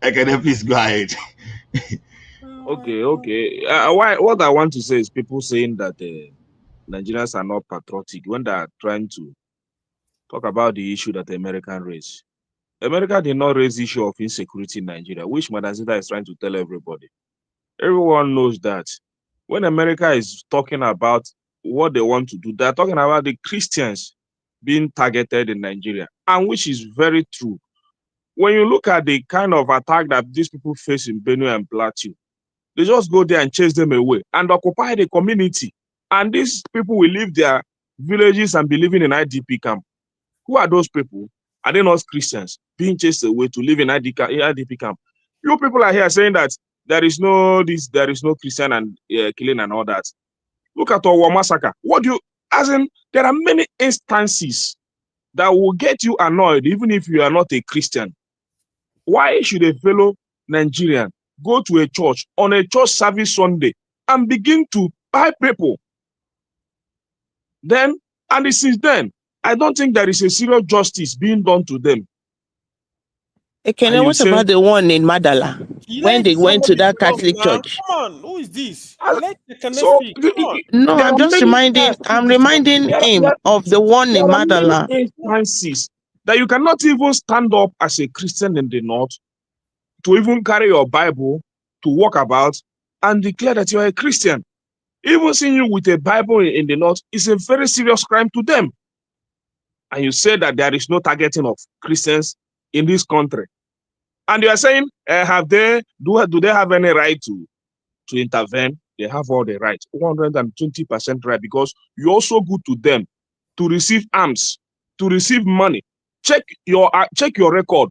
Ekene, please go ahead. Okay. What I want to say is people saying that Nigerians are not patriotic when they are trying to talk about the issue that the American raised. America did not raise the issue of insecurity in Nigeria, which Madam Zita is trying to tell everybody. Everyone knows that when America is talking about what they want to do, they're talking about the Christians being targeted in Nigeria, and which is very true. When you look at the kind of attack that these people face in Benue and Plateau, they just go there and chase them away and occupy the community. And these people will leave their villages and be living in IDP camp. Who are those people? Are they not Christians being chased away to live in IDP camp? You people are here saying that there is no Christian and killing and all that. Look at our massacre. There are many instances that will get you annoyed even if you are not a Christian. Why should a fellow Nigerian go to a church on a church service Sunday and begin to buy people? Since then, I don't think there is a serious justice being done to them. Okay, what about the one in Madala when they went to that Catholic church? Come on, who is this? Let the speak. No, I'm just reminding. I'm reminding him of the one in Madala. There are many instances that you cannot even stand up as a Christian in the north to even carry your Bible to walk about and declare that you are a Christian. Even seeing you with a Bible in the north is a very serious crime to them. And you say that there is no targeting of Christians in this country. And you are saying, do they have any right to intervene? They have all the rights, 120% right, because you also go to them to receive arms, to receive money. Check your record.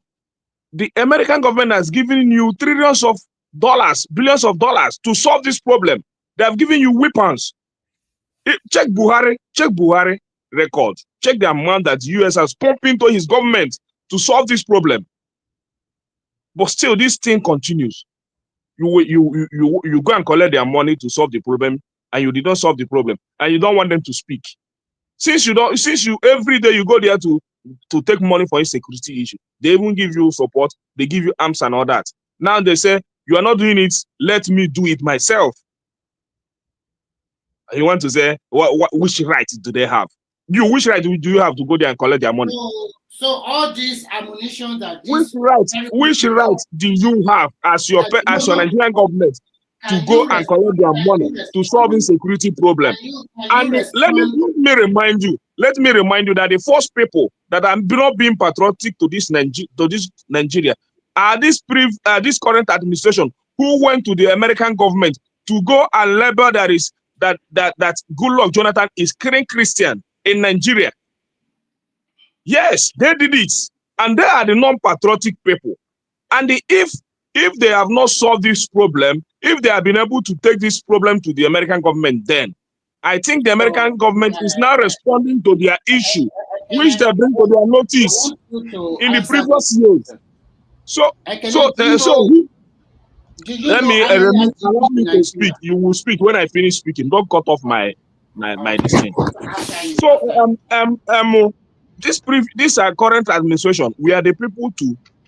The American government has given you trillions of dollars, billions of dollars to solve this problem. They have given you weapons. Check Buhari record. Check the amount that the US has pumped into his government to solve this problem. But still, this thing continues. You go and collect their money to solve the problem, and you did not solve the problem, and you don't want them to speak. Since you every day you go there to take money for insecurity issue, they even give you support, they give you arms and all that. Now they say you are not doing it, let me do it myself. You want to say which right do they have? Which right do you have to go there and collect their money? So all these ammunition that which right do you have as your Nigerian government to go and collect their money to solve insecurity problem? And let me remind you that the first people that are not being patriotic to this Nigeria are this current administration who went to the American government to go and label that Goodluck Jonathan is killing Christian in Nigeria. Yes, they did it, and they are the non-patriotic people. And if they have not solved this problem, if they have been able to take this problem to the American government, then I think the American government is now responding to their issue, which they bring to their notice in the previous years. Allow me to speak. You will speak when I finish speaking. Don't cut off my decision. So this current administration, we are the people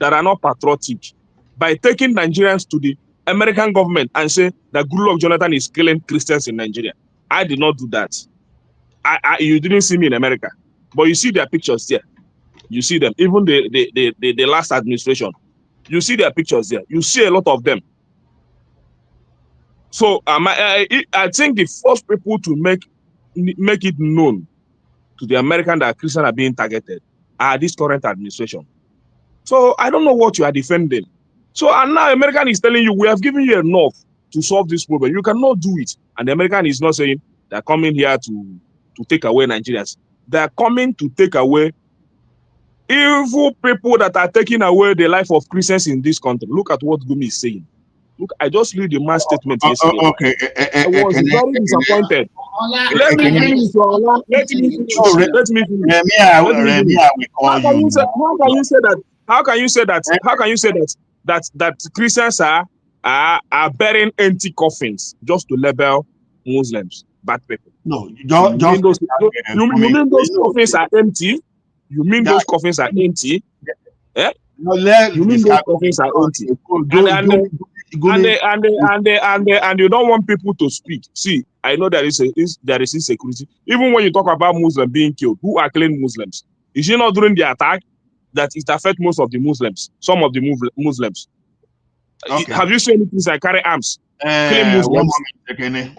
that are not patriotic by taking Nigerians to the American government and say that Goodluck Jonathan is killing Christians in Nigeria. I did not do that. You didn't see me in America, but you see their pictures there. You see them. Even the last administration, you see their pictures there. You see a lot of them. So I think the first people to make it known to the American that Christians are being targeted are this current administration. So I don't know what you are defending. So and now American is telling you, we have given you enough to solve this problem. You cannot do it. And the American is not saying they're coming here to take away Nigerians. They're coming to take away evil people that are taking away the life of Christians in this country. Look at what Gumi is saying. Look, I just read the man's statement yesterday. Okay. I was very disappointed. Let me finish. How can you say that Christians are burying empty coffins just to label Muslims bad people? No, you mean those coffins are empty? You mean those coffins are empty? No, you mean those coffins are empty? And you don't want people to speak. See, I know there is insecurity. Even when you talk about Muslims being killed, who are killing Muslims? Is it not during the attack that it affects most of the Muslims? Some of the Muslims. Okay. Have you seen anything that carry arms? Killing Muslims?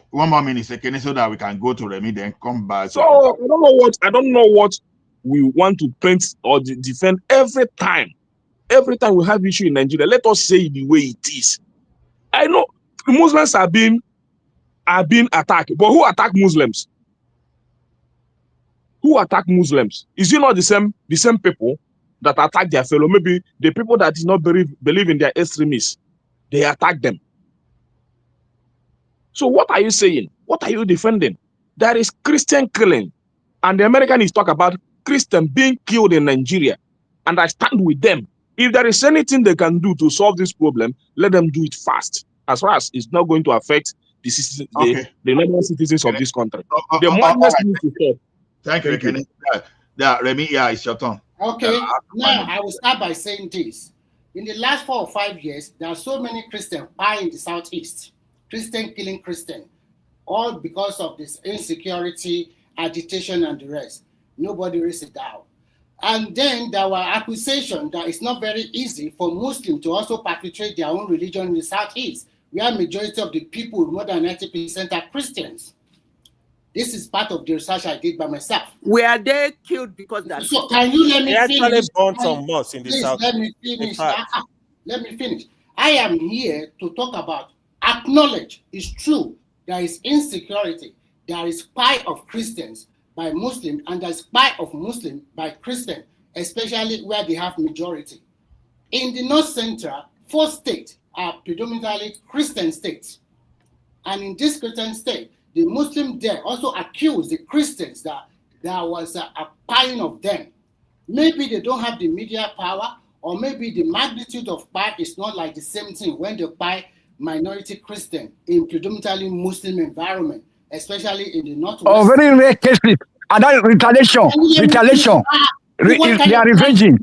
One more minute, so that we can go to Remy, then come back. So I don't know what we want to paint or defend every time. Every time we have issue in Nigeria, let us say it the way it is. I know Muslims are being attacked, but who attack Muslims? Who attack Muslims? Is it not the same people that attack their fellow? Maybe the people that do not believe in their extremists, they attack them. So what are you saying? What are you defending? There is Christian killing, and the Americans talk about Christian being killed in Nigeria, and I stand with them. If there is anything they can do to solve this problem, let them do it fast. As far as it's not going to affect the normal citizens of this country. The madness needs to stop. Thank you. Remy, it's your turn. Okay, now I will start by saying this. In the last 4 or 5 years, there are so many Christians in the Southeast. Christian killing Christian, all because of this insecurity, agitation, and the rest. Nobody raised it down. And then there were accusations that it's not very easy for Muslims to also perpetrate their own religion in the Southeast, where majority of the people, more than 90%, are Christians. This is part of the research I did by myself. Were they killed because that? So can you let me finish? They actually burned some mosques in the south. Let me finish. Let me finish. I am here to talk about acknowledge it's true. There is insecurity. There is spy of Christians by Muslims, and there is spy of Muslims by Christians, especially where they have majority. In the North Central, 4 states are predominantly Christian states. And in this Christian state, the Muslims there also accuse the Christians that there was a spying of them. Maybe they don't have the media power, or maybe the magnitude of spy is not like the same thing when they spy minority Christian in predominantly Muslim environment, especially in the Northwest. Oh, very rare cases. And that retaliation. They are revenging.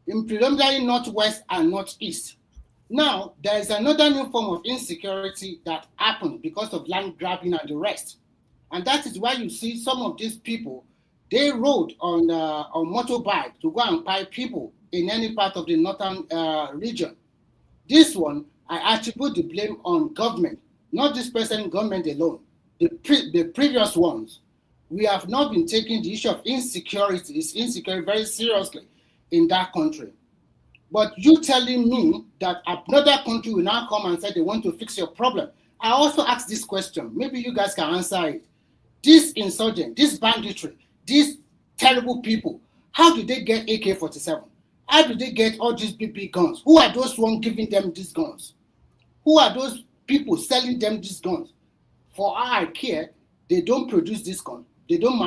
In predominantly Northwest and Northeast. Now, there is another new form of insecurity that happens because of land grabbing and the rest. And that is why you see some of these people, they rode on motorbike to go and buy people in any part of the northern region. This one, I attribute the blame on government, not this present government alone. The previous ones, we have not been taking the issue of insecurity very seriously in that country. But you telling me that another country will now come and say they want to fix your problem. I also ask this question. Maybe you guys can answer it. This insurgent, this banditry, these terrible people, how do they get AK-47? How do they get all these big guns? Who are those ones giving them these guns? Who are those people selling them these guns? For all I care, they don't produce this gun. They don't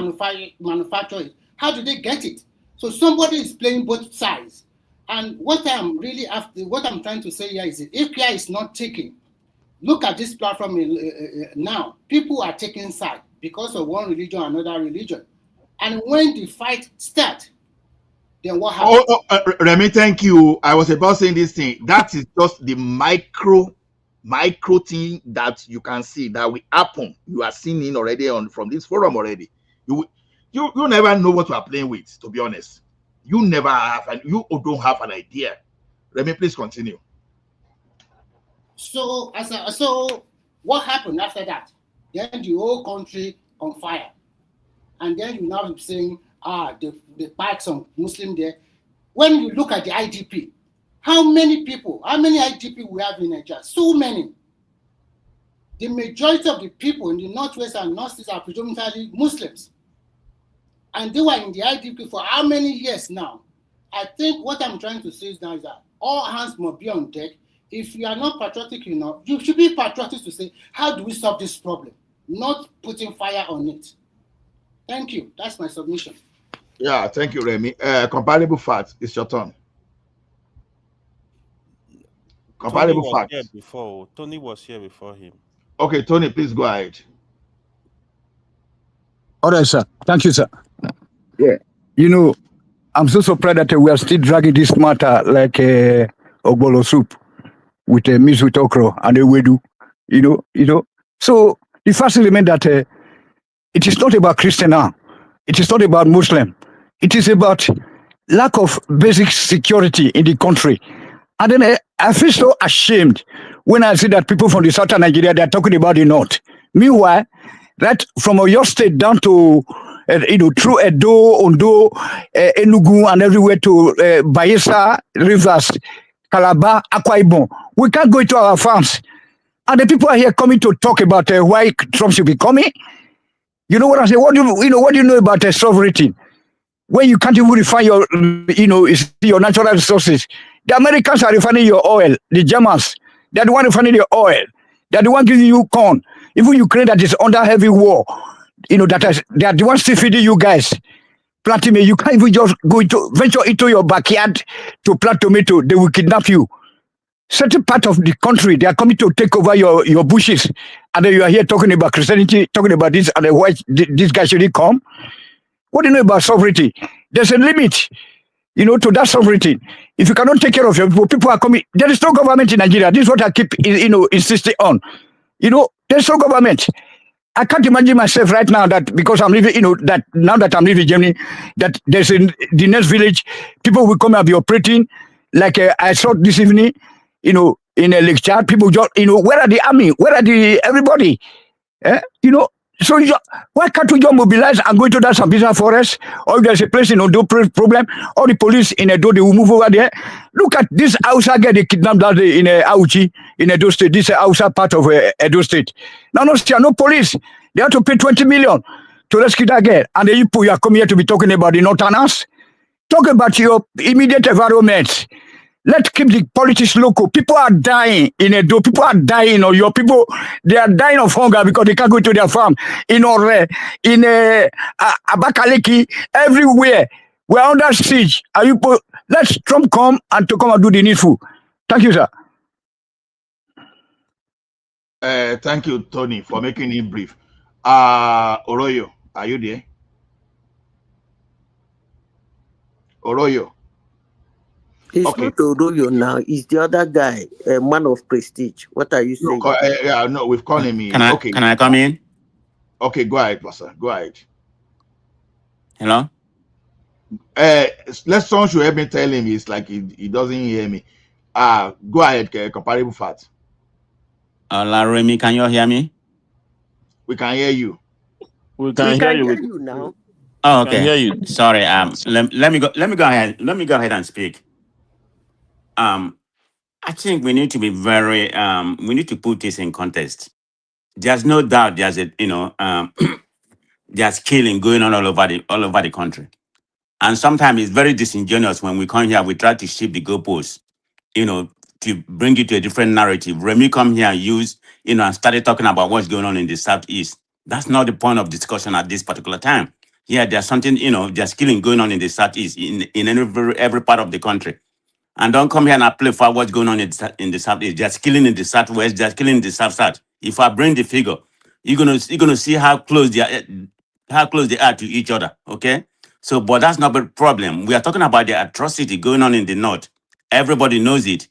manufacture it. How do they get it? So somebody is playing both sides. And what I'm trying to say here is that if care is not taken, look at this platform now. People are taking side because of one religion or another religion. And when the fight starts, then what happens? Remy, thank you. I was about saying this thing. That is just the micro thing that you can see that will happen. You are seeing it already from this forum already. You never know what you are playing with, to be honest. You never have, and you don't have an idea. Remy, please continue. So what happened after that? Then the whole country on fire. And then you now saying, the bikes on Muslim there. When you look at the IDP, how many IDP we have in Nigeria? So many. The majority of the people in the Northwest and Northeast are predominantly Muslims. And they were in the IDP for how many years now? I think what I'm trying to say is now is that all hands must be on deck. If you are not patriotic enough, you should be patriotic to say, how do we solve this problem? Not putting fire on it. Thank you. That's my submission. Yeah, thank you, Remy. Comparable facts, it's your turn. Comparable facts. Tony was here before him. Okay, Tony, please go ahead. All right, sir. Thank you, sir. Yeah. You know, I'm so surprised that we are still dragging this matter like Ogbolo soup with mixed with okra and a wedu. You know. So the first element that it is not about Christian now. It is not about Muslim. It is about lack of basic security in the country. And then I feel so ashamed when I see that people from the southern Nigeria, they're talking about the north. Meanwhile, right from your state down to, through Edo, Ondo, Enugu, and everywhere to Bayelsa, Rivers, Calabar, Akwa Ibom, we can't go into our farms. And the people are here coming to talk about why Trump should be coming. You know what I'm saying? What do you know about sovereignty? When you can't even refine your, your natural resources. The Americans are refining your oil. The Germans, they're the one refining your oil. They're the one giving you corn. Even Ukraine that is under heavy war, they are the ones still feeding you guys. Planting, you can't even just venture into your backyard to plant tomato. They will kidnap you. Certain part of the country, they are coming to take over your bushes. And then you are here talking about Christianity, talking about this, and then why this guy shouldn't come. What do you know about sovereignty? There's a limit, to that sovereignty. If you cannot take care of your people, people are coming. There is no government in Nigeria. This is what I keep, insisting on. There's no government. I can't imagine myself right now that because I'm living, that now that I'm living in Germany, that there's the next village, people will come and be operating. Like I saw this evening, in a Lake Chad, people just, where are the army? Where are the everybody? So why can't we just mobilize and go into that Sambisa forest? Or if there's a place in Ondo problem, or the police in Edo, they will move over there. Look at this Hausa guy they kidnapped that day in Auchi, in Edo State. This Hausa part of Edo State. Now, no police. They have to pay 20 million to rescue that guy. And then you are coming here to be talking about the Northerners. Talk about your immediate environment. Let's keep the politics local. People are dying in Edo. People are dying. Your people, they are dying of hunger because they can't go to their farm. In Ore, in Abakaliki, everywhere. We're under siege. Let's Trump come and do the needful. Thank you, sir. Thank you, Tony, for making it brief. Oroyo, are you there? Oroyo. It's not Oroyo now. It's the other guy, a man of prestige. What are you saying? No, we've called him in. Can I come in? Okay, go ahead, Pastor. Go ahead. Hello? Let someone should help me tell him it's like he doesn't hear me. Go ahead, comparable facts. Remy, can you hear me? We can hear you. We can hear you now. Oh, okay. Hear you. Sorry. Let me go ahead. Let me go ahead and speak. I think we need to be very we need to put this in context. There's no doubt there's there's killing going on all over the country. And sometimes it's very disingenuous when we come here, we try to shift the goalposts, to bring it to a different narrative. Remy come here and use, and started talking about what's going on in the Southeast. That's not the point of discussion at this particular time. Yeah, there's something, there's killing going on in the Southeast, in every part of the country. And don't come here and amplify what's going on in the Southeast. There's killing in the Southwest, there's killing in the South. If I bring the figure, you're gonna see how close they are to each other. Okay? So, but that's not the problem. We are talking about the atrocity going on in the North. Everybody knows it.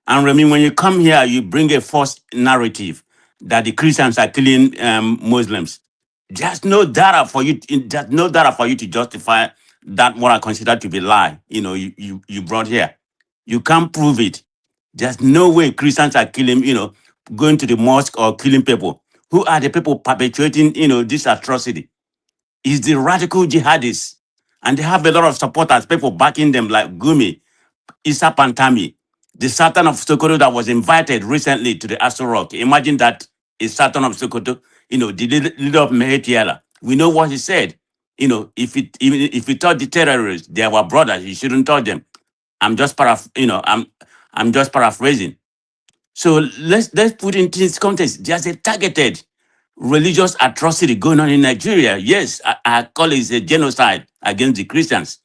And Remy, when you come here, you bring a false narrative that the Christians are killing Muslims. There's no data for you. There's no data for you to justify that what I consider to be lie. You brought here. You can't prove it. There's no way Christians are killing. Going to the mosque or killing people. Who are the people perpetuating? This atrocity. It's the radical jihadists, and they have a lot of supporters. People backing them like Gumi, Isa Pantami, the Sultan of Sokoto that was invited recently to the Aso Rock. Imagine that a Sultan of Sokoto, the leader of Mehetiala. We know what he said. If he taught the terrorists they were brothers, he shouldn't taught them. I'm just paraphrasing. So let's put into this context. There's a targeted religious atrocity going on in Nigeria. Yes, I call it a genocide against the Christians.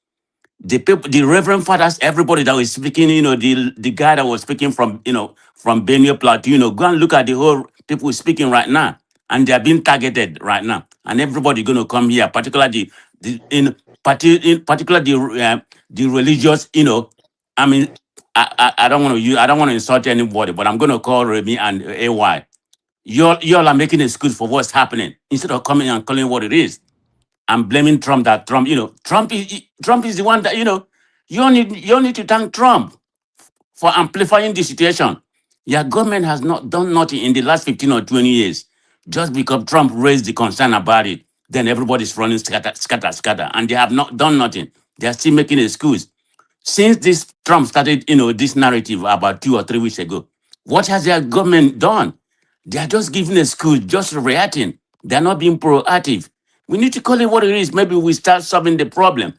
The people, the reverend fathers, everybody that was speaking, the guy that was speaking from Benue Plateau, go and look at the whole people speaking right now, and they are being targeted right now. And everybody going to come here, particularly in particular the religious, I mean, I don't want to insult anybody, but I'm going to call Remy and AY. Y'all are making excuse for what's happening instead of coming and calling what it is. I'm blaming Trump. Trump is the one that you all need to thank Trump for amplifying the situation. Your government has not done nothing in the last 15 or 20 years. Just because Trump raised the concern about it, then everybody's running scatter, and they have not done nothing. They are still making excuse. Since this Trump started, this narrative about 2 or 3 weeks ago, what has their government done? They are just giving excuse, just reacting. They are not being proactive. We need to call it what it is. Maybe we start solving the problem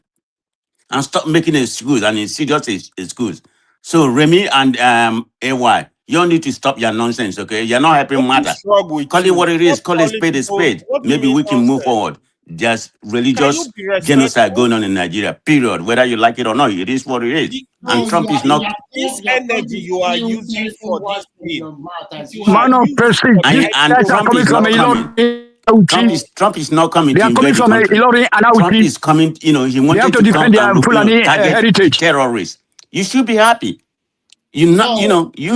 and stop making excuse and insidious excuse. So Remy and AY, you all need to stop your nonsense, okay? You're not helping matter. Call it what it is. Call it spade a spade. Maybe we can move forward. There's religious genocide going on in Nigeria, period. Whether you like it or not, it is what it is. And Trump is not... This energy you are using for this thing. Man of prestige, these guys are coming from Trump is not coming they to are coming invade the from country. Ilori and Trump is coming, he wanted to to come defend their and look, Fulani target heritage. terrorists. You should be happy. You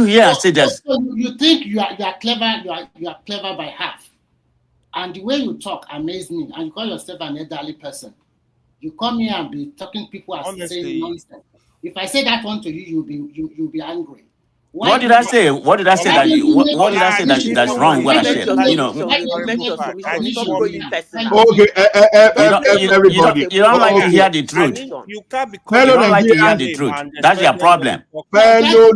hear say that. You think you are clever, you are clever by half. And the way you talk amazes me. And you call yourself an elderly person. You come here and be talking people as saying nonsense. If I say that one to you, you'll be angry. What did I say? What did I say that's wrong? What I said, everybody. You don't like to hear the truth. You can't be you don't like to hear the truth. That's your problem. Fellow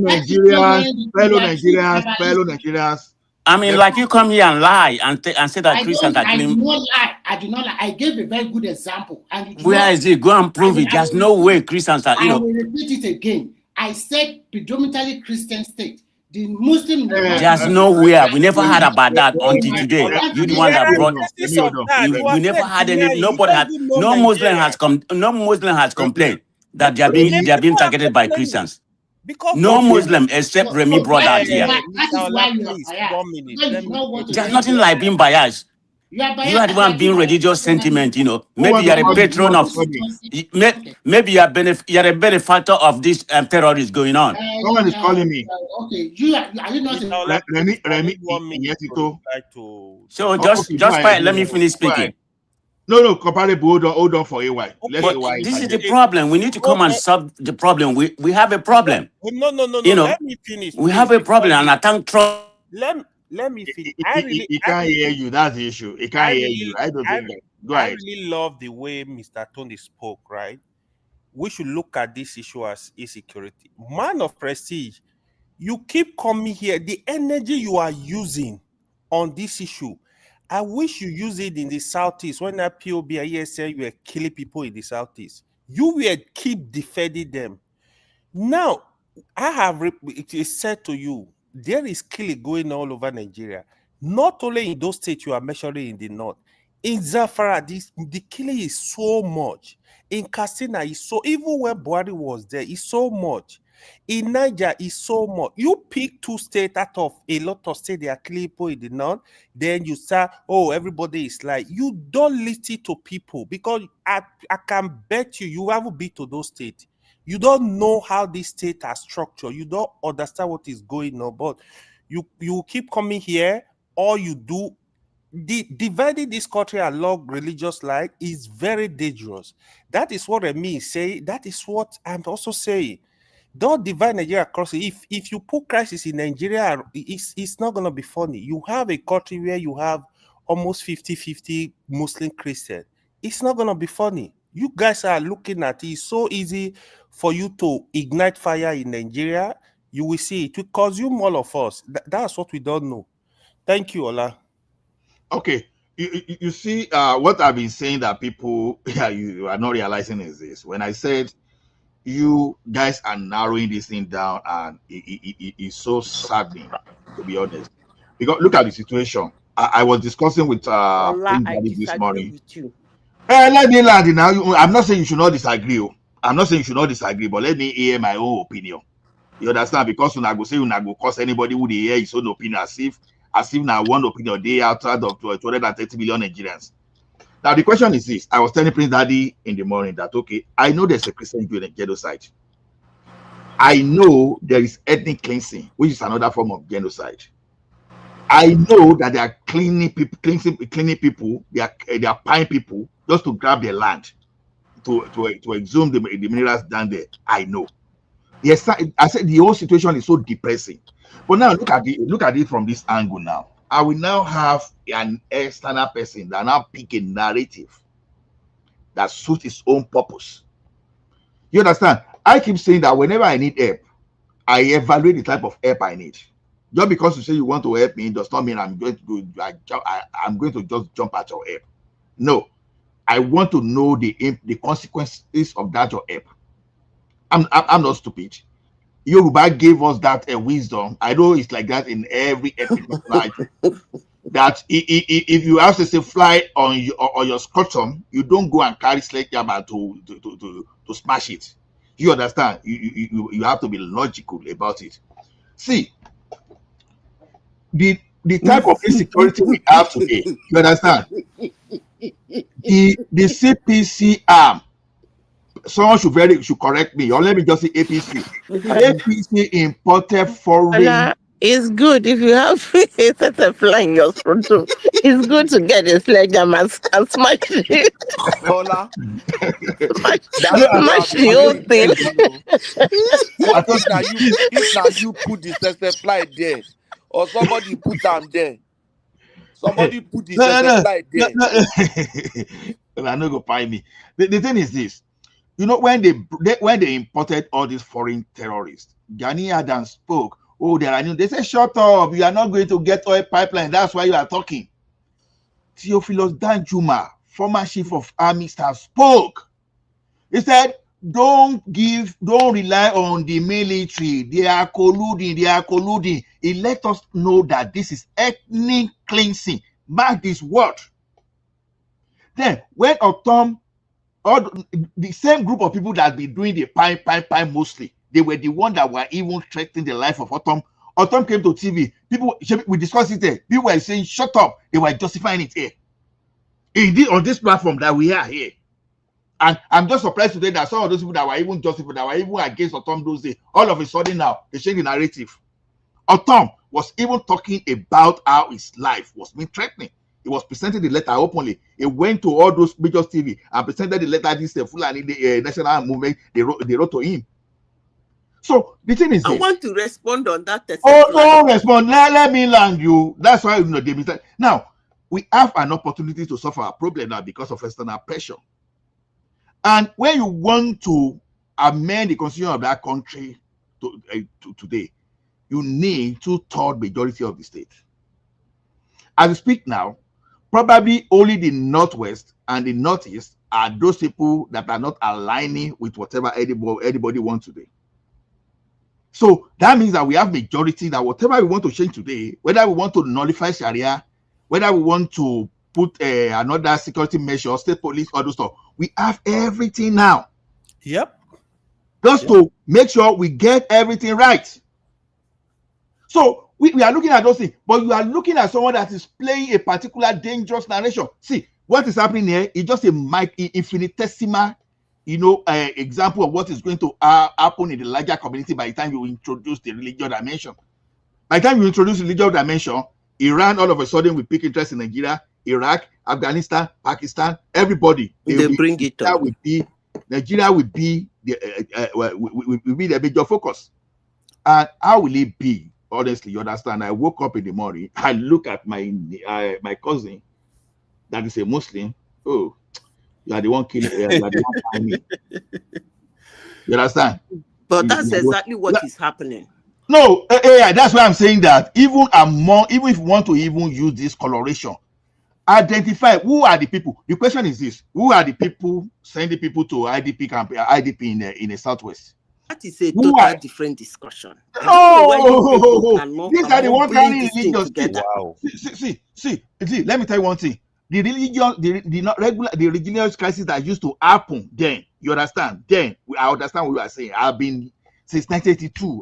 Nigerians. I mean, like you come here and lie and say that Christians are killing. I do not lie. I gave a very good example. And where is it? Go and prove it. There's no way Christians are. I will repeat it again. I said predominantly Christian state. The Muslim. There's nowhere. We never heard about that until today. You're the one that brought. We never had any. Nobody had. No Muslim has come. No Muslim has complained that they are being targeted by Christians. No Muslim except Remy brought out here. There's nothing like being biased. You are the one being religious sentiment, Maybe you're a patron of, maybe you're a benefactor of this terrorist going on. Someone is calling me. Okay, are you not? Remy, so just let me finish speaking. No, comparable. Hold on for AY. This is the problem. We need to come and solve the problem. We have a problem. No. Let me finish. We have a problem, and I thank Trump. Let me finish. He can't hear you. That's the issue. He can't hear you. I don't think that. Go ahead. I really love the way Mr. Tony spoke, right? We should look at this issue as insecurity. Man of prestige, you keep coming here. The energy you are using on this issue, I wish you use it in the Southeast. When that POB and ESN, you were killing people in the Southeast. You will keep defending them. Now, it is said to you, there is killing going all over Nigeria. Not only in those states you are measuring in the north. In Zafara, the killing is so much. In Katsina, is so, even when Buhari was there, it's so much. In Niger, is so much. You pick 2 states out of a lot of states they are killing people in the north, then you say, oh, everybody is like, you don't listen to people because I can bet you haven't been to those states. You don't know how this state are structured. You don't understand what is going on, but you keep coming here. All you do, dividing this country along religious line is very dangerous. That is what Remy is saying. That is what I'm also saying. Don't divide Nigeria across. If you put crisis in Nigeria, it's not going to be funny. You have a country where you have almost 50-50 Muslim Christian. It's not going to be funny. You guys are looking at it. It's so easy for you to ignite fire in Nigeria. You will see it will consume all of us. That's what we don't know. Thank you, Ola. Okay. You see, what I've been saying that people you are not realizing is this. When I said you guys are narrowing this thing down, and it's so saddening, to be honest. Because look at the situation. I was discussing with this morning. Let me land now. I'm not saying you should not disagree. I'm not saying you should not disagree, but let me hear my own opinion. You understand? Because when I go say when I go cause anybody who they hear his own opinion as if now one opinion they outside of 230 million Nigerians. Now the question is this: I was telling Prince Daddy in the morning that okay, I know there's a Christian genocide. I know there is ethnic cleansing, which is another form of genocide. I know that they are cleaning people, cleaning people. They are buying people just to grab their land, to exhume the minerals down there. I know. Yes, I said the whole situation is so depressing. But now look at it from this angle. Now I will now have an external person that now pick a narrative that suits its own purpose. You understand? I keep saying that whenever I need help, I evaluate the type of help I need. Just because you say you want to help me does not mean I'm going to just jump at your help. No, I want to know the consequences of that your help. I'm not stupid. Yoruba gave us that wisdom. I know it's like that in every ethnic life. That if you have to say fly on your scrotum, you don't go and carry sledgehammer to smash it. You understand? You have to be logical about it. See, the type of insecurity we have today, you understand? The CPC arm, someone should correct me, or let me just say APC. APC imported foreign. It's good if you have a set of flying your scrotum. It's good to get a sledgehammer and smash it. Hola. Smash the whole thing. What if now you put the sese fly there, or somebody put them there? Somebody put the sese fly there. I no go find me. The thing is this, you know, when they imported all these foreign terrorists, Gani Adams spoke. Oh, they say, shut up, you are not going to get oil pipeline. That's why you are talking. Theophilus Danjuma, former chief of army staff, spoke. He said, don't rely on the military. They are colluding. He let us know that this is ethnic cleansing. Mark this word. Then, when Otom, all the same group of people that be doing the pie mostly, they were the one that were even threatening the life of Otom. Otom came to TV. We discussed it there. People were saying, shut up. They were justifying it here. Indeed, on this platform that we are here. And I'm just surprised today that some of those people that were even justified, that were even against Otom those days, all of a sudden now, they change the narrative. Otom was even talking about how his life was being threatening. He was presenting the letter openly. He went to all those major TV and presented the letter. This Fulani national movement, they wrote to him. So the thing is, I want to respond on that. Don't respond. Let me land you. That's why they mistake. Now we have an opportunity to solve our problem now because of external pressure. And when you want to amend the constitution of that country today, you need 2/3 majority of the state. As we speak now, probably only the Northwest and the Northeast are those people that are not aligning with whatever anybody wants today. So that means that we have majority that whatever we want to change today, whether we want to nullify Sharia, whether we want to put another security measure, state police, all those stuff, we have everything now. Yep. Just to make sure we get everything right. So we are looking at those things, but you are looking at someone that is playing a particular dangerous narration. See, what is happening here is just a infinitesimal, example of what is going to happen in the larger community by the time you introduce the religious dimension. By the time you introduce the religious dimension, Iran all of a sudden will pick interest in Nigeria, Iraq, Afghanistan, Pakistan, everybody. They bring it up. Nigeria will be the major focus. And how will it be? Honestly, you understand? I woke up in the morning, I look at my cousin that is a Muslim. Oh, you are the one killing, you are the one fighting me. You understand? But that's exactly what is happening. No, that's why I'm saying that even if you want to even use this coloration, identify who are the people. The question is this: who are the people sending people to IDP camp, IDP in the Southwest? That is a total different discussion. Oh, these are the ones carrying religious things. Wow. See, let me tell you one thing. The religious crisis that used to happen then, you understand? Then I understand what you are saying. I've been since 1982.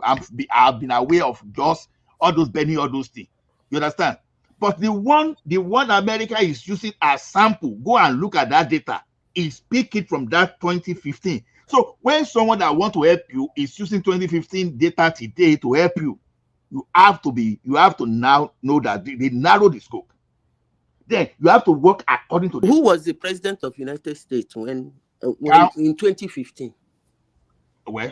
I've been aware of just all those things. You understand? But the one America is using as sample, go and look at that data. Is pick it from that 2015. So when someone that want to help you is using 2015 data today to help you, you have to now know that they narrow the scope. Then you have to work according to Who was the president of United States when in 2015? Well,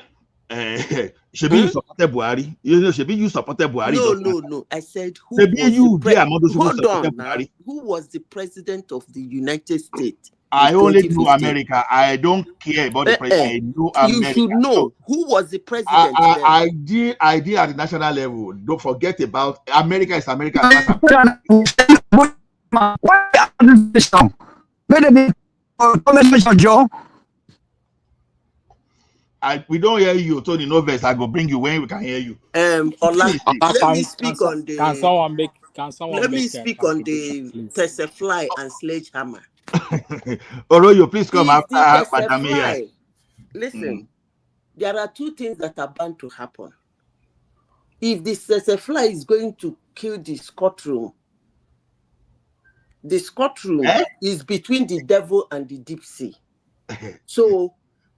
should be you supported Buhari. You know, should be you supported Buhari. No. I said who was Hold on now. Who was the president of the United States? I only know America. I don't care about the president. I know America. You should know so, who was the president. I did at the national level. Don't forget about America. Is America. We don't hear you, Tony. No verse. I go bring you when we can hear you. Ola, let me speak on the. Can someone make? Let me speak on the Tesafly and sledgehammer. Oroyo, please come after Madam here. Listen, there are two things that are bound to happen. If the Tesafly is going to kill the courtroom is between the devil and the deep sea. So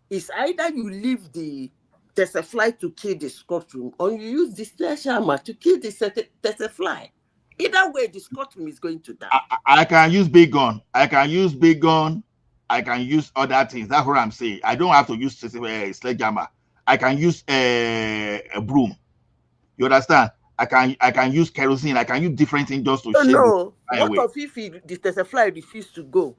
it's either you leave the Tesafly to kill the courtroom, or you use the sledgehammer to kill the Tesafly. Either way, the courtroom is going to die. I can use big gun. I can use other things. That's what I'm saying. I don't have to use sledgehammer. I can use a broom. You understand? I can use kerosene. I can use different things just to shake. No. What if the Tesafly refuse to go?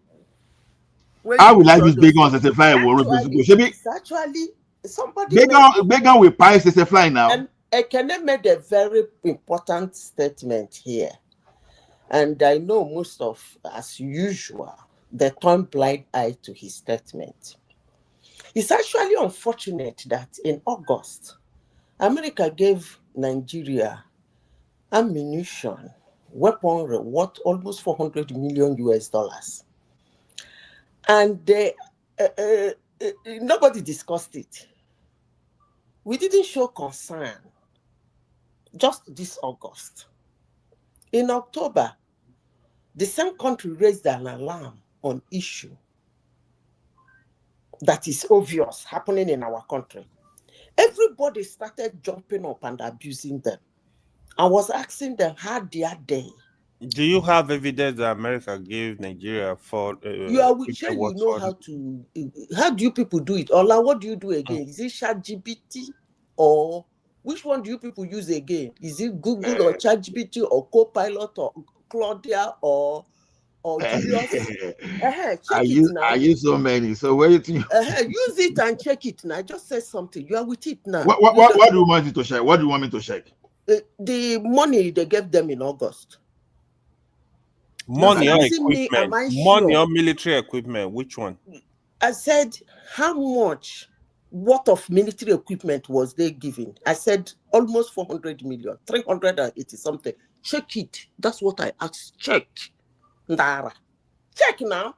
How will I use big guns as a fly? It's actually somebody. Big gun will price as a fly now. And Ekene made a very important statement here, and I know most of, as usual, they turn blind eye to his statement. It's actually unfortunate that in August, America gave Nigeria ammunition, weaponry worth almost $400 million. And nobody discussed it. We didn't show concern just this August. In October, the same country raised an alarm on issue that is obvious happening in our country. Everybody started jumping up and abusing them. I was asking them, how dare they? Do you have evidence that America gave Nigeria for? You know how to. How do you people do it? Ola, what do you do again? Is it ChatGPT or which one do you people use again? Is it Google or ChatGPT or Copilot or Claudia or Julius? I use so many. So where you think? Use it and check it now. I just said something. You are with it now. What do you want me to check? What do you want me to check? The money they gave them in August. Money or equipment? Money or military equipment? Which one? I said, how much worth of military equipment was they giving? I said, almost 400 million, 380 something. Check it. That's what I asked. Check. Ndara. Check now.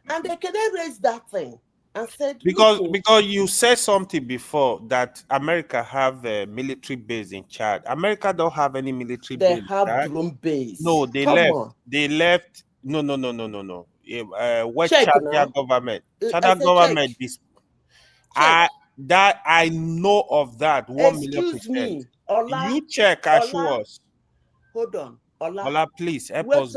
And they can raise that thing and said, because you said something before that America have a military base in Chad. America don't have any military base. They have drone base. No, they left. No. What Chadian government? Chadian government. I know of that. 1,000,000%. Ola, you check and show us. Hold on. Ola, please help us.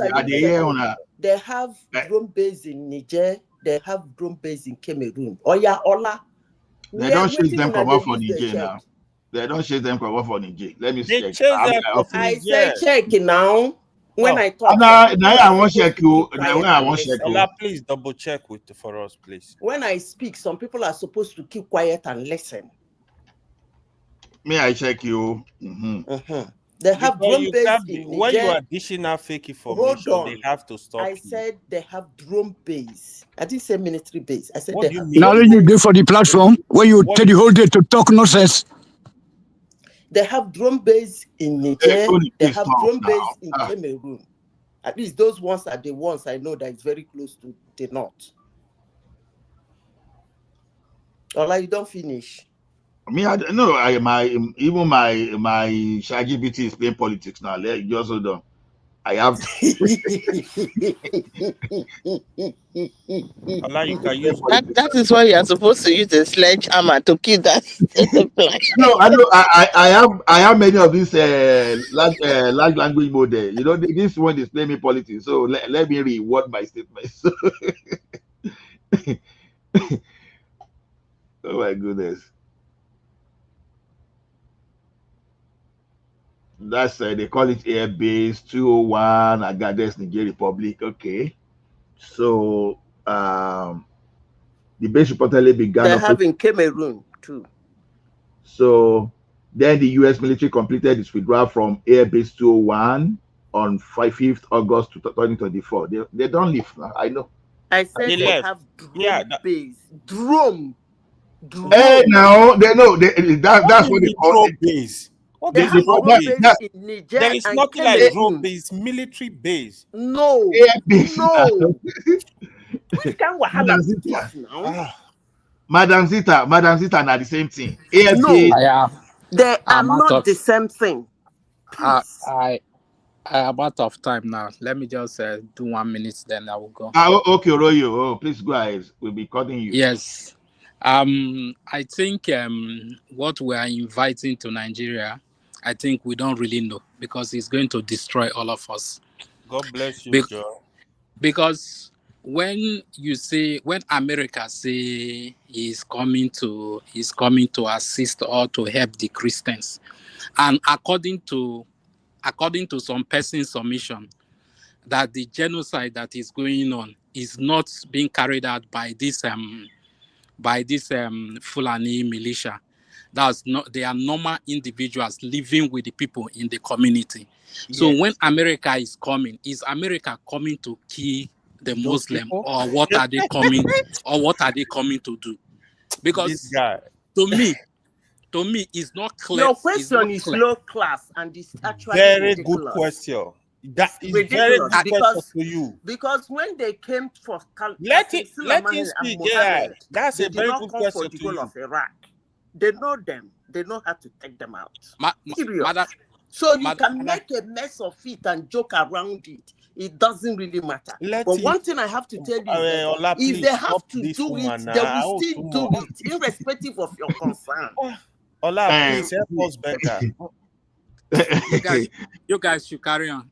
They have drone base in Niger. They have drone base in Cameroon. Ola. They don't chase them come off for Niger now. They don't chase them come off for Niger. Let me check. I say check now. When I talk. Now I want to check you. When I want to check you. Ola, please double check for us, please. When I speak, some people are supposed to keep quiet and listen. May I check you? They have drone base in Niger. When you are dishing out fake information, they have to stop. I said they have drone base. I didn't say military base. I said they have. Now you do for the platform where you take the whole day to talk nonsense. They have drone base in Niger. They have drone base in Cameroon. At least those ones are the ones I know that is very close to the north. Ola, you don't finish. Me, I know. My ChatGPT is playing politics now. You just hold on. I have. That is why you are supposed to use a sledgehammer to kill that fly. No, I know. I have many of these large language model. You know, this one is playing me politics. So let me reword my statement. Oh my goodness. That's they call it Air Base 201 Agades, Niger Republic. Okay. So the base reportedly began They have in Cameroon too. So then the US military completed its withdrawal from Air Base 201 on 5th August 2024. They don't leave now. I know. I said they have drone base. Drone. Hey, now they know that's what they call drone base. They have drone base in Niger. There is and nothing Cameroon. like drone base, military base. No. Air base. No. Which kind of wahala is this now? Madam Zita, are the same thing. Air No, base. they are not the same thing. I am out of time now. Let me just do 1 minute, then I will go. Okay, Royo. Oh, please go ahead. We'll be calling you. Yes. I think what we are inviting to Nigeria, I think we don't really know, because it's going to destroy all of us. God bless you, Joe. Because when America say he's coming to assist or to help the Christians, and according to some person's submission, that the genocide that is going on is not being carried out by this Fulani militia. They are normal individuals living with the people in the community. So when America is coming, is America coming to kill the Muslim, or what are they coming to do? Because to me, it's not clear. Your question is low class and it's actually very ridiculous. good question. That is Ridiculous, very good because, question to you. Because when they came for Let him speak. Yeah, that's a very good question to you. Of Iraq. They know them. They know how to take them out. Serious. So you can make a mess of it and joke around it. It doesn't really matter. But one thing I have to tell you, if they have to do it, they will still do it, irrespective of your concern. Ola, please help us better. You guys should carry on.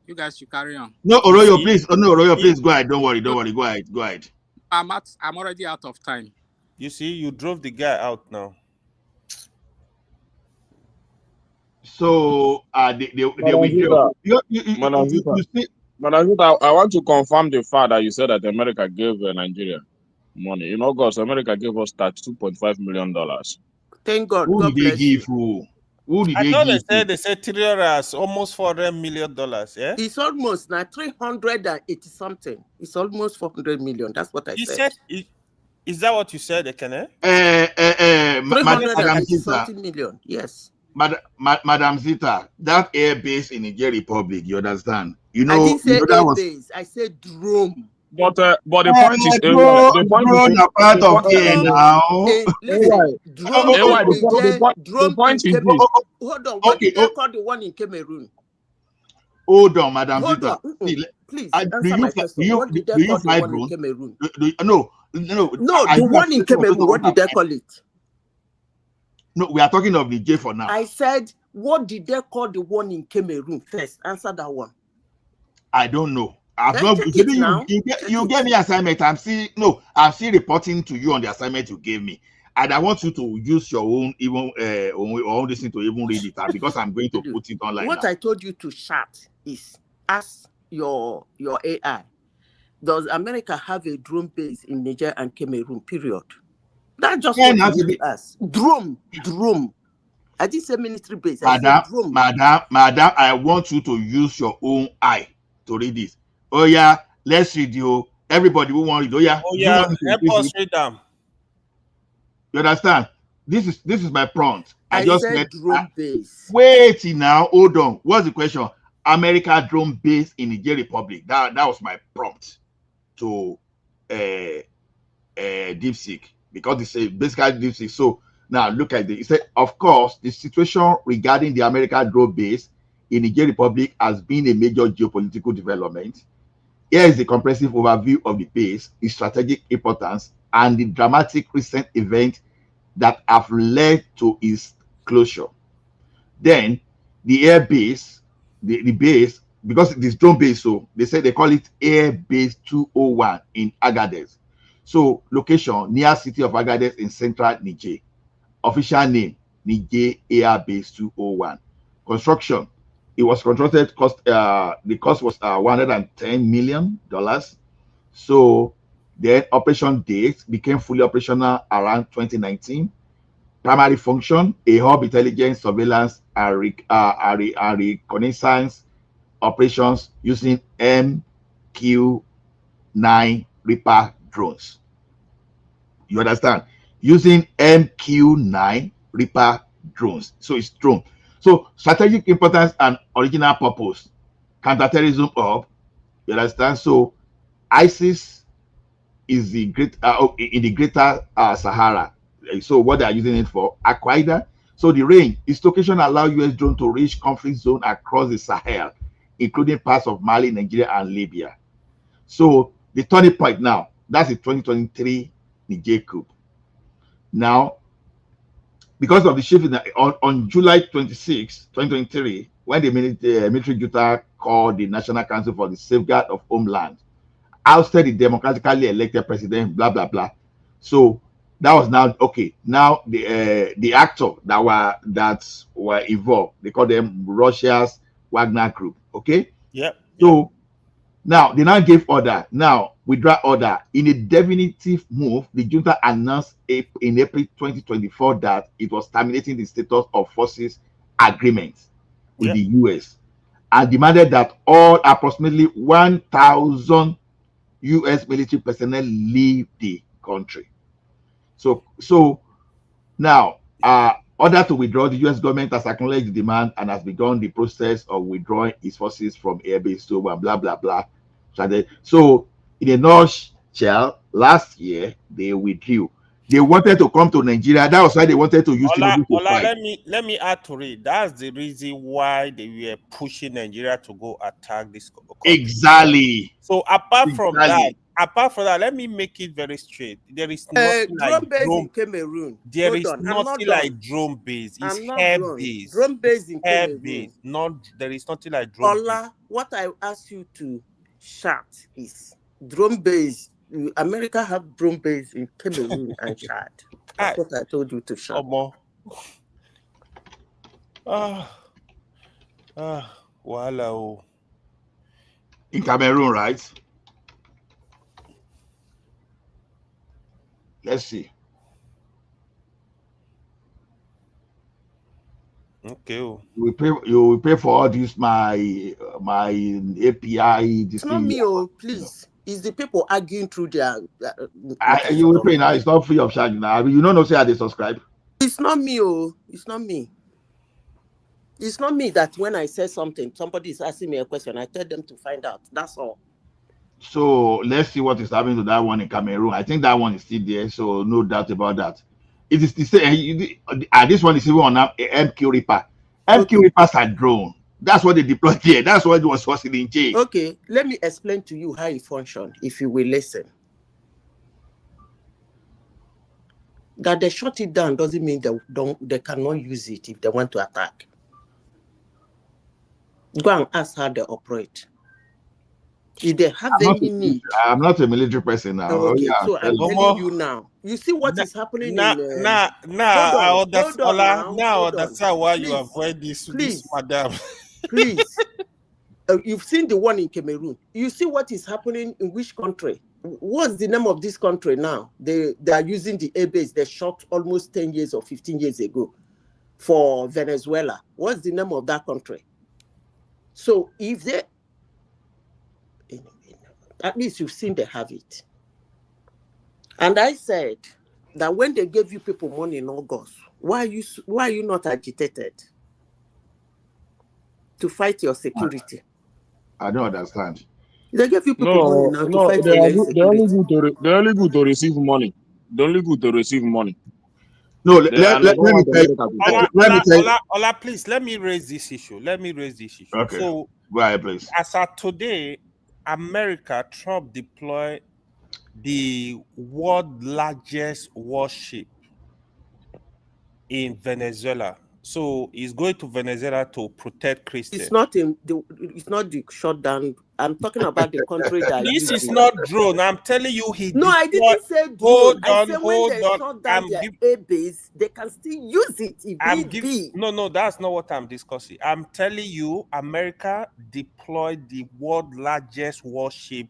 No, Oroyo, please. Oh, no, Oroyo, please go ahead. Don't worry. Go ahead. I'm already out of time. You see, you drove the guy out now. So they will Manazita, I want to confirm the fact that you said that America gave Nigeria money. In August, America gave us $32.5 million. Thank God. Who God did they bless give? you. Who did I they thought give? they said Tiriora almost $400 million. Yeah, it's almost now 380 something. It's almost 400 million. That's what I said. Is that what you said, Ekene? 380 something million. Yes. Madam Zita, that air base in Niger Republic, you understand? You know, I didn't say that air base. I said drone. But the point is, the point is part of air now. The point is this. Hold on. What did they call the one in Cameroon? Hold on, Madam Zita. Please answer my question. What did they call the one in Cameroon? No, the one in Cameroon. What did they call it? No, we are talking of Niger for now. I said, what did they call the one in Cameroon first? Answer that one. I don't know. You gave me assignment. I'm still reporting to you on the assignment you gave me, and I want you to use your own own this thing to even read it out, because I'm going to put it online. What I told you to chat is ask your AI. Does America have a drone base in Niger and Cameroon? Period. That just what you need to ask. Drone. I didn't say military base. Madam, I want you to use your own eye to read this. Oh yeah, let's read you. Everybody who want read. Oh yeah, help us read them. You understand? This is my prompt. I just said drone base. Wait now, hold on. What's the question? America drone base in Niger Republic. That was my prompt to DeepSeek, because it's basically DeepSeek. So now look at this. It said, of course, the situation regarding the American drone base in Niger Republic as being a major geopolitical development. Here is a comprehensive overview of the base, its strategic importance, and the dramatic recent events that have led to its closure. Then the air base, the base, because it is drone base, so they say they call it Air Base 201 in Agadez. So location near city of Agadez in central Niger. Official name Niger Air Base 201. Construction, it was constructed, the cost was $110 million. So then operation date became fully operational around 2019. Primary function, a hub intelligence, surveillance, and reconnaissance operations using MQ-9 Reaper drones. You understand? Using MQ-9 Reaper drones. So it's drone. So strategic importance and original purpose. Counterterrorism hub. You understand? So ISIS is the great in the greater Sahara. So what they are using it for, Al-Qaeda. So the range, its location allow US drone to reach conflict zone across the Sahel, including parts of Mali, Nigeria, and Libya. So the turning point now, that's the 2023 Niger coup. Now, because of the shift on July 26, 2023, when the military junta called the National Council for the Safeguard of Homeland, ousted the democratically elected president, blah blah blah. So that was now okay. Now the actor that were involved, they call them Russia's Wagner Group. Okay. Yep. So now they now gave order. Now withdraw order in a definitive move. The junta announced in April 2024 that it was terminating the status of forces agreement with the US and demanded that all approximately 1,000 US military personnel leave the country. So now, order to withdraw, the US government has acknowledged the demand and has begun the process of withdrawing its forces from airbase to blah blah blah. So in a nutshell, last year they withdrew. They wanted to come to Nigeria. That was why they wanted to use Tinubu to fight. Let me add to it. That's the reason why they were pushing Nigeria to go attack this country. Exactly. So apart from that, let me make it very straight. There is nothing like base drone in Cameroon. There is nothing like drone base. It's air base. Drone base in air Cameroon. base. There is nothing like drone base. What I ask you to shout is drone base. America have drone base in Cameroon and Chad. That's what I told you to shout. Wow. In Cameroon, right? Let's see. Okay. You will pay for all this my API. It's not me, please. It's the people arguing through their. You will pay now. It's not free of charge now. You don't know say they subscribe. It's not me, It's not me. It's not me that when I say something, somebody is asking me a question, I tell them to find out. That's all. So let's see what is happening to that one in Cameroon. I think that one is still there, so no doubt about that. It is the same. This one is even on MQ Reaper. MQ Reapers are drone. That's what they deployed here. That's what was hosted in J. Okay, let me explain to you how it functions, if you will listen. That they shut it down doesn't mean they cannot use it if they want to attack. Go and ask how they operate. If they have any need. I'm not a military person now. Okay, so I'm telling you now. You see what is happening I understand why you avoid this, madam. Please. You've seen the one in Cameroon. You see what is happening in which country? What's the name of this country now? They are using the air base they shot almost 10 years or 15 years ago for Venezuela. What's the name of that country? So if they, at least you've seen they have it. And I said that when they gave you people money in August, why are you not agitated to fight your security? I don't understand. They gave you people money now to fight they your security. only good to receive money. They only good to receive money. No, let me tell you. Ola, please, let me raise this issue. Okay. So, go ahead, please. As of today, America, Trump deployed the world's largest warship in Venezuela. So he's going to Venezuela to protect Christians. It's not the shutdown. I'm talking about the country that this is not drone. I'm telling you, I didn't say drone. Hold on. I said when they shut down their air base, they can still use it if need be. No, that's not what I'm discussing. I'm telling you, America deployed the world's largest warship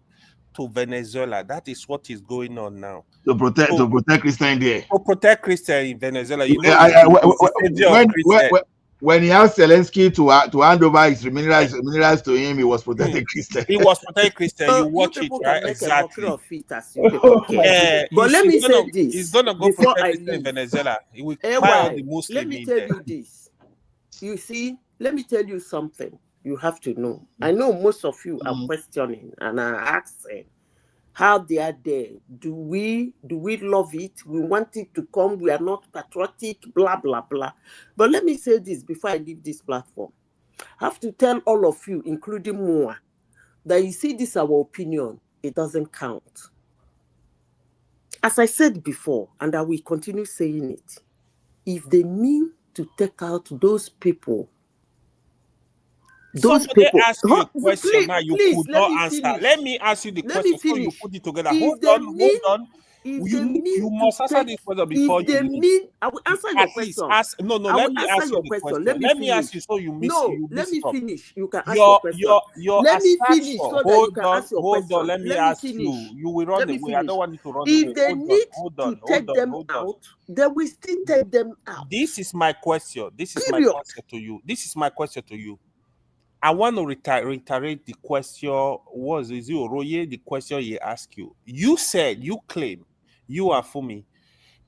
to Venezuela. That is what is going on now. To protect Christian there. To protect Christian in Venezuela. You know, when he asked Zelensky to hand over his minerals to him, he was protecting Christian. He was protecting Christian. You watch it, right? Exactly. But let me say this. He's gonna go protect Christian in Venezuela. He will buy all the Muslims. Let me tell you this. You see, let me tell you something. You have to know. I know most of you are questioning and are asking how they are there. Do we love it? We want it to come. We are not patriotic, blah, blah, blah. But let me say this before I leave this platform. I have to tell all of you, including Moa, that you see this our opinion. It doesn't count. As I said before, and I will continue saying it, if they mean to take out those people, Somebody ask you a question now you could not answer. Let me ask you the question so you put it together. Hold on. You must answer this question before you leave. I will answer your question. Let me ask you the question. Let me ask you so you miss it. Let me finish. You can ask your question. Let me finish so that you can ask your question. Hold on, let me ask you. You will run away. I don't want you to run away. If they need to take them out, they will still take them out. This is my question. This is my question to you. I want to reiterate the question. Is it Oroye? The question he asked you. You claim, you and Fumi,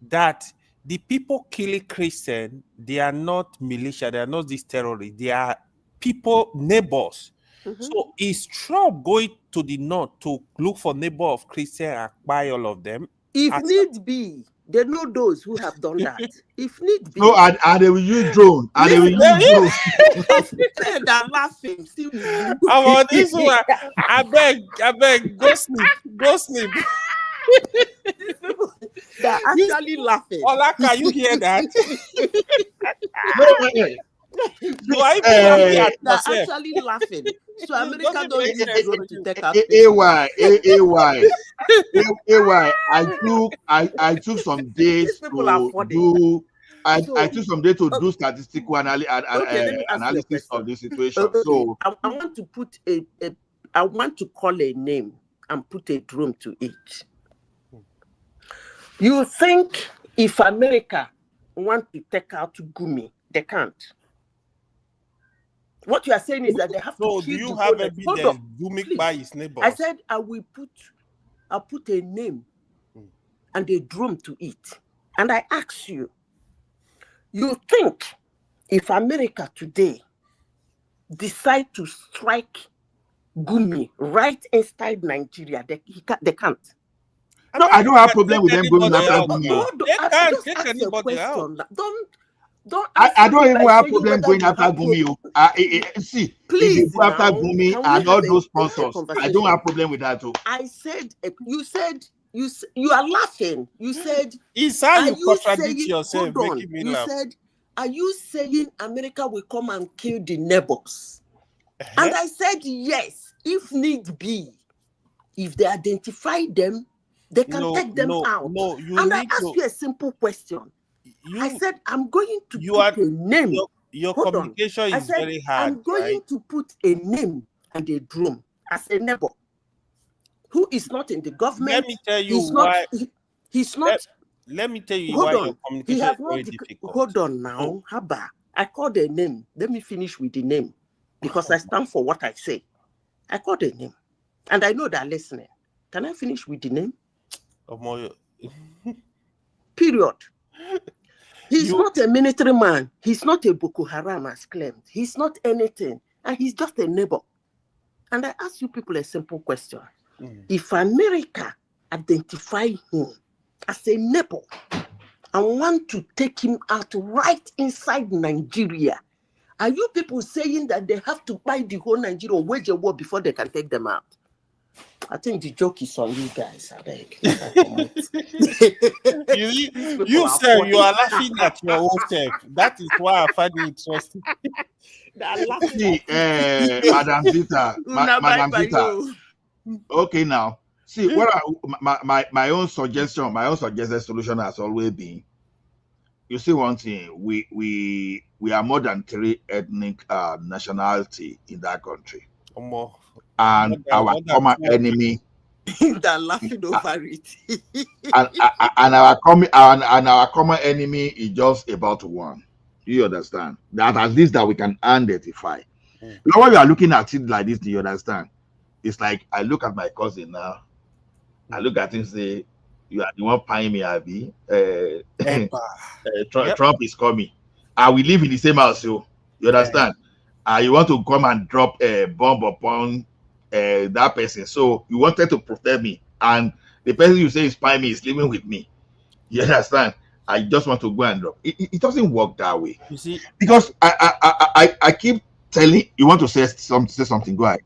that the people killing Christians, they are not militia, they are not these terrorists, they are people, neighbors. So is Trump going to the north to look for neighbor of Christian and buy all of them? If need be, they know those who have done that. If need be. No, and they will use drone. And they will use drone. They're laughing. I'm on this one. I beg, go sleep. They're actually laughing. Ola, can you hear that? They're actually laughing. So America don't use drone to take out I took some days to do. I took some days to do statistical analysis of the situation. So I want to put I want to call a name and put a drone to it. You think if America want to take out Gumi, they can't? What you are saying is that they have to. So do you have evidence Gumi by his neighbors? I said I'll put a name and a drum to it. And I ask you, you think if America today decide to strike Gumi right inside Nigeria, they can't? No, I don't have problem with them going after Gumi. They can't take anybody out. I don't even have problem going after Gumi. See, please, if you go after Gumi and all those sponsors, I don't have problem with that too. I said, you are laughing. You said, it's how you contradict yourself. Making me laugh. Said, are you saying America will come and kill the neighbors? And I said, yes, if need be. If they identify them, they can take them out. And I asked you a simple question. I said, I'm going to put a name. Your communication is very hard. I'm going to put a name and a drum as a neighbor who is not in the government. Let me tell you why. He's not. Let me tell you why your communication is very difficult. Hold on now. Haba. I called a name. Let me finish with the name because I stand for what I say. I called a name. And I know they're listening. Can I finish with the name? Period. He's not a military man. He's not a Boko Haram as claimed. He's not anything. And he's just a neighbor. And I ask you people a simple question. If America identify him as a neighbor and want to take him out right inside Nigeria. Are you people saying that they have to buy the whole Nigeria or wage a war before they can take them out? I think the joke is on you guys. I beg. you sir, you are laughing at your own self. That is why I find it interesting. See, Madam Zita, Madam Zita. Okay, now see what my own suggestion, my own suggested solution has always been. You see one thing, we are more than 3 ethnic nationality in that country, and our common enemy. They're laughing over it. and our common enemy is just about one. Do you understand? That at least that we can identify. Now, when you are looking at it like this, do you understand? It's like I look at my cousin now. I look at him and say, "You are the one paying me, Abby. Trump is coming. We live in the same house, so you understand? You want to come and drop a bomb upon that person. So you wanted to protect me, and the person you say is spying me is living with me. You understand? I just want to go and drop. It doesn't work that way. You see, because I keep telling you want to say something. Go ahead.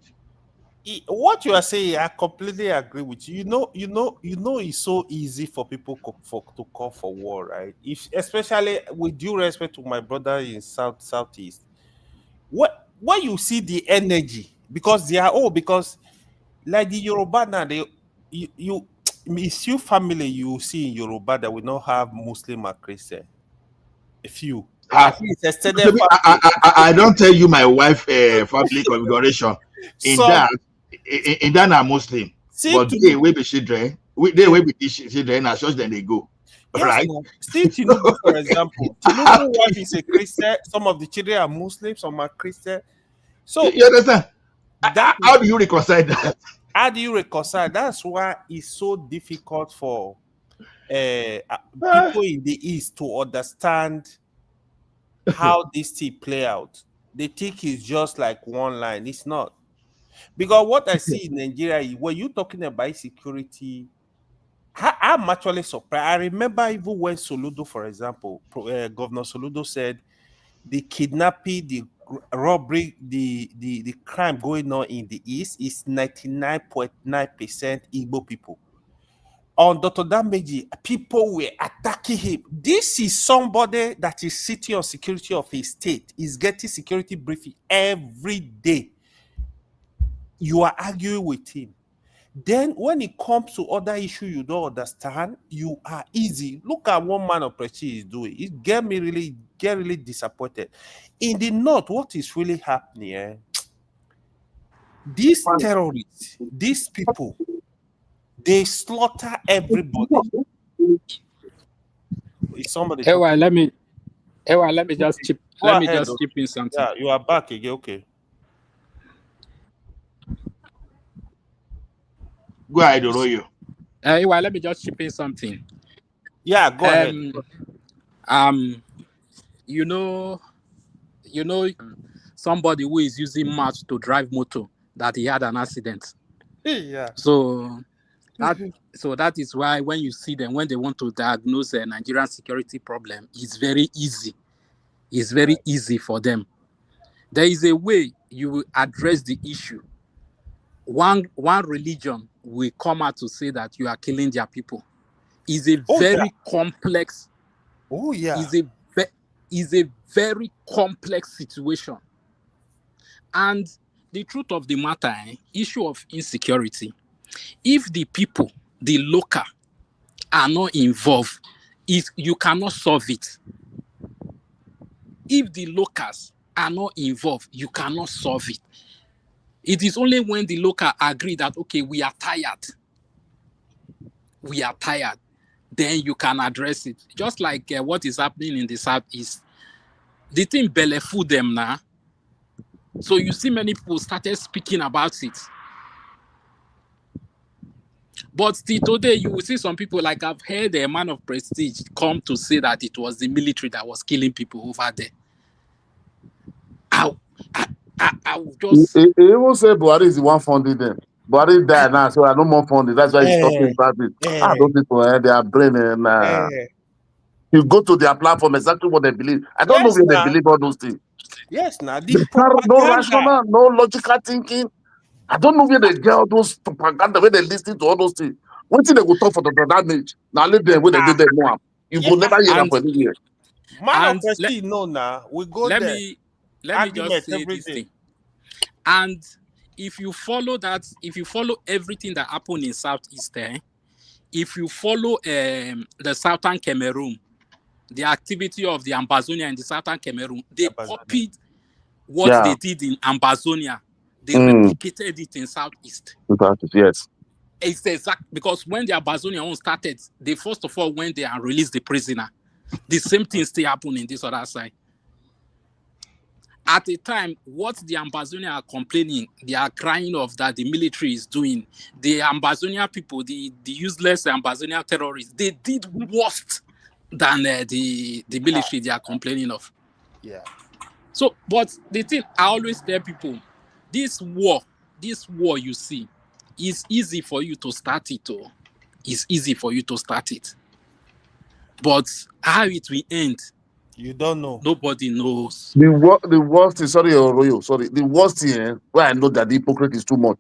What you are saying, I completely agree with you. You know, it's so easy for people to call for war, right? If especially with due respect to my brother in southeast, when you see the energy, because like the Yoruba now, it's few family you see in Yoruba that will not have Muslim or Christian. A few. I don't tell you my wife family configuration. In that are Muslim, but they will be children. They will be children. As church then they go. Yes, right? Still, Tinubu, for example, Tinubu wife is a Christian. Some of the children are Muslim, some are Christian. So you understand? How do you reconcile that? How do you reconcile? That's why it's so difficult for people in the East to understand how this thing play out. They think it's just like one line. It's not. Because what I see in Nigeria, when you're talking about security, I'm actually surprised. I remember even when Soludo, for example, Governor Soludo said the kidnapping, the robbery, the crime going on in the East is 99.9% Igbo people. On Dr. Dameji, people were attacking him. This is somebody that is sitting on security of his state, is getting security briefing every day. You are arguing with him. Then when it comes to other issues you don't understand, you are easy. Look at what man of Prestige is doing. It get really disappointed. In the North, what is really happening? These terrorists, these people, they slaughter everybody. Is somebody? Let me just chip. Let me just chip in something. Yeah, you are back again. Okay. Go ahead, Oroyo. Let me just chip in something. Yeah, go ahead. You know, somebody who is using mouth to drive motor, that he had an accident. Yeah. So that is why when you see them, when they want to diagnose a Nigerian security problem, it's very easy. It's very easy for them. There is a way you will address the issue. One religion will come out to say that you are killing their people. Is a very complex. Oh yeah. Is a very complex situation. And the truth of the matter, issue of insecurity, if the people, the local, are not involved, you cannot solve it. If the locals are not involved, you cannot solve it. It is only when the local agree that, okay, we are tired, then you can address it. Just like what is happening in the Southeast. The thing belleful them now. So you see many people started speaking about it. But still today, you will see some people, like I've heard a man of Prestige come to say that it was the military that was killing people over there. I will just... He even say Buhari is the one funding them. Buhari died now, so I no more funding. That's why he's talking about it. Those people, they are brain. You go to their platform, exactly what they believe. I don't know Yes, where they now. believe all those things. Yes, now. The They carry no propaganda. rational, no logical thinking. I don't know where they get all those propaganda, where they listen to all those things. One thing they go talk for that age. Now let them when they do them know. You go never hear that And for anywhere. Man of and let, Prestige, no, now. We go let there. me just Argument say every this day. thing. And if you follow everything that happened in Southeast, if you follow the Southern Cameroon, the activity of the Ambazonia in the Southern Cameroon, they copied what Yeah. they did in Ambazonia. They Mm. replicated it in Southeast. Yes. It's exact because when the Ambazonia one started, they first of all went there and released the prisoner. The same thing still happened in this other side. At the time, what the Ambazonia are complaining, they are crying of that the military is doing. The Ambazonia people, the useless Ambazonia terrorists, they did worse than the military they are complaining of. Yeah. So, but the thing I always tell people, this war you see, is easy for you to start it. It's easy for you to start it. But how it will end, you don't know. Nobody knows. The worst is sorry, Oroyo, sorry. The worst thing where I know that the hypocrite is too much.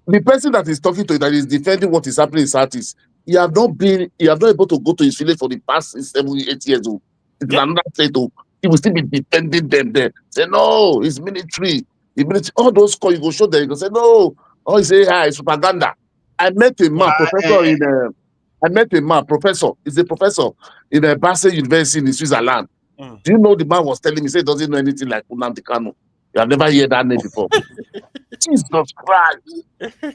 The person that is talking to you, that is defending what is happening in Southeast, you have not able to go to his village for the past 7, 8 years old. It's another state. He will still be defending them there. Say no, it's military. The military, all those calls you go show them. You go say no. Oh, you say it's propaganda. I met a man, professor in I met a man, professor. He's a professor in a Basel University in Switzerland. Mm. Do you know the man was telling me, say he doesn't know anything like Nnamdi Kanu. You have never heard that name before. Jesus Christ.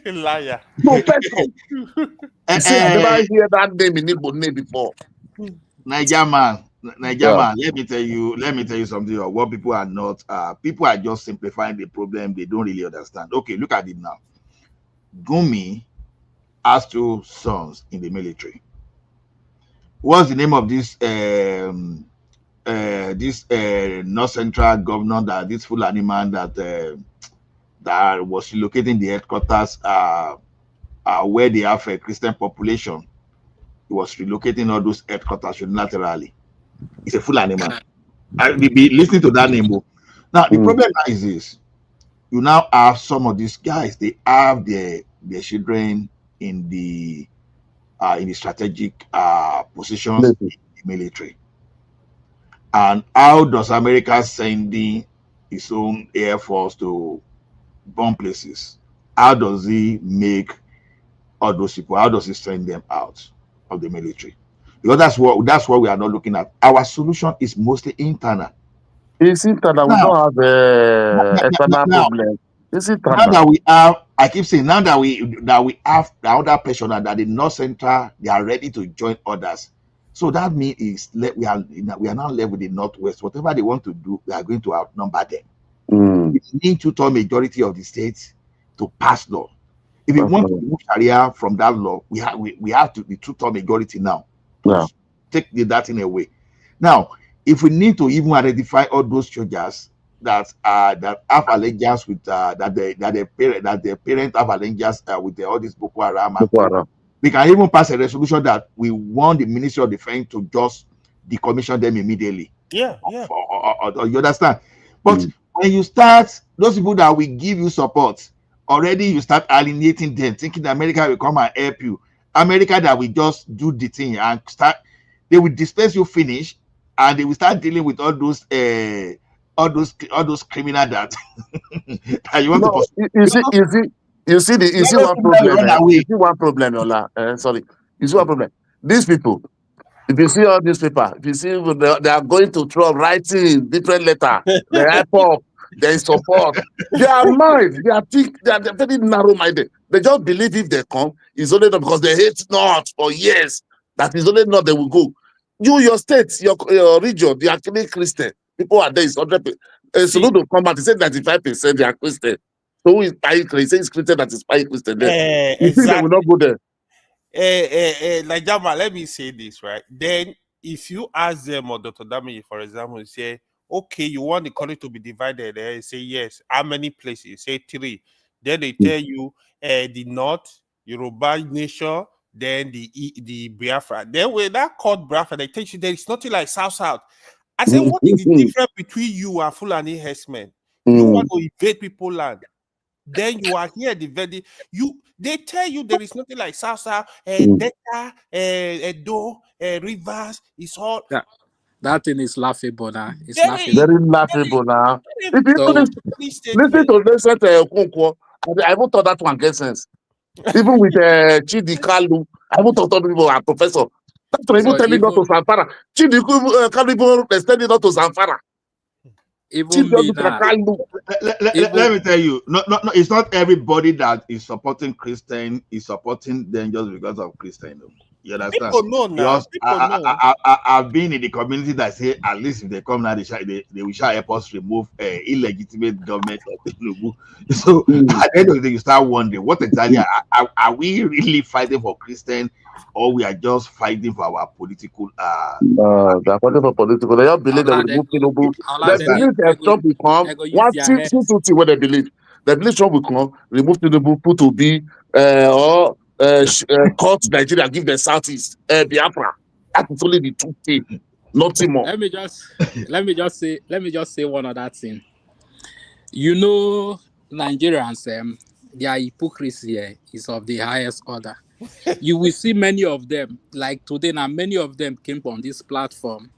Liar. Professor. You see, I've never heard that name in Igbo name before. Niger man, Yeah. let me tell you something of what people are not, people are just simplifying the problem. They don't really understand. Okay, look at it now. Gumi has 2 sons in the military. What's the name of this North Central governor, that this Fulani man that was relocating the headquarters where they have a Christian population? He was relocating all those headquarters unilaterally. He's a Fulani man. I will be listening to that name. Now the problem now is this: you now have some of these guys. They have their children in the strategic positions in the military. And how does America sending its own air force to bomb places? How does he make all those people? How does he send them out of the military? Because that's what we are not looking at. Our solution is mostly internal. It's internal. We Now, don't have external problem. It's now internal. that we have, I keep saying, now that we have the other pensioner, that the North Central, they are ready to join others. So that means we are now left with the Northwest. Whatever they want to do, we are going to outnumber them. We need to tell majority of the states to pass law. If we want to remove Sharia from that law, we have to the 2/3 majority now to take that thing away. Now, if we need to even identify all those soldiers that have allegiance with that their parents have allegiance with all this Boko Haram, we can even pass a resolution that we want the Ministry of Defense to just decommission them immediately. Yeah. Or you understand? But when you start, those people that will give you support, already you start alienating them, thinking that America will come and help you. America that will just do the thing and they will disperse you, finish, and they will start dealing with all those criminals that that you want to pursue. You see one problem. You see one problem, Ola. Sorry. You see one problem. These people, if you see all newspaper, if you see they are going to Trump writing different letter, they hype up, there is support. Their mind, they are very narrow-minded. They just believe if they come, it's only not because they hate not for years. That is only not they will go. Your state, your region, they are actually Christian. People are there, it's 100%. So to come out, they say 95% they are Christian. So who is buying Christian? He says Christian that is buying Christian there. You think they will not go there? Najama, let me say this, right? Then, if you ask them, or Dr. Dami, for example, say, okay, you want the country to be divided, say yes. How many places? Say 3. Then they tell you the North, Yoruba nation, then the Biafra. Then when that called Biafra, they tell you there is nothing like South. I said, what is the difference between you and Fulani herdsmen? You want to invade people's land. Then you are here they tell you there is nothing like South, Delta, Edo, Rivers. It's all that thing is laughable now. It's very laughable now. If you So, listen to Vincent Okonkwo, I even thought that one gets sense. Even with Chidi Kalu, I even thought people are professor. That's what even telling not to Zamfara. Chidi Kalu even extending not to Zamfara. Even me now. Let me tell you, no, it's not everybody that is supporting Christian is supporting them just because of Christian. You understand? People know now. Because I've been in the community that say at least if they come now, they will shall help us remove illegitimate government of Tinubu. So at the end of the day, you start wondering what exactly are we really fighting for Christian, or we are just fighting for our political they're fighting for political. They don't believe they will remove Tinubu. They believe that Trump will come. One thing where they believe. They believe Trump will come, remove Tinubu, put to be cut Nigeria, give the Southeast Biafra. That is only the two things, nothing more. Let me just say one other thing. You know, Nigerians, their hypocrisy here is of the highest order. You will see many of them, like today now, many of them came on this platform.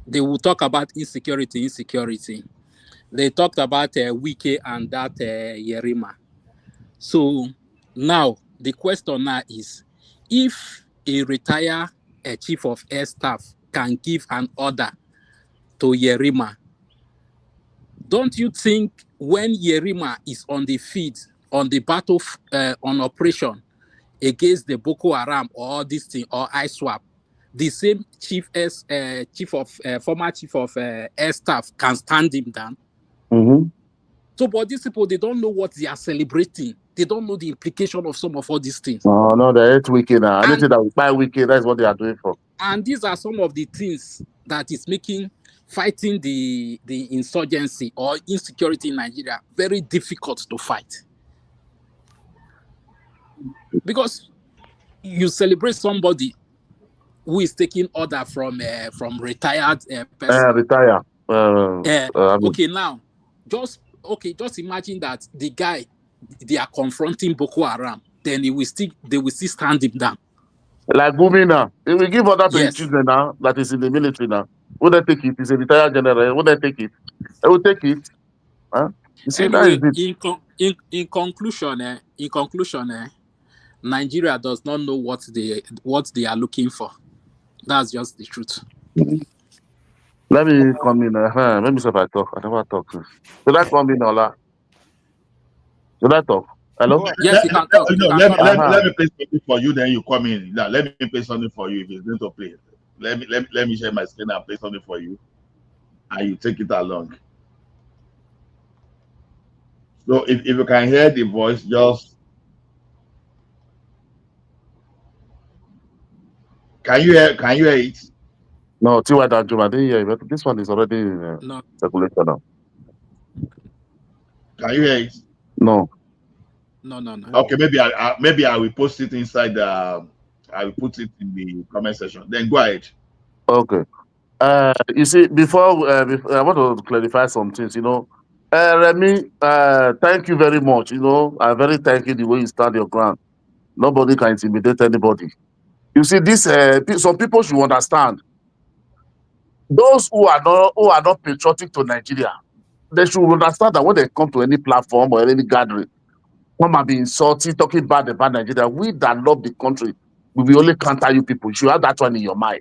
They will talk about insecurity. They talked about Wike and that Yerima. So now the question now is, if a retired chief of air staff can give an order to Yerima, don't you think when Yerima is on the field, on the battle, on operation against the Boko Haram or this thing or ISWAP, the same former chief of air staff can stand him down? So, but these people, they don't know what they are celebrating. They don't know the implication of some of all these things. No, they hate Wike now. Anything that we buy Wike, that's what they are doing for. And these are some of the things that is making fighting the insurgency or insecurity in Nigeria very difficult to fight. Because you celebrate somebody who is taking order from retired person. Retire. Okay, now, just imagine that the guy they are confronting Boko Haram, then they will still stand him down. Like Gumi now. If we give order to his children now, that is in the military now, would they take it? He's a retired general. Would they take it? They will take it. Huh? You see, anyway, that is it. In conclusion, Nigeria does not know what they are looking for. That's just the truth. Let me come in. Let me see if I talk. I never talk. Should I come in, Ola? Should I talk? Hello? Yes, you can talk. Let me play something for you, then you come in. Now, let me play something for you if it's going to play. Let me share my screen and play something for you, and you take it along. So if you can hear the voice, just can you hear it? No, T.Y. Danjuma, I didn't hear it, but this one is already in circulation now. Can you hear it? No. No. Okay, maybe I will post it inside. I will put it in the comment section. Then go ahead. Okay. You see, before I want to clarify some things. You know, Remy, thank you very much. You know, I'm very thankful the way you stand your ground. Nobody can intimidate anybody. You see, this some people should understand. Those who are not patriotic to Nigeria, they should understand that when they come to any platform or any gathering, come and be insulting, talking bad about Nigeria. We that love the country, we will only counter you people. You should have that one in your mind.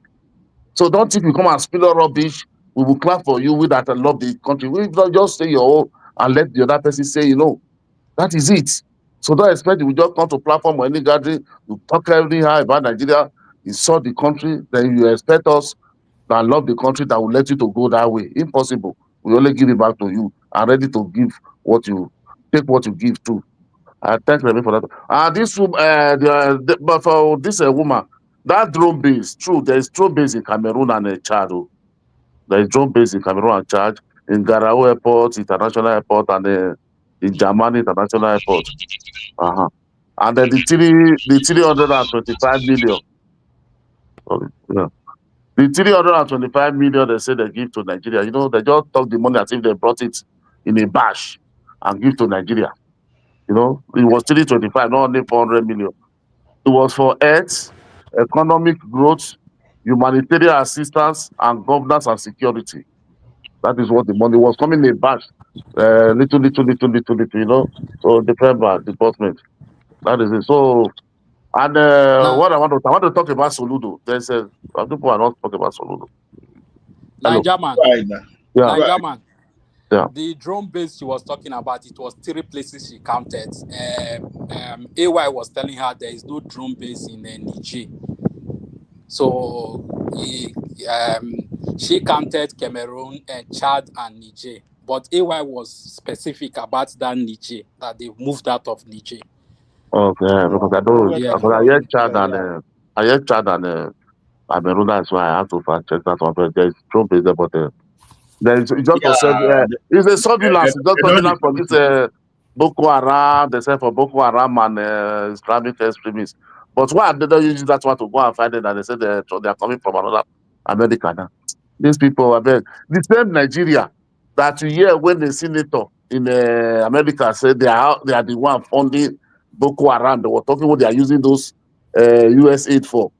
So don't think you come and spill all rubbish. We will clap for you. We that love the country. We don't just say your own and let the other person say, you know, that is it. So don't expect you will just come to platform or any gathering, you talk anyhow about Nigeria, insult the country, then you expect us that love the country that will let you to go that way. Impossible. We only give it back to you and ready to give what you take what you give to. Thank you for that. This but for this woman, that drone base, true, there is drone base in Cameroon and Chad. There is drone base in Cameroon and Chad, in Garao Airport, International Airport, and in Germany International Airport. And then the 325 million. Sorry, yeah. The 325 million they say they give to Nigeria, they just talk the money as if they brought it in a bash and give to Nigeria. It was 325, not only 400 million. It was for health, economic growth, humanitarian assistance, and governance and security. That is what the money was coming in a batch. Little, So different department. That is it. So, and what I want to talk about Soludo. There's some people are not talking about Soludo. Nigerman. Yeah. Nigerman. Yeah. The drone base she was talking about, it was 3 places she counted. AY was telling her there is no drone base in Niger. So she counted Cameroon, Chad, and Niger. But AY was specific about that Niger, that they moved out of Niger. Okay, because I don't. Yeah. Because I hear Chad and Cameroon. That's why I have to fact check that one. But there's drone base there, but it's just to serve. It's a surveillance. It's just surveillance for this Boko Haram. They say for Boko Haram and Islamic extremists. But why they don't use that one to go and find it? And they say they are coming from another America now. These people are the same Nigeria that you hear when the senator in America said they are the one funding Boko Haram. They were talking what they are using those US aid for.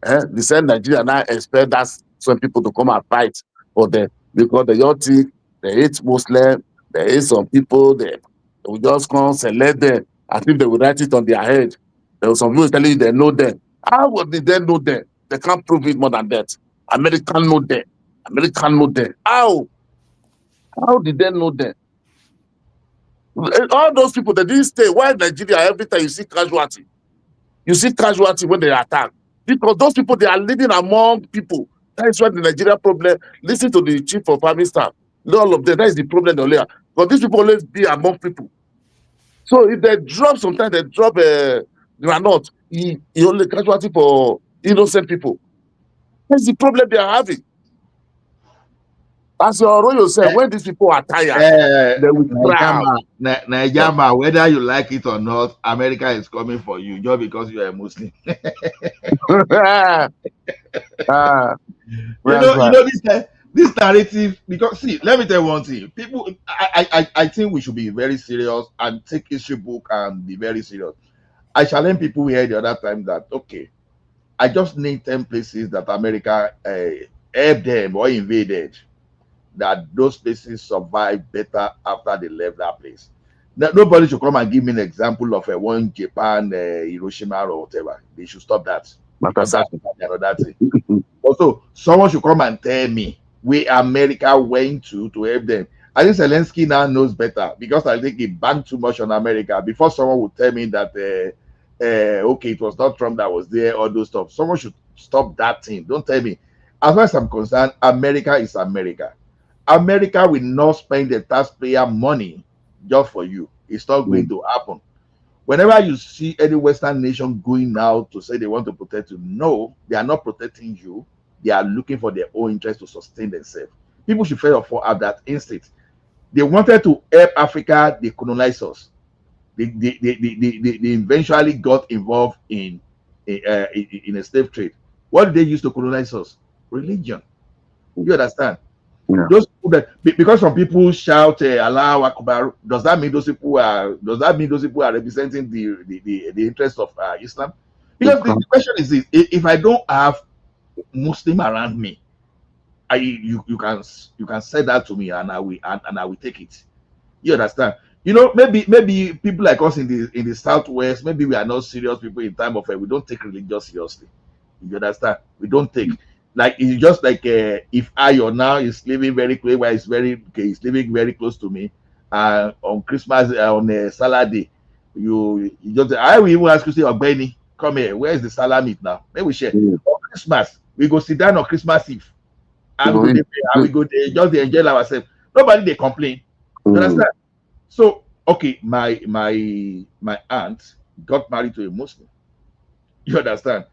The same Nigeria now expect that some people to come and fight for them because they all think they hate Muslim, they hate some people, they will just come select them as if they will write it on their head. There were some people telling you they know them. How did they know them? They can't prove it more than that. American know them. American know them. How? How did they know them? All those people, they didn't stay. Why Nigeria, every time you see casualty? You see casualty when they attack. Because those people, they are living among people. That is why the Nigeria problem, listen to the chief of army staff, all of them, that is the problem earlier. Because these people always be among people. So if they drop, sometimes they drop granite, he only casualty for innocent people. That's the problem they are having. As your royal said, when these people are tired, they will cry. Nigeria, whether you like it or not, America is coming for you just because you are a Muslim. This narrative, because see, let me tell you one thing. People, I think we should be very serious and take history book and be very serious. I challenge people here the other time that okay, I just need 10 places that America helped them or invaded, that those places survived better after they left that place. Nobody should come and give me an example of one Japan, Hiroshima or whatever. They should stop that. Because that's another thing. Also, someone should come and tell me where America went to help them. I think Zelensky now knows better because I think he banged too much on America. Before someone would tell me that, okay, it was not Trump that was there, all those stuff. Someone should stop that thing. Don't tell me. As far as I'm concerned, America is America. America will not spend the taxpayer money just for you. It's not going to happen. Whenever you see any Western nation going out to say they want to protect you, no, they are not protecting you. They are looking for their own interest to sustain themselves. People should fail for have that instinct. They wanted to help Africa, they colonized us. They eventually got involved in a slave trade. What did they use to colonize us? Religion. You understand? Yeah. Those people that because some people shout Allah Akbar, does that mean those people are representing the interest of Islam? Because the question is this: if I don't have Muslim around me, you can say that to me and I will take it. You understand? Maybe people like us in the southwest, maybe we are not serious people in time of we don't take religion seriously. You understand? We don't take like it's just like if Ayo now is living very close, where he's living very close to me, on Christmas on Saturday, you just I will even ask you say Ogbeni, come here, where is the salad meat now? Maybe we share. On Christmas, we go sit down on Christmas Eve, and we go just enjoy ourselves. Nobody they complain. You understand? So okay, my aunt got married to a Muslim. You understand?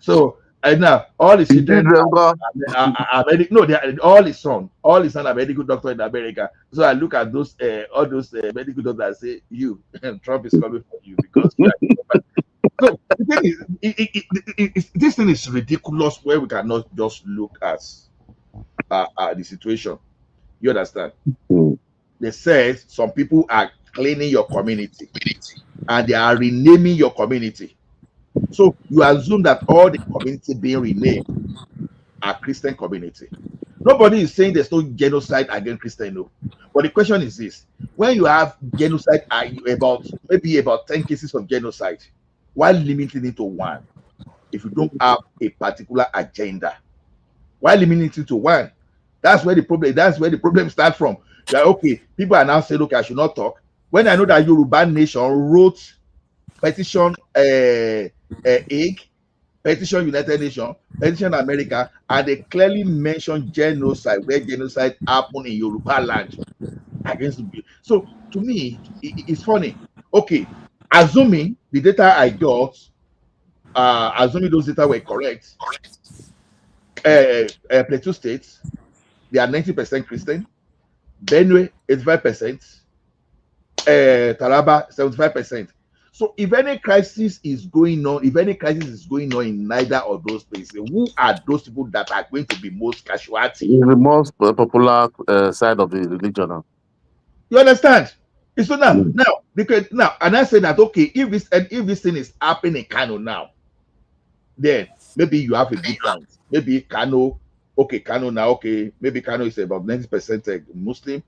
So And now all his children Remember? are medical. No, they are, all his son are medical doctor in America. So I look at those all those medical doctors and say, you Trump is coming for you because you are. So the thing is, this thing is ridiculous. Where we cannot just look at the situation. You understand? They say some people are cleaning your community and they are renaming your community. So you assume that all the community being renamed are Christian community. Nobody is saying there's no genocide against Christian, no. But the question is this: when you have genocide, maybe about 10 cases of genocide, why limiting it to one? If you don't have a particular agenda, why limiting it to one? That's where the problem. That's where the problem starts from. That okay, people are now saying, okay, I should not talk. When I know that Yoruba Nation wrote petition, petition United Nations, petition America, and they clearly mentioned genocide, where genocide happened in Yoruba land against the. So to me, it's funny. Okay, assuming the data I got, assuming those data were correct, Plateau States, they are 90% Christian, Benue 85%, Taraba 75%. So if any crisis is going on, in neither of those places, who are those people that are going to be most casualty? The most popular side of the religion now. You understand? So now, and I say that okay, if this thing is happening in Kano now, then maybe you have a good point. Maybe Kano now, okay, maybe Kano is about 90% Muslim.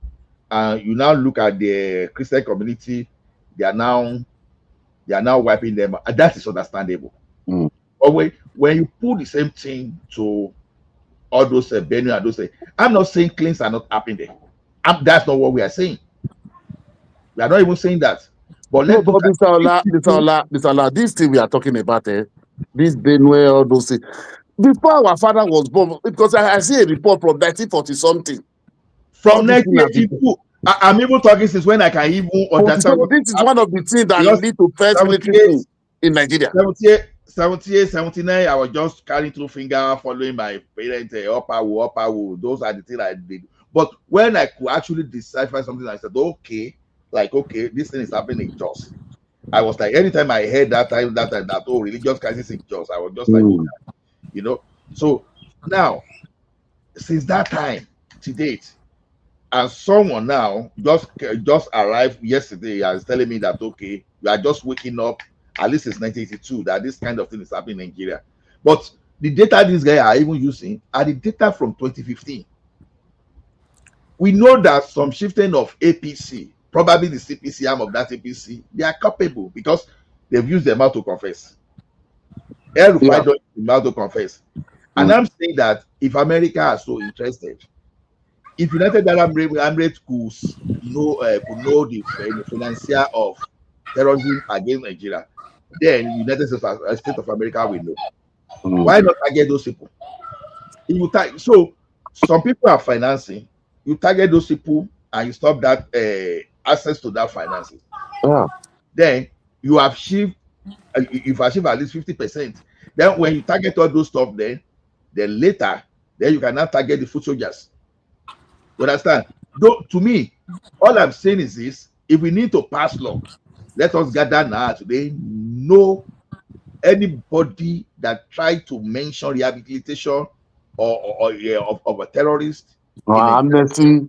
You now look at the Christian community, they are now wiping them. That is understandable. But when you put the same thing to all those Benue and those, I'm not saying claims are not happening there. That's not what we are saying. We are not even saying that. But let's look at Mr. Ola, this thing we are talking about, this Benue, all those things. Before our father was born, because I see a report from 1940 something. From 1982, I'm even talking since when I can even understand. This is one of the things that lead to first military coup in Nigeria. 78, 79, I was just carrying through finger, following my parents, upper. Those are the things I did. But when I could actually decipher something, I said, okay, this thing is happening in Jos. I was like, anytime I heard that religious crisis in Jos, I was just like, you know. So now, since that time to date, and someone now just arrived yesterday and is telling me that okay, you are just waking up. At least it's 1982 that this kind of thing is happening in Nigeria. But the data these guys are even using are the data from 2015. We know that some shifting of APC, probably the CPC arm of that APC, they are culpable because they've used their mouth to confess. El-Rufai don't use the mouth to confess. And I'm saying that if America is so interested, if United Arab Emirates could know the financier of terrorism against Nigeria, then United States of America will know. Why not target those people? So some people are financing. You target those people and you stop that access to that financing. Then you have achieved at least 50%. Then when you target all those stuff, then later, then you can now target the foot soldiers. You understand? Though to me, all I'm saying is this: if we need to pass law, let us gather now today. No anybody that tried to mention rehabilitation of a terrorist, amnesty,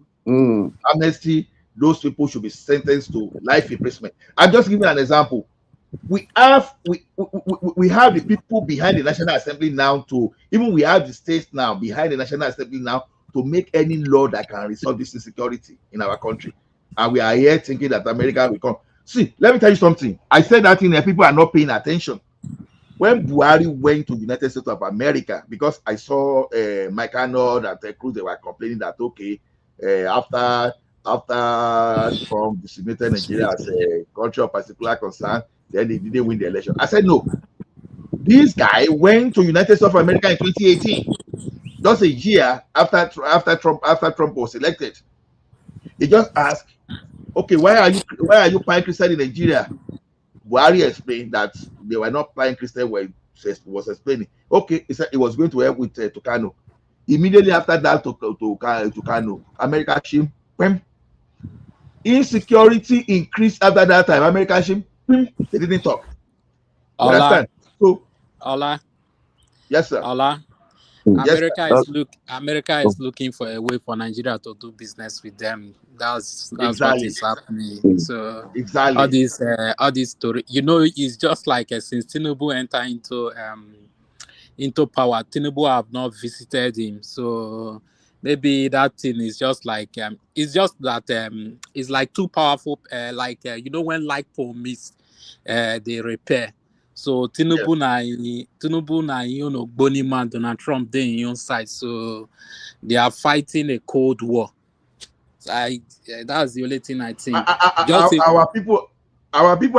those people should be sentenced to life imprisonment. I'm just giving an example. We have the people behind the National Assembly now we have the states now behind the National Assembly now to make any law that can resolve this insecurity in our country. And we are here thinking that America will come. See, let me tell you something. I said that in there, people are not paying attention. When Buhari went to the United States of America, because I saw Mike Arnold and Ted Cruz, they were complaining that okay, after Trump designated Nigeria as a country of particular concern, then they didn't win the election. I said no. This guy went to United States of America in 2018, just a year after Trump was elected. He just asked, okay, why are you buying Christian in Nigeria? Buhari explained that they were not buying Christian, were was explaining. Okay, he said he was going to help with Tucano. Immediately after that, Tucano, America shim, insecurity increased after that time. America shim, they didn't talk. You understand? So, yes, sir. America is looking for a way for Nigeria to do business with them. That's what is happening. So all this story, it's just like since Tinubu entered into power, Tinubu have not visited him. So maybe that thing is just like it's just that it's like too powerful. When light pole miss, they repair. So Tinubu na Boni man Donald Trump they in your side. So they are fighting a cold war. So that's the only thing I think. Our people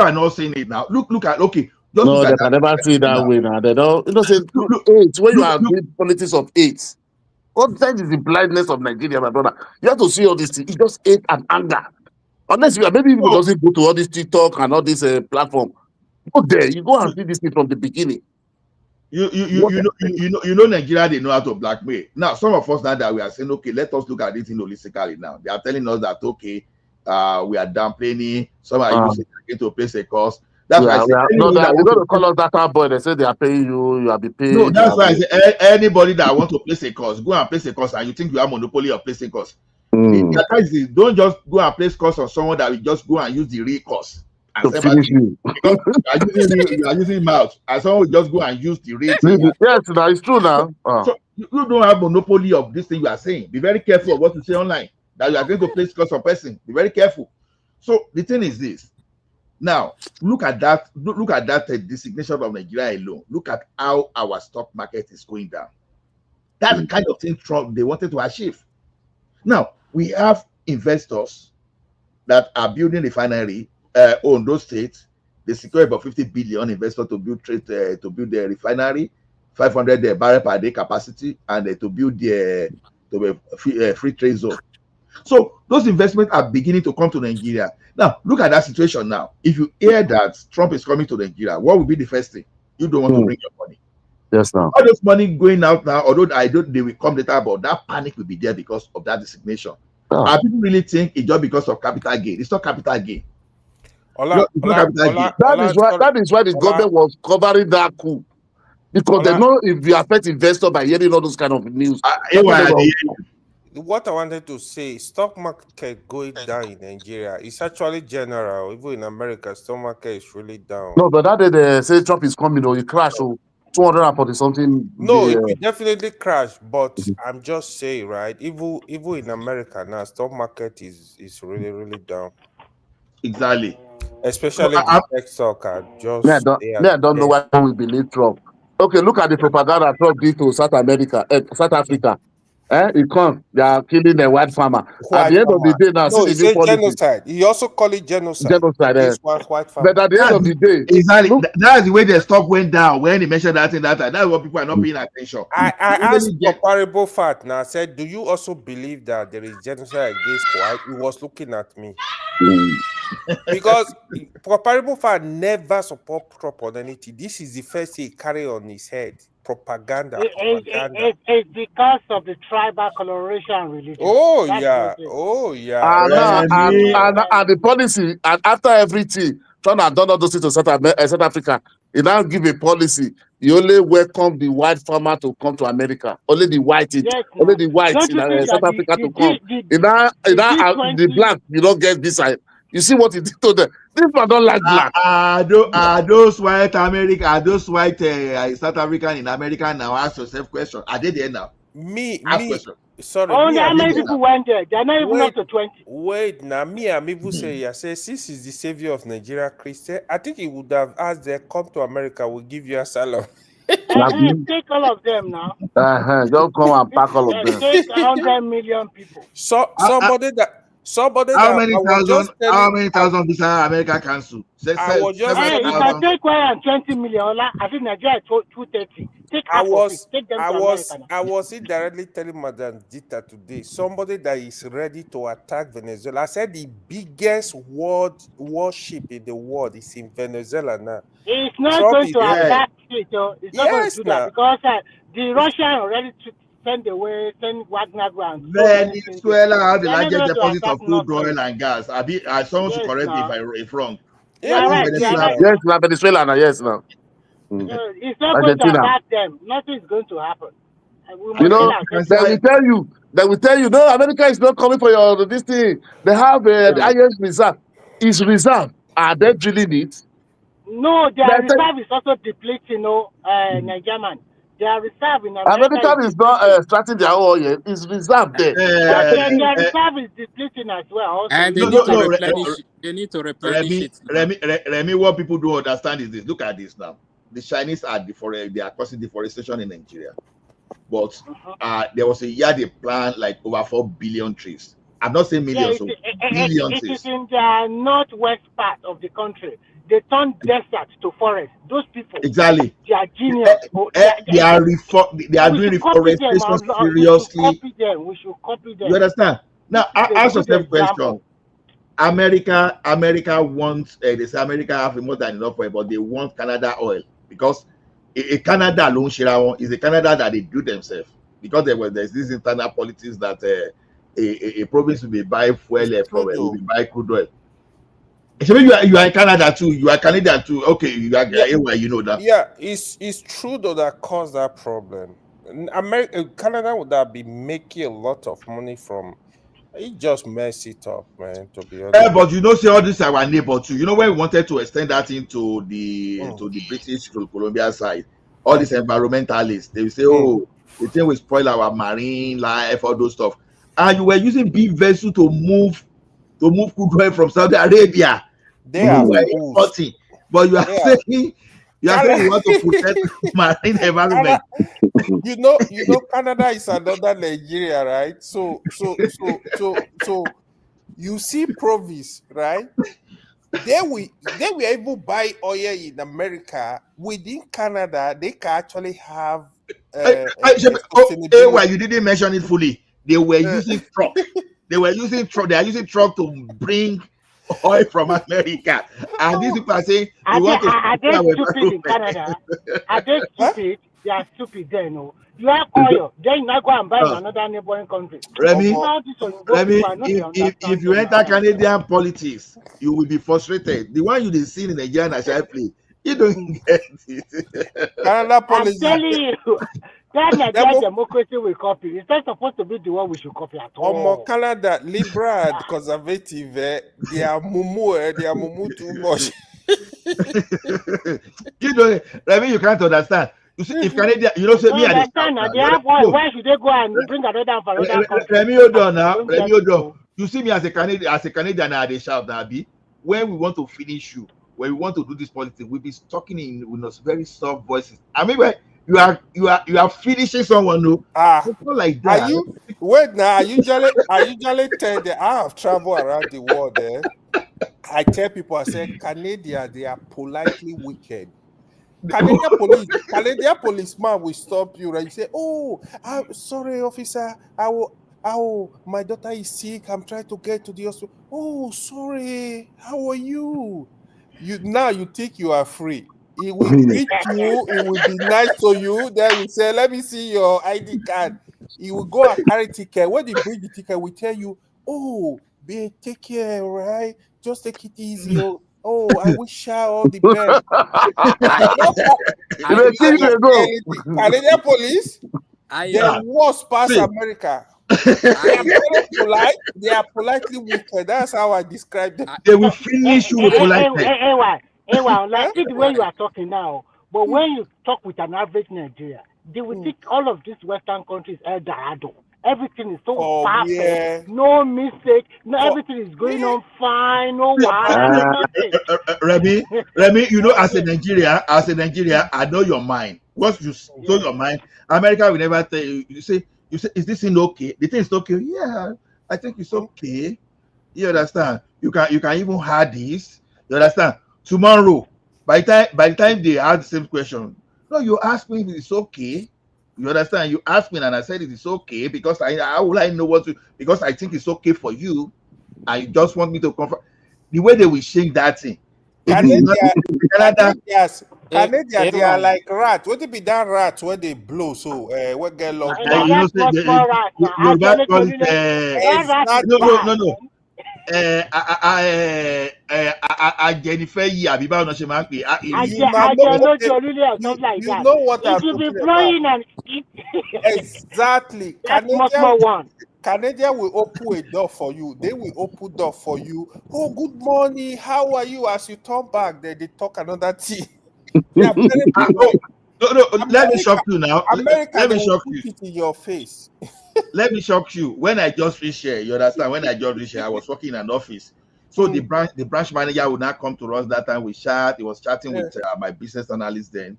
are not saying it now. Look at no, they can never see it that way now. They don't. Say eight. When you are doing politics of eight, what that is the blindness of Nigeria, my brother. You have to see all these things. It's just hate and anger. Unless maybe people doesn't go to all this TikTok and all this platform. Go there. You go and see this thing from the beginning. You know Nigeria, they know how to blackmail. Now, some of us now that we are saying, okay, let us look at it holistically now. They are telling us that, okay, we are downplaying. Some are using it to place a cost. That's why I say they're going to call us data boy. They say they are paying you, you are be paid. No, that's why I say anybody that want to place a cost, go and place a cost, and you think you have monopoly of placing cost. The advice is don't just go and place cost on someone that will just go and use the real cost. And to finish you. Because you are using mouth, and someone will just go and use the rate. Yes, that is true now. So you don't have monopoly of this thing you are saying. Be very careful of what you say online. That you are going to place cost on person. Be very careful. So the thing is this. Now look at that. Look at that designation of Nigeria alone. Look at how our stock market is going down. That's the kind of thing Trump they wanted to achieve. Now we have investors that are building refinery. On those states, they secure about 50 billion investors to build the refinery, 500 barrel per day capacity, and to build the free trade zone. So those investments are beginning to come to Nigeria. Now look at that situation now. If you hear that Trump is coming to Nigeria, what will be the first thing? You don't want to bring your money. Yes, now. All this money going out now, although they will come later, but that panic will be there because of that designation. And people really think it's just because of capital gain. It's not capital gain. That is why the government was covering that coup, because they know if you affect investor by hearing all those kind of news. What I wanted to say, stock market going down in Nigeria is actually general. Even in America, stock market is really down. No, but that day they say Trump is coming, or he crashed, 240 something. No, it will definitely crash. But I'm just saying, right? Even in America now, stock market is really down. Exactly. Especially the tech stock are just. I don't know why we believe Trump. Okay, look at the propaganda Trump did to South Africa. He come, they are killing the white farmer. At the end of the day, now, no, he said genocide. He also call it genocide. White farmer. But at the end of the day, exactly, that's the way the stock went down when he mentioned that thing. That's what people are not paying attention. I asked comparable fact now. I said, do you also believe that there is genocide against white? He was looking at me. Because comparable fact never support Trump on anything. This is the first thing he carry on his head. Propaganda. It's because of the tribal coloration and religion. Oh yeah. And the policy, and after everything, Trump had done all those things to South Africa. He now give a policy. You only welcome the white farmer to come to America. Only the whites in South Africa to come. The black, you don't get this side. You see what he did to them. This man don't like black. Those white South African in America now? Ask yourself question. Are they there now? Sorry. Only how many people went there? They're not even up to 20. Wait, now me and people say, this is the savior of Nigeria, Christian. I think he would have asked them, come to America, we'll give you asylum. Take all of them now. Don't come and pack all of them. Take 100 million people. How many thousand visa America cancel? You can take 120 million. I think Nigeria is 230. take half of it, take them to America. I was indirectly telling Madam Dita today, somebody that is ready to attack Venezuela. I said the biggest warship in the world is in Venezuela now. It's not Trump going is to there. attack it. It's not going to do that now. because the Russian already send Wagner and Venezuela have the They are not largest going to deposit attack of crude nothing. oil and gas. Someone should Yes, correct me now. if wrong. You are right. You are right. Yes, now Venezuela now. Yes, now. It's not going to Argentina. attack them. Nothing is going to happen. We You must know, tell ourselves they will tell you, no, America is not coming for your this thing. They have the highest reserve. Is reserve. Are they drilling it? No, their reserve is also depleting, Nigerian. Their reserve in America America is not extracting their oil yet. It's reserve there. But their reserve is depleting as well. Also, And they need to replenish. They need to replenish it. Remy, what people don't understand is this. Look at this now. The Chinese are they are causing deforestation in Nigeria. But there was a year they planted like over 4 billion trees. I'm not saying millions, billion trees. It is in the northwest part of the country. They turn desert to forest. Those people, exactly, they are genius. They are doing reforestation seriously. We should copy them. You understand? Now, ask yourself a question. America wants. They say America have more than enough oil, but they want Canada oil because a Canada alone is a Canada that they do themselves because there's this internal politics that a province will be buy fuel from will be buy crude oil. So you are in Canada too. You are Canadian too. Okay, you are you know that. Yeah, it's true though that caused that problem. Canada would have been making a lot of money from. It just messed it up, man. To be honest. But you know, see all this our neighbor too. You know when we wanted to extend that into the British Columbia side, all these environmentalists they will say, oh, the thing will spoil our marine life, all those stuff. And you were using big vessel to move crude oil from Saudi Arabia. They are importing, but you are saying you want to protect marine environment. You know, Canada is another Nigeria, right? So you see province, right? They were able to buy oil in America. Within Canada, they can actually have. You didn't mention it fully. They were using truck. They are using truck to bring oil from America, and these people are saying are they stupid in Canada? Are they stupid? They are stupid there, no. You have oil, then you not go and buy in another neighboring country. Remy, if you enter Canadian politics, you will be frustrated. The one you didn't see in the Nigerian national play, you don't get it. Canada politics. I'm telling you. That Nigerian democracy will copy. It's not supposed to be the one we should copy at all. Canada, liberal and conservative, they are mumu too much. Remy, you can't understand. You see, if Canada, you know, say me and why should they go and bring another for another country? Remy, hold on now. Remy, hold on. You see me as a Canadian now, they shout now, when we want to finish you, when we want to do this politics, we'll be talking in with very soft voices. I mean, when you are finishing someone new. It's not like that. Are you wait now? I usually tell them I have traveled around the world. I tell people, I say Canada, they are politely wicked. Canadian policeman will stop you, right? You say, "Oh, I'm sorry, officer. My daughter is sick. I'm trying to get to the hospital. Oh, sorry. How are you? You think you are free. He will greet you. It will be nice to you. Then we say, let me see your ID card. He will go and carry ticket. When they bring the ticket, we tell you, oh, take care, right? Just take it easy. Oh, I wish you all the best. Canadian police, they are worse past America. They are very polite. They are politely wicked. That's how I describe them. They will finish you with politeness. Like the way you are talking now, but when you talk with an average Nigeria, they will think all of these Western countries El Dorado. Everything is so perfect, no mistake, everything is going on fine, no Remy, you know, as a Nigeria, I know your mind. Once you know your mind, America will never tell you. You say, is this thing okay? The thing is okay. Yeah, I think it's okay. You understand? You can even have this. You understand? Tomorrow, by the time they ask the same question, No, you asked me if it's okay. You understand? You asked me and I said it is okay because how will I know what to, because I think it's okay for you. I just want me to confirm the way they will change that thing. It is not Canada. Canadians, they are like rats. What be that rat when they blow? So, what get locked And they down? get small rats. Yoruba call it, That rat is no. Jennifer yìí àbí báwo náà ṣe máa ń pè é. or something like that. know what I'm It will be talking blowing and it. Exactly. That small one. Canadian will open a door for you. They will open door for you. Oh, good morning. How are you? As you turn back, they talk another thing. They are very No, let me shock you now. America, Let me they will shock put you. it in your face. Let me shock you. When I just reached here, you understand? When I just reached here, I was working in an office. So the branch manager would not come to us that time. We chat. He was chatting with my business analyst then.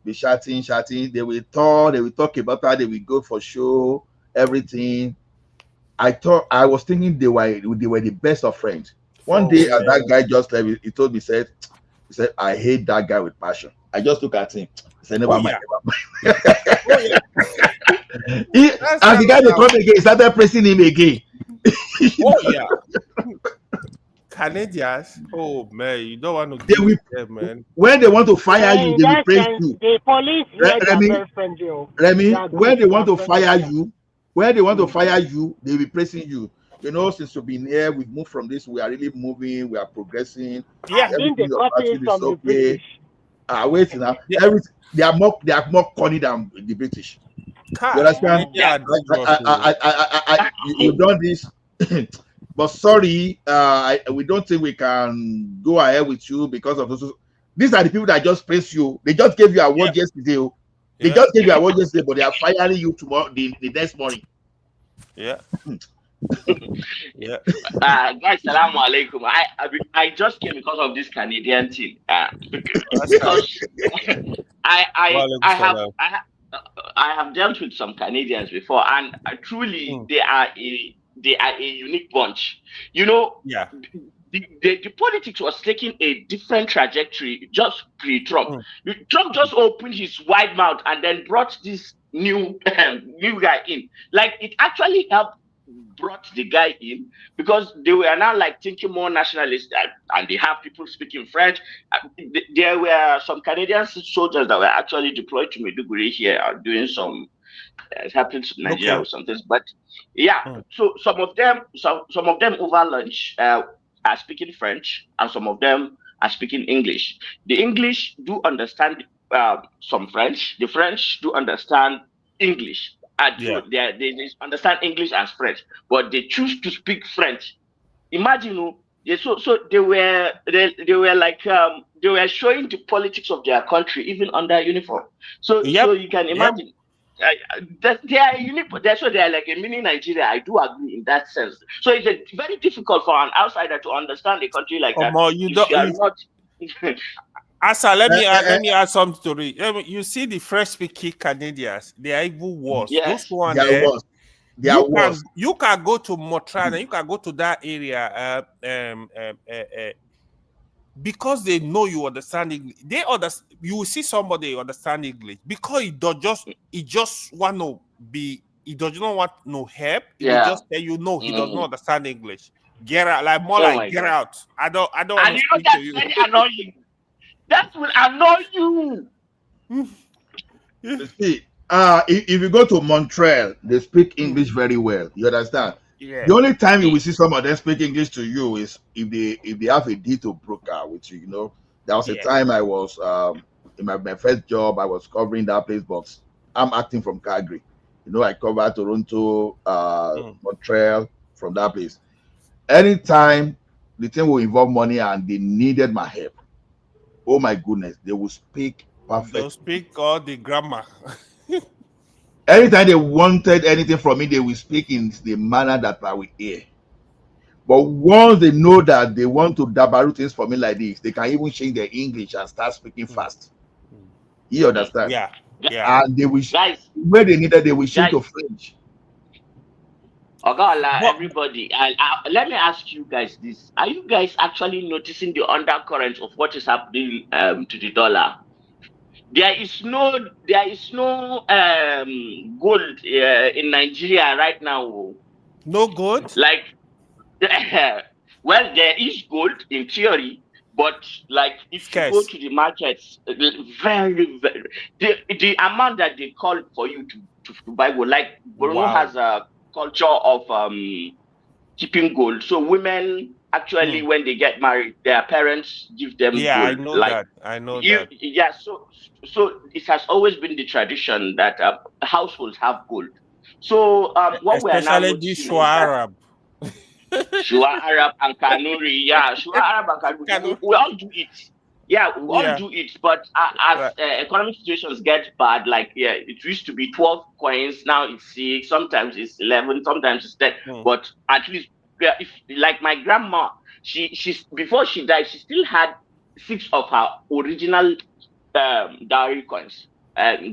Be chatting. They will talk about how they will go for show, everything. I was thinking they were the best of friends. One day, as that guy just left, he told me, he said, I hate that guy with passion. I just look at him. He said, never mind. As the guy they come again, he started pressing him again. Oh yeah. Canadians, oh man, you don't want to give them, man. When they want to fire you, they will praise you. The police here are very friendly. Remy, when they want to fire you, they will praising you. You know, since you've been here, we've moved from this. We are really moving. We are progressing. Yeah, I think they copy it from the British. Wait now. Everything they are more corny than the British. You understand? You've done this, but sorry, we don't think we can go ahead with you because of those. These are the people that just praise you. They just gave you a award yesterday. They just gave you a award yesterday, but they are firing you tomorrow, the next morning. Yeah. Yeah. Guys, salamu alaikum. I just came because of this Canadian thing. Because I have dealt with some Canadians before, and truly they are a unique bunch. You know, the politics was taking a different trajectory just pre-Trump. Trump just opened his wide mouth and then brought this new guy in. Like, it actually helped brought the guy in because they were now like thinking more nationalist, and they have people speaking French. There were some Canadian soldiers that were actually deployed to Maiduguri here, doing some helping to Nigeria or something. But yeah, so some of them over lunch are speaking French, and some of them are speaking English. The English do understand some French. The French do understand English. They understand English as French, but they choose to speak French. Imagine, so they were like they were showing the politics of their country even under uniform. So you can imagine. They are unique, but they are like a mini Nigeria. I do agree in that sense. So it's very difficult for an outsider to understand a country like that. Asa, let me add something to it. You see the French speaking Canadians, they are even worse. Yes. Those ones, you can go to Montreal and you can go to that area because they know you understand English. You will see somebody understand English because he just want to be. He does not want no help. He will just tell you no. He does not understand English. Get out, like more like get out. I don't. And want to speak to you. Very annoying. That will annoy you. See, if you go to Montreal, they speak English very well. You understand? Yeah. The only time you will see some of them speak English to you is if they have a deal to broker with you. You know, there was a time I was in my first job. I was covering that place, but I'm acting from Calgary. You know, I cover Toronto, Montreal from that place. Anytime the thing will involve money and they needed my help, oh my goodness, they will speak perfect. They'll speak all the grammar. Anytime they wanted anything from me, they will speak in the manner that I will hear. But once they know that they want to dabaru things for me like this, they can even change their English and start speaking fast. You understand? Yeah. And they will, where they needed, they will change to French. Everybody, let me ask you guys this. Are you guys actually noticing the undercurrent of what is happening to the dollar? There is no gold in Nigeria right now. No gold? Like, well, there is gold in theory, but like if you go Scarce. to the markets, very, very the amount that they call for you to buy gold, like Borno Wow. has a culture of keeping gold. So women actually, when they get married, their parents give them Yeah, I gold. know Like, that. I know that. yeah. So it has always been the tradition that households have gold. So what we are now Especially this noticing Shua is that Arab. Shua Arab and Kanuri, yeah, Shua Arab and Kanuri, we all do it. Yeah, we all Yeah. do it, but as economic situations get bad, like it used to be 12 coins, now it's 6, sometimes it's 11, sometimes it's 10. But at least, if like my grandma, she's before she died, she still had 6 of her original dowry coins,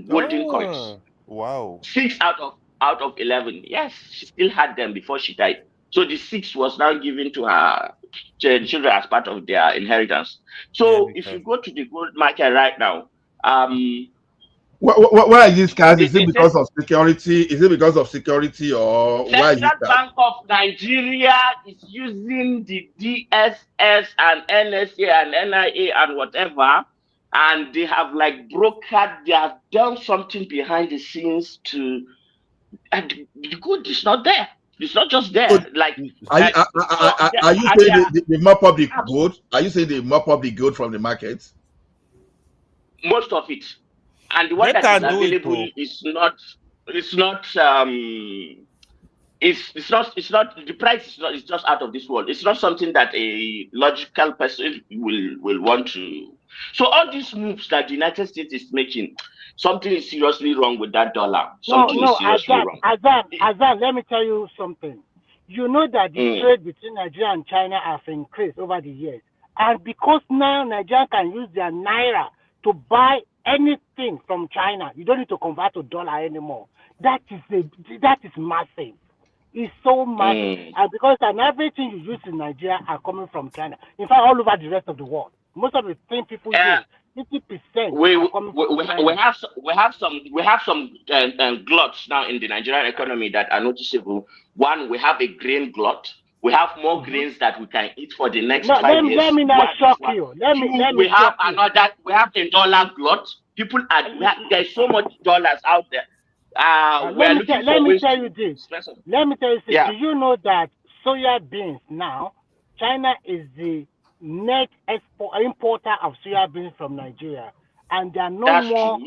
golden coins. Wow. 6 out of 11. Yes, she still had them before she died. So the 6 was now given to her children as part of their inheritance. So if you go to the gold market right now, Why is this case? Is it they say because of security? Is it because of security, or why is Central it that? Bank of Nigeria is using the DSS and NSA and NIA and whatever, and they have like brokered, they have done something behind the scenes to, and the gold is not there. It's not just there. Like, Are you, are you saying the mop up the gold? Are you saying they mop up the gold from the market? Most of it, and the one They that is can do it, available though. is not. It's not. It's not. The price is not. It's just out of this world. It's not something that a logical person will want to. So all these moves that the United States is making, something is seriously wrong with that dollar. Something is seriously wrong. Azan, let me tell you something. You know that the trade between Nigeria and China has increased over the years. And because now Nigeria can use their naira to buy anything from China, you don't need to convert to dollar anymore. That is massive. It's so massive. And because everything you use in Nigeria are coming from China. In fact, all over the rest of the world. Most of the things people use, 50% are coming from China. We have some gluts now in the Nigerian economy that are noticeable. One, we have a grain glut. We have more grains that we can eat for the next 5 years. Let me not shock you. Let me We have shock you. another. We have a dollar glut. People are there's so much dollars out there. We are looking for ways tell to you this. express. Let me tell you this. Yeah. Do you know that soya beans now, China is the net importer of soya beans from Nigeria, and they are no more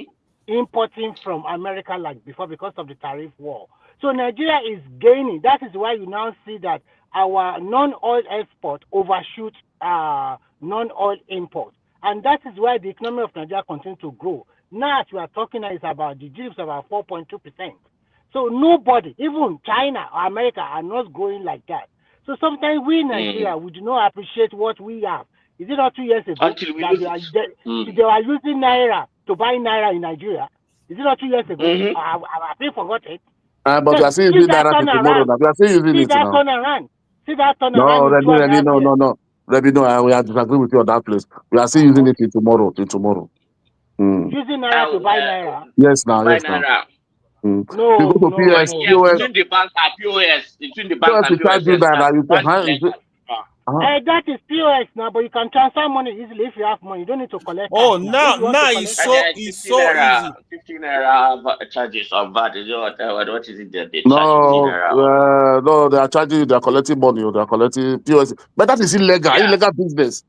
importing from America like before because of the tariff war. So Nigeria is gaining. That is why you now see that our non-oil export overshoots non-oil import, and that is why the economy of Nigeria continues to grow. Now, as we are talking, is about the GDP is about 4.2%. So nobody, even China or America, are not growing like that. So sometimes we in Nigeria, we do not appreciate what we have. Is it not 2 years ago Until we lose they were using naira to buy naira in Nigeria? Is it not 2 years ago? I think forgot it. But we are still using naira till tomorrow. Now. We are still using it now. See that turnaround. No, Remy, no. Remy, no, we are disagree with you on that place. We are still using it till tomorrow. Using naira to buy naira. Yes, now. No, you go to POS. Between the banks and POS, between the banks and POS, that is POS now, but you can transfer money easily if you have money. You don't need to collect. Oh, now it's so easy. 15 naira charges of VAT. What is it that they charge? No, they are charging you. They are collecting money. They are collecting POS. But that is illegal. Yeah. Illegal business.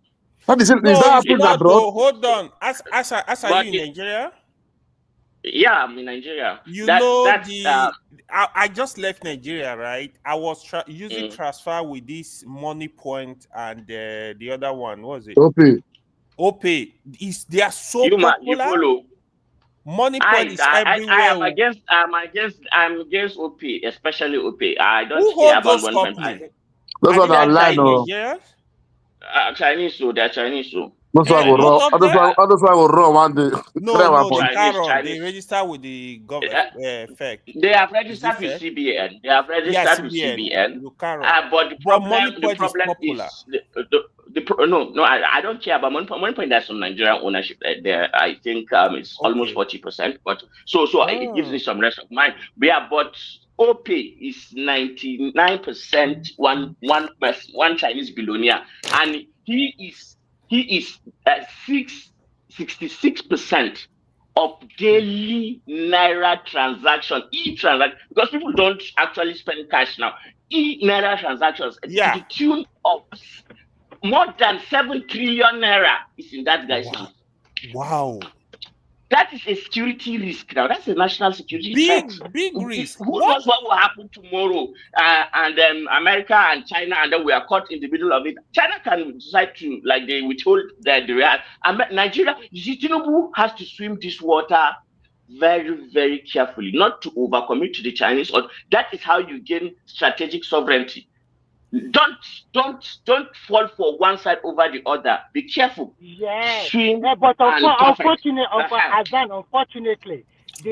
That is no, is that it's not, though. Hold on. As are you in Nigeria? Yeah, I'm in Nigeria. I just left Nigeria, right? I was using transfer with this Money Point and the other one. What was it? OPay. They are so popular. Money Point is everywhere. I'm against OPay, especially OPay. I don't Who care holds about those one companies? Those are online. Chinese, so they're Chinese, so. That's why we'll run one day. No, they can't run. They register with the government. They have registered with CBN. They have registered with CBN. You can't run. But the problem is I don't care about Money Point. There's some Nigerian ownership there. I think it's almost 40%. But so it gives me some rest of mind. But OP is 99% one Chinese billionaire, and he is 66% of daily naira transaction, e-transaction, because people don't actually spend cash now. E-naira transactions to the tune of more than 7 trillion naira is in that guy's hands. Wow. That is a security risk now. That's a national security threat. Big risk. Who knows what will happen tomorrow? And America and China, and then we are caught in the middle of it. China can decide to, like, they withhold the real. Nigeria, Tinubu has to swim this water very, very carefully, not to overcommit to the Chinese. Or that is how you gain strategic sovereignty. Don't fall for one side over the other. Be careful. Yes. Swim But unfortunately,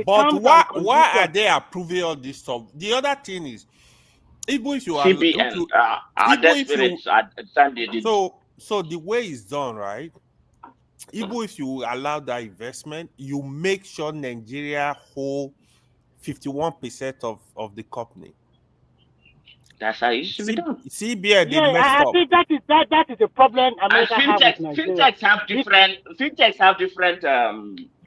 but why are they approving all this stuff? The other thing is, even if you are CBN are desperate at the time they did. So the way it's done, right? Even if you allow that investment, you make sure Nigeria hold 51% of the company. That's how it used to be done. CBN, they messed I up. think that is the problem America has with Nigeria. Fintechs have different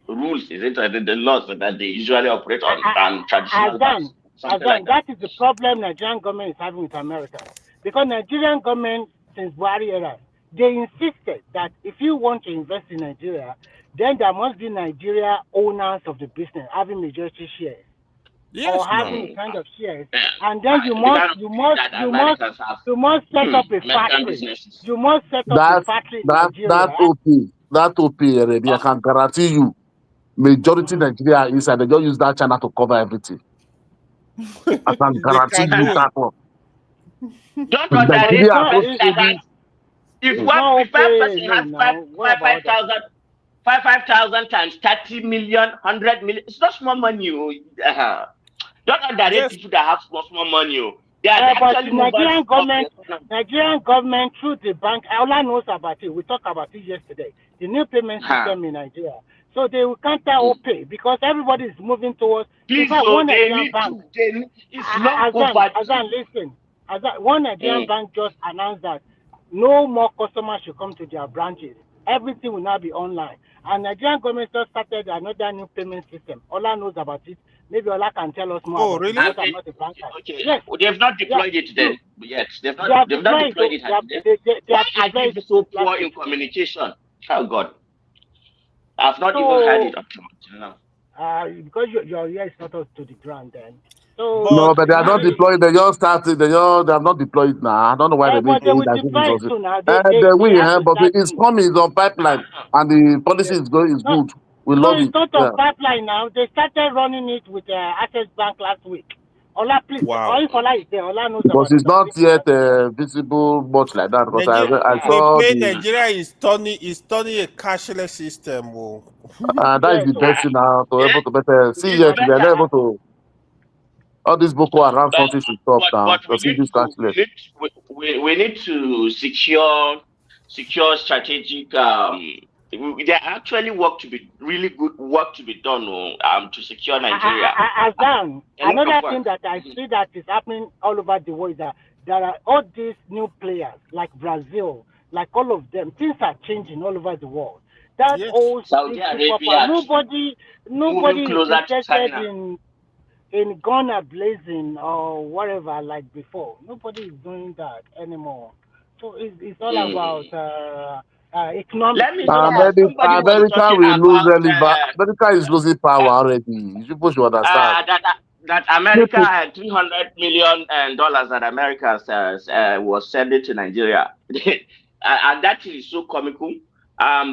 rules, is it? The laws that they usually operate on traditional banks. That is the problem Nigerian government is having with America. Because Nigerian government, since Buhari era, they insisted that if you want to invest in Nigeria, then there must be Nigeria owners of the business having majority shares. Or having a kind of shares, and then you must set up a factory. You must set up a factory in Nigeria. That OP, I can guarantee you, majority Nigeria inside. They just use that China to cover everything. I can guarantee you that one. Don't underrate that. If one person has 5,000 times 30 million, 100 million, it's not small money. Don't underrate people that have small money. They are actually Nigerian government through the bank, Ola knows about it. We talked about it yesterday. The new payment system in Nigeria. So they will counter OP because everybody is moving towards. One Nigerian bank. One Nigerian bank just announced that no more customers should come to their branches. Everything will now be online. And Nigerian government just started another new payment system. Ola knows about it. Maybe Ola can tell us more. Oh, really? I'm not a banker. Okay. Yes. They've not deployed it then. Yet. They've not deployed it. Why are they so poor in communication? Oh, God. I've not even heard it up to now. Because your ear is not up to the ground then. No, but they are not deployed. They just started. They have not deployed now. I don't know why they will deploy it soon. But it's coming. It's on pipeline, and the policy is good. We love it. It's not on pipeline now. They started running it with Access Bank last week. Ola, please. Or if Ola is there, Ola knows because it's not yet visible much like that. Because I saw Nigeria is turning a cashless system. That is the best thing now to able to better see yet we are able to. All this Boko Haram something should stop now. We need to secure strategic. There actually really good work to be done to secure Nigeria. Another thing that I see that is happening all over the world is that there are all these new players like Brazil, like all of them. Things are changing all over the world. That old Saudi Arabia. Nobody is interested in gun blazing or whatever like before. Nobody is doing that anymore. So it's all about economics. America will lose America is losing power already. People should understand. That America had $300 million that America was sending to Nigeria, and that is so comical.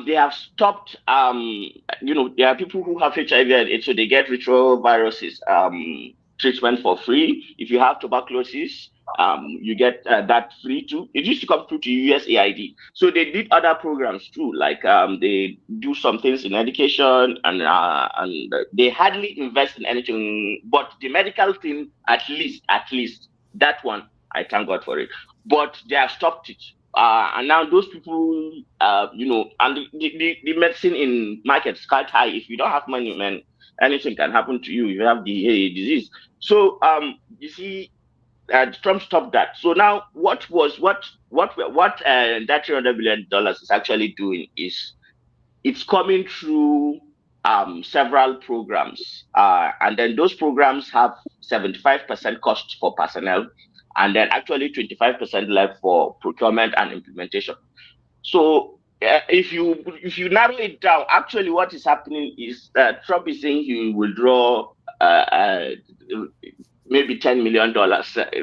They have stopped. There are people who have HIV and AIDS, so they get retroviruses treatment for free. If you have tuberculosis, you get that free too. It used to come through to USAID. So they did other programs too, like they do some things in education, and they hardly invest in anything. But the medical thing, at least that one, I thank God for it. But they have stopped it. And now those people, and the medicine in market is quite high. If you don't have money, man, anything can happen to you if you have the disease. So you see, Trump stopped that. So now what that $300 billion is actually doing is it's coming through several programs, and then those programs have 75% cost for personnel, and then actually 25% left for procurement and implementation. So if you narrow it down, actually what is happening is that Trump is saying he will draw maybe $10 million.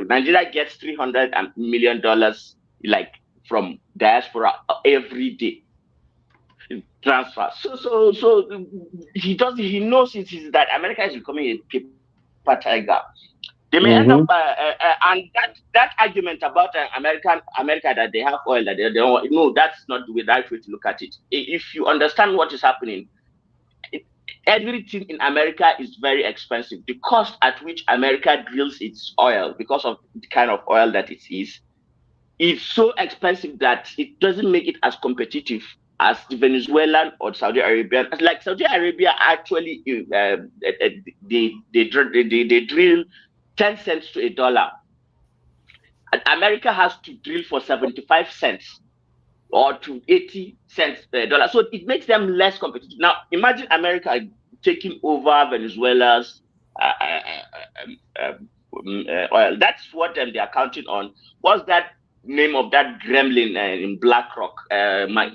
Nigeria gets $300 million like from diaspora every day transfer. So he knows it is that America is becoming a paper tiger. They may end up and that argument about America that they have oil that they don't. No, that's not the right way to look at it. If you understand what is happening, everything in America is very expensive. The cost at which America drills its oil, because of the kind of oil that it is so expensive that it doesn't make it as competitive as the Venezuelan or Saudi Arabian. Like Saudi Arabia, actually, they drill 10 cents to $1. And America has to drill for 75 cents or to 80 cents per dollar. So it makes them less competitive. Now, imagine America taking over Venezuela's oil. That's what they are counting on. What's that name of that gremlin in BlackRock?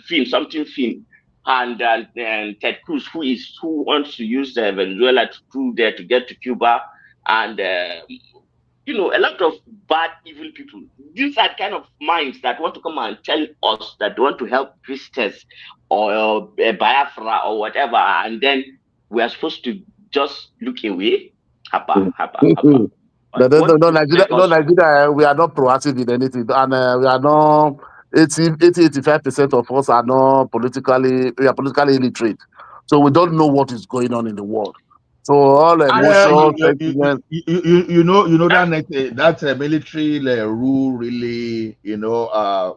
Finn. And Ted Cruz, who wants to use Venezuela to get to Cuba, and a lot of bad, evil people. These are kind of minds that want to come and tell us that they want to help Christians or Biafra or whatever, and then we are supposed to just look away. No, Nigeria, we are not proactive in anything, and we are not 85% of us are not politically illiterate, so we don't know what is going on in the world. So all emotions, you know that military rule really,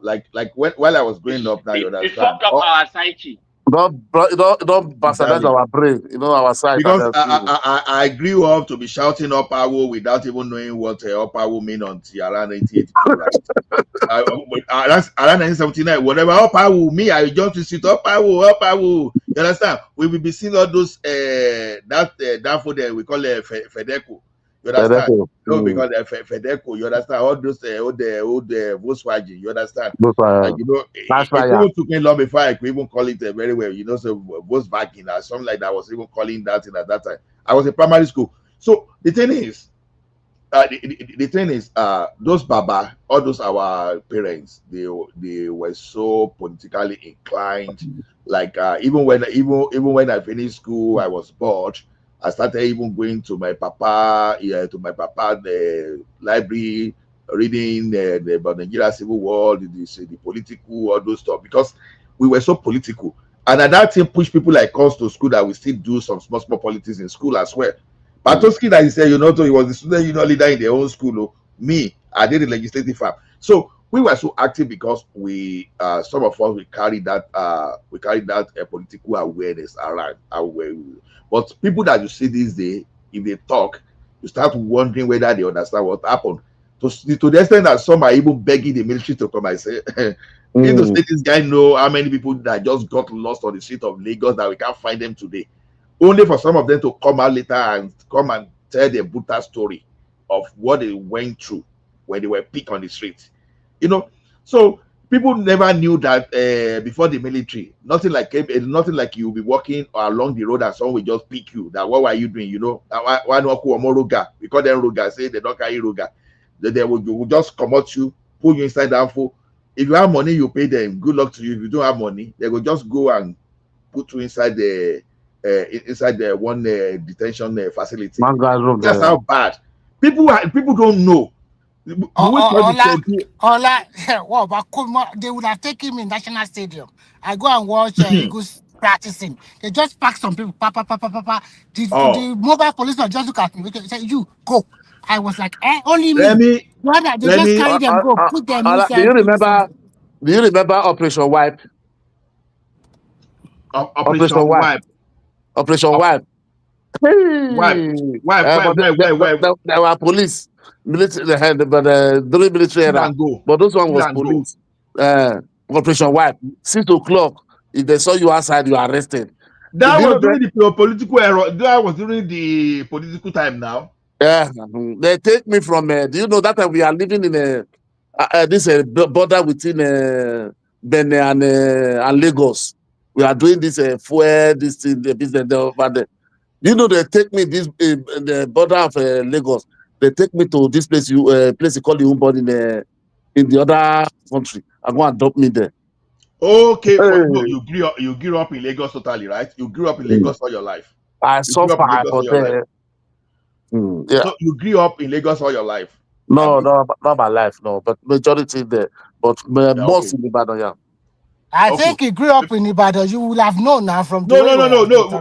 like while I was growing up, now you understand. It fucked up our psyche. Don't bastardize our brain, our side. Because I grew up to be shouting up Awo without even knowing what up Awo mean until around 1982, right? That's around 1979. Whatever up Awo me, I just to sit up Awo. You understand? We will be seeing all those that for them we call it Fedeco. You understand? No, because Fedeco. You understand? All those old Volkswagen. You understand? It even took me long before I could even call it very well. So Volkswagen or something like that. I was even calling that at that time. I was in primary school. So the thing is, those Baba, all those our parents, they were so politically inclined. Like even when I finished school, I was bored. I started even going to my papa, the library, reading about the Nigeria Civil War, the political, all those stuff, because we were so political. And at that time, push people like us to school that we still do some small politics in school as well. Patoski, that he said, he was the student leader in their own school. Me, I did the legislative farm. So we were so active because we, some of us, we carried that political awareness around. But people that you see these days, if they talk, you start wondering whether they understand what happened. To the extent that some are even begging the military to come and say, this guy know how many people that just got lost on the street of Lagos that we can't find them today. Only for some of them to come out later and come and tell the brutal story of what they went through when they were picked on the street. So people never knew that before the military, nothing like you'll be walking along the road and someone will just pick you. That what were you doing? We call them roga. Say they don't carry roga. They will just come at you, pull you inside the amphor. If you have money, you pay them. Good luck to you. If you don't have money, they will just go and put you inside the one detention facility. That's how bad people don't know. They would have taken me in National Stadium. I go and watch Eagles practicing. They just pack some people. The mobile police just look at me. They say, "You go." I was like, only me. They just carry them, go put them inside. Do you remember Do you remember Operation Wipe? Operation Wipe. Operation Wipe. There were police, military, during military era. But those one was police. Operation Wipe. 6 o'clock. If they saw you outside, you are arrested. That was during the political era. That was during the political time now. Yeah, they take me from. Do you know that time we are living in this border between Benin and Lagos? We are doing this fuel, this thing, the business over there. You know, they take me this the border of Lagos. They take me to this place place called Umbon in the other country. I'm going to adopt me there. Okay, no, you grew up in Lagos totally, right? You grew up in Lagos all your life. I suffer for there. Yeah. So you grew up in Lagos all your life. No, not my life, no, but majority there. But most in Ibadan, yeah. I think he grew up in Ibadan. You would have known now from the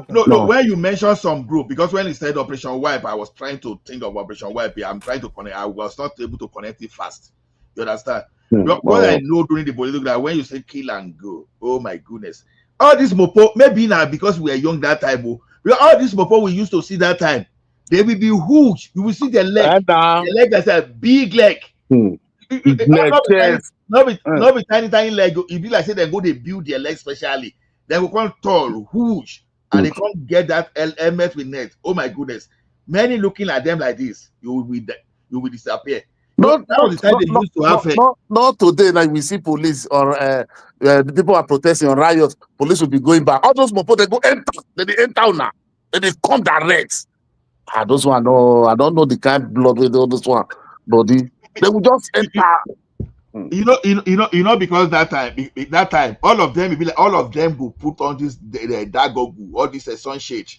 No. When you mentioned some group, because when he said Operation Wipe, I was trying to think of Operation Wipe. I'm trying to connect. I was not able to connect it fast. You understand? What I know during the political, that when you say kill and go, oh my goodness, all this mopo, maybe now because we were young that time, all this mopo we used to see that time, they will be huge. You will see the leg, the leg that's a big leg. Not be tiny leg. If you like say they go, they build their legs specially. They will come tall, huge, and they can't get that helmet with net. Oh my goodness! Many looking at them like this, you will disappear. Not today. Like we see police or the people are protesting on riots. Police will be going back. All those mopo they go enter. They enter now. They come direct. Those one I don't know the kind of blood with all this one body. They will just enter. You know, because that time, all of them will put on this dark goggle, all this sunshade.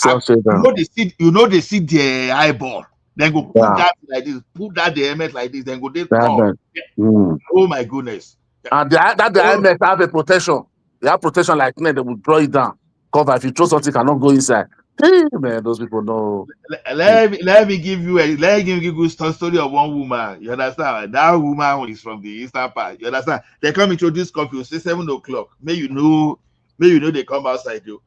They see their eyeball. Then go put that like this, put that the helmet like this, then go they talk. Oh my goodness. And the helmet have a protection. They have protection like me, they will draw it down. Cover if you throw something, cannot go inside. Hey, man, those people know. Let me give you a story of one woman. You understand? That woman is from the eastern part. You understand? They come introduce coffee, say 7 o'clock. May you know they come outside you.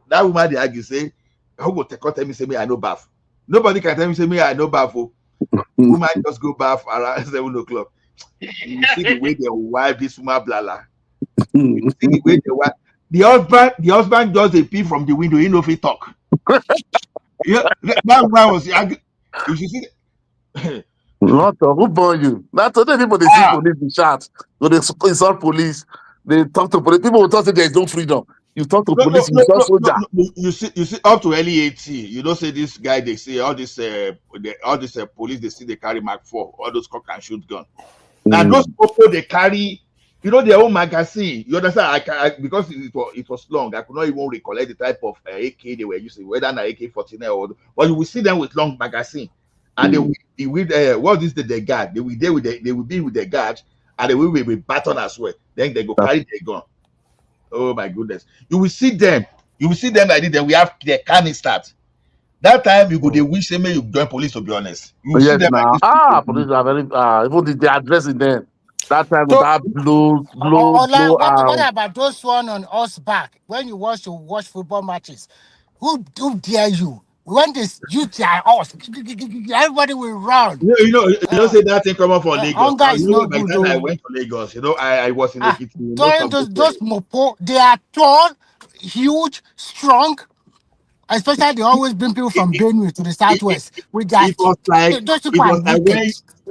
That woman they argue say, who go tell me say me I know bath. Nobody can tell me say me I know bath. Woman just go bath around 7 o'clock. You see the way they wipe this woman blala. You see the way they wipe. The husband does a pee from the window. He know if he talk. Yeah, that woman was. You should see. Not who born you? Not today people they see police be shot. So they insult police. They talk to police. People will talk there is no freedom. You talk to police, you insult soldier. You see up to early 80. You don't say this guy. They say all this police. They see they carry Mark 4. All those cock and shoot gun. Now those people they carry. You know their own magazine. You understand? Because it was long. I could not even recollect the type of AK they were using, whether an AK-49 or. But you will see them with long magazine, and they will be with what is the guard? They will be with the guard, and they will be with baton as well. Then they go carry their gun. Oh my goodness! You will see them. Like this. Then we have their canisters. That time you go they wish them you join police. To be honest, you see them now. Like police are very even the addressing them. That time with that blue. What about those one on horseback? When you watch football matches, who dare you? When they use their horse, everybody will run. You know, say that thing come up for Lagos. By the time I went to Lagos, I was in Ekiti. Those mopo, they are tall, huge, strong. Especially they always bring people from Benue to the southwest.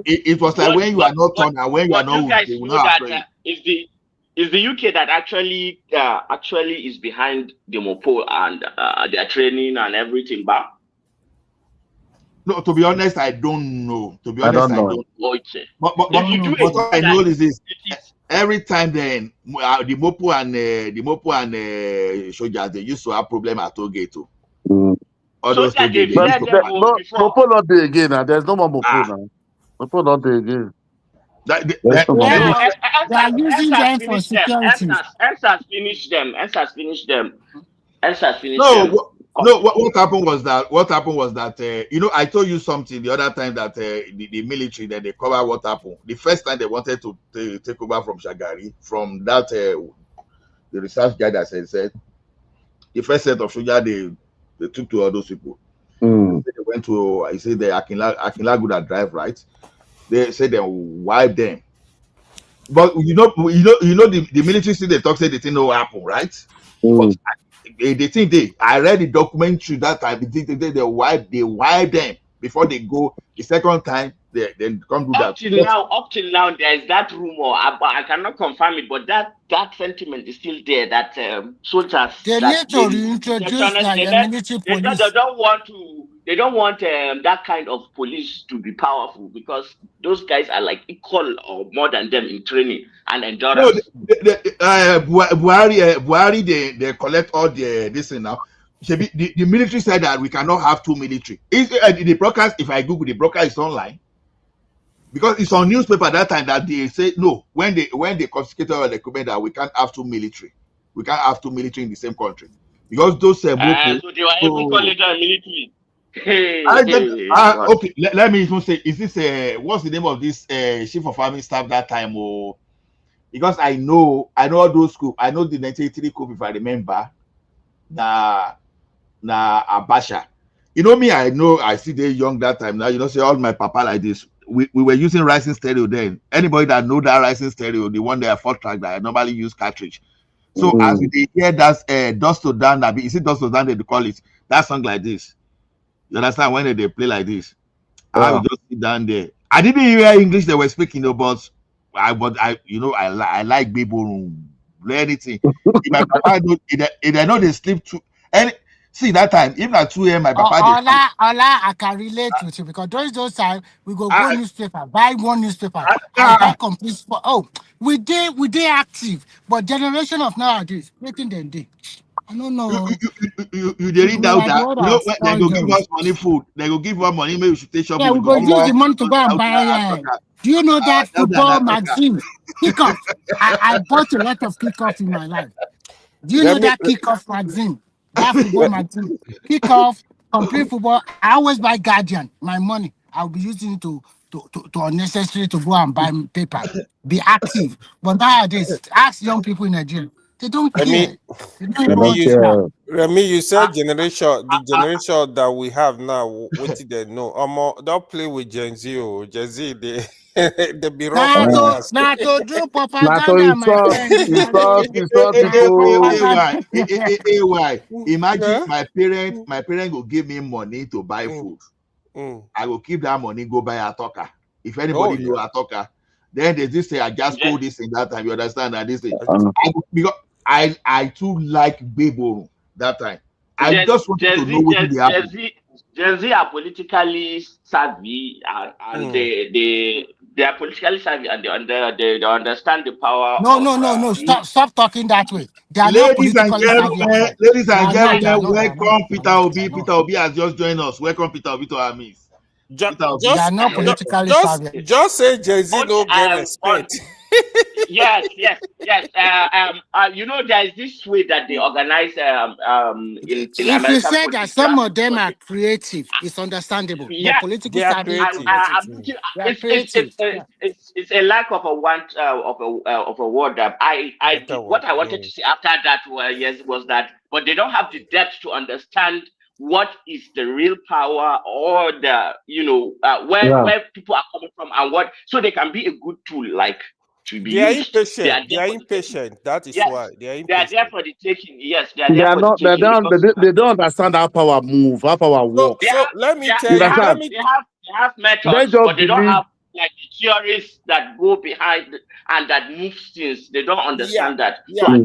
It was like when you are not tall and when you are not. You guys know that it's the UK that actually is behind the Mopo and their training and everything back. No, to be honest, I don't know. I don't know. But I know is every time then the Mopo and soldiers they used to have problem at Togeto. Mopo not there again. There's no more Mopo now. Mopo not there again. They are using them for security. ENSAS finished them. No, what happened was that you know, I told you something the other time that the military, that they cover what happened. The first time they wanted to take over from Shagari, from that the research guy that said the first set of soldiers they took to all those people. Mm. They went to, I say the Akinla good at drive, right? They said they wipe them. But you know the military still they talk say the thing no happen, right? But they think I read the documentary that time. They wipe them before they go. The second time they come do Up that. till now, there is that rumor. I cannot confirm it, but that sentiment is still there. That soldiers, They that need to reintroduce like a military police. they don't want to. They don't want that kind of police to be powerful, because those guys are like equal or more than them in training and endurance. No, Buhari, they collect all this thing now. The military said that we cannot have two military. The broadcast, if I Google the broadcast is online, because it's on newspaper that time that they say no, when they confiscated all the equipment, that we can't have two military. We can't have two military in the same country, because those So they were able to call it a military. Okay, let me even say, is this what's the name of this chief of army staff that time? Or because I know all those schools. I know the 1983 coup, if I remember. Na Abasha. You know me, I see they young that time. Now, you know, say all my papa like this. We were using rising stereo then. Anybody that know that rising stereo, the one that 4-track that I normally use cartridge. So as we hear that Dust to Down, is it Dust to Down they call it? That song like this. You understand when they play like this? I would just sit down there. I didn't hear English they were speaking, but I like Bibo anything. If my papa if they know they sleep too. And see that time, even at 2 a.m. my papa Ola, I can relate with you, because those times we go newspaper, buy one newspaper, and buy complete for. Oh, we did active, but generation of nowadays, waiting them day. I don't know. You read out that, you know, when they go give us money food, they go give us money, maybe we should take shopping. Yeah, we go use the money to go and buy. Do you know that football magazine? Kickoff. I bought a lot of kickoff in my life. Do you know that kickoff magazine? That football magazine. Kickoff, complete football. I always buy Guardian. My money, I'll be using it to unnecessary to go and buy paper. Be active. But nowadays, ask young people in Nigeria. They don't care. Remy, you said the generation that we have now, what did they know? Don't play with Gen Z. Gen Z, they be rough. Not to do propaganda, my friend. Imagine my parent will give me money to buy food. I will keep that money, go buy a talker. If anybody know a talker, then they just say I just told this in that time. You understand that this thing? Because I too like Bibo that time. I just want to know what they happen. Gen Z are politically savvy, and they are politically savvy, and they understand the power. No. Stop talking that way. They are not politically savvy. Ladies and gentlemen, welcome Peter Obi. Peter Obi has just joined us. Welcome Peter Obi to our midst. They are not politically savvy. Just say Gen Z no get respect. Yes. You know, there is this way that they organize in if America. You say that some of them are creative, it's understandable. Yeah, political savvy. It's a lack of a want of a word. What I wanted to say after that was that, but they don't have the depth to understand what is the real power, or the where people are coming from, and what, so they can be a good tool, like to be used. They are impatient. That is why they are impatient. They are there for the taking. Yes, They don't understand how power move, how power works. So let me tell you. They have methods, but they don't have like the theories that go behind and that moves things. They don't understand that. Yeah. So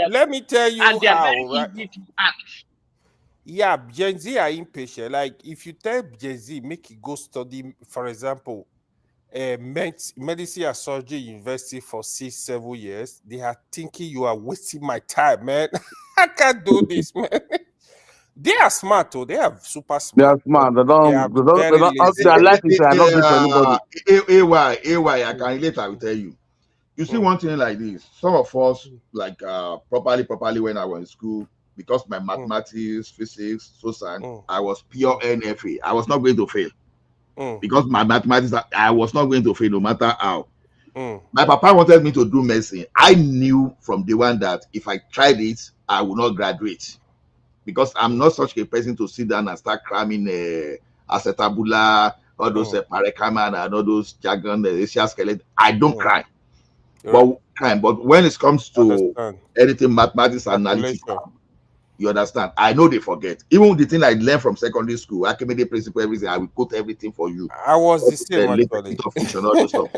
let me tell you and they're how. very easy to act. Yeah, Gen Z are impatient. Like if you tell Gen Z, make it go study, for example, medicine and surgery university for 6-7 years, they are thinking you are wasting my time, man. I can't do this, man. They are smart, though. They are super smart. They are smart. They are like it. I not for anybody. AY, I can relate. I will tell you. You see one thing like this. Some of us, like properly when I was in school, because my mathematics, physics, social, I was pure NFA. I was not going to fail. Because my mathematics, I was not going to fail no matter how. My papa wanted me to do medicine. I knew from day one that if I tried it, I would not graduate. Because I'm not such a person to sit down and start cramming acetabula, all those parecaman and all those jargon, Asia skeleton. I don't cry. But when it comes to anything mathematics analytical, you understand? I know they forget. Even the thing I learned from secondary school, Archimedes principle, everything, I will quote everything for you. I was the same actually. All those stuff.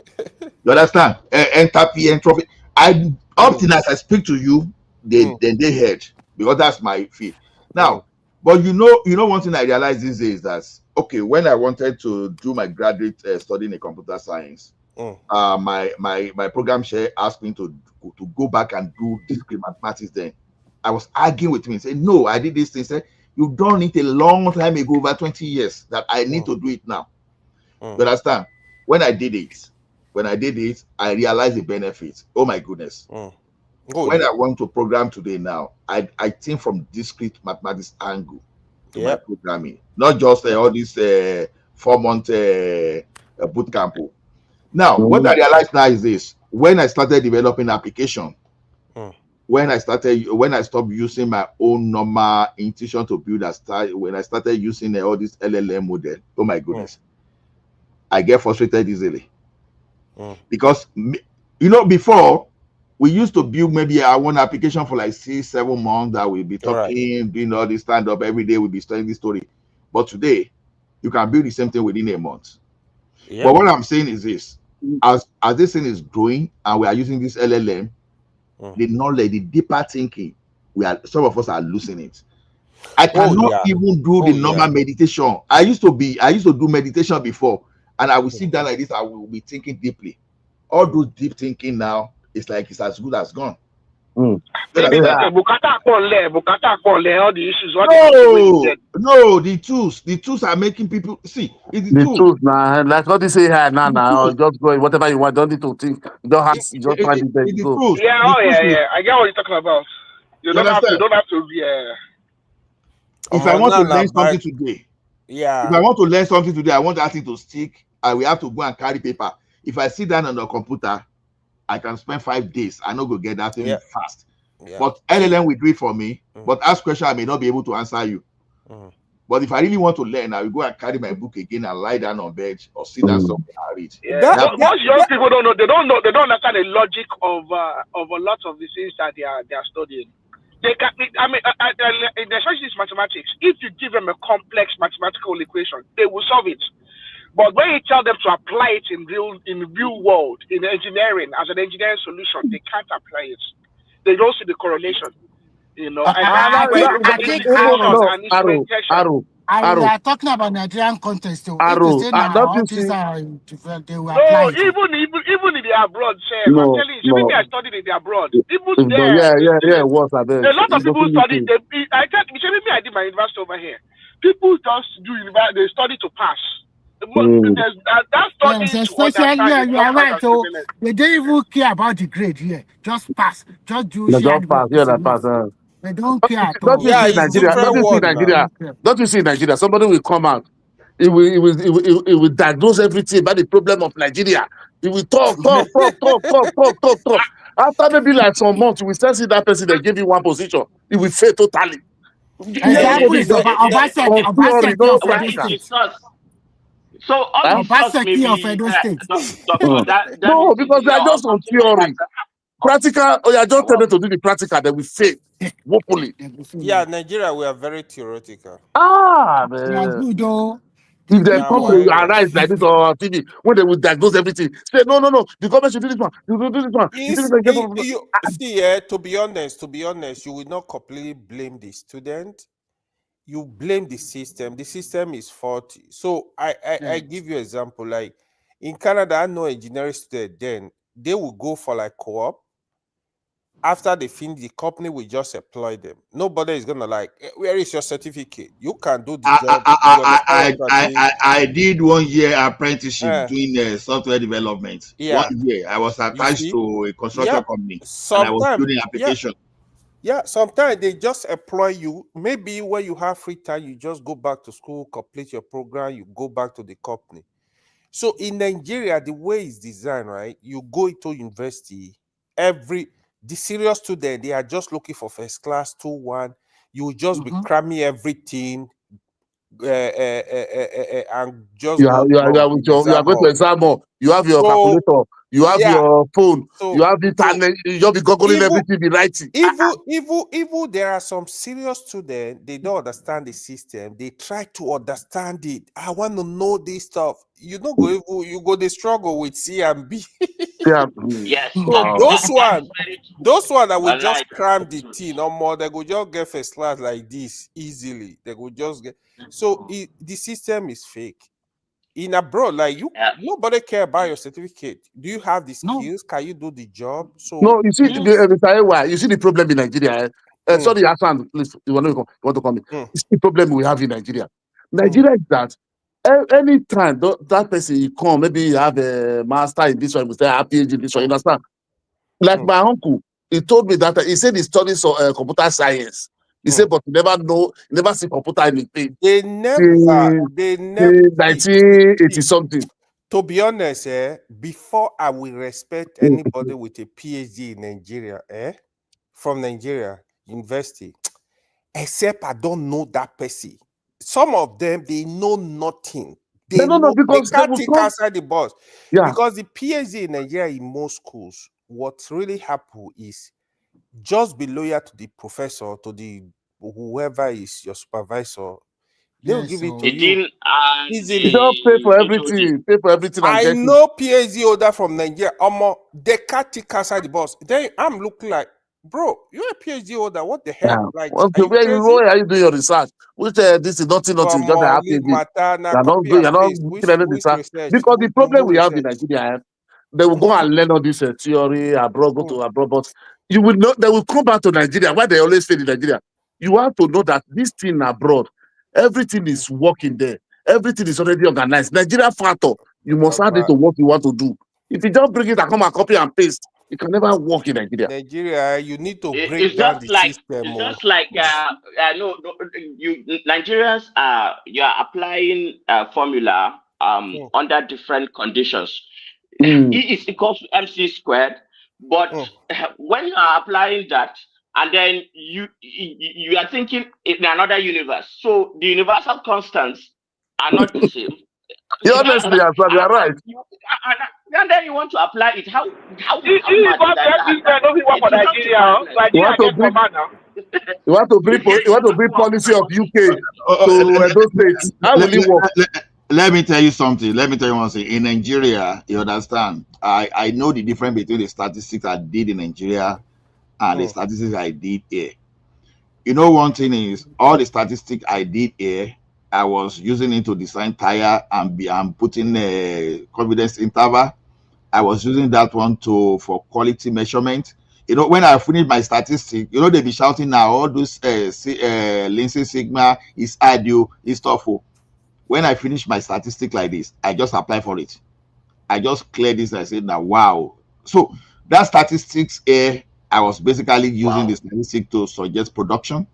You understand? Entropy, entropy. Up till as I speak to you, they heard, because that's my field. Now, but you know one thing I realized these days that when I wanted to do my graduate studying in computer science, my program chair asked me to go back and do discrete mathematics. Then I was arguing with him, saying, "No, I did this thing." Said, "You've done it a long time ago, over 20 years. That I need to do it now." You understand? When I did it, I realized the benefits. Oh my goodness! When I want to program today now, I think from discrete mathematics angle to my programming, not just all these 4-month boot camp. Now, what I realized now is this: when I started developing application, when I stopped using my own normal intuition to build when I started using all this LLM model, oh my goodness, I get frustrated easily. Because before we used to build maybe one application for like 6-7 months that we'll be talking, doing all this stand-up every day, we'll be studying this story. But today, you can build the same thing within a month. But what I'm saying is this: as this thing is growing and we are using this LLM, the knowledge, the deeper thinking, some of us are losing it. I cannot even do the normal meditation. I used to do meditation before, and I will sit down like this, I will be thinking deeply. All those deep thinking now, it's like it's as good as gone. Maybe Bukata all the issues. No, the tools are making people see. It's the tools now, like what they say here now. Just go whatever you want. Don't need to think. You don't have to just find it there. Go. Yeah, I get what you're talking about. You don't have to be. If I want to learn something today, if I want to learn something today, I want that thing to stick. I will have to go and carry paper. If I sit down on the computer, I can spend 5 days. I know go get that thing fast. But LLM will do it for me. But ask question, I may not be able to answer you. But if I really want to learn, I will go and carry my book again and lie down on bed or sit down somewhere and read. Most young people don't know. They don't understand the logic of a lot of the things that they are studying. They can. I mean, especially mathematics. If you give them a complex mathematical equation, they will solve it. But when you tell them to apply it in real world, in engineering, as an engineering solution, they can't apply it. They don't see the correlation. I think we are talking about Nigerian context. So if they say now all these are they will apply it. Even in the abroad, I'm telling you, maybe I studied in the abroad. Even there, it was a lot of people study. I did my university over here. People just do university. They study to pass. Especially you are right. So they don't even care about the grade here. Just pass. Just do. Just pass. Pass. They don't care at all. Don't you see Nigeria? Don't you see Nigeria? Somebody will come out. It will diagnose everything about the problem of Nigeria. He will talk. After maybe like some months, you will still see that person that gave you one position. It will fail totally. Example is Obaseki of Edo State. So all Obaseki of Edo State. No, because they are just on theory. Practical, just tell them to do the practical, they will fail. Hopefully. Yeah, Nigeria, we are very theoretical. Man. If they come to arise like this on TV, when they will diagnose everything, say no, the government should do this one, you do this one. To be honest, you will not completely blame the student. You blame the system. The system is faulty. So I give you an example. Like in Canada, I know engineering student, then they will go for like co-op. After they finish, the company will just employ them. Nobody is gonna like, where is your certificate? You can do the job. I did 1 year apprenticeship doing software development. 1 year. I was attached to a construction company. And I was building application. Yeah, sometimes they just employ you. Maybe when you have free time, you just go back to school, complete your program, you go back to the company. So in Nigeria, the way it's designed, right? You go into university, the serious student, they are just looking for first class, 2-1. You will just be cramming everything, and just You go are, you are, you to are, with your, you are exam going to hall. exam hall. You have your So calculator. You have yeah, your phone. You so have internet. You just be googling even everything, be writing. even there are some serious students, they don't understand the system. They try to understand it. I want to know this stuff. You don't go even, you go they struggle with C and B. Yeah. Yes, So that is very true. those one that will Wallahi, just cram the thing no more, they go just get first class like this easily. They go just get. So the system is fake. In abroad, like you, nobody care about your certificate. Do you have the skills? Can you do the job? So No, you see, you see the problem in Nigeria. Sorry, Hassan, please, you want to come in. It's the problem we have in Nigeria. Nigeria is that anytime that person you come, maybe you have a master in this one, you say a PhD in this one, you understand? Like my uncle, he told me that he said he studies computer science. He said, but he never see computer in the thing. They never, see, 1980 something. to be honest, before I will respect anybody with a PhD in Nigeria, from Nigeria University, except I don't know that person. Some of them, they know nothing. They Because they can't will think come. outside the box. Yeah. Because the PhD in Nigeria in most schools, what really happen is just be loyal to the professor, to the whoever is your supervisor. They'll give it to the you dean and easily. You don't pay for the everything. Pay for everything and I get it. know PhD holder from Nigeria. They can't think outside the box. Then I'm looking like, bro, you're a PhD holder. What the hell? Yeah. Like, Okay, are you crazy? where are you doing your research? Which this is nothing, just a happy Leave thing. matter, now You're copy and not paste. doing any Which research. research? Because the Which problem we have in research? Nigeria, they will go and learn all this theory abroad, go to abroad, but you will not. They will come back to Nigeria. Why they always stay in Nigeria? You have to know that this thing abroad, everything is working there. Everything is already organized. Nigeria factor, you must add it to what you want to do. If you just bring it and come and copy and paste, it can never work in Nigeria. Nigeria, you need to break It's down just the like system. no, you Nigerians you are applying formula under different conditions. E is equal to MC squared, but when you are applying that, and then you are thinking in another universe, so the universal constants are not the same. Honestly, you are right. And then you want to apply it. How This is what MC square doesn't work for Nigeria. You want Nigeria to get bring, command now. you want to bring policy of UK to those states. How will it work? Let me tell you something. Let me tell you one thing. In Nigeria, you understand, I know the difference between the statistics I did in Nigeria and the statistics I did here. You know, one thing is all the statistics I did here, I was using it to design tire and putting a confidence interval. I was using that one for quality measurement. You know, when I finish my statistics, you know, they be shouting now, all those Lindsay Sigma is IDEO, is TOEFL. When I finish my statistic like this, I just apply for it. I just clear this. I said, now, wow. So that statistics here, I was basically using the statistic to suggest production.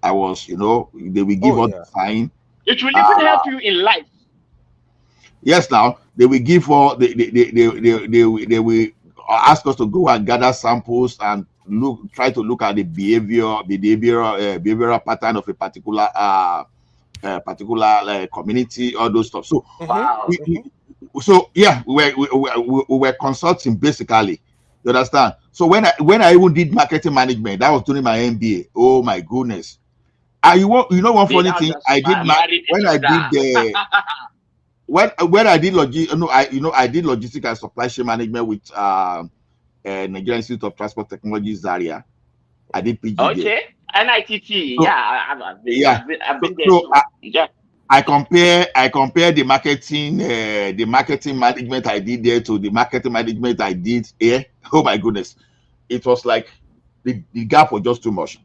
I was, you know, they will give us the sign. It will even help you in life. Yes, now they will give all they will ask us to go and gather samples and try to look at the behavioral pattern of a particular community, all those stuff. So wow. We were consulting basically. You understand? So when I even did marketing management, that was during my MBA. Oh my goodness! You know one funny thing I did when I did I did logistics and supply chain management with Nigerian Institute of Transport Technology Zaria. I did PG there. Okay, NITT. So, I've been there too. I compare the marketing management I did there to the marketing management I did here. Oh my goodness, it was like the gap was just too much.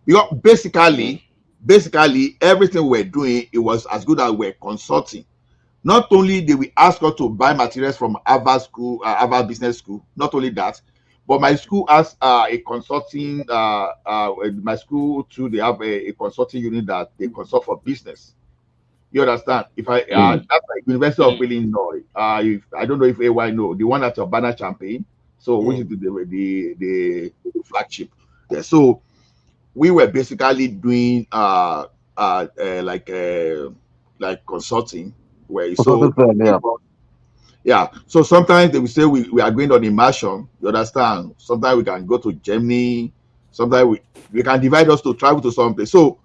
Because basically everything we're doing, it was as good as we're consulting. Not only did we ask us to buy materials from Harvard Business School, not only that, But my school has a consulting. My school too, they have a consulting unit that they consult for business. You understand? If I that's like University of Illinois. If I don't know if AY know the one at Urbana Champaign. So which is the flagship. Yeah. So we were basically doing like consulting where so yeah. So sometimes they will say we are going on immersion. You understand? Sometimes we can go to Germany. Sometimes we can divide us to travel to some place. So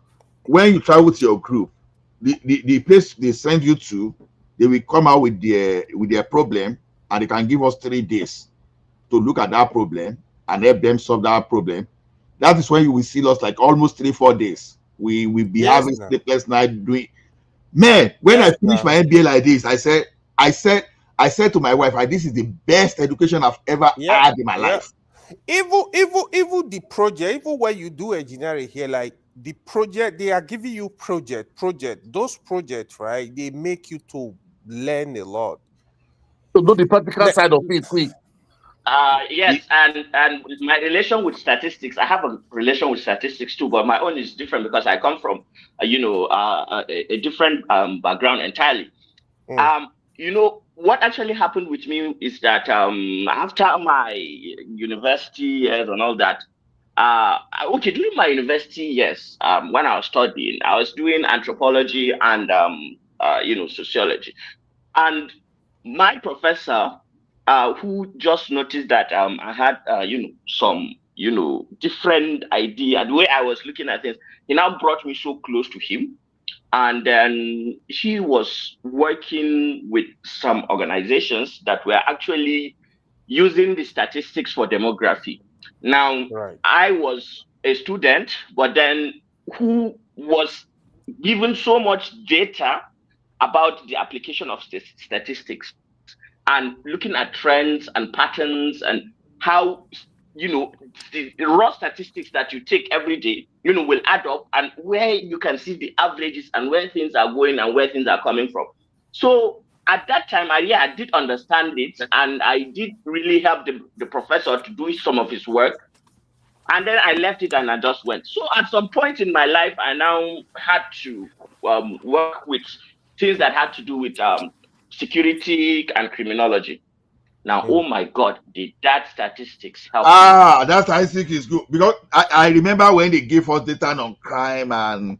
when you travel to your group, the place they send you to, they will come out with their problem, and they can give us 3 days to look at that problem and help them solve that problem. That is when you will see us like almost 3-4 days. We will be having sleepless night doing. Man, when I finished my MBA like this, I said to my wife, this is the best education I've ever had in my life. Even the project, even when you do engineering here, like the project, they are giving you project. Those projects, right? They make you to learn a lot. To know the practical side of it, quick. Yes, and my relation with statistics, I have a relation with statistics too, but my own is different because I come from, a different background entirely. What actually happened with me is that after my university years and all that, during my university years, when I was studying, I was doing anthropology and sociology, and my professor, who just noticed that I had some different idea, the way I was looking at things, he now brought me so close to him. And then he was working with some organizations that were actually using the statistics for demography. Now, I was a student, but then who was given so much data about the application of statistics and looking at trends and patterns and how the raw statistics that you take every day will add up, and where you can see the averages and where things are going and where things are coming from. So at that time, I did understand it, and I did really help the professor to do some of his work. And then I left it and I just went. So at some point in my life, I now had to work with things that had to do with security and criminology. Now, oh my God, did that statistics help? That statistics is good, because I remember when they gave us data on crime and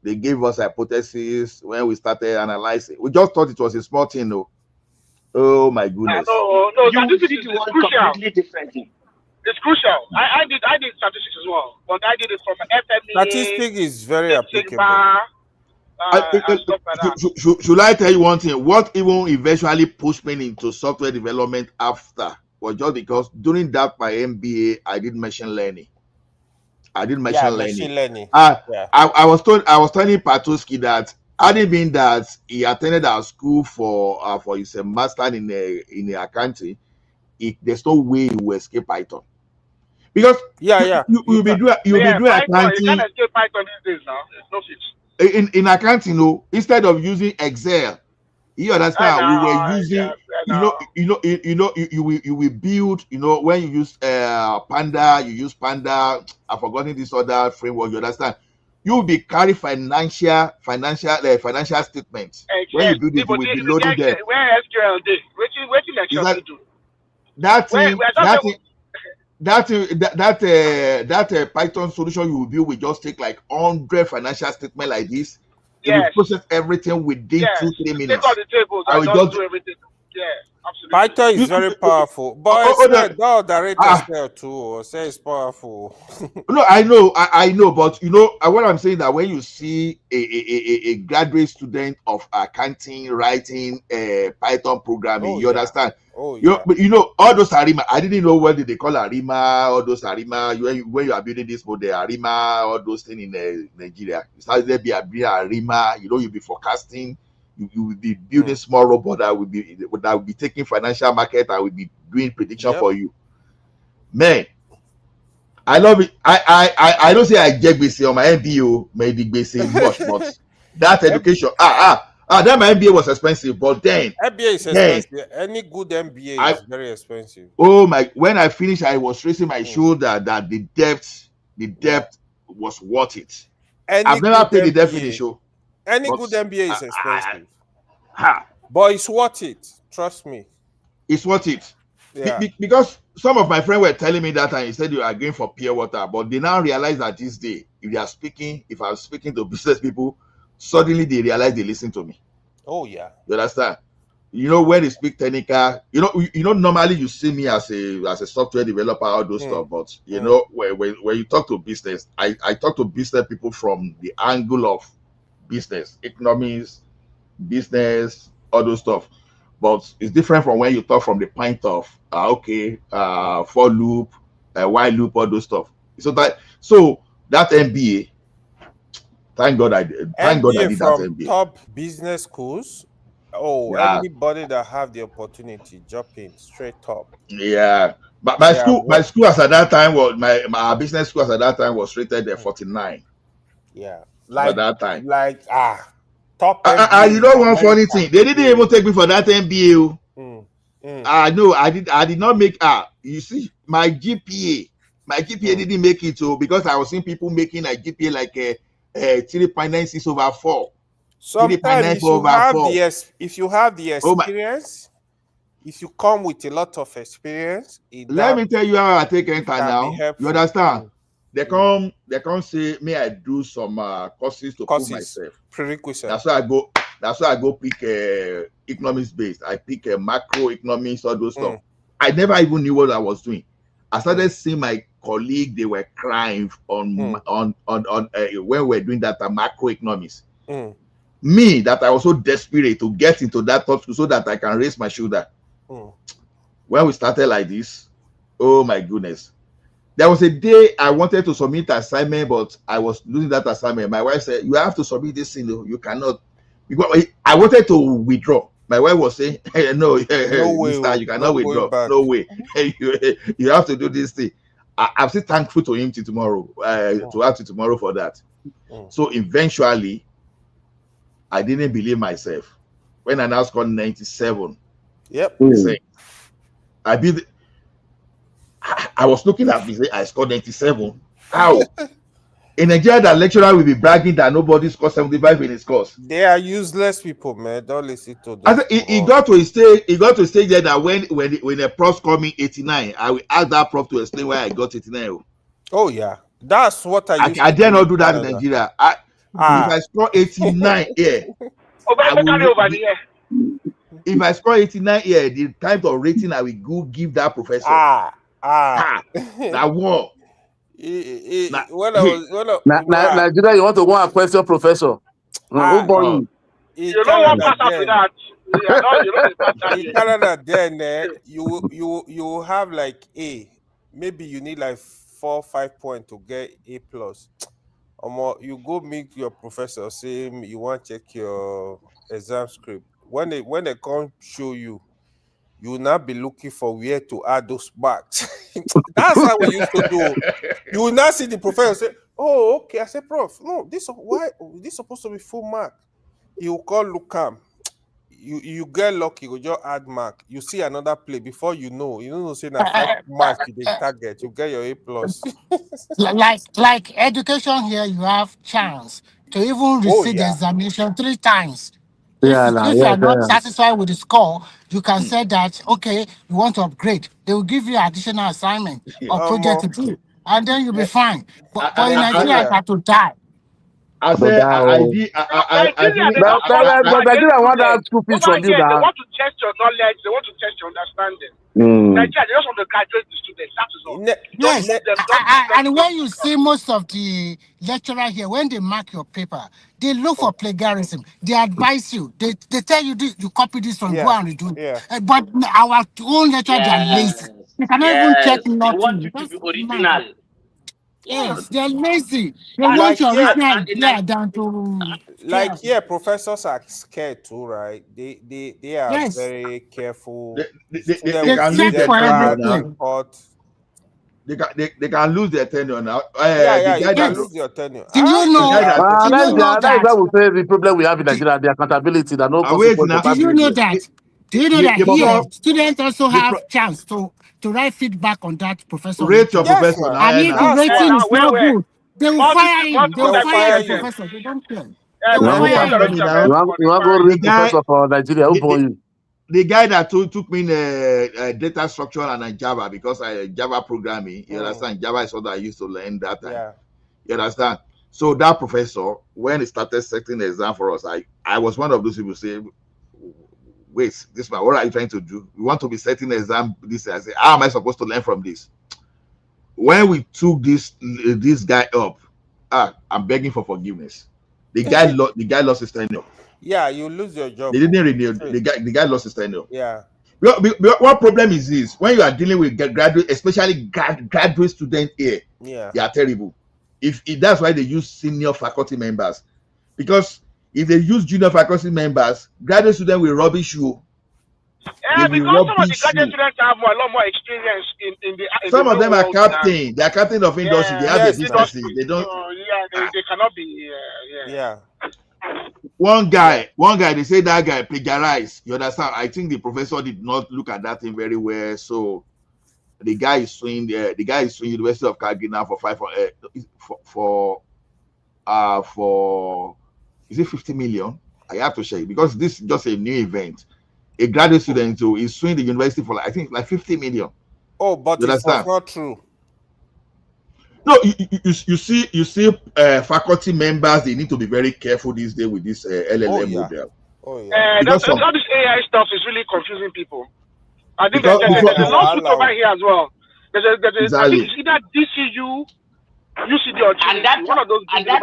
they gave us hypotheses when we started analyzing. We just thought it was a small thing, though. Oh my goodness! No, statistics is crucial. Completely differently. It's crucial. I did statistics as well, but I did it from FMEA. Statistics is very applicable. Should I tell you one thing? What even eventually pushed me into software development after was just because during that my MBA I did machine learning. Machine learning. I was telling Patuski that had it been that he attended our school for his master in accounting, there's no way he will escape Python. Because you will be doing accounting. You can't escape Python these days now. It's no fix. In accounting, instead of using Excel, you understand, we were using you will build, when you use Panda, you use Panda. I've forgotten this other framework. You understand? You will be carry financial statements. When you do this, you will be loading them. Where SQL did? Which lecture do? That Python solution you will build will just take like 100 financial statement like this. It will process everything within 2-3 minutes. Take all the tables. I will just do everything. Yeah, absolutely. Python is very powerful, but direct Excel too. Say it's powerful. No, I know, but what I'm saying, that when you see a graduate student of accounting writing Python programming, you understand. But all those Arima, I didn't know what they call Arima. All those Arima, when you are building this model, Arima, all those things in Nigeria, you start there be Arima. You'll be forecasting. You will be building small robot that will be taking financial market and will be doing prediction for you. Man, I love it. I don't say I get busy on my MBO, maybe busy much, but that education. Then my MBA was expensive, but then MBA is expensive. Any good MBA is very expensive. Oh my! When I finished, I was raising my shoulder that the debt was worth it. I've never paid the debt finish. Any good MBA is expensive. But it's worth it. Trust me. It's worth it. Yeah. Because some of my friends were telling me that time, instead you are going for pure water, but they now realize that this day, if I'm speaking to business people, suddenly they realize they listen to me. Oh yeah. You understand? You know, when they speak technical, normally you see me as a software developer, all those stuff, but you know, when you talk to business, I talk to business people from the angle of business, economics, business, all those stuff. But it's different from when you talk from the point of for loop, while loop, all those stuff. So that MBA, thank God I did that MBA. Top business schools. Oh, Yeah. anybody that have the opportunity, jump in straight up. Yeah. But my school as at that time was my business school as at that time was rated at 49. Yeah. At that time. Top MBA. You know one funny thing? They didn't even take me for that MBA. No, I did not make you see my GPA didn't make it because I was seeing people making a GPA like 3.96 over 4. Sometimes if you have the experience, if you come with a lot of experience, let me tell you how I take enter now. You understand? They come say, may I do some courses to prove myself. Prerequisite. That's why I go pick economics based. I pick macroeconomics, all those stuff. I never even knew what I was doing. I started seeing my colleague, they were crying on when we're doing that macroeconomics. Me, that I was so desperate to get into that top school so that I can raise my shoulder. When we started like this, oh my goodness. There was a day I wanted to submit an assignment, but I was doing that assignment. My wife said, you have to submit this thing. You cannot. Because I wanted to withdraw. My wife was saying, hey, no way, mister, you cannot withdraw. No way. You have to do this thing. I'm still thankful to him till tomorrow, to have to tomorrow for that. So eventually, I didn't believe myself. When I now scored 97, I was looking at me, I scored 97. How? In Nigeria, that lecturer will be bragging that nobody scored 75 in his course. They are useless people, man. Don't listen to them. I said, he got to a stage there that when a prof called me 89, I will ask that prof to explain why I got 89. Oh yeah, that's what I used to dare not do that in Nigeria. If I score 89 here, if I score 89 here, the type of rating I will go give that professor. That war. Nigeria, you want to go and question professor? Who born you? You don't want to pass after that. In Canada, then you have like A. Maybe you need like 4 or 5 points to get A plus. You go meet your professor, say you want to check your exam script. When they come show you, you will not be looking for where to add those marks. That's how we used to do. You will not see the professor say, "Oh, okay." I said, "Prof, no, this supposed to be full mark." He will call Lucam. You get lucky, you just add mark. You see another play before you know say na 5 mark you dey target. You get your A plus. like education here, you have chance to even receive the examination 3 times. If you are not satisfied with the score, you can say that, okay, you want to upgrade. They will give you additional assignment or project to do, and then you'll be fine. But in Nigeria, you have to die. I said, Nigeria want that stupid from you now. They want to test your knowledge. They want to test your understanding. Nigeria, they just want to graduate the students. That is all. Yes, and when you see most of the lecturer here, when they mark your paper, they look for plagiarism. They advise you. They tell you this, you copy this one, go and redo it. But our own lecturer, they are lazy. They cannot even check nothing. They want you to be original. Yes, they're lazy. They want your original down to like here, professors are scared too, right? They are very careful. They can lose their job now. They can lose their tenure now. You can lose your tenure. Do you know that's that? why we say the problem we have in Nigeria, the accountability, that no consequence of Do you know that? Do you know that here students also the have chance to write feedback on that professor? Rate your professor now. And if the rating is not good, they will fire him. They will fire the you. professor. They don't care. You want to go read professor for Nigeria? Who for you? The guy that took me in data structure and Java, because I Java programming, you understand? Java is what I used to learn that time. Yeah. You understand? So that professor, when he started setting the exam for us, I was one of those people say, wait, this man, what are you trying to do? We want to be setting the exam this. I say, how am I supposed to learn from this? When we took this guy up, I'm begging for forgiveness. The guy lost his tenure. Yeah, you lose your job. They didn't renew. The guy lost his tenure. Yeah. What problem is this? When you are dealing with graduate, especially graduate students here, they are terrible. If that's why they use senior faculty members, because if they use junior faculty members, graduate students will rubbish you. Yeah, because some of the graduate students have a lot more experience in the. Some of them are captain. They are captain of industry. They have the businesses. They don't. They cannot be. Yeah. One guy, they say that guy plagiarized. You understand? I think the professor did not look at that thing very well. So the guy is suing University of Calgary now for is it 50 million? I have to check because this is just a new event. A graduate student is suing the university for I think 50 million. Oh, but it's not true. No, you see faculty members, they need to be very careful these days with this LLM model. Oh yeah. All this AI stuff is really confusing people. I think there's a lawsuit over here as well. I think it's either DCU, UCD or GCU, one of those. And that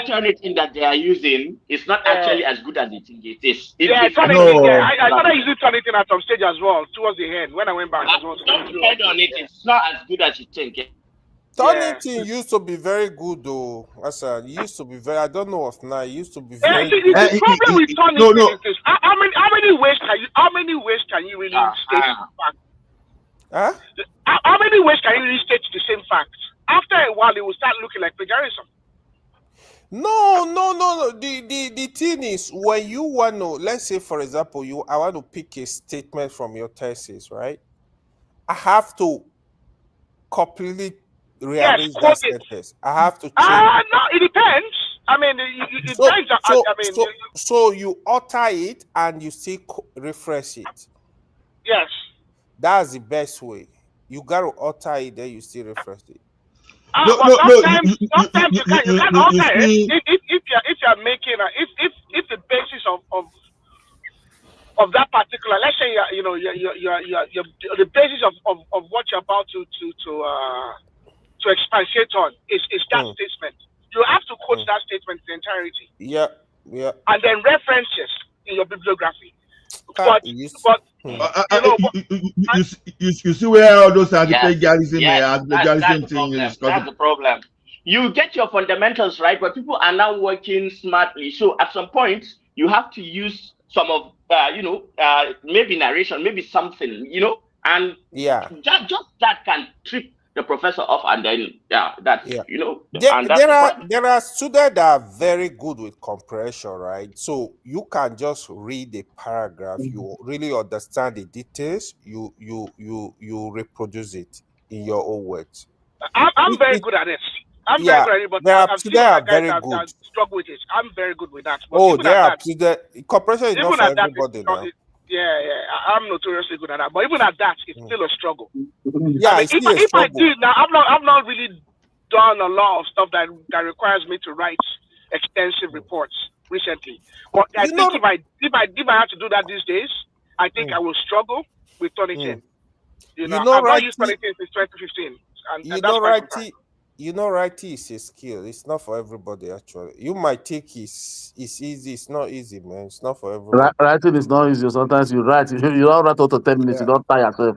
Turnitin that they are using is not actually as good as they think it is. I started using Turnitin at some stage as well, towards the end, when I went back as well. Don't depend on it. It's not as good as you think. Turnitin used to be very good though. It used to be very. I don't know if now. It used to be very. The problem with Turnitin is this: how many ways can you really state facts? Huh? How many ways can you really state the same facts? After a while, it will start looking like plagiarism. No. The thing is, when you want to, let's say, for example, I want to pick a statement from your thesis, right? I have to completely rearrange that sentence. I have to change. No, it depends. I mean, it depends. So you alter it and you still refresh it. Yes. That's the best way. You got to alter it, then you still refresh it. Sometimes you can alter it if you're making if the basis of that particular, let's say the basis of what you're about to expatiate on is that statement. You have to quote that statement in entirety. Yeah. And then references in your bibliography. You see where all those plagiarism thing is. That's the problem. You get your fundamentals right, but people are now working smartly. So at some point, you have to use some of maybe narration, maybe something, and just that can trip the professor off, and then there are students that are very good with compression, right? So you can just read a paragraph, you really understand the details, you reproduce it in your own words. I'm very good at it. I'm very good at it, but I've seen guys that struggle with it. I'm very good with that. But compression is not for everybody now. Yeah, I'm notoriously good at that. But even at that, it's still a struggle. Yeah, if I did now, I've not really done a lot of stuff that requires me to write extensive reports recently. But I think if I had to do that these days, I think I will struggle with Turnitin. I've not used Turnitin since 2015. Writing is a skill. It's not for everybody, actually. You might think it's easy. It's not easy, man. It's not for everybody. Writing is not easy. Sometimes you write. You don't write out to 10 minutes. You don't tie yourself.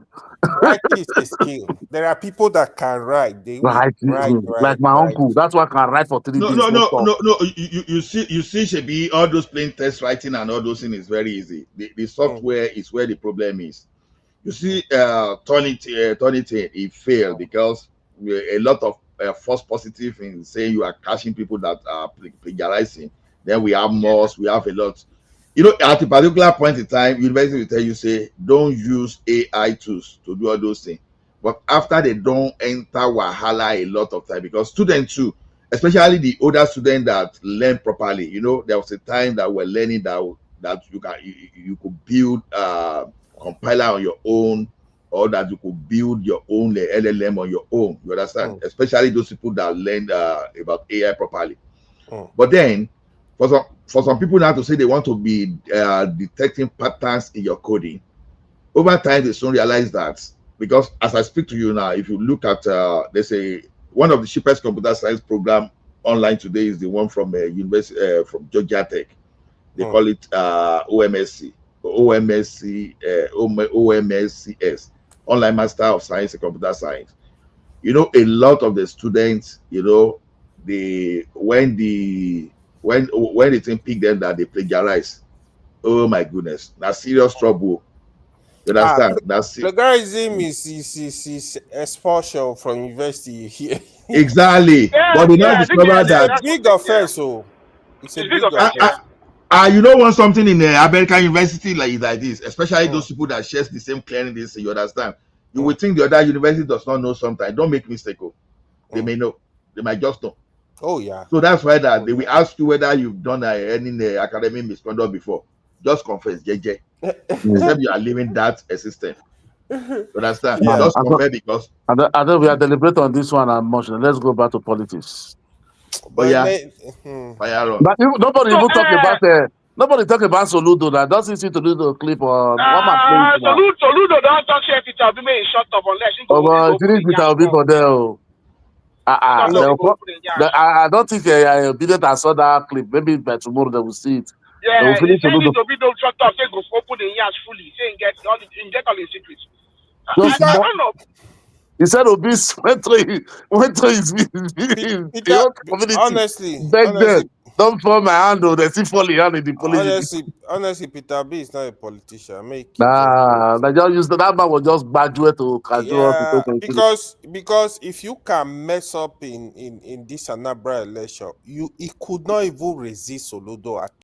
Writing is a skill. There are people that can write. They write, like my uncle. That's why I can write for 3 days. No. You see, Shebi, all those plain text writing and all those things is very easy. The software is where the problem is. You see, Tony, it failed because a lot of false positive in saying you are catching people that are plagiarizing. Then we have more, we have a lot. You know, at a particular point in time, university will tell you, say, don't use AI tools to do all those things. But after they don't enter Wahala a lot of time, because students too, especially the older students that learn properly, you know, there was a time that we're learning that you could build compiler on your own, or that you could build your own LLM on your own. You understand? Especially those people that learned about AI properly. But then, for some people now to say they want to be detecting patterns in your coding, over time they soon realize that, because as I speak to you now, if you look at they say one of the cheapest computer science program online today is the one from university from Georgia Tech. They call it OMSC, OMSCS, Online Master of Science in Computer Science. You know, a lot of the students, you know, when the thing pick them that they plagiarize, oh my goodness, that's serious trouble. You understand? That's it. Plagiarism is expulsion from university here. Exactly. But they now discover that it's a big offense. So it's a big offense. You don't want something in the American university like this, especially those people that share the same clearing this. You understand? You would think the other university does not know sometimes. Don't make mistake. They may know. They might just know. Oh yeah. So that's why that they will ask you whether you've done any academic misconduct before. Just confess, JJ. Except you are living that system. You understand? Yeah. Just confess because. I don't we are deliberating on this one and much. Let's go back to politics. But yeah, fire on. But nobody even talk about nobody talk about Soludo. That doesn't seem to do the clip on one man playing. Soludo don't talk shit. Peter Obi may shut up unless he go. Oh, didn't Peter Obi for there? I don't think Bident I saw that clip. Maybe by tomorrow they will see it. Yeah, he said Obi don't shut up. They go open the ears fully. Say get all the secrets. I don't know. He said Obi went through his community. Honestly, beg them, don't fall my hand or they see falling hand in the police. Honestly, Peter B is not a politician. They just use that man was just graduate to casual. Because if you can mess up in this Anambra election, he could not even resist Soludo at